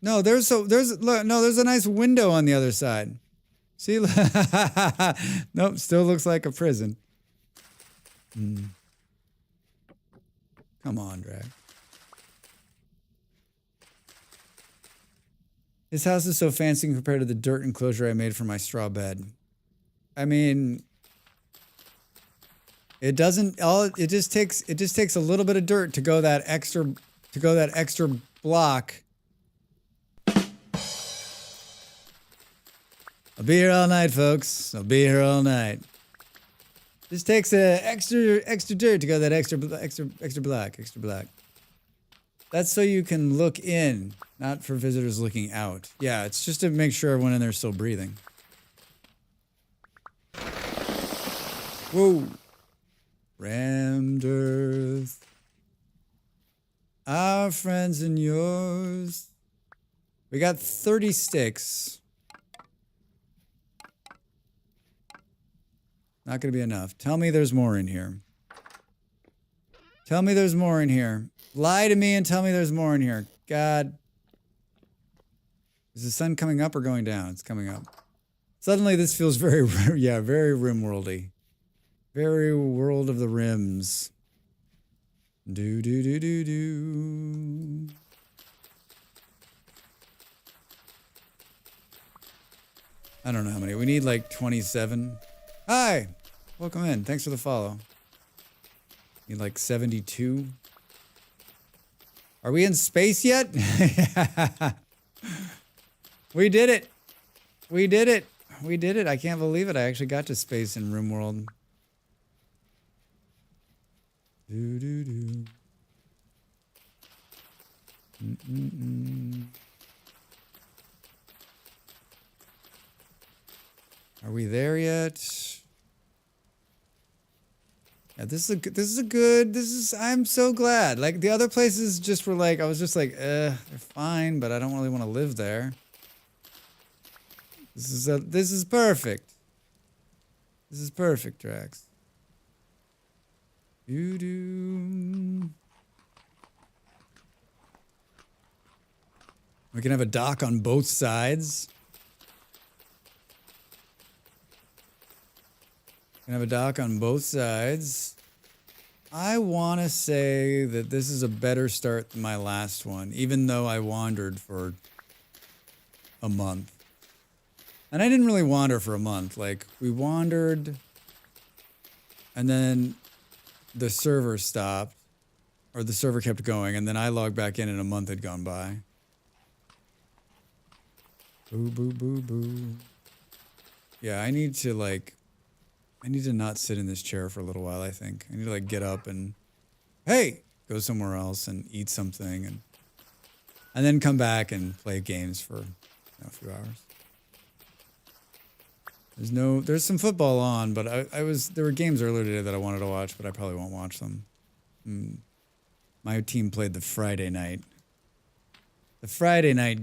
No, there's a nice window on the other side. See? Nope, still looks like a prison. Come on, Drag. This house is so fancy compared to the dirt enclosure I made for my straw bed. I mean, it just takes a little bit of dirt to go that extra block. I'll be here all night, folks. I'll be here all night. Just takes a extra dirt to go that extra block. That's so you can look in, not for visitors looking out. Yeah, it's just to make sure everyone in there is still breathing. Whoa. Rammed earth. Our friends and yours. We got 30 sticks. Not gonna be enough. Tell me there's more in here. Tell me there's more in here. Lie to me and tell me there's more in here. God. Is the sun coming up or going down? It's coming up. Suddenly this feels very, yeah, very rimworldy. Very world of the rims. Do. I don't know how many. We need like 27. Hi! Welcome in. Thanks for the follow. Need like 72. Are we in space yet? We did it. We did it. We did it. I can't believe it. I actually got to space in RimWorld. Do. Are we there yet? Yeah, I'm so glad. Like the other places just were like, I was just like, they're fine, but I don't really want to live there. This is perfect. This is perfect, Drax. Do. We can have a dock on both sides. Can have a dock on both sides. I want to say that this is a better start than my last one, even though I wandered for a month. And I didn't really wander for a month. Like, we wandered, and then the server stopped, or the server kept going, and then I logged back in and a month had gone by. Boo. Yeah, I need to not sit in this chair for a little while, I think. I need to like get up and, hey, go somewhere else and eat something and then come back and play games for a few hours. There's some football on, but there were games earlier today that I wanted to watch, but I probably won't watch them. My team played the Friday night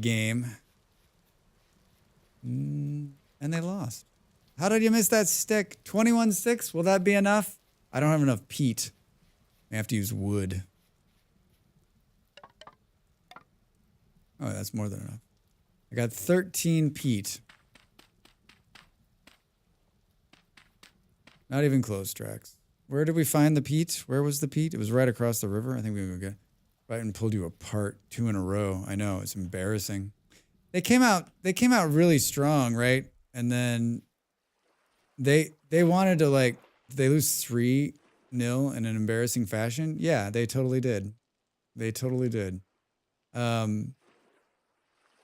game. And they lost. How did you miss that stick? 21 sticks? Will that be enough? I don't have enough peat. I have to use wood. Oh, that's more than enough. I got 13 peat. Not even close, Drax. Where did we find the peat? Where was the peat? It was right across the river. I think we would go right and pulled you apart 2 in a row. I know, it's embarrassing. They came out really strong, right? And then they wanted to like they lose 3-0 in an embarrassing fashion. Yeah, they totally did. They totally did.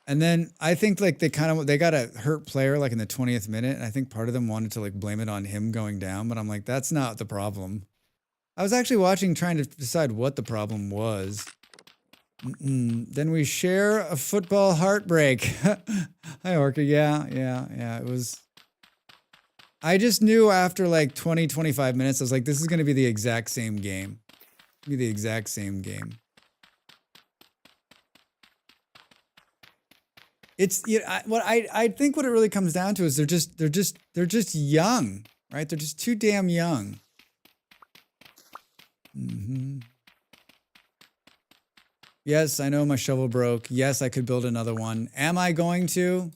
And then I think like they got a hurt player like in the 20th minute, and I think part of them wanted to like blame it on him going down, but I'm like, that's not the problem. I was actually watching, trying to decide what the problem was. Then we share a football heartbreak. Hi, Orca. Yeah. It was. I just knew after like 20, 25 minutes, I was like, this is going to be the exact same game. Be the exact same game. It's I think what it really comes down to is they're just young, right? They're just too damn young. Yes, I know my shovel broke. Yes, I could build another one. Am I going to?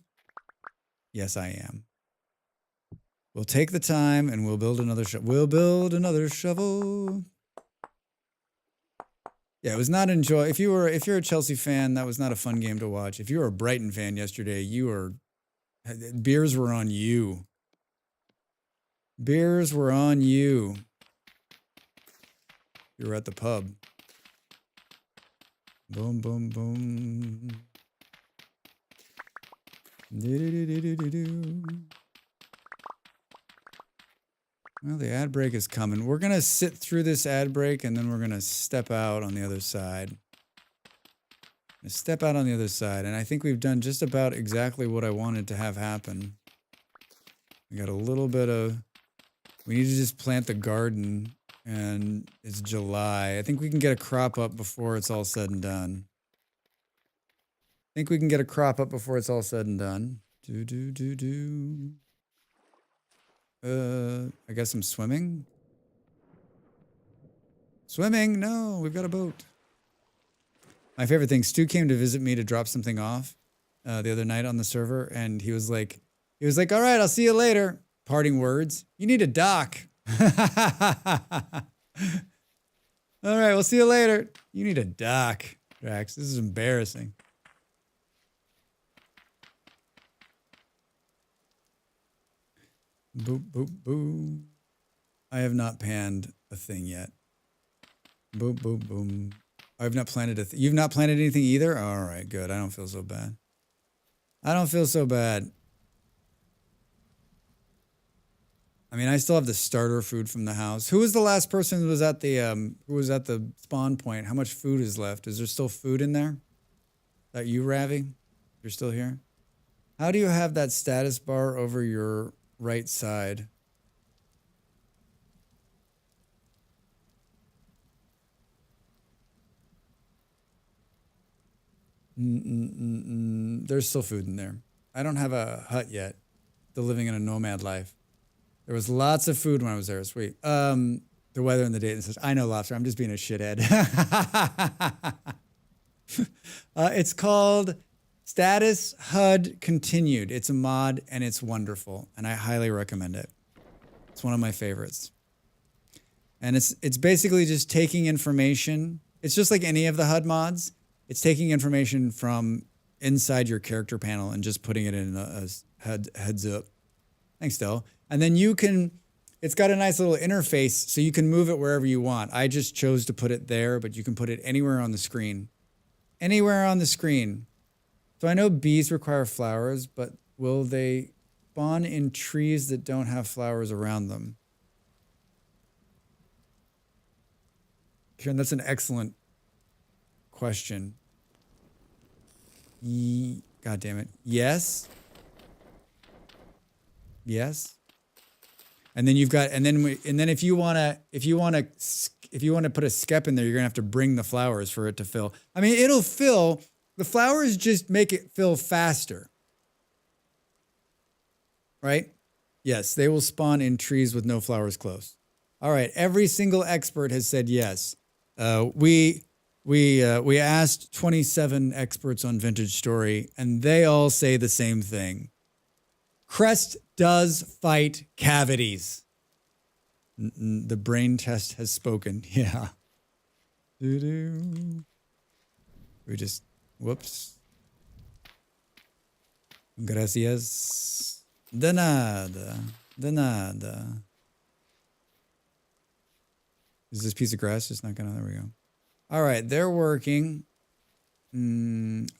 Yes, I am. We'll take the time and we'll build another shovel. We'll build another shovel. Yeah, it was not if you're a Chelsea fan, that was not a fun game to watch. If you were a Brighton fan yesterday, beers were on you. Beers were on you. You were at the pub. Boom, boom, boom. Well, the ad break is coming. We're going to sit through this ad break, and then we're going to step out on the other side. Step out on the other side, and I think we've done just about exactly what I wanted to have happen. We got a little bit of... We need to just plant the garden, and it's July. I think we can get a crop up before it's all said and done. I I guess I'm swimming. Swimming? No, we've got a boat. My favorite thing, Stu came to visit me to drop something off the other night on the server, and he was like, all right, I'll see you later. Parting words. You need a dock. All right, we'll see you later. You need a dock, Drax. This is embarrassing. Boop, boop, boop. I have not panned a thing yet. Boop, boop, boom. I have not planted You've not planted anything either? All right, good. I don't feel so bad. I mean, I still have the starter food from the house. Who was the last person who was at the spawn point? How much food is left? Is there still food in there? Is that you, Ravi? You're still here? How do you have that status bar over your right side? There's still food in there. I don't have a hut yet. Still living in a nomad life. There was lots of food when I was there. Sweet. The weather and the date and such. I know, Lobster. I'm just being a shithead. It's called Status HUD Continued. It's a mod and it's wonderful, and I highly recommend it. It's one of my favorites. And it's basically just taking information. It's just like any of the HUD mods. It's taking information from inside your character panel and just putting it in a heads up. Thanks, Del. And then it's got a nice little interface so you can move it wherever you want. I just chose to put it there, but you can put it anywhere on the screen. Anywhere on the screen. So I know bees require flowers, but will they spawn in trees that don't have flowers around them? Kieran, that's an excellent question. God damn it. Yes. Yes. And then if you want to put a skep in there, you're going to have to bring the flowers for it to fill. I mean, it'll fill. The flowers just make it fill faster. Right? Yes, they will spawn in trees with no flowers close. All right, every single expert has said yes. We We asked 27 experts on vintage story, and they all say the same thing. Crest does fight cavities. The brain test has spoken. Yeah. Doo-doo. We just, whoops. Gracias. De nada. De nada. Is this piece of grass just not gonna, there we go. All right, they're working.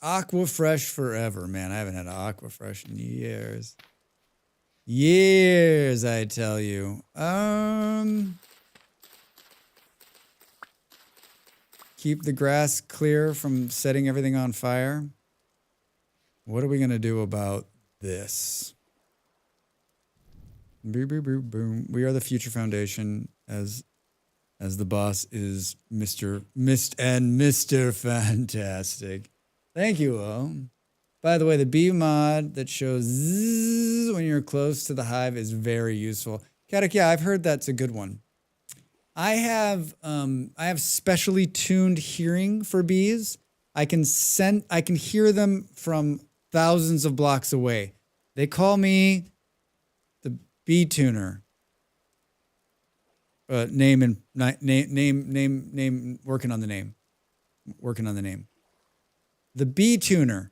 Aqua Fresh forever, man. I haven't had Aqua Fresh in years. Years, I tell you. Keep the grass clear from setting everything on fire. What are we gonna do about this? Boom, boom, boom, boom. We are the Future Foundation, as the boss is Mr. Fantastic. Thank you, O. By the way, the bee mod that shows zzz when you're close to the hive is very useful. Katak, yeah, I've heard that's a good one. I have specially tuned hearing for bees. I can hear them from thousands of blocks away. They call me the bee tuner. Name, working on the name. The bee tuner.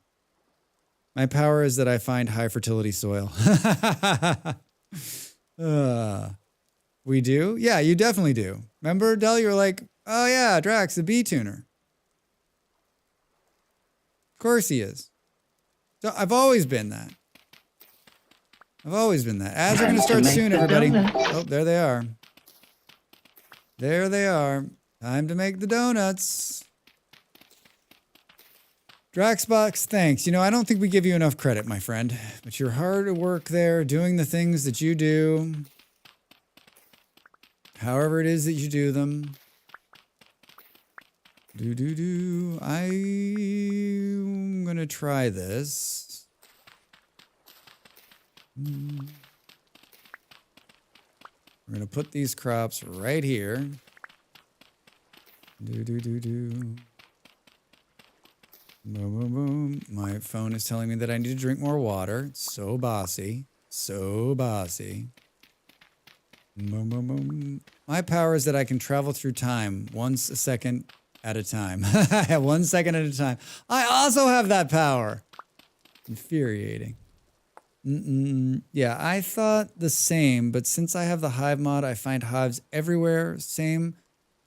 My power is that I find high fertility soil. We do? Yeah, you definitely do. Remember, Del, you were like, oh yeah, Drax, the bee tuner. Of course he is. So I've always been that. Ads are going to start soon, everybody. Oh, there they are. There they are. Time to make the donuts. Draxbox, thanks. You know, I don't think we give you enough credit, my friend. But you're hard at work there, doing the things that you do. However it is that you do them. I'm going to try this. We're going to put these crops right here. Boom, boom, boom. My phone is telling me that I need to drink more water. So bossy. So bossy. Boom, boom, boom. My power is that I can travel through time once a second at a time. 1 second at a time. I also have that power. Infuriating. Yeah, I thought the same, but since I have the hive mod, I find hives everywhere. Same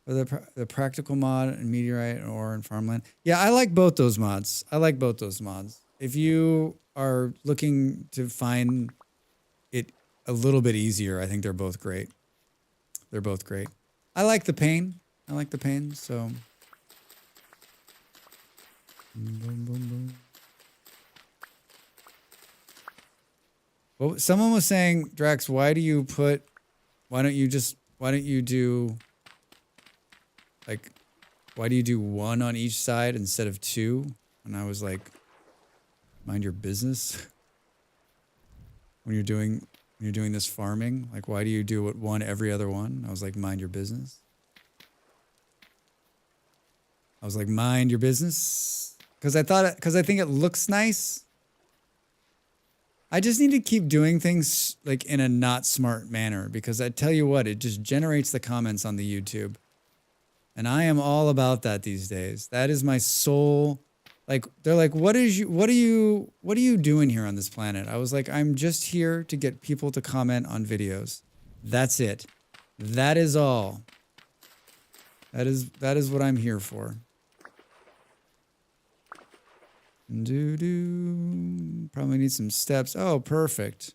for the practical mod and meteorite and ore and farmland. Yeah, I like both those mods. If you are looking to find it a little bit easier, I think they're both great. I like the pain. So. Boom, boom, boom. Well, someone was saying, Drax, why don't you do, why do you do one on each side instead of two? And I was like, mind your business. When you're doing this farming, like, why do you do one every other one? I was like, mind your business. Because I think it looks nice. I just need to keep doing things like in a not smart manner, because I tell you what, it just generates the comments on the YouTube. And I am all about that these days. That is my soul. Like, they're like, what are you doing here on this planet? I was like, I'm just here to get people to comment on videos. That's it. That is all. That is what I'm here for. Probably need some steps. Oh, perfect.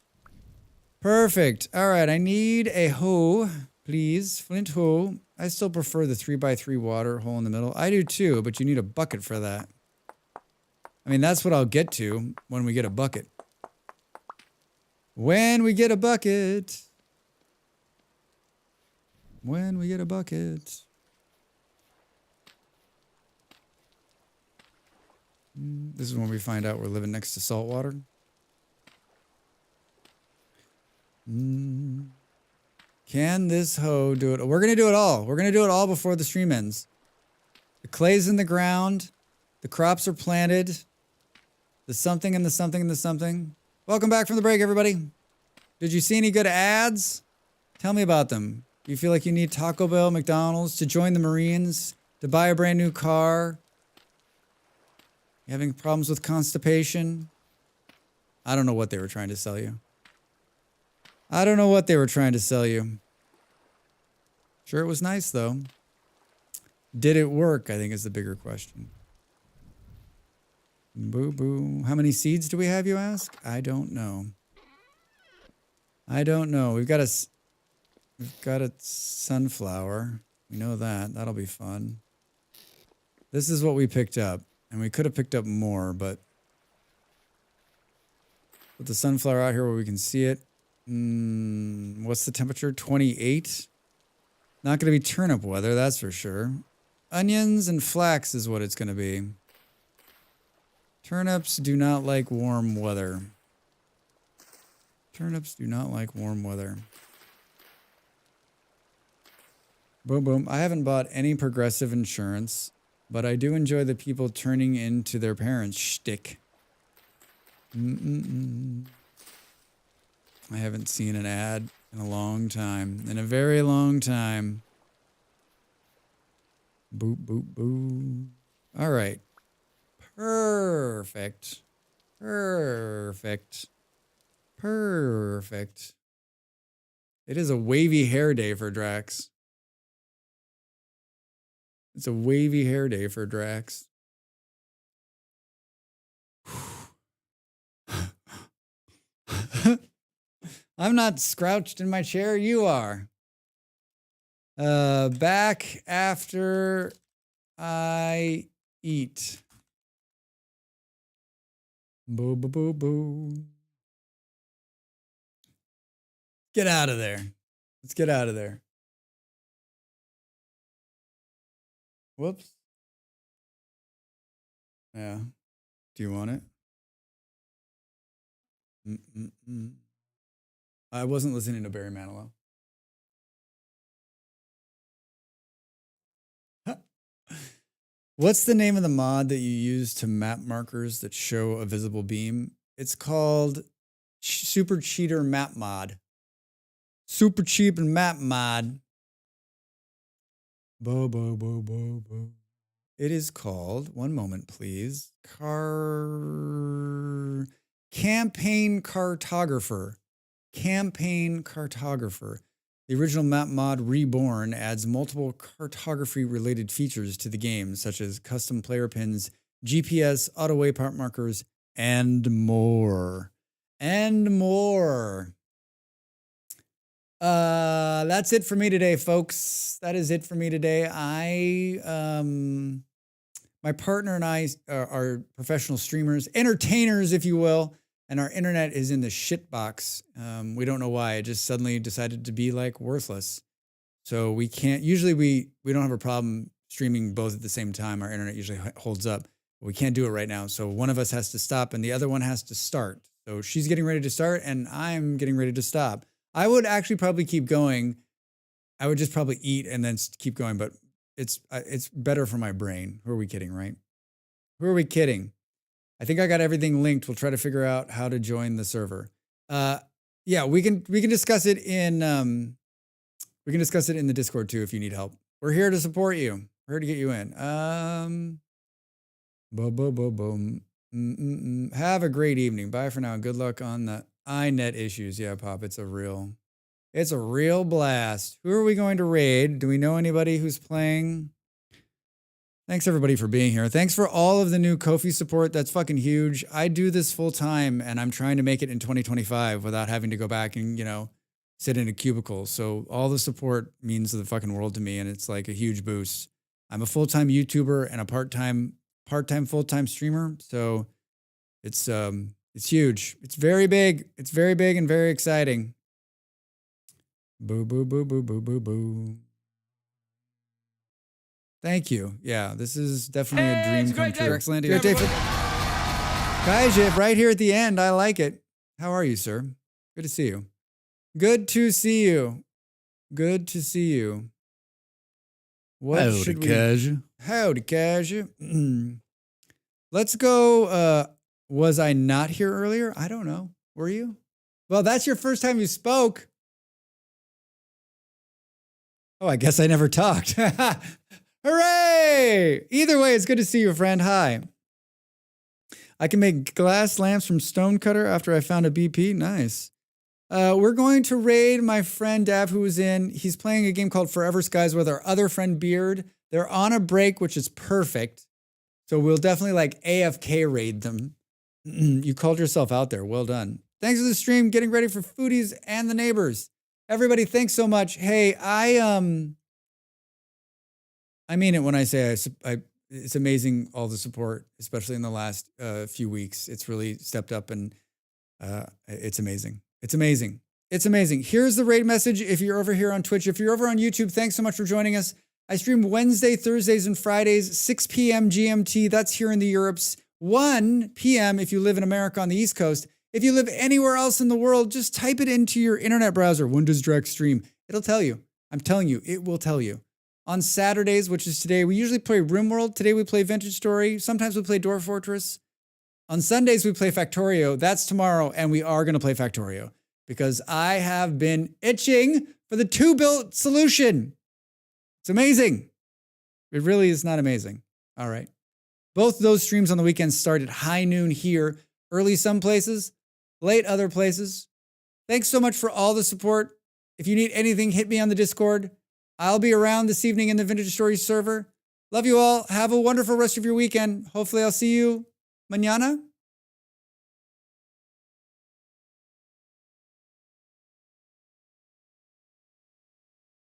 Perfect. All right, I need a hoe, please. Flint hoe. I still prefer the 3x3 water hole in the middle. I do too, but you need a bucket for that. I mean, that's what I'll get to when we get a bucket. When we get a bucket. This is when we find out we're living next to salt water. Can this hoe do it? We're going to do it all. We're going to do it all before the stream ends. The clay's in the ground. The crops are planted. The something and the something and the something. Welcome back from the break, everybody. Did you see any good ads? Tell me about them. Do you feel like you need Taco Bell, McDonald's, to join the Marines, to buy a brand new car? You having problems with constipation? I don't know what they were trying to sell you. I don't know what they were trying to sell you. Sure, it was nice, though. Did it work, I think is the bigger question. Boo boo. How many seeds do we have, you ask? I don't know. I don't know. We've got a sunflower. We know that. That'll be fun. This is what we picked up. And we could have picked up more, but put the sunflower out here where we can see it. What's the temperature? 28. Not going to be turnip weather, that's for sure. Onions and flax is what it's going to be. Turnips do not like warm weather. Turnips do not like warm weather. Boom, boom. I haven't bought any Progressive insurance, but I do enjoy the people turning into their parents' shtick. I haven't seen an ad in a long time. In a very long time. Boop, boop, boop. All right. Perfect. Perfect. Perfect. It is a wavy hair day for Drax. It's a wavy hair day for Drax. I'm not scrouched in my chair. You are. Back after I eat. Boo, boo, boo, boo. Get out of there. Let's get out of there. Whoops. Yeah. Do you want it? I wasn't listening to Barry Manilow. What's the name of the mod that you use to map markers that show a visible beam? It's called Super Cheater Map Mod. Super Cheap and Map Mod. Bo, bo, bo, bo, bo. It is called, one moment please, Campaign Cartographer. Campaign Cartographer. The original map mod Reborn adds multiple cartography-related features to the game, such as custom player pins, GPS, auto waypoint markers, and more. And more. That's it for me today, folks. That is it for me today. My partner and I are professional streamers, entertainers, if you will. And our internet is in the shit box. We don't know why. It just suddenly decided to be like worthless. So we can't, usually we don't have a problem streaming both at the same time. Our internet usually holds up. But we can't do it right now. So one of us has to stop and the other one has to start. So she's getting ready to start and I'm getting ready to stop. I would actually probably keep going. I would just probably eat and then keep going. But it's better for my brain. Who are we kidding, right? Who are we kidding? I think I got everything linked. We'll try to figure out how to join the server. Yeah, we can discuss it in the Discord too if you need help. We're here to support you. We're here to get you in. Boom, boom, boom, boom. Have a great evening. Bye for now. Good luck on the iNet issues. Yeah, Pop, it's a real blast. Who are we going to raid? Do we know anybody who's playing? Thanks everybody for being here. Thanks for all of the new Ko-fi support. That's fucking huge. I do this full time and I'm trying to make it in 2025 without having to go back and, sit in a cubicle. So all the support means the fucking world to me and it's like a huge boost. I'm a full-time YouTuber and a part-time, full-time streamer. So it's huge. It's very big. It's very big and very exciting. Boo, boo, boo, boo, boo, boo, boo. Thank you. Yeah, this is definitely a dream come true. Excellent. Great day for Kaijib, right here at the end. I like it. How are you, sir? Good to see you. Good to see you. Good to see you. What Howdy, should we? Cash. Howdy, Cash. Let's go. Was I not here earlier? I don't know. Were you? Well, that's your first time you spoke. Oh, I guess I never talked. Hooray! Either way, it's good to see you, friend. Hi. I can make glass lamps from stonecutter after I found a BP. Nice. We're going to raid my friend Dav, who was in. He's playing a game called Forever Skies with our other friend Beard. They're on a break, which is perfect. So we'll definitely like AFK raid them. You called yourself out there. Well done. Thanks for the stream. Getting ready for foodies and the neighbors. Everybody, thanks so much. Hey, I mean it when I say it's amazing all the support, especially in the last few weeks. It's really stepped up and it's amazing. It's amazing. It's amazing. Here's the raid message if you're over here on Twitch. If you're over on YouTube, thanks so much for joining us. I stream Wednesday, Thursdays, and Fridays, 6 p.m. GMT. That's here in the Europes. 1 p.m. if you live in America on the East Coast. If you live anywhere else in the world, just type it into your internet browser. When does Drax stream? It'll tell you. I'm telling you, it will tell you. On Saturdays, which is today, we usually play RimWorld. Today we play Vintage Story. Sometimes we play Dwarf Fortress. On Sundays, we play Factorio. That's tomorrow, and we are going to play Factorio because I have been itching for the 2-built solution. It's amazing. It really is not amazing. All right. Both those streams on the weekends start at high noon here, early some places, late other places. Thanks so much for all the support. If you need anything, hit me on the Discord. I'll be around this evening in the Vintage Stories server. Love you all. Have a wonderful rest of your weekend. Hopefully I'll see you mañana.